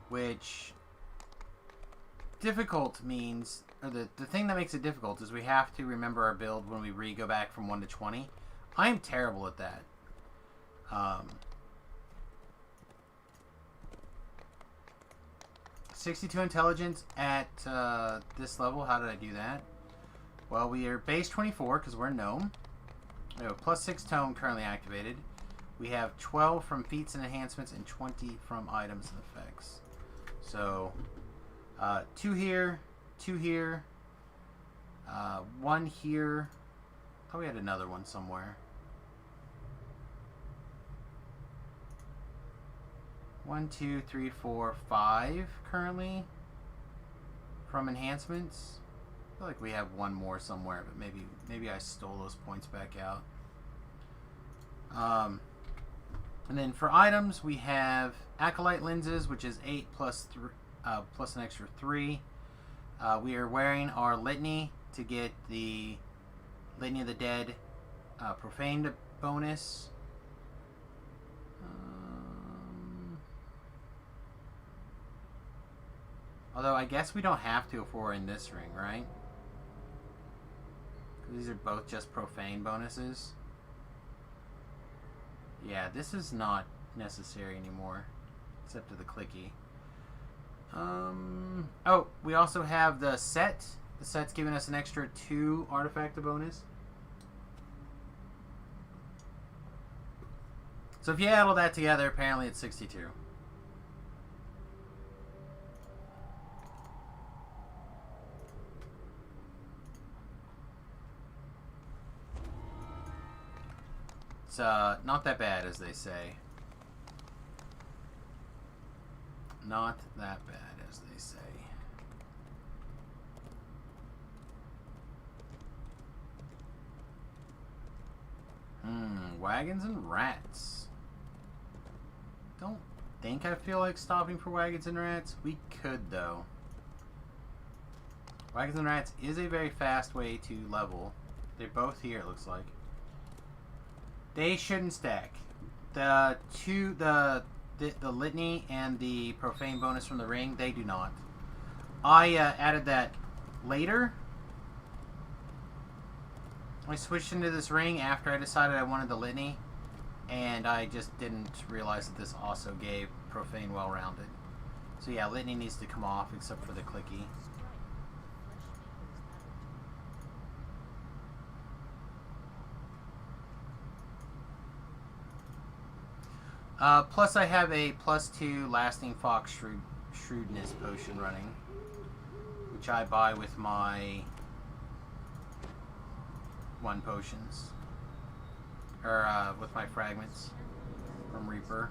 which difficult means, or the thing that makes it difficult is we have to remember our build when we go back from 1 to 20. I am terrible at that. 62 intelligence at this level. How did I do that? Well, we are base 24 because we're a gnome. We have a +6 tome currently activated. We have 12 from feats and enhancements and 20 from items and effects. So, 2 here, 2 here, 1 here. I thought we had another one somewhere. 1, 2, 3, 4, 5 currently from enhancements. I feel like we have one more somewhere, but maybe I stole those points back out. And then for items, we have Acolyte lenses, which is 8 plus an extra 3. We are wearing our Litany to get the Litany of the Dead Profaned bonus. Although I guess we don't have to if we're in this ring, right? Because these are both just profane bonuses. Yeah, this is not necessary anymore, except for the clicky. Oh, we also have the set. The set's giving us an extra 2 artifact bonus. So if you add all that together, apparently it's 62. It's not that bad, as they say. Not that bad, as they say. Wagons and rats. Don't think I feel like stopping for wagons and rats. We could, though. Wagons and rats is a very fast way to level. They're both here, it looks like. They shouldn't stack. The Litany and the Profane bonus from the ring, they do not. I added that later. I switched into this ring after I decided I wanted the Litany, and I just didn't realize that this also gave Profane well-rounded. So yeah, Litany needs to come off except for the clicky. Plus I have a +2 Lasting Fox Shrewdness potion running, which I buy with my 1 potions. Or, with my fragments from Reaper.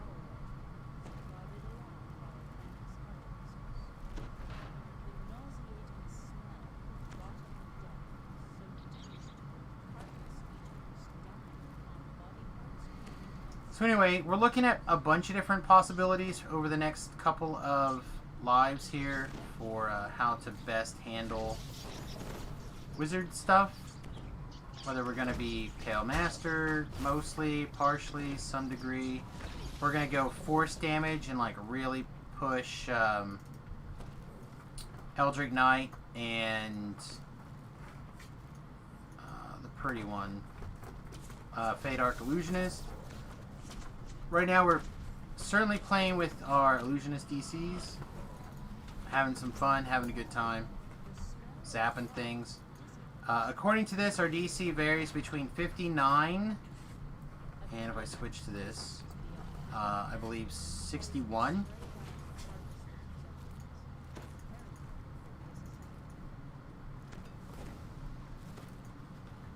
So anyway, we're looking at a bunch of different possibilities over the next couple of lives here for how to best handle wizard stuff. Whether we're going to be Pale Master, mostly, partially, some degree. We're going to go force damage and like really push Eldritch Knight and the pretty one, Fade Arc Illusionist. Right now we're certainly playing with our Illusionist DCs. Having some fun, having a good time. Zapping things. According to this, our DC varies between 59 and if I switch to this, I believe 61.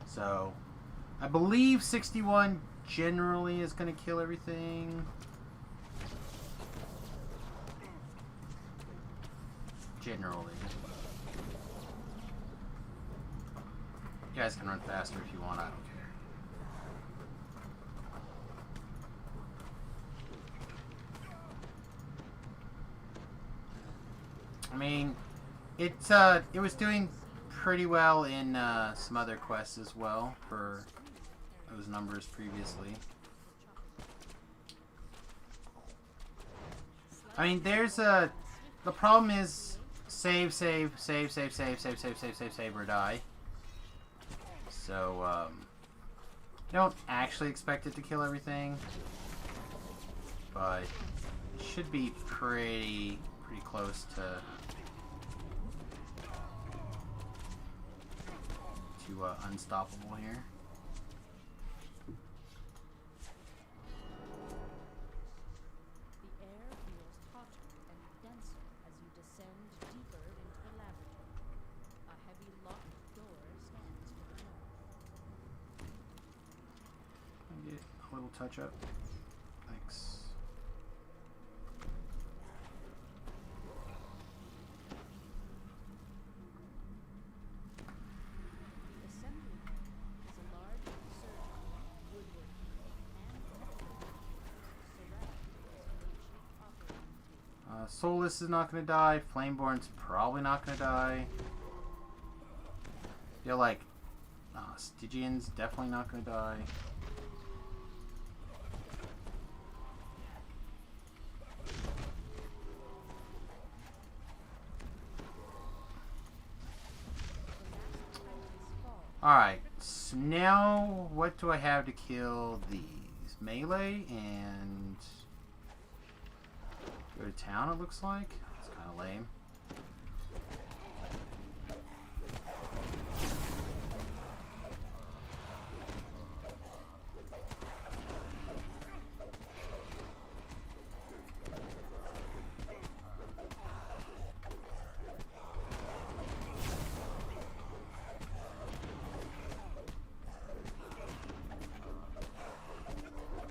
So, I believe 61 generally is going to kill everything. Generally. You guys can run faster if you want, I don't care. I mean, it was doing pretty well in some other quests as well for those numbers previously. I mean, there's the problem is save or die. So, I don't actually expect it to kill everything, but it should be pretty close to unstoppable here. The air feels hotter and denser as you descend deeper into the laboratory. A heavy locked door stands to the north. Get a little touch up. Thanks. The assembly hall is a large circular woodworking and surrounded by an ancient operating table. Soulless is not going to die. Flameborn's probably not going to die. Feel like Stygian's definitely not going to die. Alright, so now what do I have to kill these? Melee and go to town, it looks like. It's kind of lame.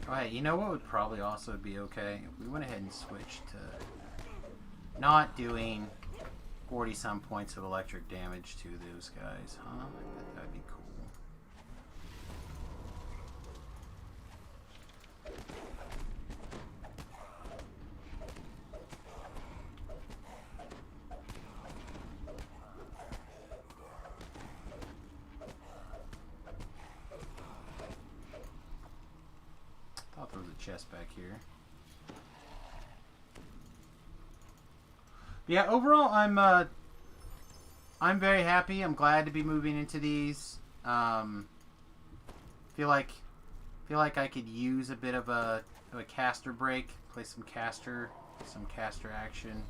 Oh, hey, you know what would probably also be okay? If we went ahead and switched to not doing 40-some points of electric damage to those guys, huh? I bet that'd be cool. Thought there was a chest back here. Yeah, overall, I'm very happy. I'm glad to be moving into these. Feel like I could use a bit of a caster break. Play some caster action.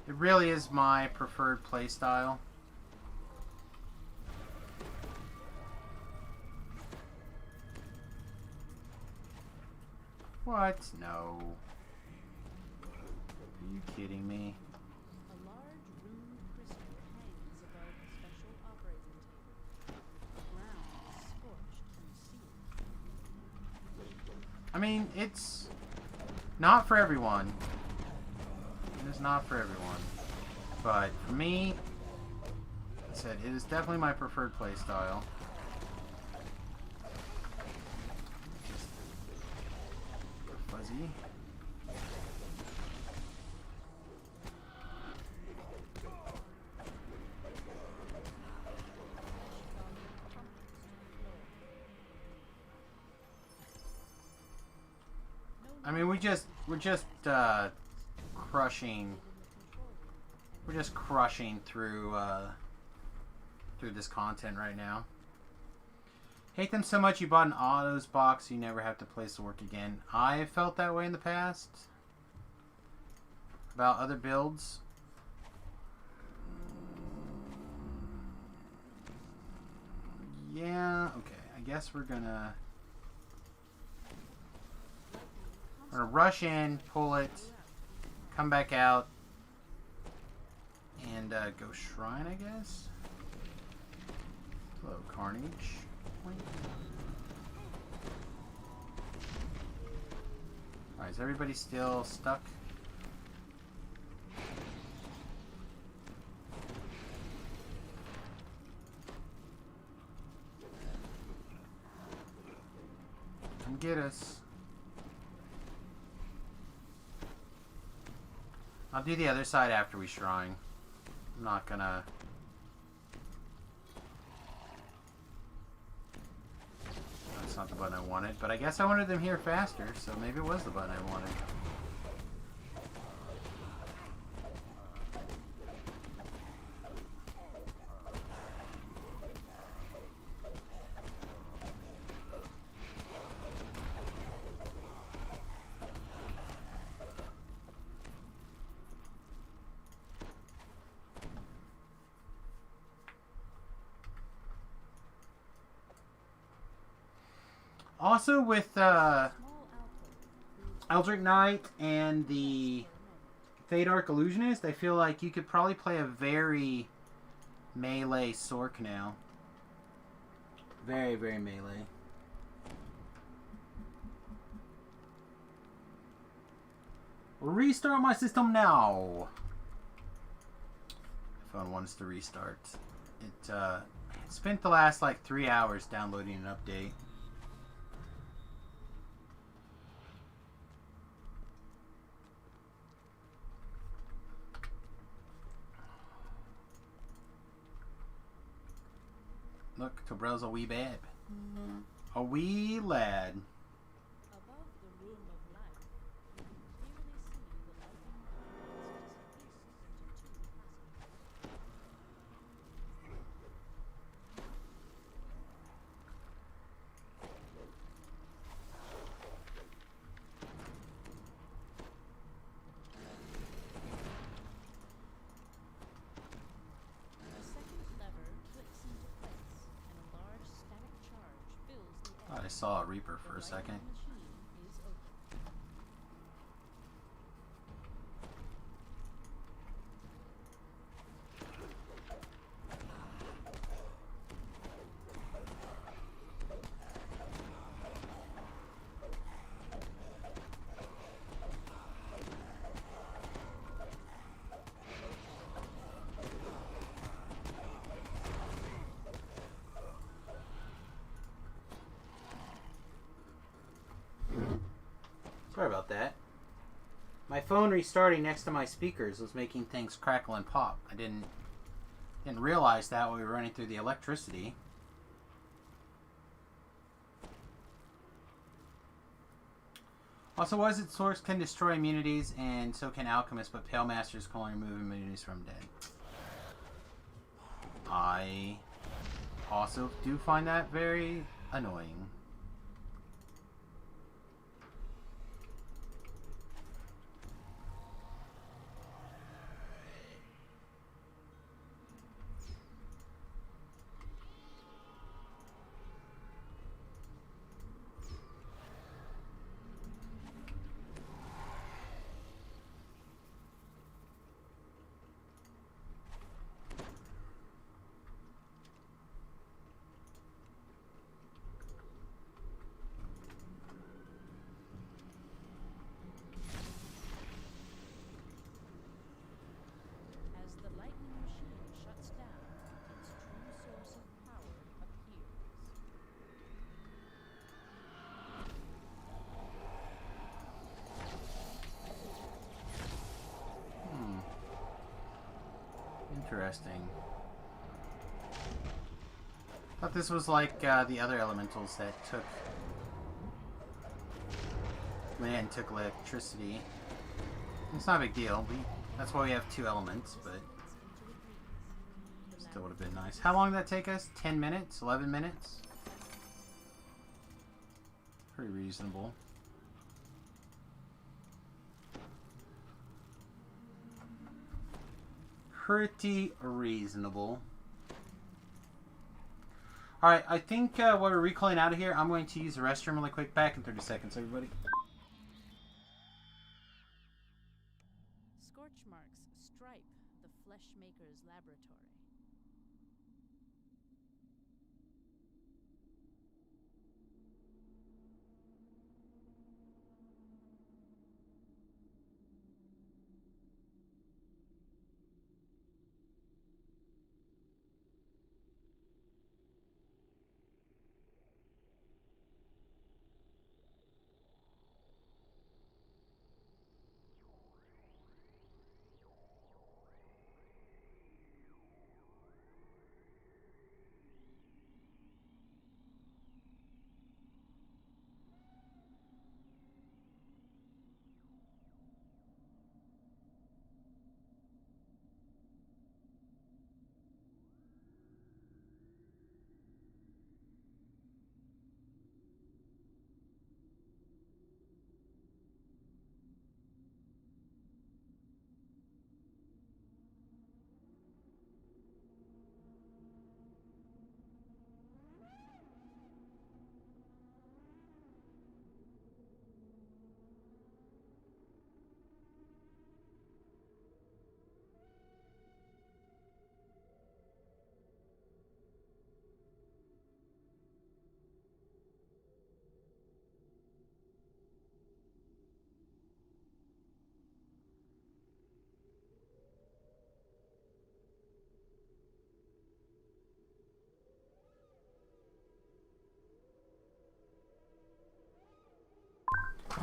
It really is my preferred play style. What? No. Are you kidding me? A large runed crystal hangs above the special operating table. The ground is scorched and sealed. I mean, it's not for everyone. It is not for everyone. But for me, like I said, it is definitely my preferred play style. Fuzzy. I mean, we're just crushing. We're just crushing through this content right now. Hate them so much you bought an autos box you never have to place the work again. I have felt that way in the past about other builds. Yeah, okay. I guess we're gonna rush in, pull it, come back out, and go shrine, I guess. Hello, Carnage. Alright, is everybody still stuck? Come get us. I'll do the other side after we shrine. I'm not gonna... That's not the button I wanted, but I guess I wanted them here faster, so maybe it was the button I wanted. Also with Eldritch Knight and the Fade Arc Illusionist, I feel like you could probably play a very melee Sorc now. Very, very melee. Restart my system now. My phone wants to restart. It spent the last like 3 hours downloading an update. Look, Tobrel's a wee babe. A wee lad. Above the room of life, you can clearly see the lightning bolts as it hissed into 2 The second lever clicks into place, and a large static charge fills the air. Thought I saw a Reaper for a second. The machine is open. Sorry about that. My phone restarting next to my speakers was making things crackle and pop. I didn't realize that while we were running through the electricity. Also, was it Sorcs can destroy immunities, and so can Alchemists, but Pale Masters can only remove immunities from dead. I also do find that very annoying. As the lightning machine shuts down, its true source of power appears. Interesting. Thought this was like the other elementals that took land took electricity. It's not a big deal. That's why we have 2 elements, but still would have been nice. How long did that take us? 10 minutes? 11 minutes? Pretty reasonable. Pretty reasonable. Alright, I think while we're recalling out of here, I'm going to use the restroom really quick. Back in 30 seconds, everybody. Scorch marks stripe the Fleshmaker's laboratory.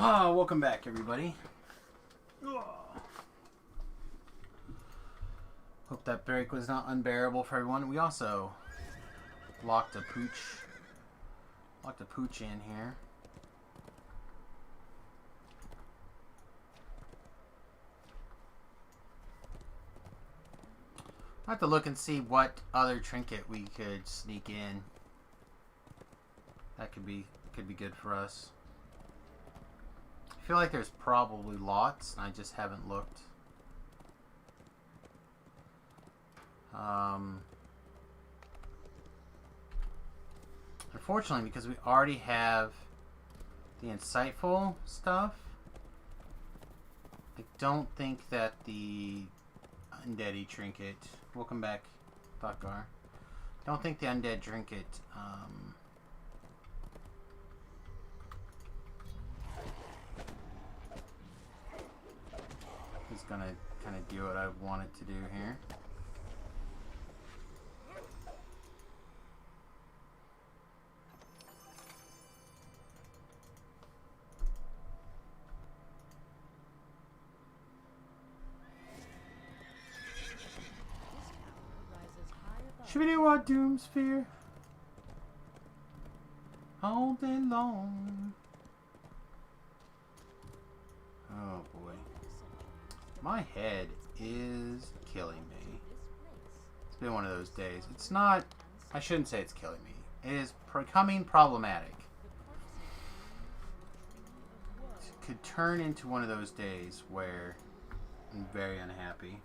Ah, welcome back, everybody. Hope that break was not unbearable for everyone. We also locked a pooch in here. I have to look and see what other trinket we could sneak in. That could be good for us. I feel like there's probably lots, and I just haven't looked. Unfortunately, because we already have the insightful stuff, I don't think that the undeady trinket. Welcome back, Thotgar. Don't think the undead trinket is gonna kind of do what I want it to do here. Should we do what Doomsphere? All day long. Oh boy. My head is killing me. It's been one of those days. It's not... I shouldn't say it's killing me. It is becoming problematic. It could turn into one of those days where I'm very unhappy.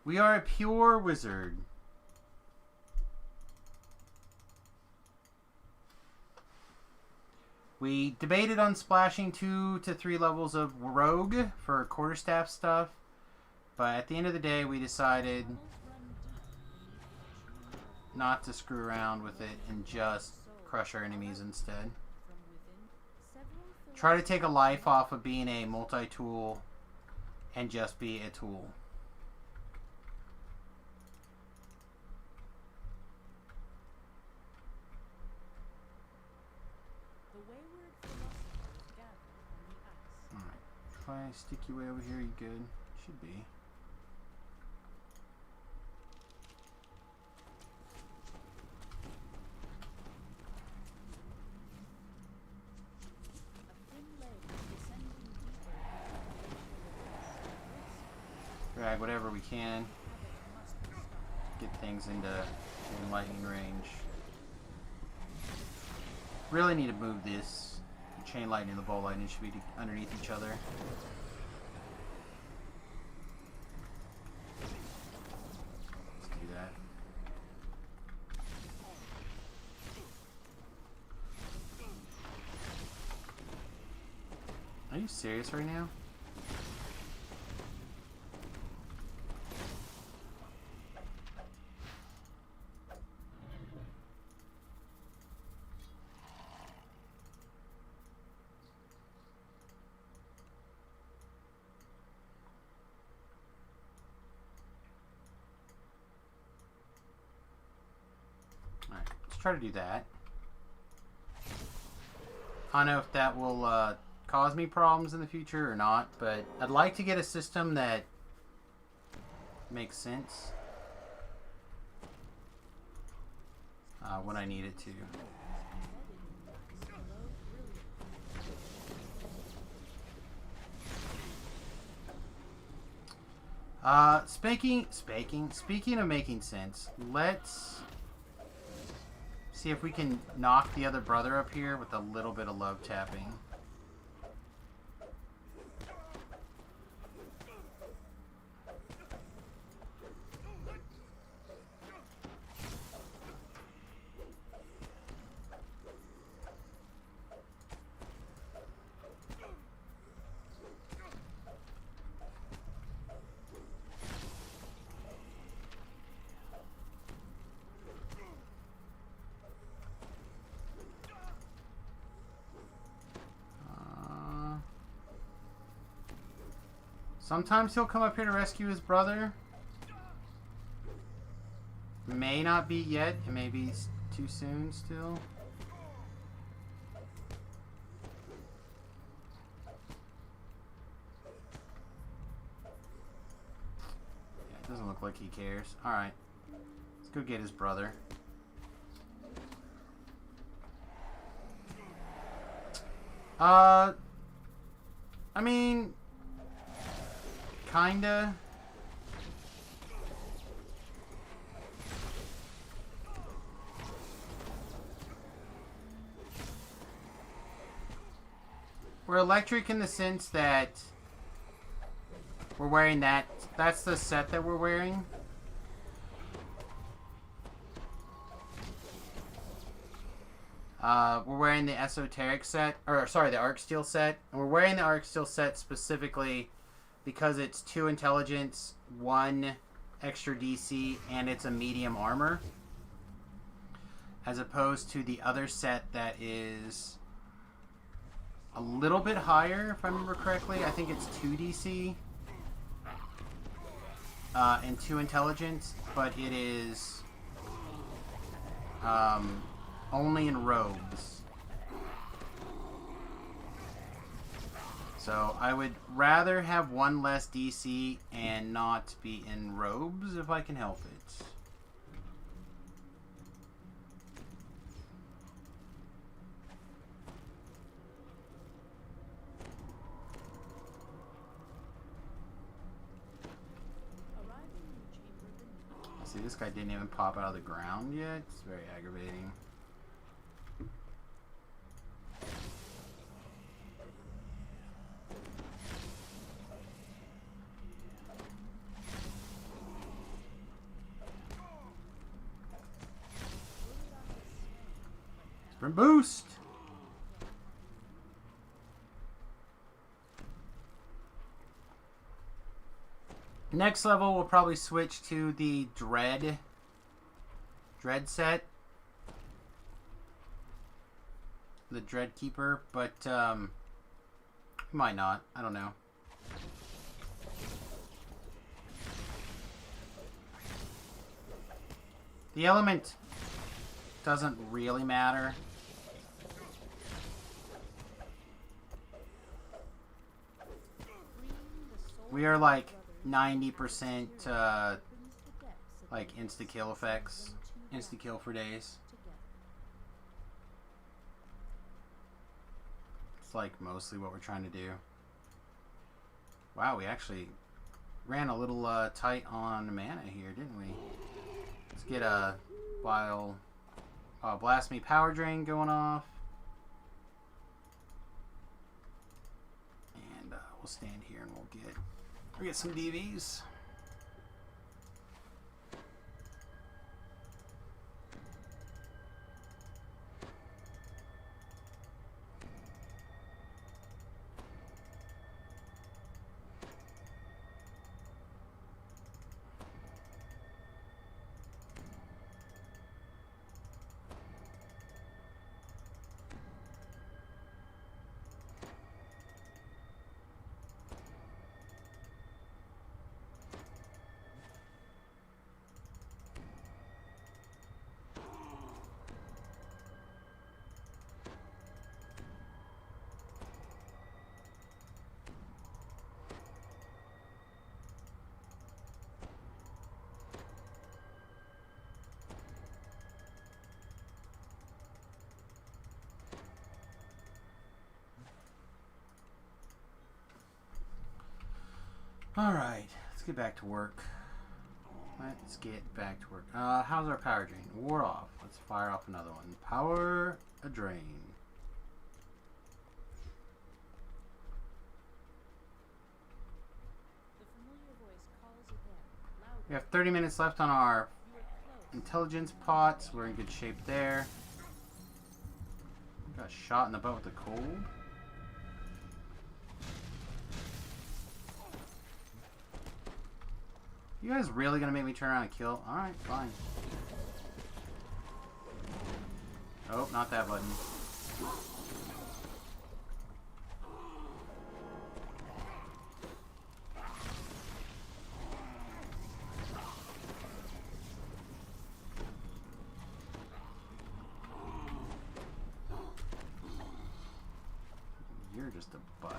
We are a pure wizard. We debated on splashing 2 to 3 levels of rogue for quarterstaff stuff, but at the end of the day we decided not to screw around with it and just crush our enemies instead. Try to take a life off of being a multi-tool and just be a tool. If I stick you way over here, you good? Should be. Drag whatever we can. Get things into lightning range. Really need to move this. The chain lightning and the bolt lightning should be underneath each other. Let's do that. Are you serious right now? Alright, let's try to do that. I don't know if that will cause me problems in the future or not, but I'd like to get a system that makes sense when I need it to. Speaking of making sense, let's see if we can knock the other brother up here with a little bit of love tapping. Sometimes he'll come up here to rescue his brother. May not be yet. It may be too soon still. Yeah, it doesn't look like he cares. Alright. Let's go get his brother. I mean, kinda. We're electric in the sense that we're wearing that. That's the set that we're wearing. We're wearing the esoteric set, or sorry, the arc steel set. And we're wearing the arc steel set specifically because it's 2 intelligence, 1 extra DC, and it's a medium armor. As opposed to the other set that is a little bit higher, if I remember correctly. I think it's 2 DC and 2 intelligence, but it is only in robes. So I would rather have 1 less DC and not be in robes if I can help it. See, this guy didn't even pop out of the ground yet. It's very aggravating. Sprint boost! Next level, we'll probably switch to the Dread set. The Dread Keeper, but might not. I don't know. The element doesn't really matter. We are like 90% like insta-kill effects. Insta-kill for days. It's like mostly what we're trying to do. Wow, we actually ran a little tight on mana here, didn't we? Let's get a while Blast Me Power Drain going off. And we'll stand here and we'll get some DVs. Alright, let's get back to work. Let's get back to work. How's our power drain? Ward off. Let's fire off another one. Power a drain. The familiar voice calls again, louder. We have 30 minutes left on our You are close. intelligence pots. We're in good shape there. Got shot in the butt with the cold. You guys really gonna make me turn around and kill? Alright, fine. Oh, not that button. You're just a butt.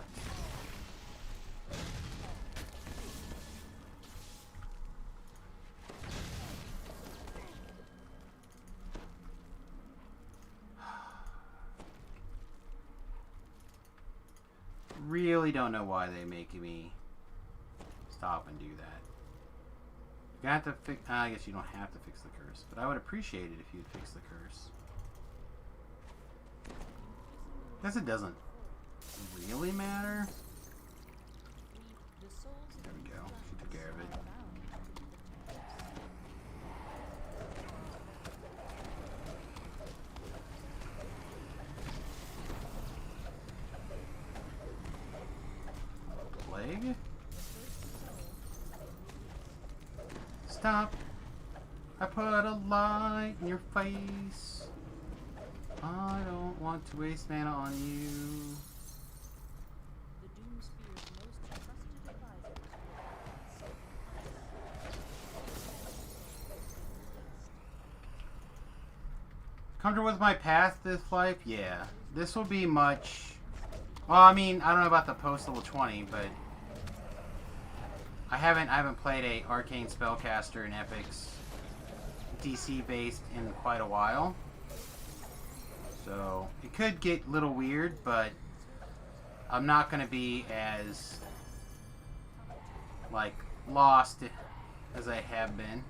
Really don't know why they make me stop and do that. You have to fix. I guess you don't have to fix the curse, but I would appreciate it if you'd fix the curse. Guess it doesn't really matter. The souls There we go. She took care of it. Plague? Stop. I put a light in your face. I don't want to waste mana on you. The Doomsphere's most trusted advisors Comfortable with my path this life? Yeah. This will be much... Well, I mean, I don't know about the post level 20, but... I haven't played a arcane spellcaster in Epics DC based in quite a while. So it could get a little weird, but I'm not gonna be as like lost as I have been.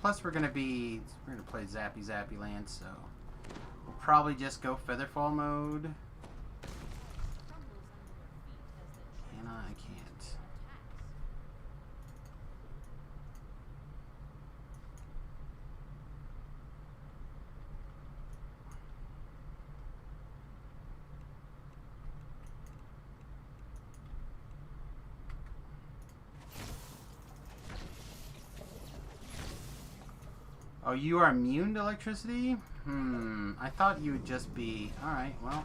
Plus, we're gonna play Zappy Zappy Land, so we'll probably just go Featherfall mode. Can I? I can't. Oh, you are immune to electricity? I thought you would just be... Alright, well,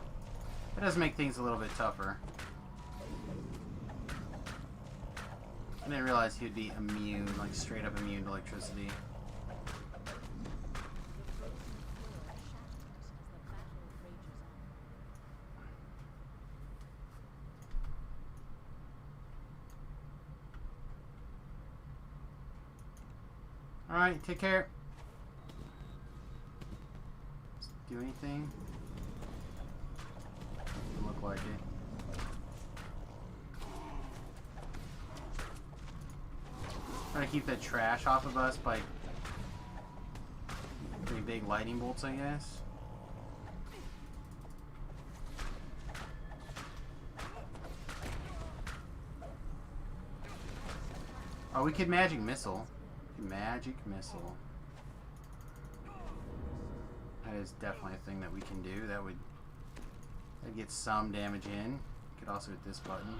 that does make things a little bit tougher. I didn't realize he would be immune, like straight up immune to electricity. Alright, take care. Do anything? Doesn't look like it. Trying to keep that trash off of us by pretty big lightning bolts, I guess. Oh, we could magic missile. Magic missile. That is definitely a thing that we can do. That would get some damage in. Could also hit this button.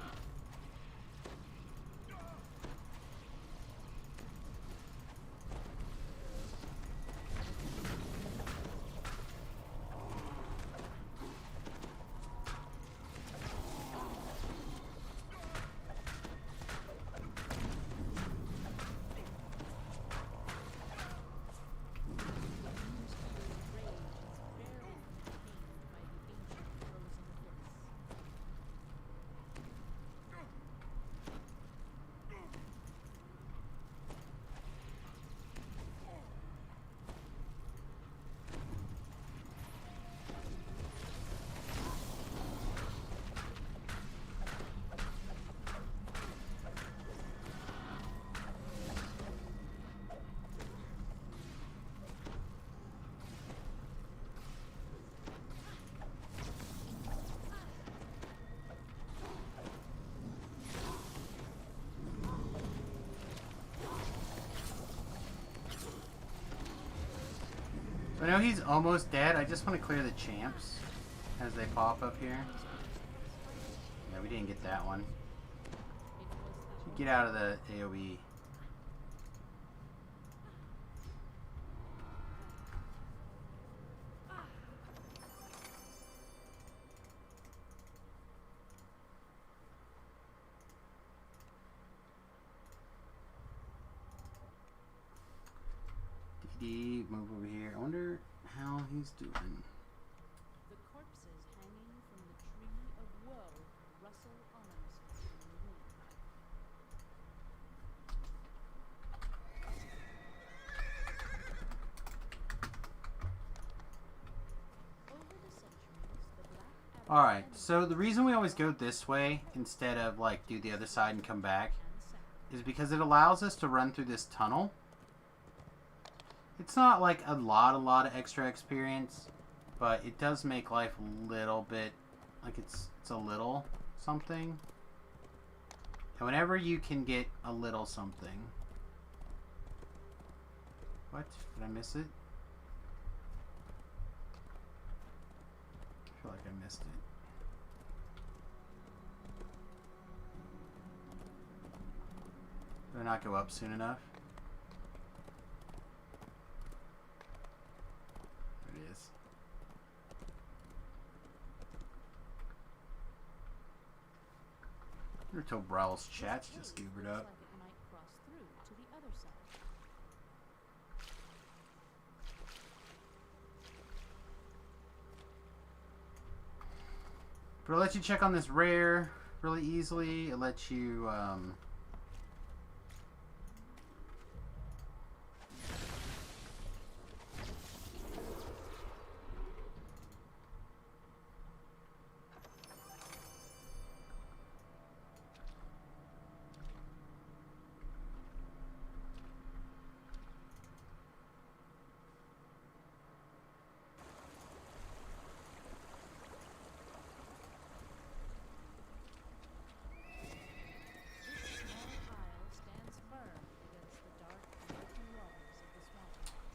I know he's almost dead. I just want to clear the champs as they pop up here. Yeah, we didn't get that one. Get out of the AoE. Move over here. I wonder how he's doing. The corpses hanging from the tree of woe rustle ominously in the wind. Over the centuries, the black Alright, so the reason we always go this way instead of like do the other side and come back is because it allows us to run through this tunnel. It's not like a lot of extra experience, but it does make life a little bit, like it's a little something. And whenever you can get a little something. What? Did I miss it? I feel like I missed it. Did I not go up soon enough? Until Brawl's chat's just goobered up. Like it might cross through to the other side. But it lets you check on this rare really easily. It lets you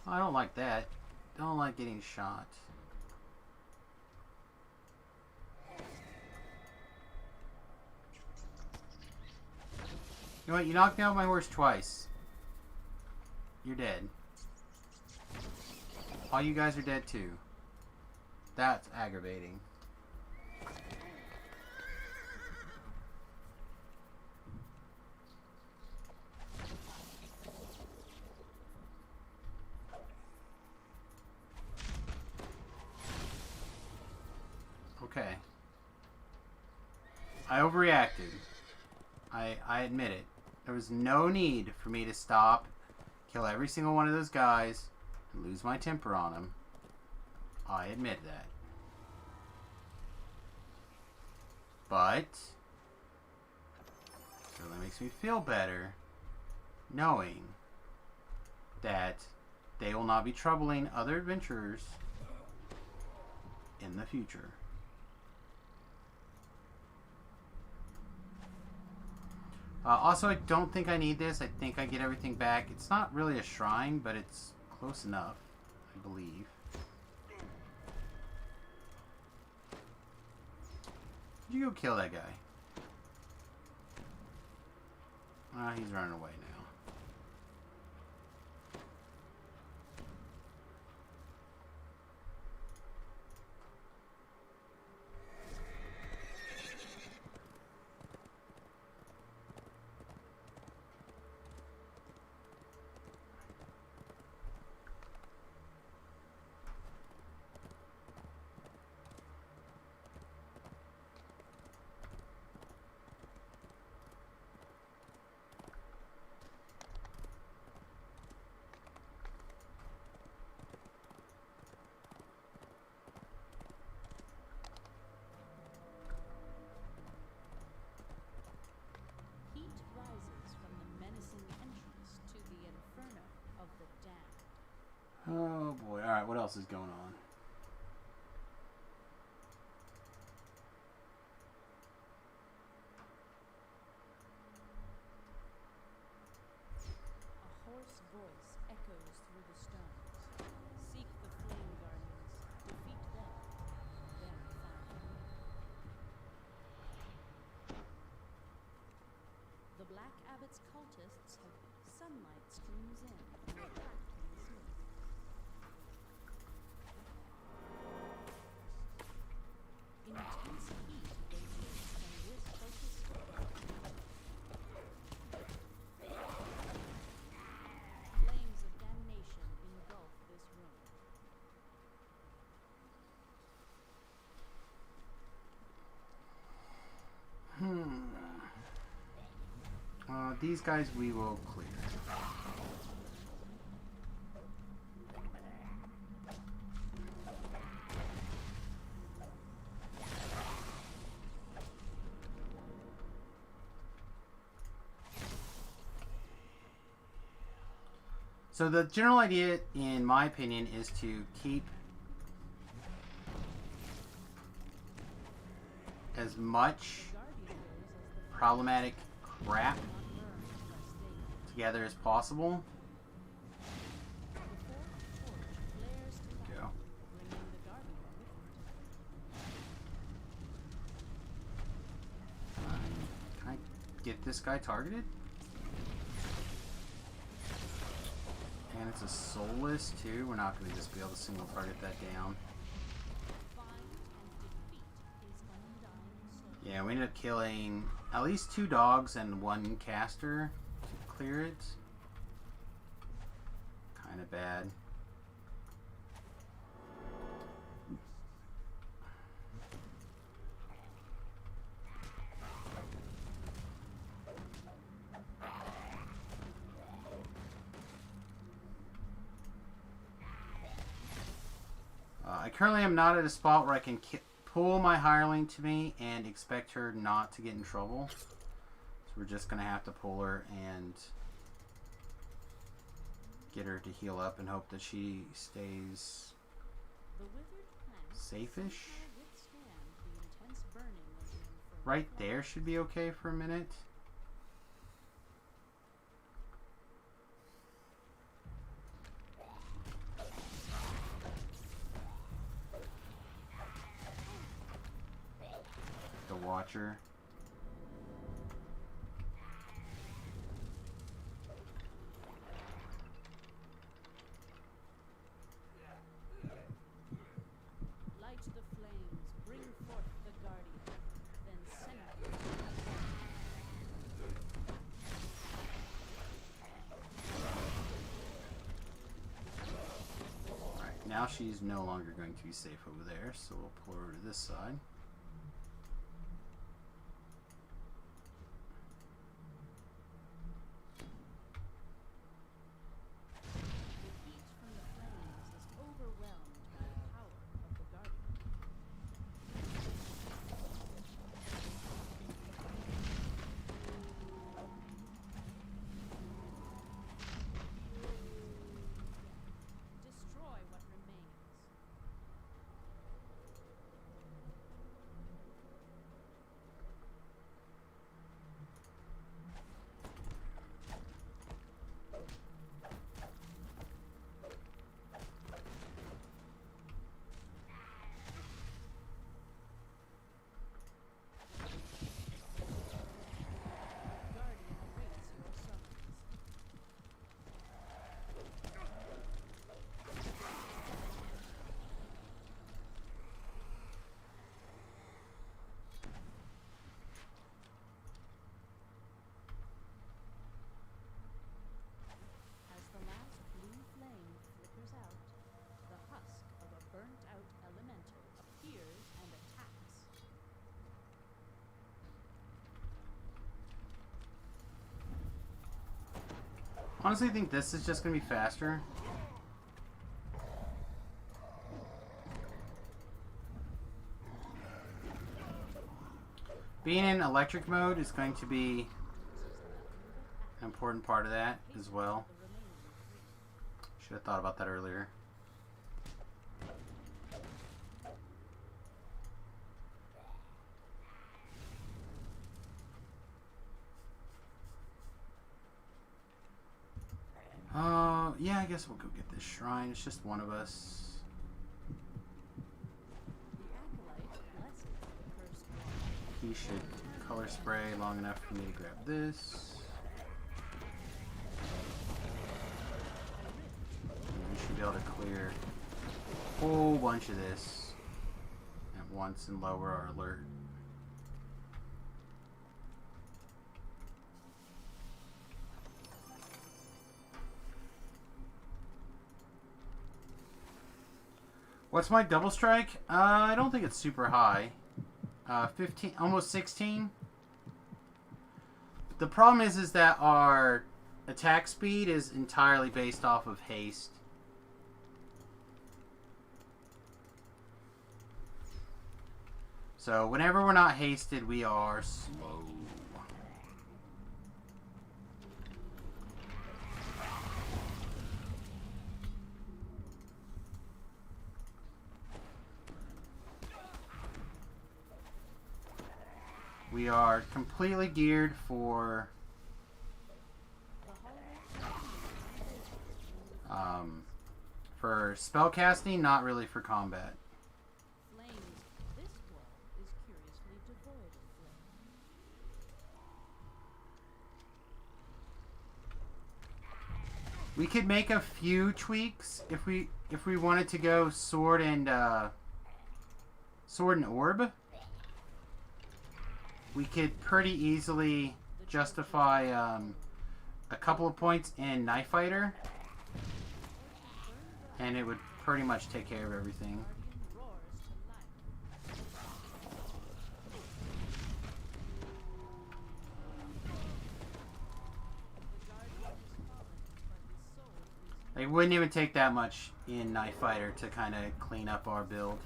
I don't like that. Don't like getting shot. You know what? You knocked me off my horse twice. You're dead. All you guys are dead too. That's aggravating. Okay. I overreacted. I admit it. There was no need for me to stop, kill every single one of those guys and lose my temper on them. I admit that. But it really makes me feel better knowing that they will not be troubling other adventurers in the future. Also, I don't think I need this. I think I get everything back. It's not really a shrine, but it's close enough, I believe. Did you go kill that guy? He's running away now. Heat rises from the menacing entrance to the inferno of the damned. Oh boy. Alright, what else is going on? A hoarse voice echoes through the stones. Seek the flame guardians, defeat them, then find me. The Black Abbot's cultists have sunlight streams in through a crack in the ceiling. Intense heat radiates from this focused flames of damnation engulf this room. These guys we will clear. So the general idea, in my opinion, is to keep as much problematic crap together as possible. Go. Can I get this guy targeted? And it's a soulless too. We're not going to just be able to single target that down. Yeah, we ended up killing at least 2 dogs and 1 caster to clear it. Kind of bad. I currently am not at a spot where I can pull my hireling to me and expect her not to get in trouble. So we're just going to have to pull her and get her to heal up and hope that she stays safe-ish. Right there should be okay for a minute. Watcher. Light the flames, bring forth the guardian, then send it. Alright, now she's no longer going to be safe over there, so we'll pull her to this side. Honestly, I think this is just gonna be faster. Being in electric mode is going to be an important part of that as well. Should have thought about that earlier. Yeah, I guess we'll go get this shrine. It's just one of us. He should color spray long enough for me to grab this. And we should be able to clear a whole bunch of this at once and lower our alert. What's my double strike? I don't think it's super high. 15, almost 16. The problem is that our attack speed is entirely based off of haste. So whenever we're not hasted, we are slow. We are completely geared for spellcasting, not really for combat. Flames. This wall is curiously devoid of flame. We could make a few tweaks if we wanted to go sword and orb. We could pretty easily justify a couple of points in Knife Fighter, and it would pretty much take care of everything. It wouldn't even take that much in Knife Fighter to kind of clean up our build.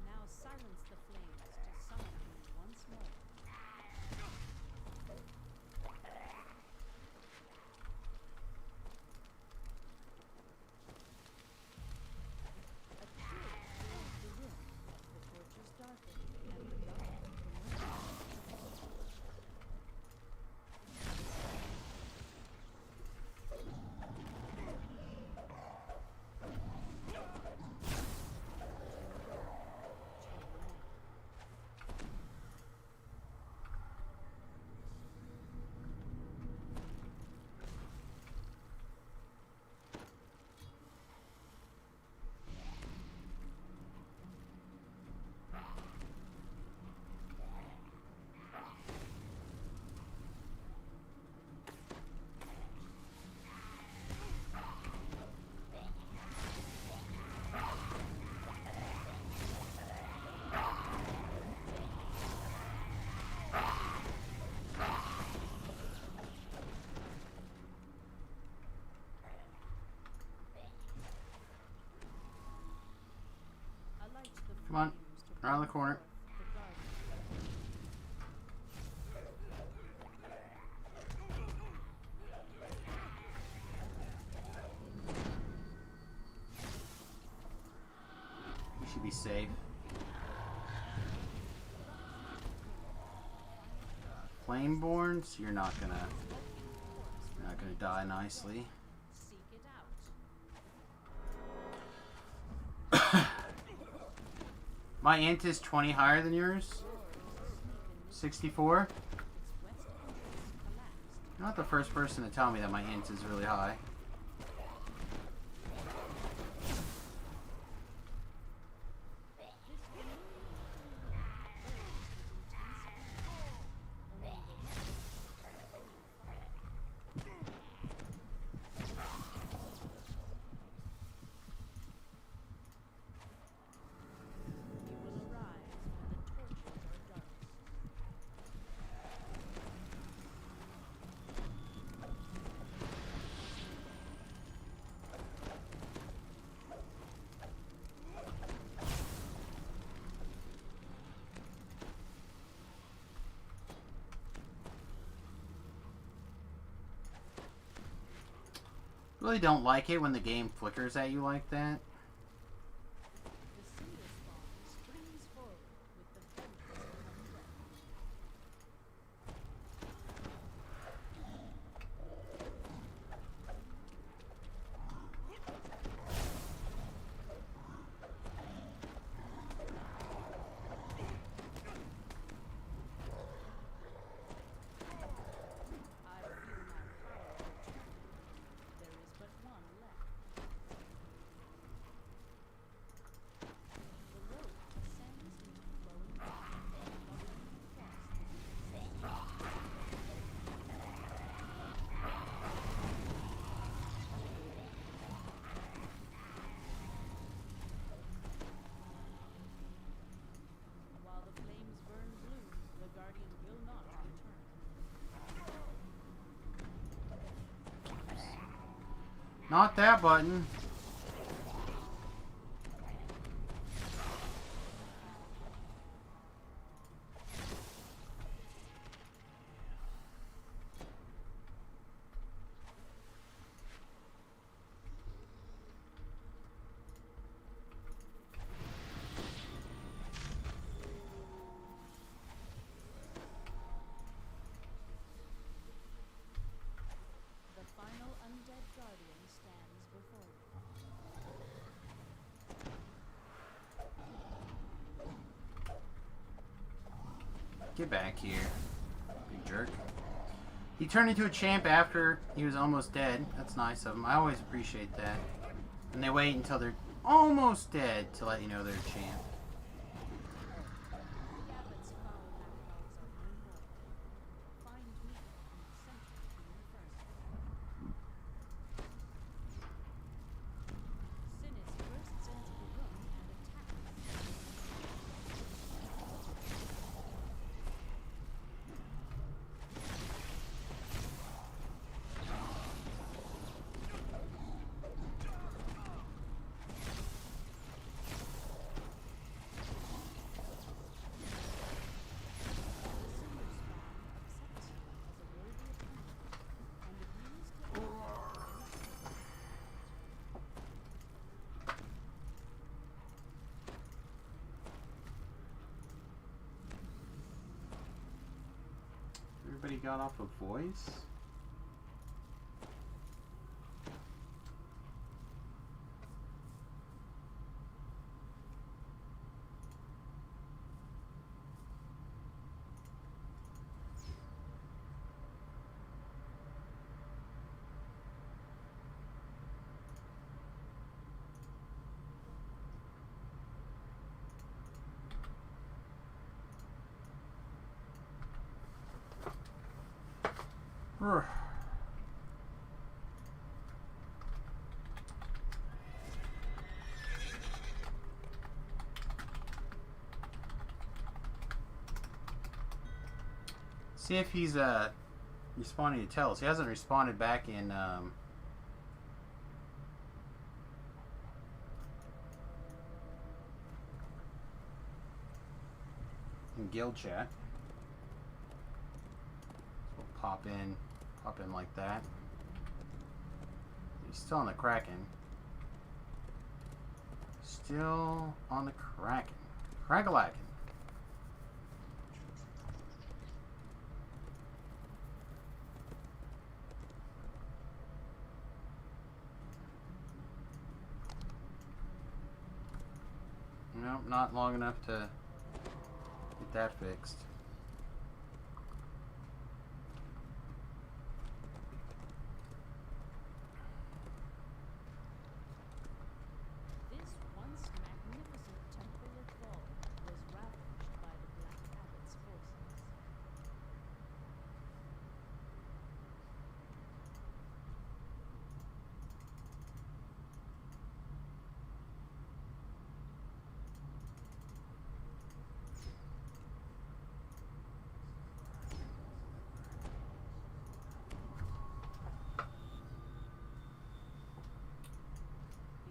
Now silence the flames to summon you once more. A chill fills the room. The torches darken, and the dark emerges. Alight the Come on, flames to around the burn corner. forth the garden. We should be safe. Flameborns, you're not gonna die nicely. Seek it out. My int is 20 higher than yours. 64. You're not the first person to tell me that my int is really high. Really don't like it when the game flickers at you like that. The cinder spawn springs forward with the flames become red. I feel my power returning. There is but one left. The road ascends into flowing water, bubbling across the While the flames burn blue, the Guardian will not return. Not that button. The final undead Guardian stands before you. Get back here, big jerk. He turned into a champ after he was almost dead. That's nice of him. I always appreciate that. And they wait until they're almost dead to let you know they're a champ. The Abbot's foul backlogs are no more. Find me in the center of the universe. Sinis bursts into the room and attacks. Everybody got off a voice? Urgh. See if he's responding to tells. He hasn't responded back in guild chat. So we'll pop in like that. He's still on the Kraken. Still on the Kraken. Kragalakin. Nope, not long enough to get that fixed. This once magnificent temple of Gaul was ravaged by the Black Abbot's forces.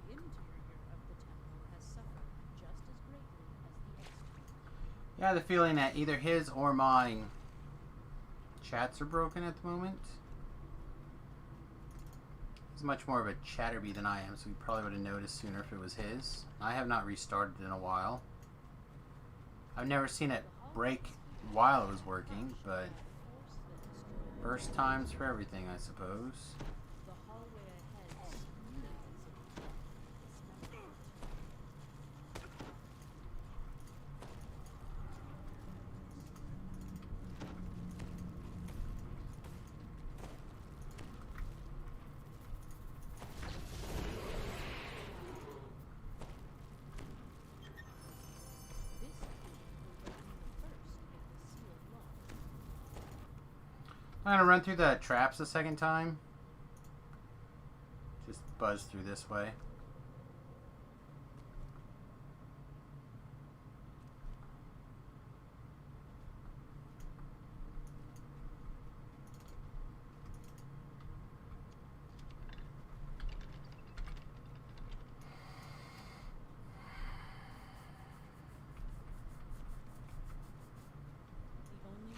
The interior of the temple has suffered just as greatly as the exterior. Yeah, I have the feeling that either his or mine chats are broken at the moment. He's much more of a chatterbee than I am, so he probably would have noticed sooner if it was his. I have not restarted in a while. I've never seen it break while it was working, but first times for everything, I suppose. The hallway ahead smells. This key will let you first get the sealed lock. I'm gonna run through the traps a second time. Just buzz through this way.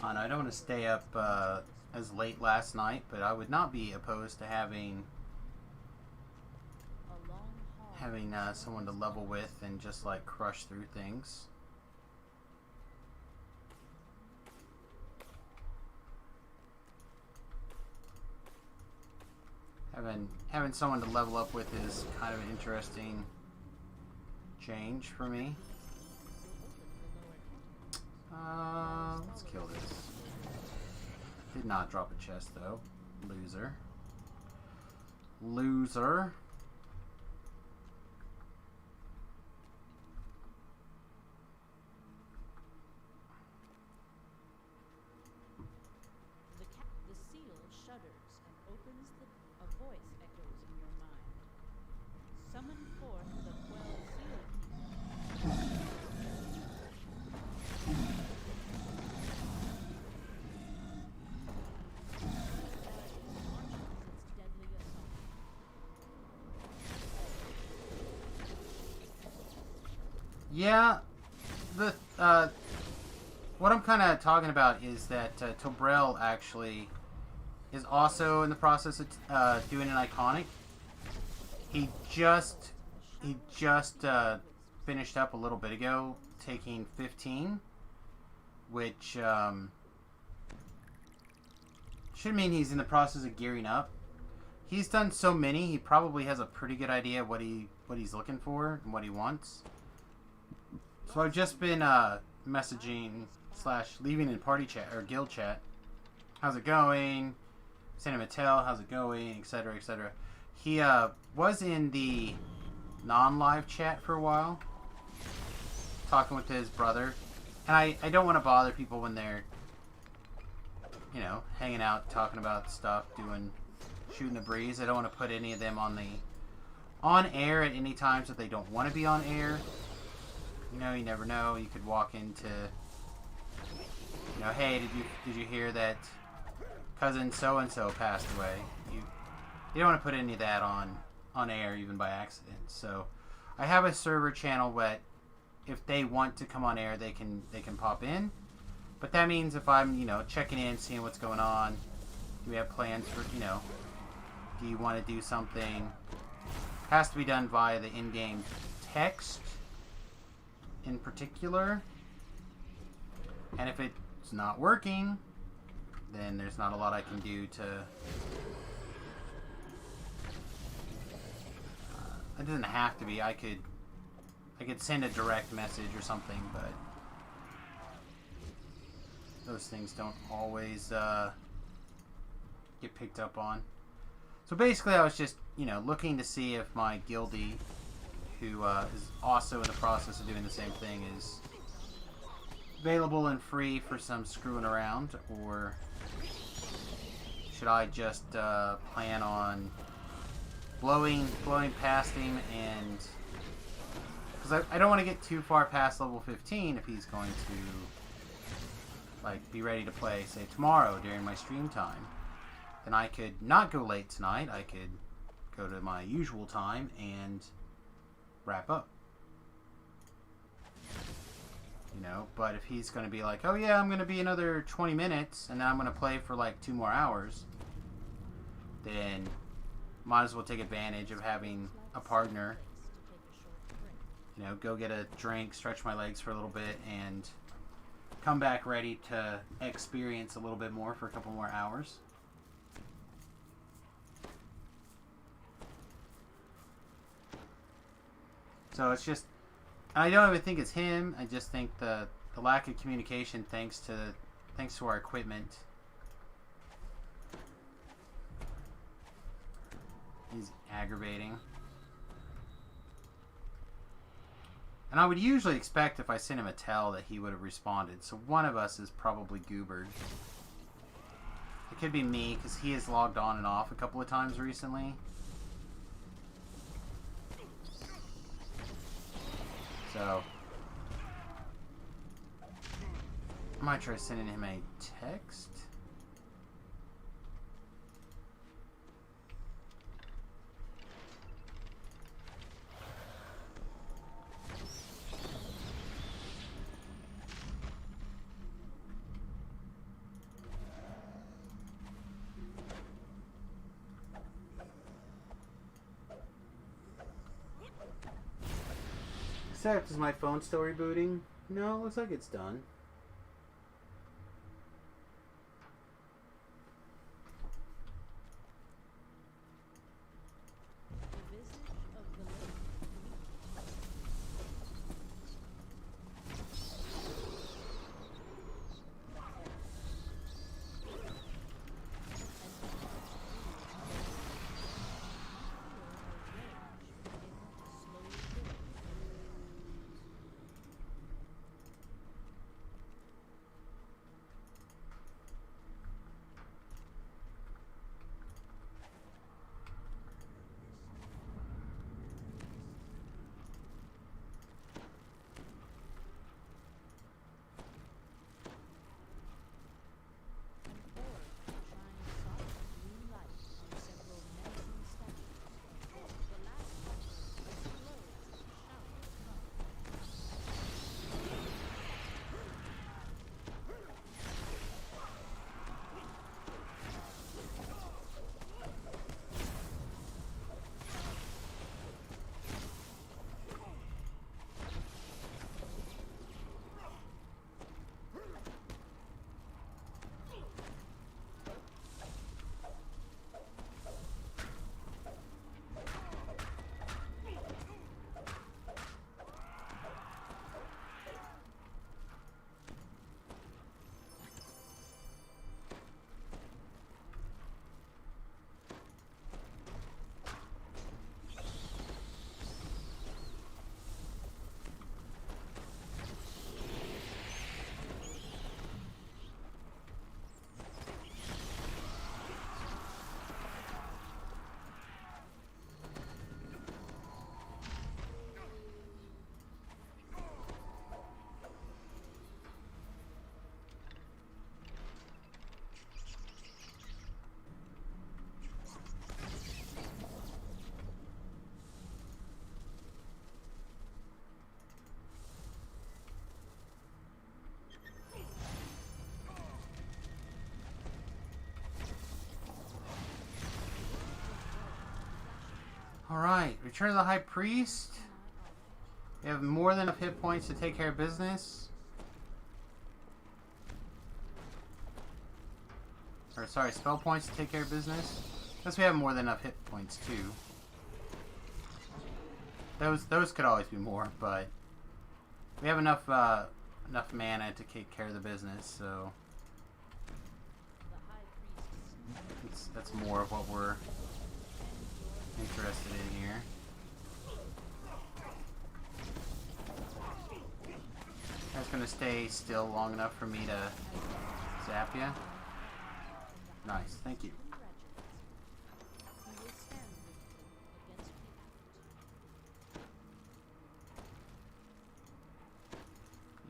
The only I don't want to stay up as late last night, but I would not be opposed to having a long hall. someone to level with and just like crush through things. Having someone to level up with is kind of an interesting change for me. Let's kill this. Did not drop a chest though. Loser. Loser. The seal shudders and opens a voice echoes in your mind. Summon forth the Quell seal key. Its deadly assault. Yeah, what I'm kind of talking about is that Tobrel actually is also in the process of doing an iconic. He just finished up a little bit ago, taking 15, which should mean he's in the process of gearing up. He's done so many, he probably has a pretty good idea what he's looking for and what he wants. So I've just been messaging / leaving in party chat or guild chat. How's it going? Send him a tell. How's it going? Etc. Etc. He was in the non-live chat for a while, talking with his brother. And I don't want to bother people when they're, you know, hanging out, talking about stuff, shooting the breeze. I don't want to put any of them on air at any times that they don't want to be on air. You know, you never know. You could walk into, you know, hey, did you hear that cousin so and so passed away? You don't want to put any of that on air, even by accident. So I have a server channel that if they want to come on air, they can pop in. But that means if I'm, you know, checking in, seeing what's going on, do we have plans for, you know, do you want to do something? Has to be done via the in-game text in particular. And if it's not working, then there's not a lot I can do to... it doesn't have to be. I could send a direct message or something, but those things don't always get picked up on. So basically, I was just, you know, looking to see if my guildie, who is also in the process of doing the same thing, is available and free for some screwing around, or should I just plan on blowing past him, and because I don't want to get too far past level 15 if he's going to like be ready to play, say, tomorrow during my stream time. Then I could not go late tonight. I could go to my usual time and wrap up. You know, but if he's going to be like, oh yeah, I'm going to be another 20 minutes and then I'm going to play for like 2 more hours, then might as well take advantage of having a partner. You know, go get a drink, stretch my legs for a little bit, and come back ready to experience a little bit more for a couple more hours. So it's just, I don't even think it's him. I just think the lack of communication thanks to our equipment is aggravating. And I would usually expect if I sent him a tell that he would have responded. So one of us is probably goobered. It could be me, because he has logged on and off a couple of times recently. So I might try sending him a text. Except, is my phone still rebooting? No, it looks like it's done. Alright, Return of the High Priest. We have more than enough hit points to take care of business. Or sorry, spell points to take care of business. Guess we have more than enough hit points too. Those could always be more, but we have enough mana to take care of the business, so that's more of what we're interested in here. That's gonna stay still long enough for me to zap ya. Nice, thank you.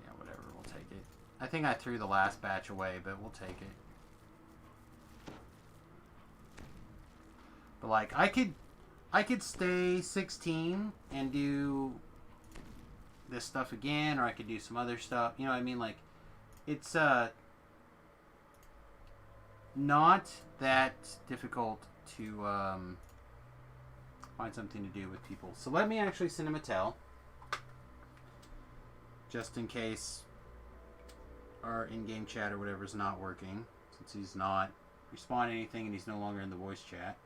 Yeah, whatever, we'll take it. I think I threw the last batch away, but we'll take it. But like, I could stay 16 and do this stuff again, or I could do some other stuff. You know what I mean? Like, it's not that difficult to Find something to do with people. So let me actually send him a tell. Just in case our in-game chat or whatever is not working. Since he's not responding to anything and he's no longer in the voice chat.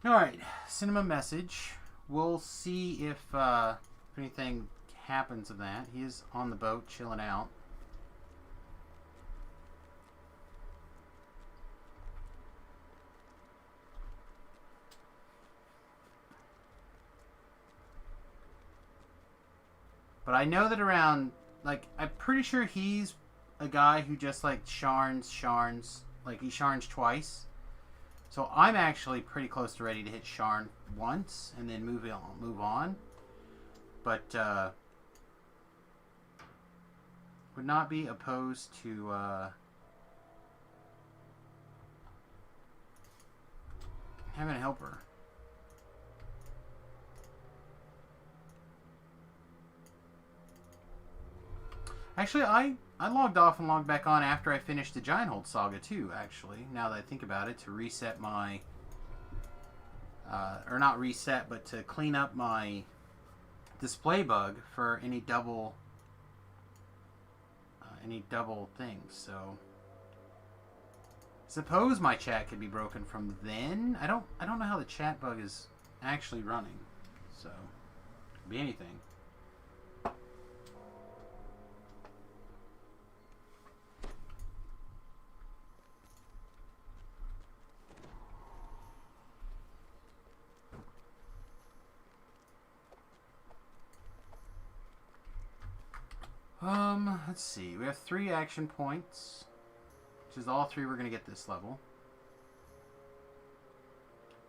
Alright, send him a message. We'll see if anything happens of that. He is on the boat, chilling out. But I know that around, like, I'm pretty sure he's a guy who just, like, Sharns, like, he Sharns twice. So I'm actually pretty close to ready to hit Sharn once and then move on. But would not be opposed to having a helper. Actually, I logged off and logged back on after I finished the Gianthold Saga too, actually, now that I think about it, to reset my... or not reset, but to clean up my display bug for any double things, so... Suppose my chat could be broken from then. I don't know how the chat bug is actually running, so... Could be anything. Let's see. We have 3 action points, which is all 3 we're going to get this level.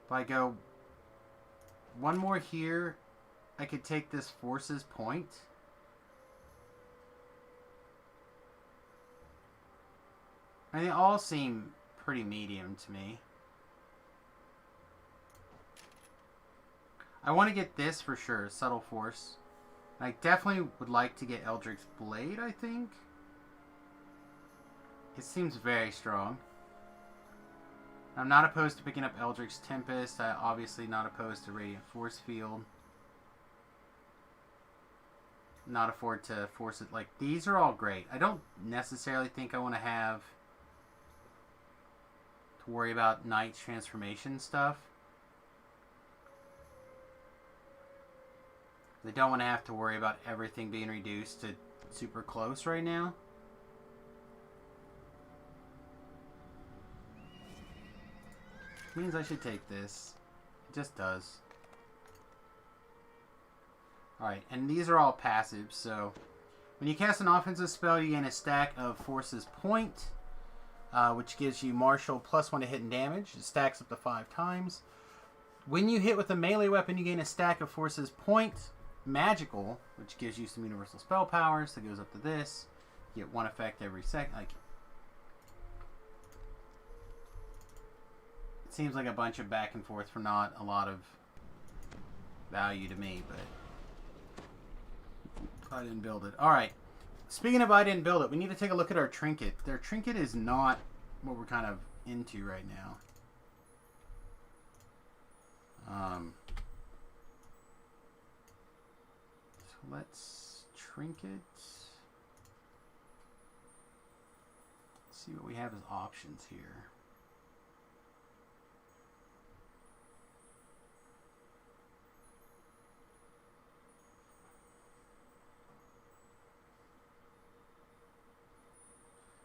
If I go one more here, I could take this Forces point. I mean, they all seem pretty medium to me. I want to get this for sure, Subtle Force. I definitely would like to get Eldric's Blade, I think. It seems very strong. I'm not opposed to picking up Eldric's Tempest. I'm obviously not opposed to Radiant Force Field. Not afford to force it. Like, these are all great. I don't necessarily think I want to have to worry about Knight's transformation stuff. I don't want to have to worry about everything being reduced to super close right now. Means I should take this. It just does. Alright, and these are all passives, so when you cast an offensive spell, you gain a stack of Forces Point, which gives you Martial +1 to hit and damage. It stacks up to 5 times. When you hit with a melee weapon, you gain a stack of Forces Point Magical, which gives you some universal spell powers. That goes up to this. You get 1 effect every second. Like, it seems like a bunch of back and forth for not a lot of value to me, but I didn't build it. Alright. Speaking of I didn't build it, we need to take a look at our trinket. Their trinket is not what we're kind of into right now. So let's trinket. see what we have as options here.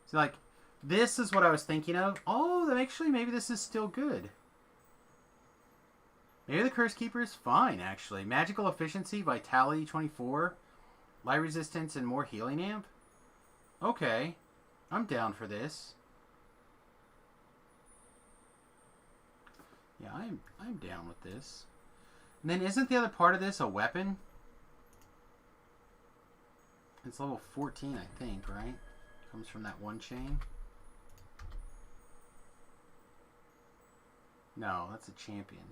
So, like, this is what I was thinking of. Oh, then actually, maybe this is still good. Maybe the Curse Keeper is fine, actually. Magical efficiency, vitality 24, light resistance, and more healing amp. Okay, I'm down for this. Yeah, I'm down with this. And then isn't the other part of this a weapon? It's level 14, I think, right? Comes from that one chain. No, that's a champion.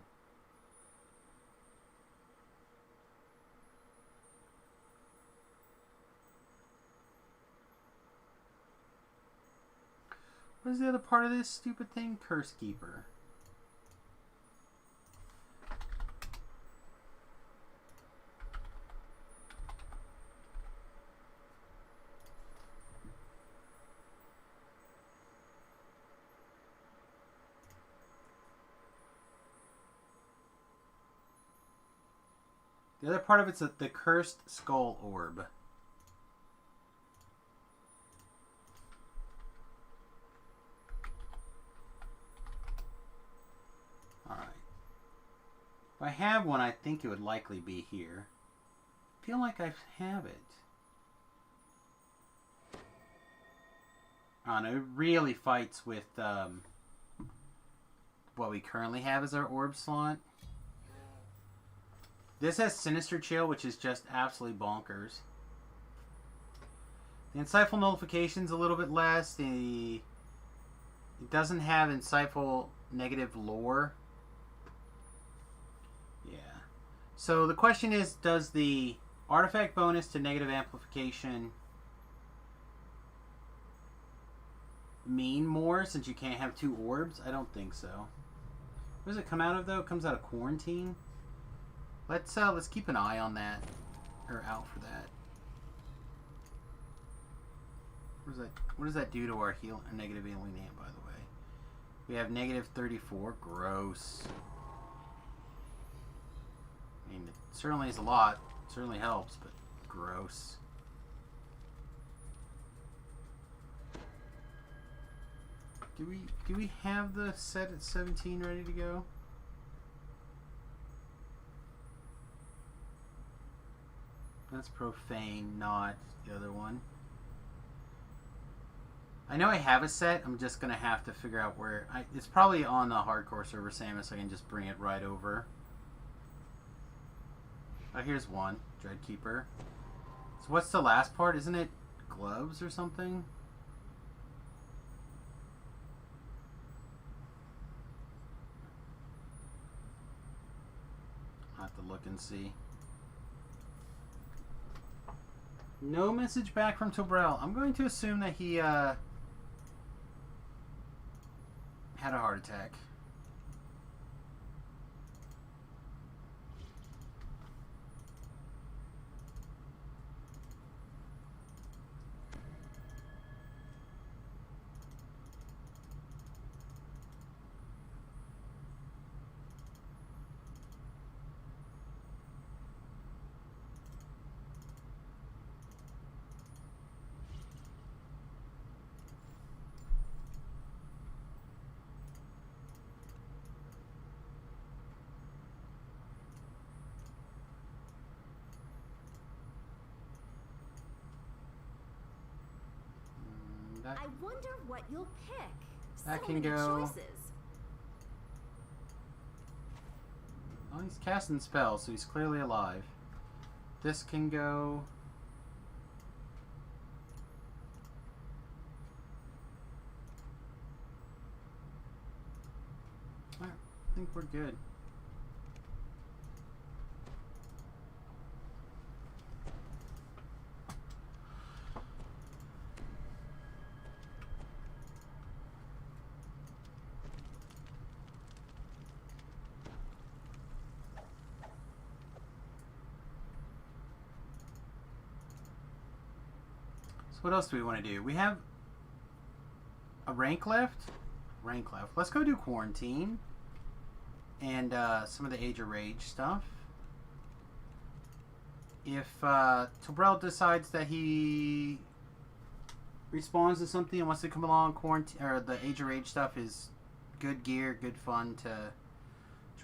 What is the other part of this stupid thing? Curse Keeper. The other part of it's the Cursed Skull Orb. Alright. If I have one, I think it would likely be here. I feel like I have it. I don't know, it really fights with what we currently have as our orb slot. This has Sinister Chill, which is just absolutely bonkers. The Insightful Nullification's a little bit less. It doesn't have Insightful Negative Lore. Yeah. So the question is, does the artifact bonus to negative amplification mean more since you can't have two orbs? I don't think so. Where does it come out of, though? It comes out of Quarantine. Let's keep an eye on that, or out for that. What does that do to our negative healing amp, by the way? We have negative 34. Gross. I mean, it certainly is a lot. It certainly helps, but gross. Do we have the set at 17 ready to go? That's Profane, not the other one. I know I have a set. I'm just going to have to figure out where... it's probably on the hardcore server, Samus. I can just bring it right over. Oh, here's one. Dreadkeeper. So what's the last part? Isn't it gloves or something? I'll have to look and see. No message back from Tobrel. I'm going to assume that he had a heart attack. I wonder what you'll pick. That So can many go- choices. Oh, he's casting spells, so he's clearly alive. This can go... I think we're good. So what else do we want to do? We have a rank left. Rank left. Let's go do quarantine. And some of the Age of Rage stuff. If Tobrel decides that he responds to something and wants to come along, quarantine or the Age of Rage stuff is good gear, good fun to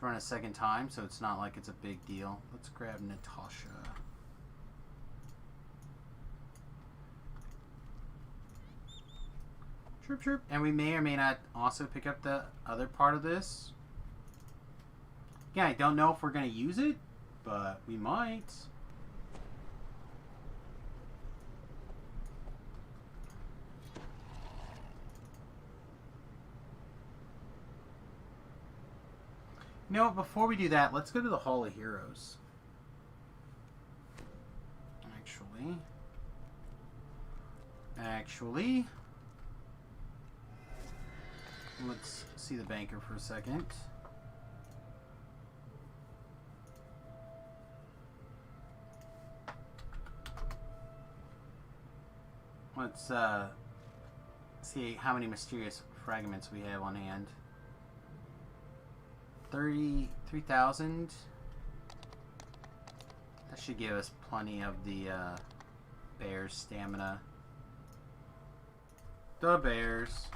run a second time, so it's not like it's a big deal. Let's grab Natasha. Chirp, chirp. And we may or may not also pick up the other part of this. Yeah, I don't know if we're going to use it, but we might. You know what, before we do that, let's go to the Hall of Heroes. Actually, let's see the banker for a second. Let's see how many mysterious fragments we have on hand. 33,000. That should give us plenty of the bear's stamina. The bears.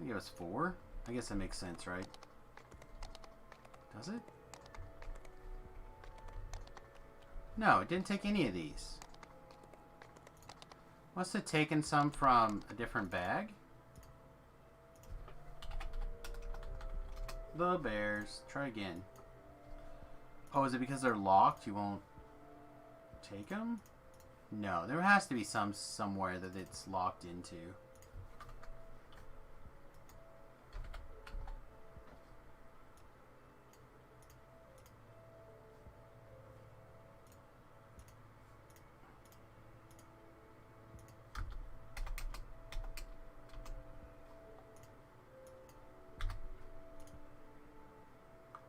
Give us 4. I guess that makes sense, right? Does it? No, it didn't take any of these. Must have taken some from a different bag. The bears. Try again. Oh, is it because they're locked? You won't take them? No, there has to be some somewhere that it's locked into.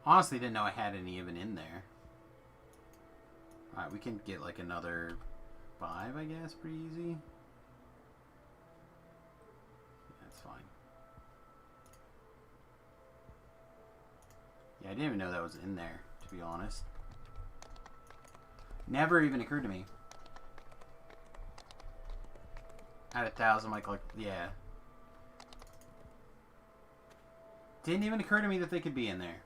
Honestly, didn't know I had any even in there. Alright, we can get like another 5, I guess, pretty easy. That's fine. Yeah, I didn't even know that was in there, to be honest. Never even occurred to me. At 1,000, like, yeah. Didn't even occur to me that they could be in there.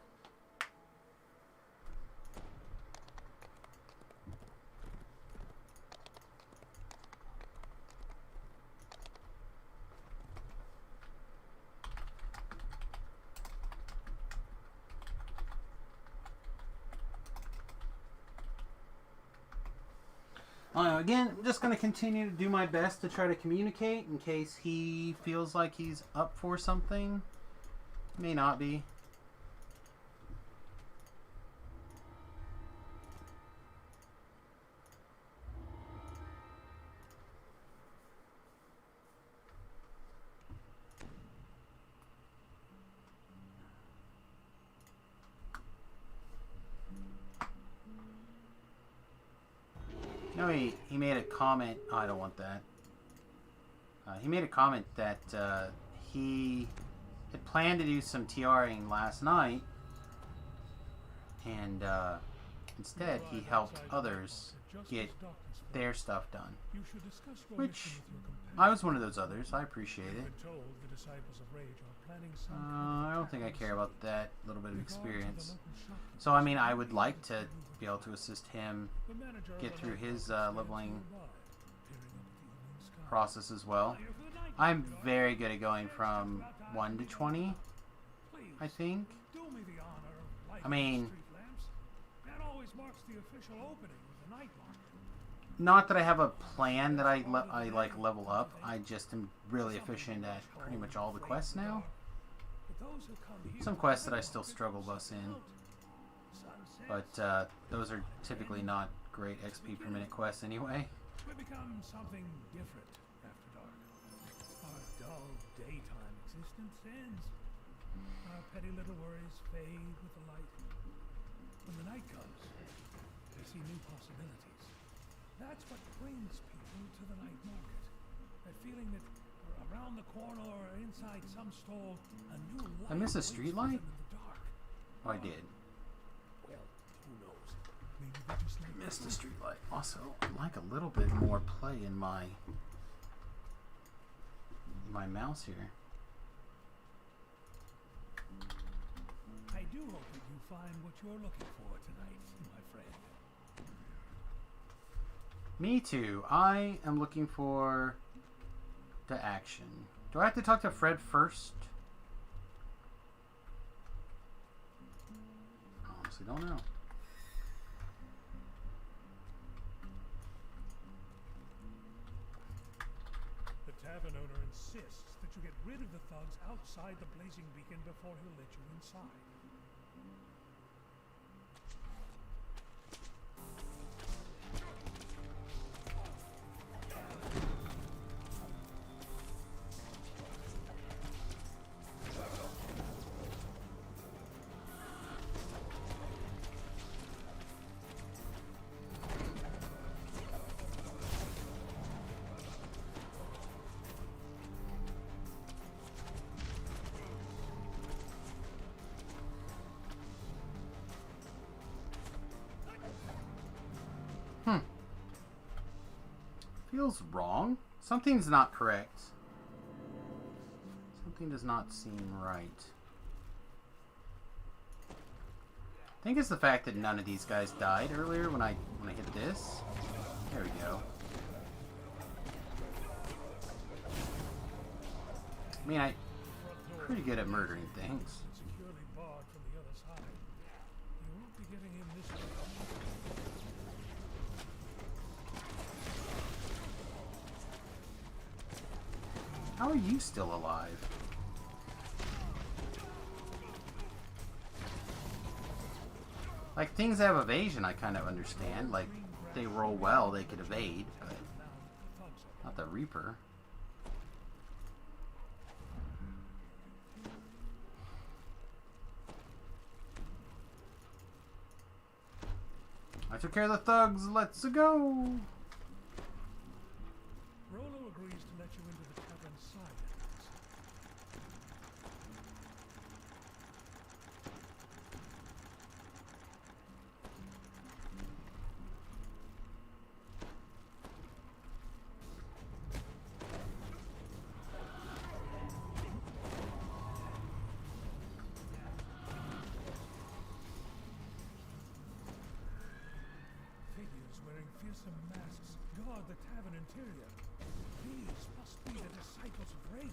Again, I'm just going to continue to do my best to try to communicate in case he feels like he's up for something. May not be. No, he made a comment. Oh, I don't want that. He made a comment that he had planned to do some TRing last night, and instead he helped others get their stuff done. Which, I was one of those others. I appreciate it. I don't think I care about that little bit of experience. So, I mean, I would like to be able to assist him get through his leveling process as well. I'm very good at going from 1 to 20, I think. I mean, not that I have a plan that I like level up. I just am really efficient at pretty much all the quests now. Some quests that I still struggle bus in. But those are typically not great XP per minute quests anyway. We become something different after dark. Our dull daytime existence ends. Our petty little worries fade with the light. When the night comes, we see new possibilities. That's what brings people to the night market. That feeling that around the corner or inside some stall, a new light. I miss a waits street for light? them in the dark. Oh, I did. Well, who knows? Maybe they just like Missed the street light. Also, I'd like a little bit more play in my mouse here. I do hope that you find what you're looking for tonight, my friend. Me too. I am looking for the action. Do I have to talk to Fred first? I honestly don't know. The tavern owner insists that you get rid of the thugs outside the blazing beacon before he'll let you inside. Feels wrong. Something's not correct. Something does not seem right. I think it's the fact that none of these guys died earlier when I hit this. There we go. I mean, I'm pretty good at murdering things. Securely barred from the other side. You won't be getting in this way. How are you still alive? Like, things that have evasion I kind of understand. Like, they roll well, they could evade, but not the Reaper. I took care of the thugs, let's go! Rolo agrees to let you into the tavern's side entrance. Figures wearing fearsome masks guard the tavern interior. These must be the disciples of Rage.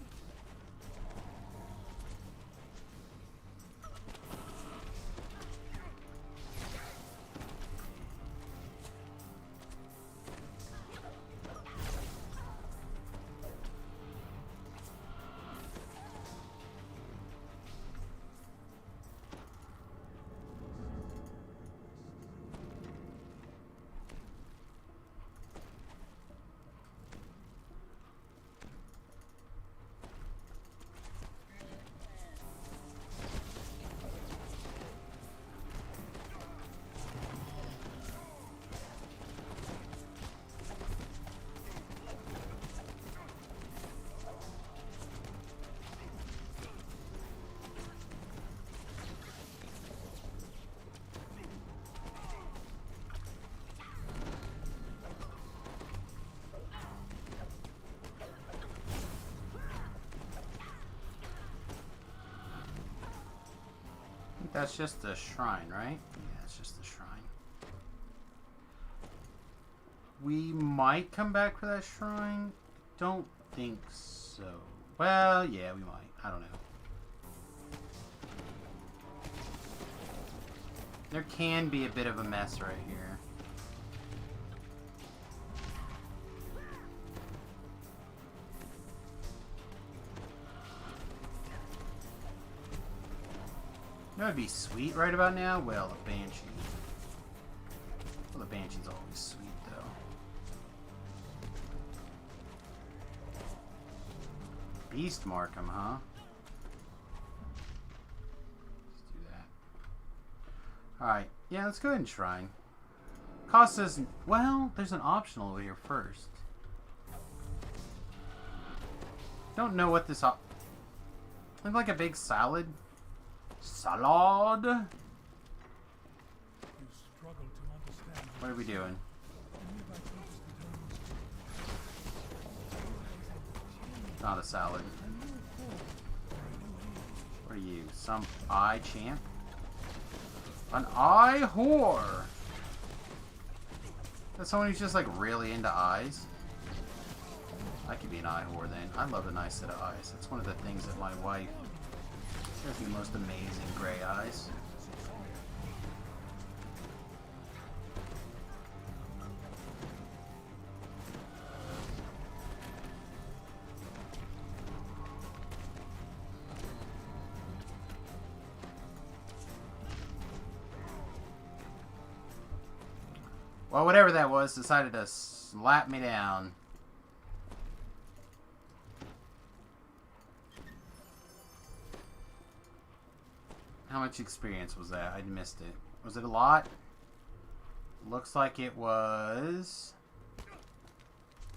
That's just the shrine, right? Yeah, it's just the shrine. We might come back for that shrine. Don't think so. Well, yeah, we might. I don't know. There can be a bit of a mess right here. That would be sweet right about now. Well, the Banshee. Well, the Banshee's always sweet, though. Beast Markham, huh? Alright, yeah, let's go ahead and shrine. Cost us, well, there's an optional over here first. Don't know what this look like a big salad. Salad? You struggle to understand. What are we doing? Not a salad. What are you? Some eye champ? An eye whore! That's someone who's just like really into eyes. I could be an eye whore then. I love a nice set of eyes. That's one of the things that my wife has, the most amazing gray eyes. Well, whatever that was, decided to slap me down. How much experience was that? I missed it. Was it a lot? Looks like it was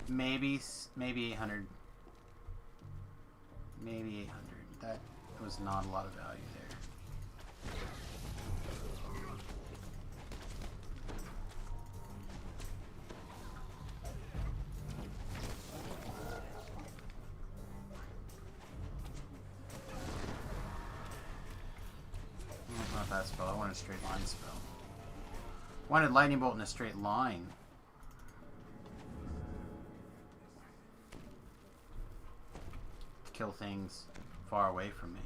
maybe 800. Maybe 800. That was not a lot of value there. Not that spell. I wanted a straight line spell. Wanted lightning bolt in a straight line. To kill things far away from me.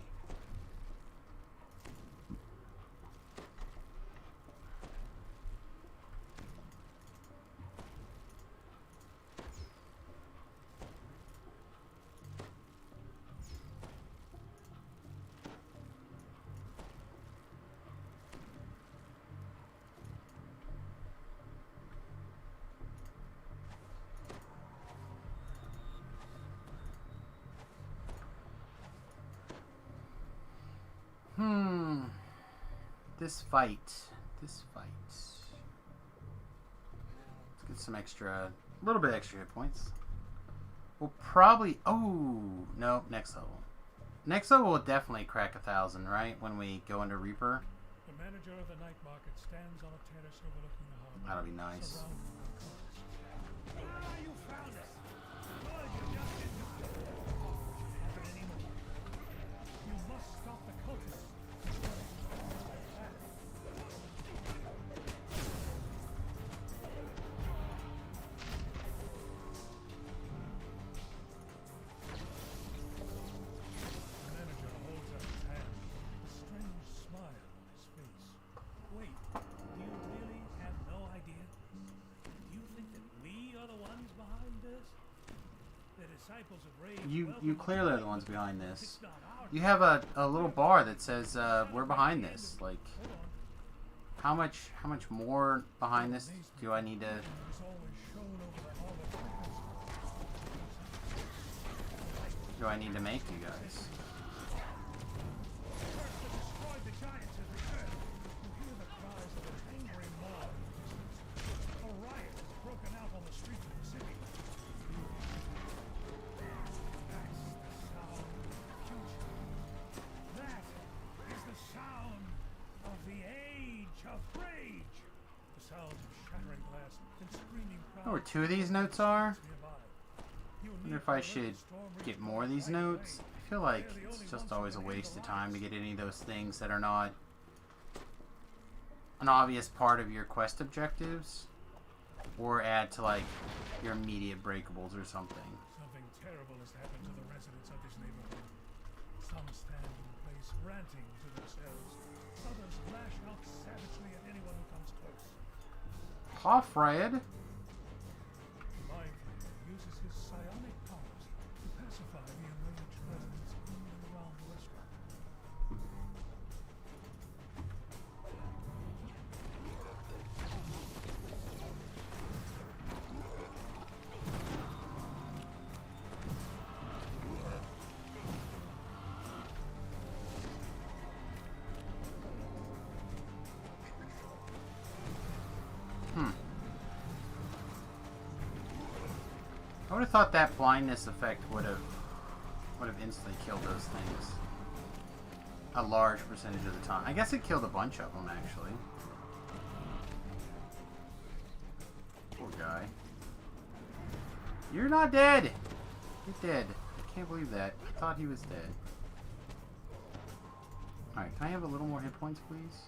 This fight. Let's get some extra, a little bit extra hit points. We'll probably, oh, no, next level. Next level will definitely crack 1,000, right? When we go into Reaper. The manager of the night market stands on a terrace overlooking the harbor. That'll be nice. Surrounded by cars. Ah, you found us! Good, you just didn't happen anymore. You must stop the cultists. You clearly are the ones behind this. You have a little bar that says we're behind this. Like, how much more behind this do I need to? Do I need to make you guys? Oh, where two of these notes are? I wonder if I should get more of these notes. I feel like it's just always a waste of time to get any of those things that are not an obvious part of your quest objectives, or add to like your immediate breakables or something. Something terrible has happened to the residents of this neighborhood. Some stand in place ranting to themselves. Others lash out savagely at anyone who comes close. Hoffred uses his psionic powers to pacify the enraged residents in and around the restaurant. would have thought that blindness effect would have instantly killed those things a large percentage of the time. I guess it killed a bunch of them actually. Poor guy. You're not dead. You're dead. I can't believe that. I thought he was dead. All right, can I have a little more hit points, please?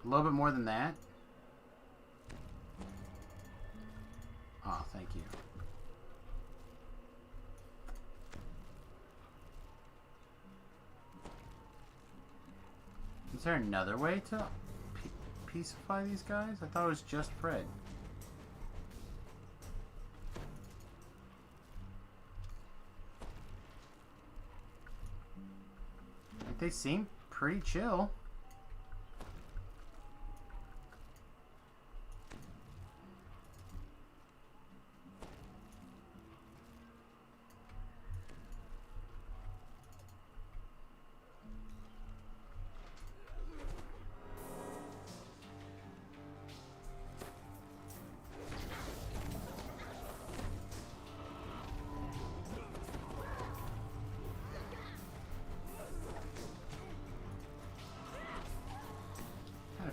A little bit more than that. Oh, thank you. Is there another way to peacify these guys? I thought it was just Fred. Like, they seem pretty chill.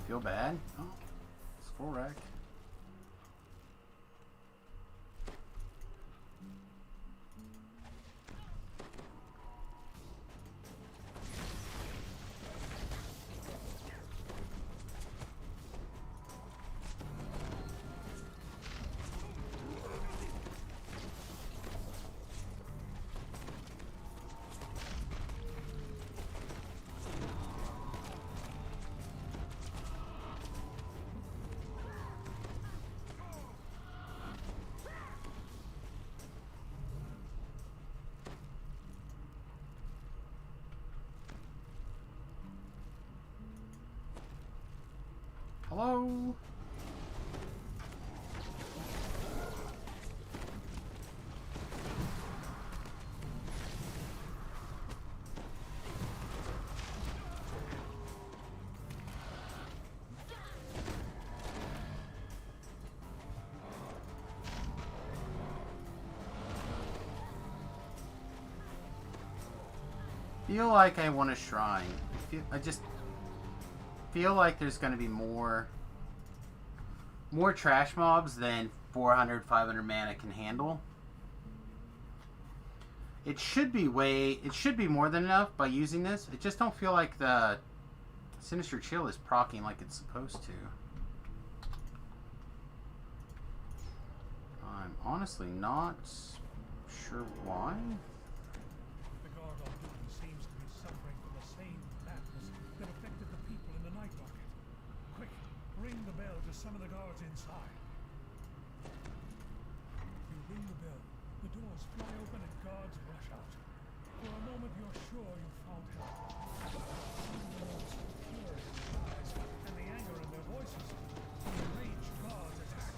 Feel bad. Oh, skull rack. Hello? Feel like I want a shrine. I just feel like there's going to be more trash mobs than 400, 500 mana can handle. It should be more than enough by using this. I just don't feel like the Sinister Chill is proccing like it's supposed to. I'm honestly not sure why. The Gargoyle building seems to be suffering from the same madness that affected the people in the night market. Quick, ring the bell to summon the guards inside. You ring the bell, the doors fly open and guards rush out. For a moment you're sure you've found help. Someone's fury in their eyes and the anger in their voices. The enraged guards attack.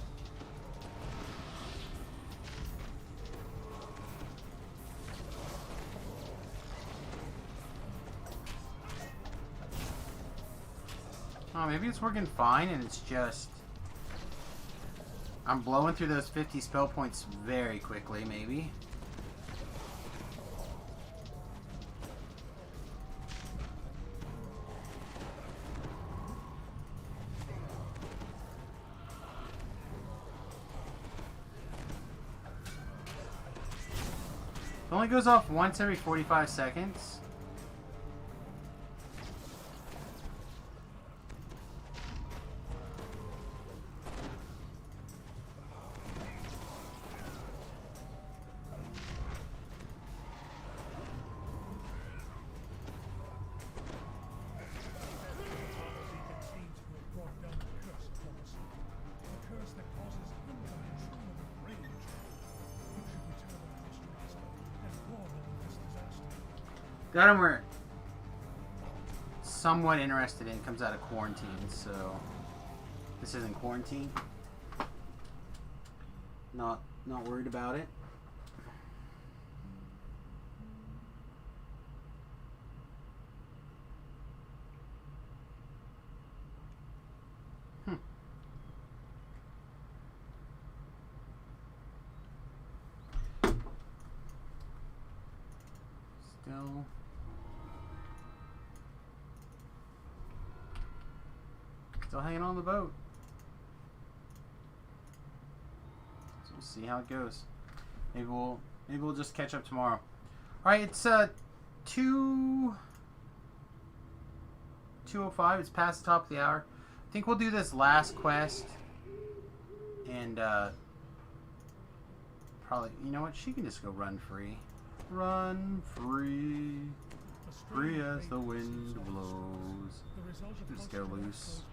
Oh, maybe it's working fine and it's just... I'm blowing through those 50 spell points very quickly, maybe. It only goes off once every 45 seconds. Got him we're somewhat interested in. Comes out of quarantine, so this isn't quarantine. Not worried about it. Still hanging on the boat. So we'll see how it goes. Maybe we'll just catch up tomorrow. All right, it's 2:05. It's past the top of the hour. I think we'll do this last quest, and probably, you know what? She can just go run free. Run free, free as the wind blows. Just go loose.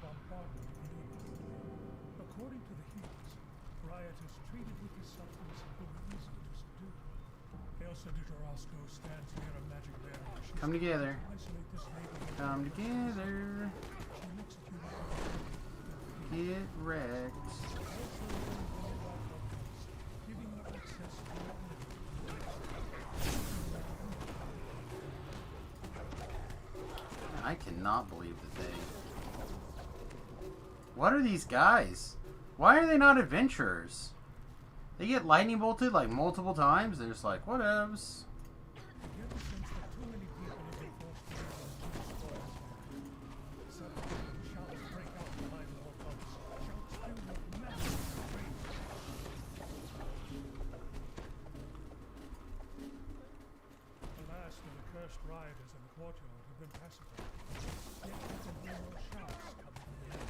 According to the healers, rioters treated with this substance will be easy to subdue. Elsa de Tarasco stands near a magic barrier. Come together. Isolate this neighborhood. Come together. She looks at you with Get wrecked. giving up access to your enemy. I cannot believe that they... What are these guys? Why are they not adventurers? They get lightning bolted like multiple times. They're just like, whatevs. You get the sense that too many people have been forced to live in two spoils. Suddenly, shouts break out behind the Horcrux. Shouts filled with massive rage. The last of the cursed rioters in the courtyard have been pacified. Yet you can hear more shouts coming from the enemy.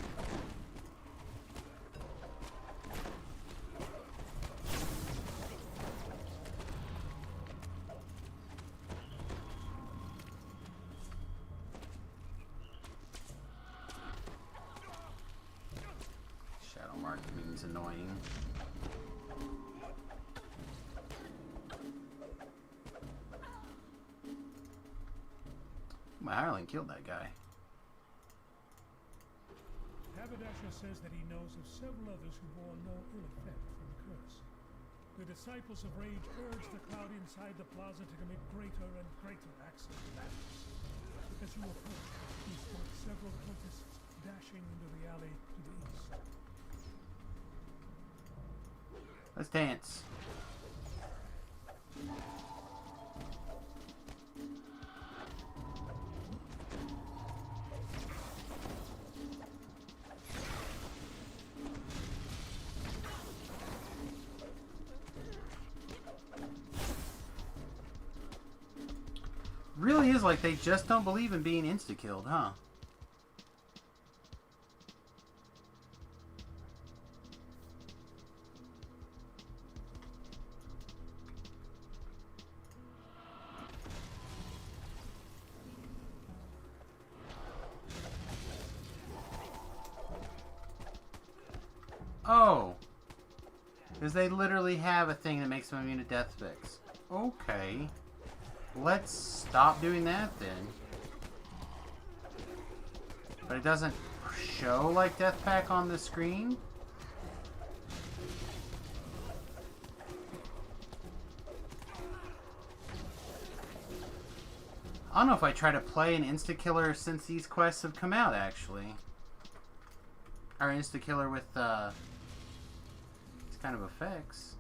Shadow mark means annoying. My hireling killed that guy. Haberdasher says that he knows of several others who bore no ill effect from the curse. The disciples of rage urge the crowd inside the plaza to commit greater and greater acts of madness. As you approach, you spot several cultists dashing into the alley to the east. Let's dance. Really is like they just don't believe in being insta-killed, huh? Oh. Because they literally have a thing that makes them immune to death fix. Okay. Let's stop doing that then. But it doesn't show like Death Pack on the screen. I don't know if I try to play an insta-killer since these quests have come out, actually. Or insta-killer with, this kind of effects.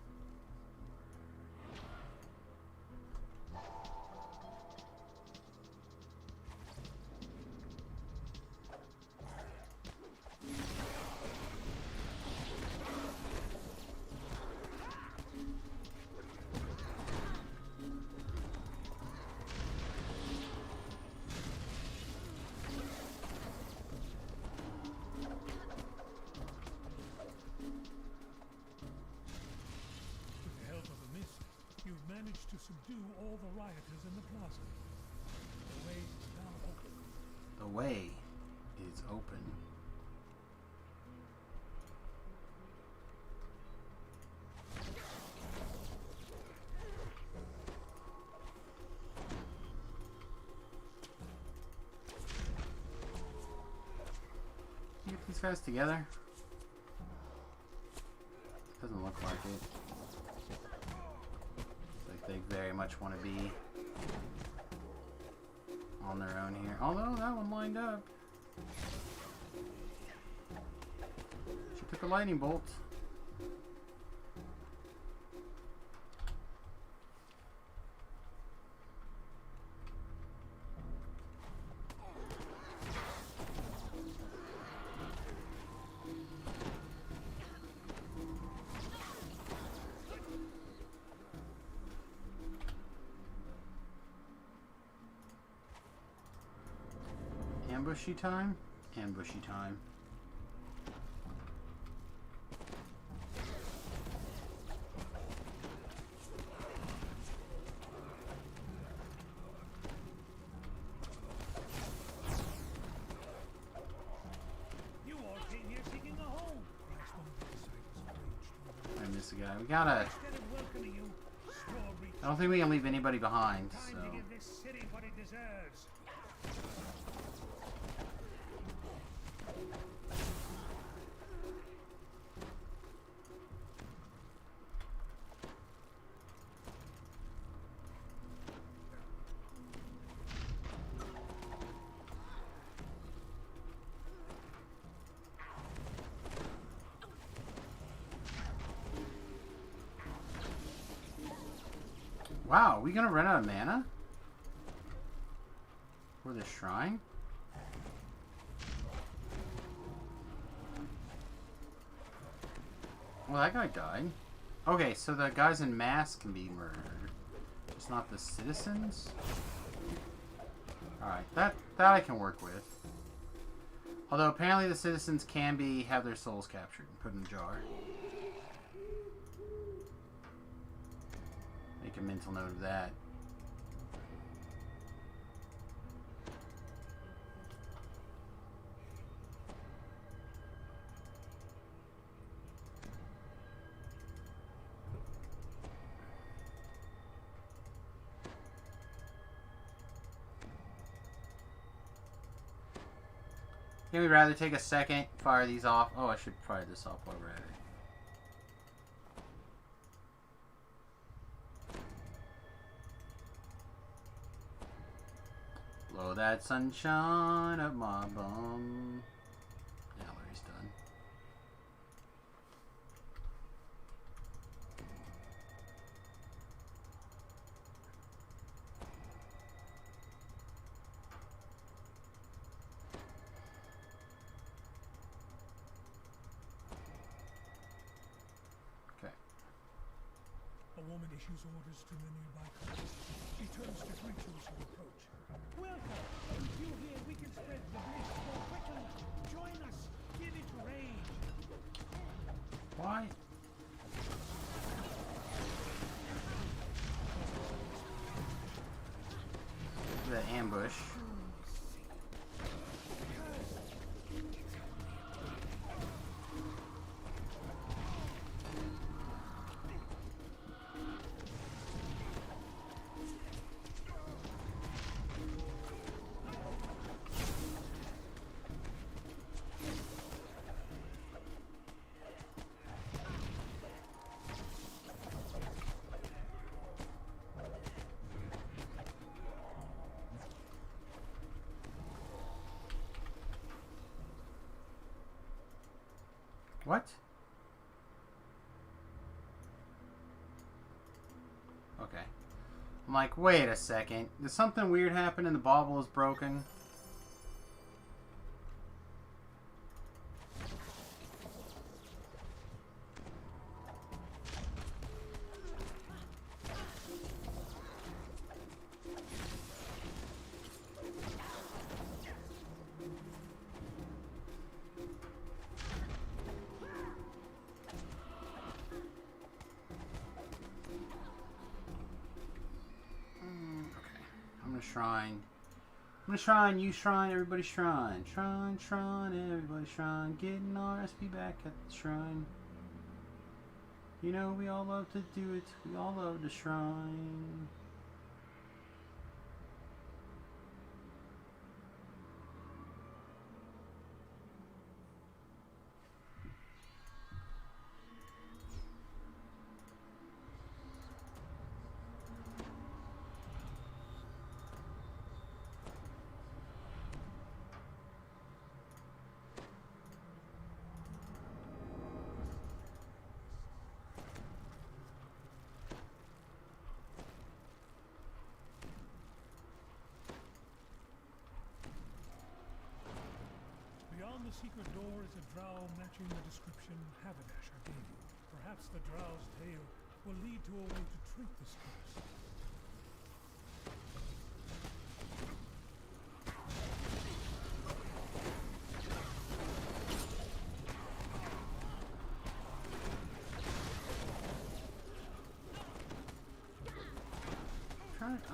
Managed to subdue all the rioters in the plaza. The way is now open. The way is open. Get these guys together. Doesn't look like it. They very much want to be on their own here. Although that one lined up. She took a lightning bolt. Ambushy time? Ambushy time. You all came here seeking a home. Perhaps one of the disciples arranged. I missed a guy. We gotta... Instead of welcoming you, Straw reached I don't think we can leave anybody behind, time so... to give this city what it deserves. Wow, are we gonna run out of mana? For the shrine? Well, that guy died. Okay, so the guys in masks can be murdered. Just not the citizens? Alright, that I can work with. Although apparently the citizens can have their souls captured and put in a jar. Make a mental note of that. Can we rather take a second, fire these off? Oh, I should fire this off while we're at it. Blow that sunshine up my bum. Yeah, Larry's done. Okay. A woman issues orders to the nearby cars. She turns to greet you as you approach. Welcome! With you here, we can spread the bliss more quickly. Join us. Give it rage. Why? The ambush. What? Okay. I'm like, wait a second. Did something weird happen and the bauble is broken? Shrine. I'm gonna shrine, you shrine, everybody shrine. Shrine, shrine, everybody shrine. Getting our SP back at the shrine. You know we all love to do it. We all love the shrine. Beyond the secret door is a drow matching the description Haberdasher gave you. Perhaps the drow's tale will lead to a way to treat this curse.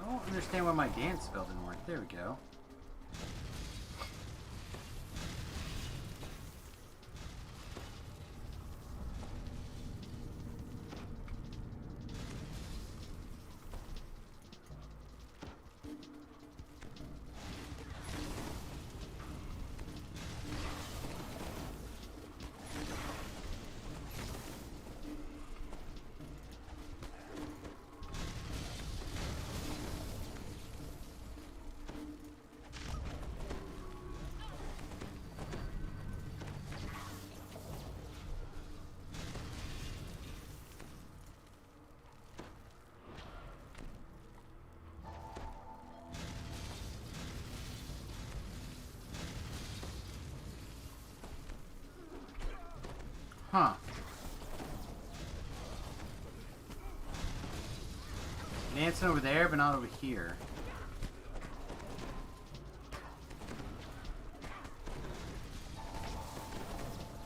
I don't understand why my dance spell didn't work. There we go. Huh. Dancing over there, but not over here.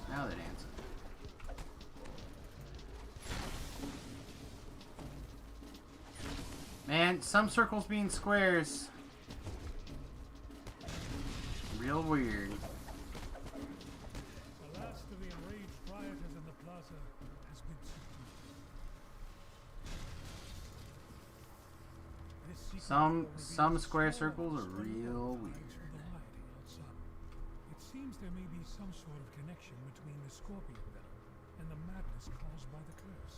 Now they're dancing. Man, some circles being squares. Real weird. The last of the enraged rioters in the plaza has been subdued. This secret door Some reveals square small circles are splendid real outlines weird. of the rioting outside. It seems there may be some sort of connection between the scorpion venom and the madness caused by the curse.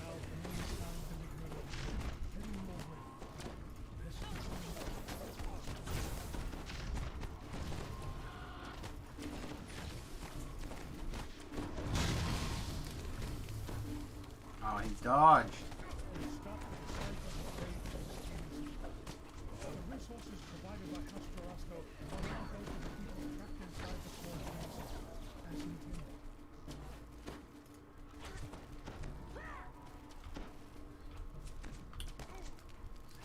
Now the main sound can be heard over here, heading your way. This is Oh, he dodged. stop at the site of the grave of the Stevens. The resources provided by House Carrasco are now go to the people trapped inside the storm places, as intended.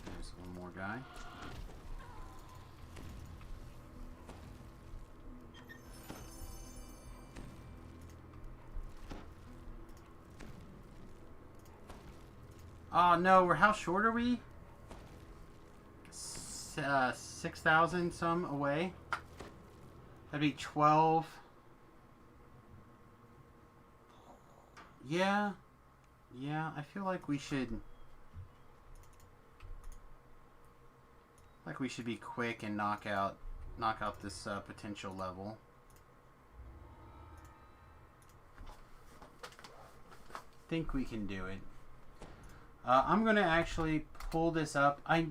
There's one more guy. Oh no, how short are we? 6,000 some away. That'd be 12. Yeah. Yeah, I feel like we should... be quick and knock out this potential level. Think we can do it. I'm gonna actually pull this up. I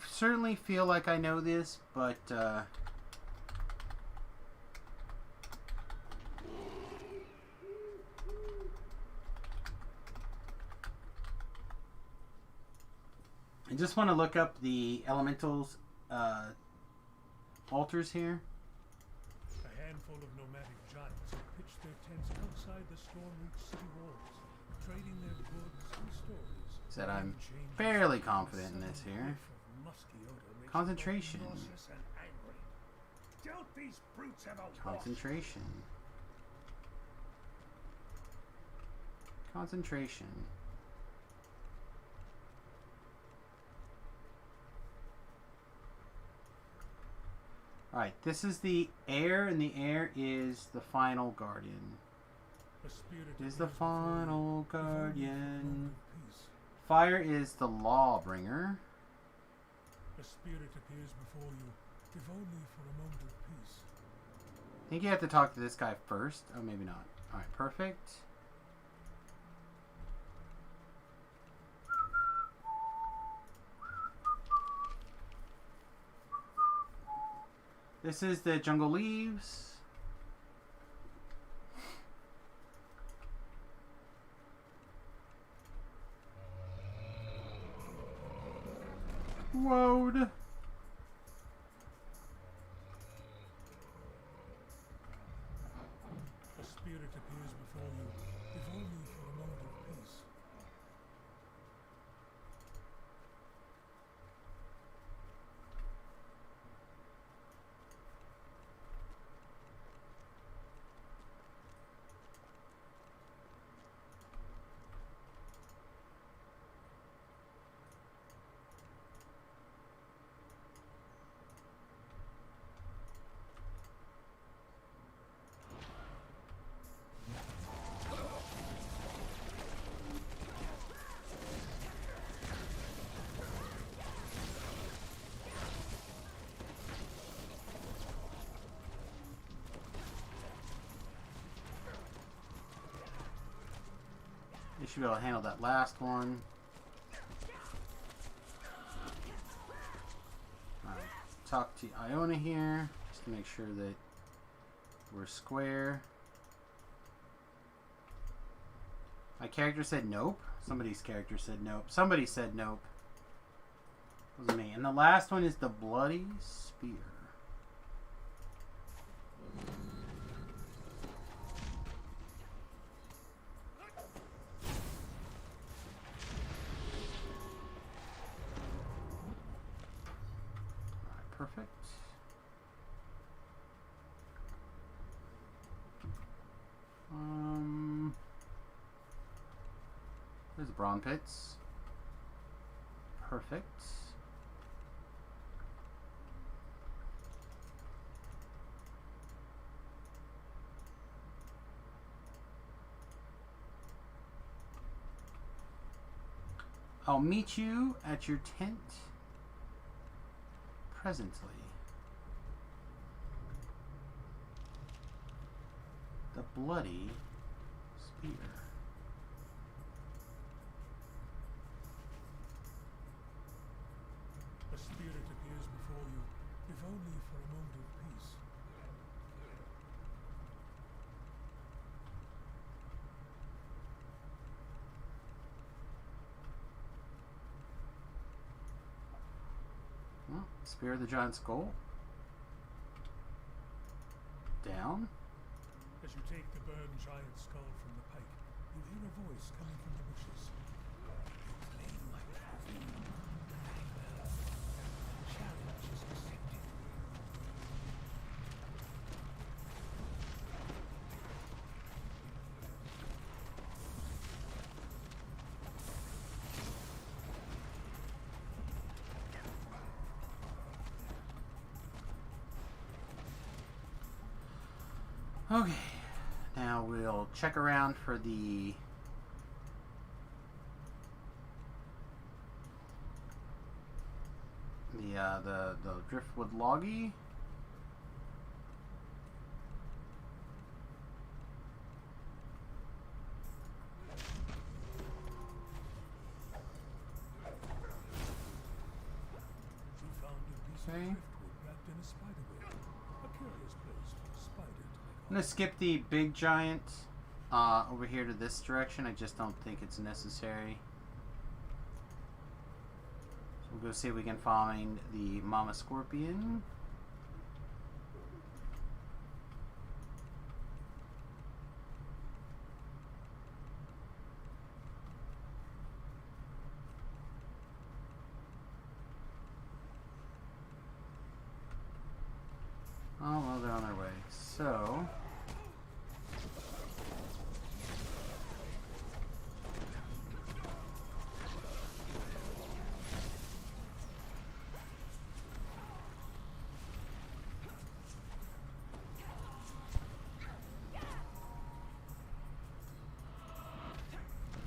certainly feel like I know this, but I just want to look up the elementals altars here. A handful of nomadic giants have pitched their tents outside the storm-reached city walls, trading their goods and stories. Said I'm fairly confident in this here. Concentration. Don't these brutes have a Concentration. Concentration. Alright, this is the air, and the air is the final guardian. Is the final guardian. Fire is the lawbringer. A spirit appears before you, if only for a moment of peace. I think you have to talk to this guy first. Oh, maybe not. Alright, perfect. This is the Jungle Leaves. Whoa. A spirit appears before you, if only for a moment of peace. You should be able to handle that last one. Alright, talk to Iona here, just to make sure that we're square. My character said nope. Somebody's character said nope. Somebody said nope. It wasn't me. And the last one is the Bloody Spear. Perfect. There's Brawn Pits. Perfect. I'll meet you at your tent presently. The Bloody Spear. A spirit appears before you, if only for a moment of peace. Well, Spear of the Giant Skull. Down. As you take the burned giant skull from the pike, you hear a voice coming from the bushes. Claim my trophy. Very well. Challenge is accepted. Okay, now we'll check around for the Driftwood Loggy. You found a piece of Okay. driftwood wrapped in a spider web. A curious place for a spider to I'm gonna skip the big giant over here to this direction. I just don't think it's necessary. So we'll go see if we can find the Mama Scorpion. Oh, well, they're on their way. So...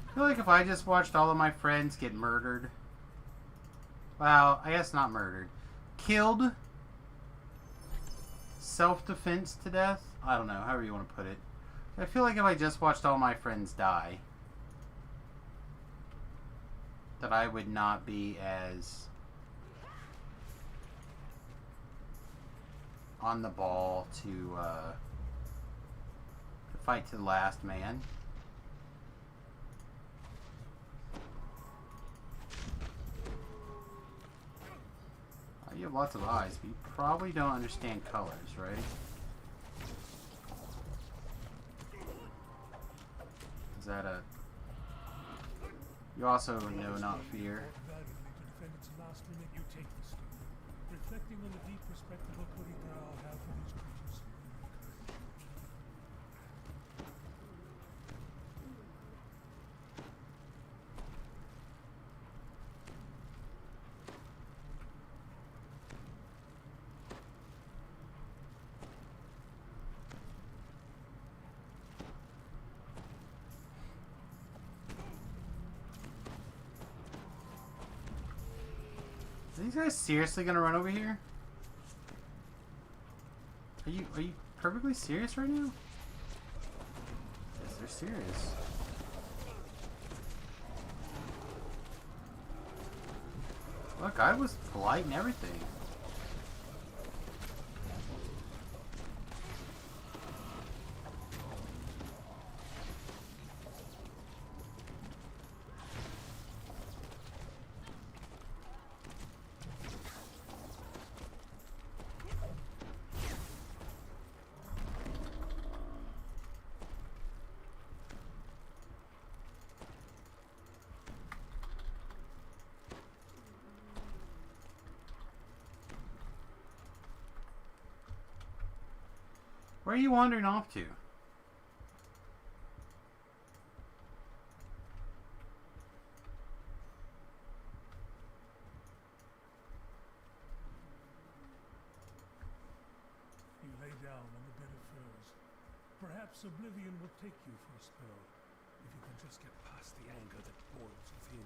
I feel like if I just watched all of my friends get murdered... Well, I guess not murdered. Killed... self-defense to death. I don't know, however you want to put it. I feel like if I just watched all my friends die, that I would not be as on the ball to fight to the last man. You have lots of eyes, but you probably don't understand colors, right? Is that a... You also know not fear. Valiantly to defend its last minute, you take the stone, reflecting on the deep respect of Okuri Grau have for these creatures. Are these guys seriously gonna run over here? Are you perfectly serious right now? Yes, they're serious. Look, I was polite and everything. Where are you wandering off to? You lay down on the bed of furs. Perhaps oblivion will take you for a spell, if you can just get past the anger that boils within.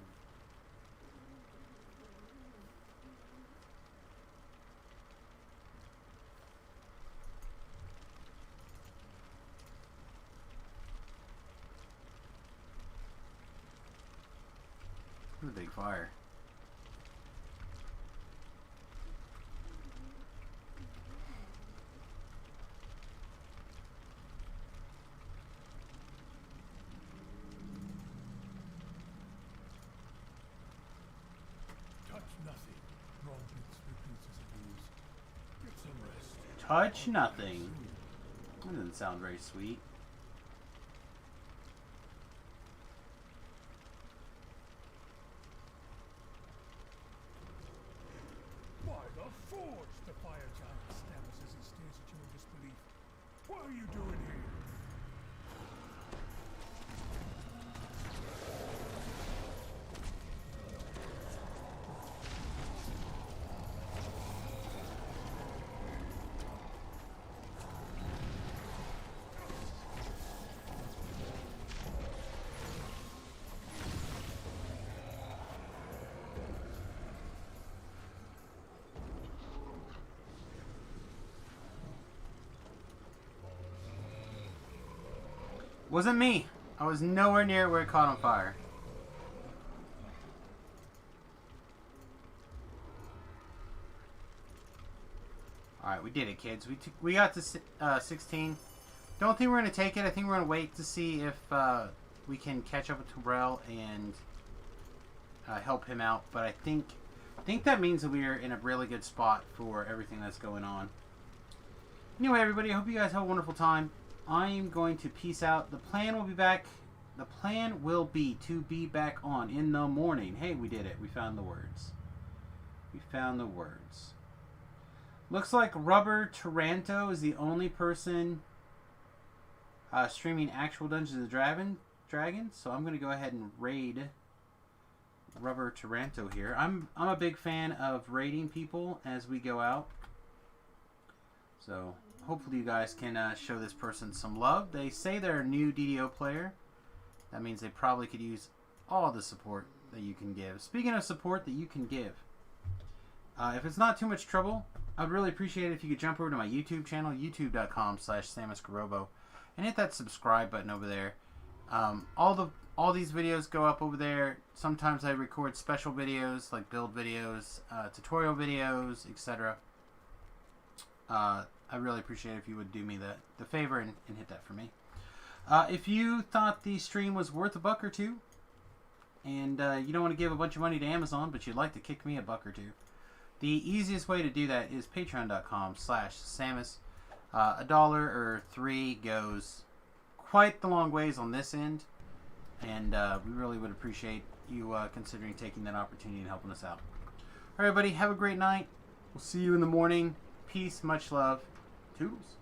This is a big fire. Touch nothing. Ronbits repeats as it is. Get some rest. Touch nothing. That doesn't sound very sweet. By the forge! The fire giant stammers as he stares at you in disbelief. What are you doing here? Wasn't me. I was nowhere near where it caught on fire. Alright, we did it, kids. We got to 16. Don't think we're going to take it. I think we're going to wait to see if we can catch up with Tobrel and help him out. But I think that means that we are in a really good spot for everything that's going on. Anyway, everybody, I hope you guys have a wonderful time. I'm going to peace out. The plan will be back. The plan will be to be back on in the morning. Hey, we did it. We found the words. We found the words. Looks like Rubber Taranto is the only person streaming actual Dungeons and Dragons. So I'm going to go ahead and raid Rubber Taranto here. I'm a big fan of raiding people as we go out. So hopefully you guys can show this person some love. They say they're a new DDO player. That means they probably could use all the support that you can give. Speaking of support that you can give, if it's not too much trouble, I'd really appreciate it if you could jump over to my YouTube channel, youtube.com/SamusGarobo, and hit that subscribe button over there. All these videos go up over there. Sometimes I record special videos like build videos, tutorial videos, etc. I really appreciate it if you would do me the favor and hit that for me. If you thought the stream was worth $1 or $2, and you don't want to give a bunch of money to Amazon, but you'd like to kick me $1 or $2, the easiest way to do that is patreon.com/Samus. $1 or $3 goes quite the long ways on this end, and we really would appreciate you considering taking that opportunity and helping us out. All right, everybody, have a great night. We'll see you in the morning. Peace, much love. Toodles.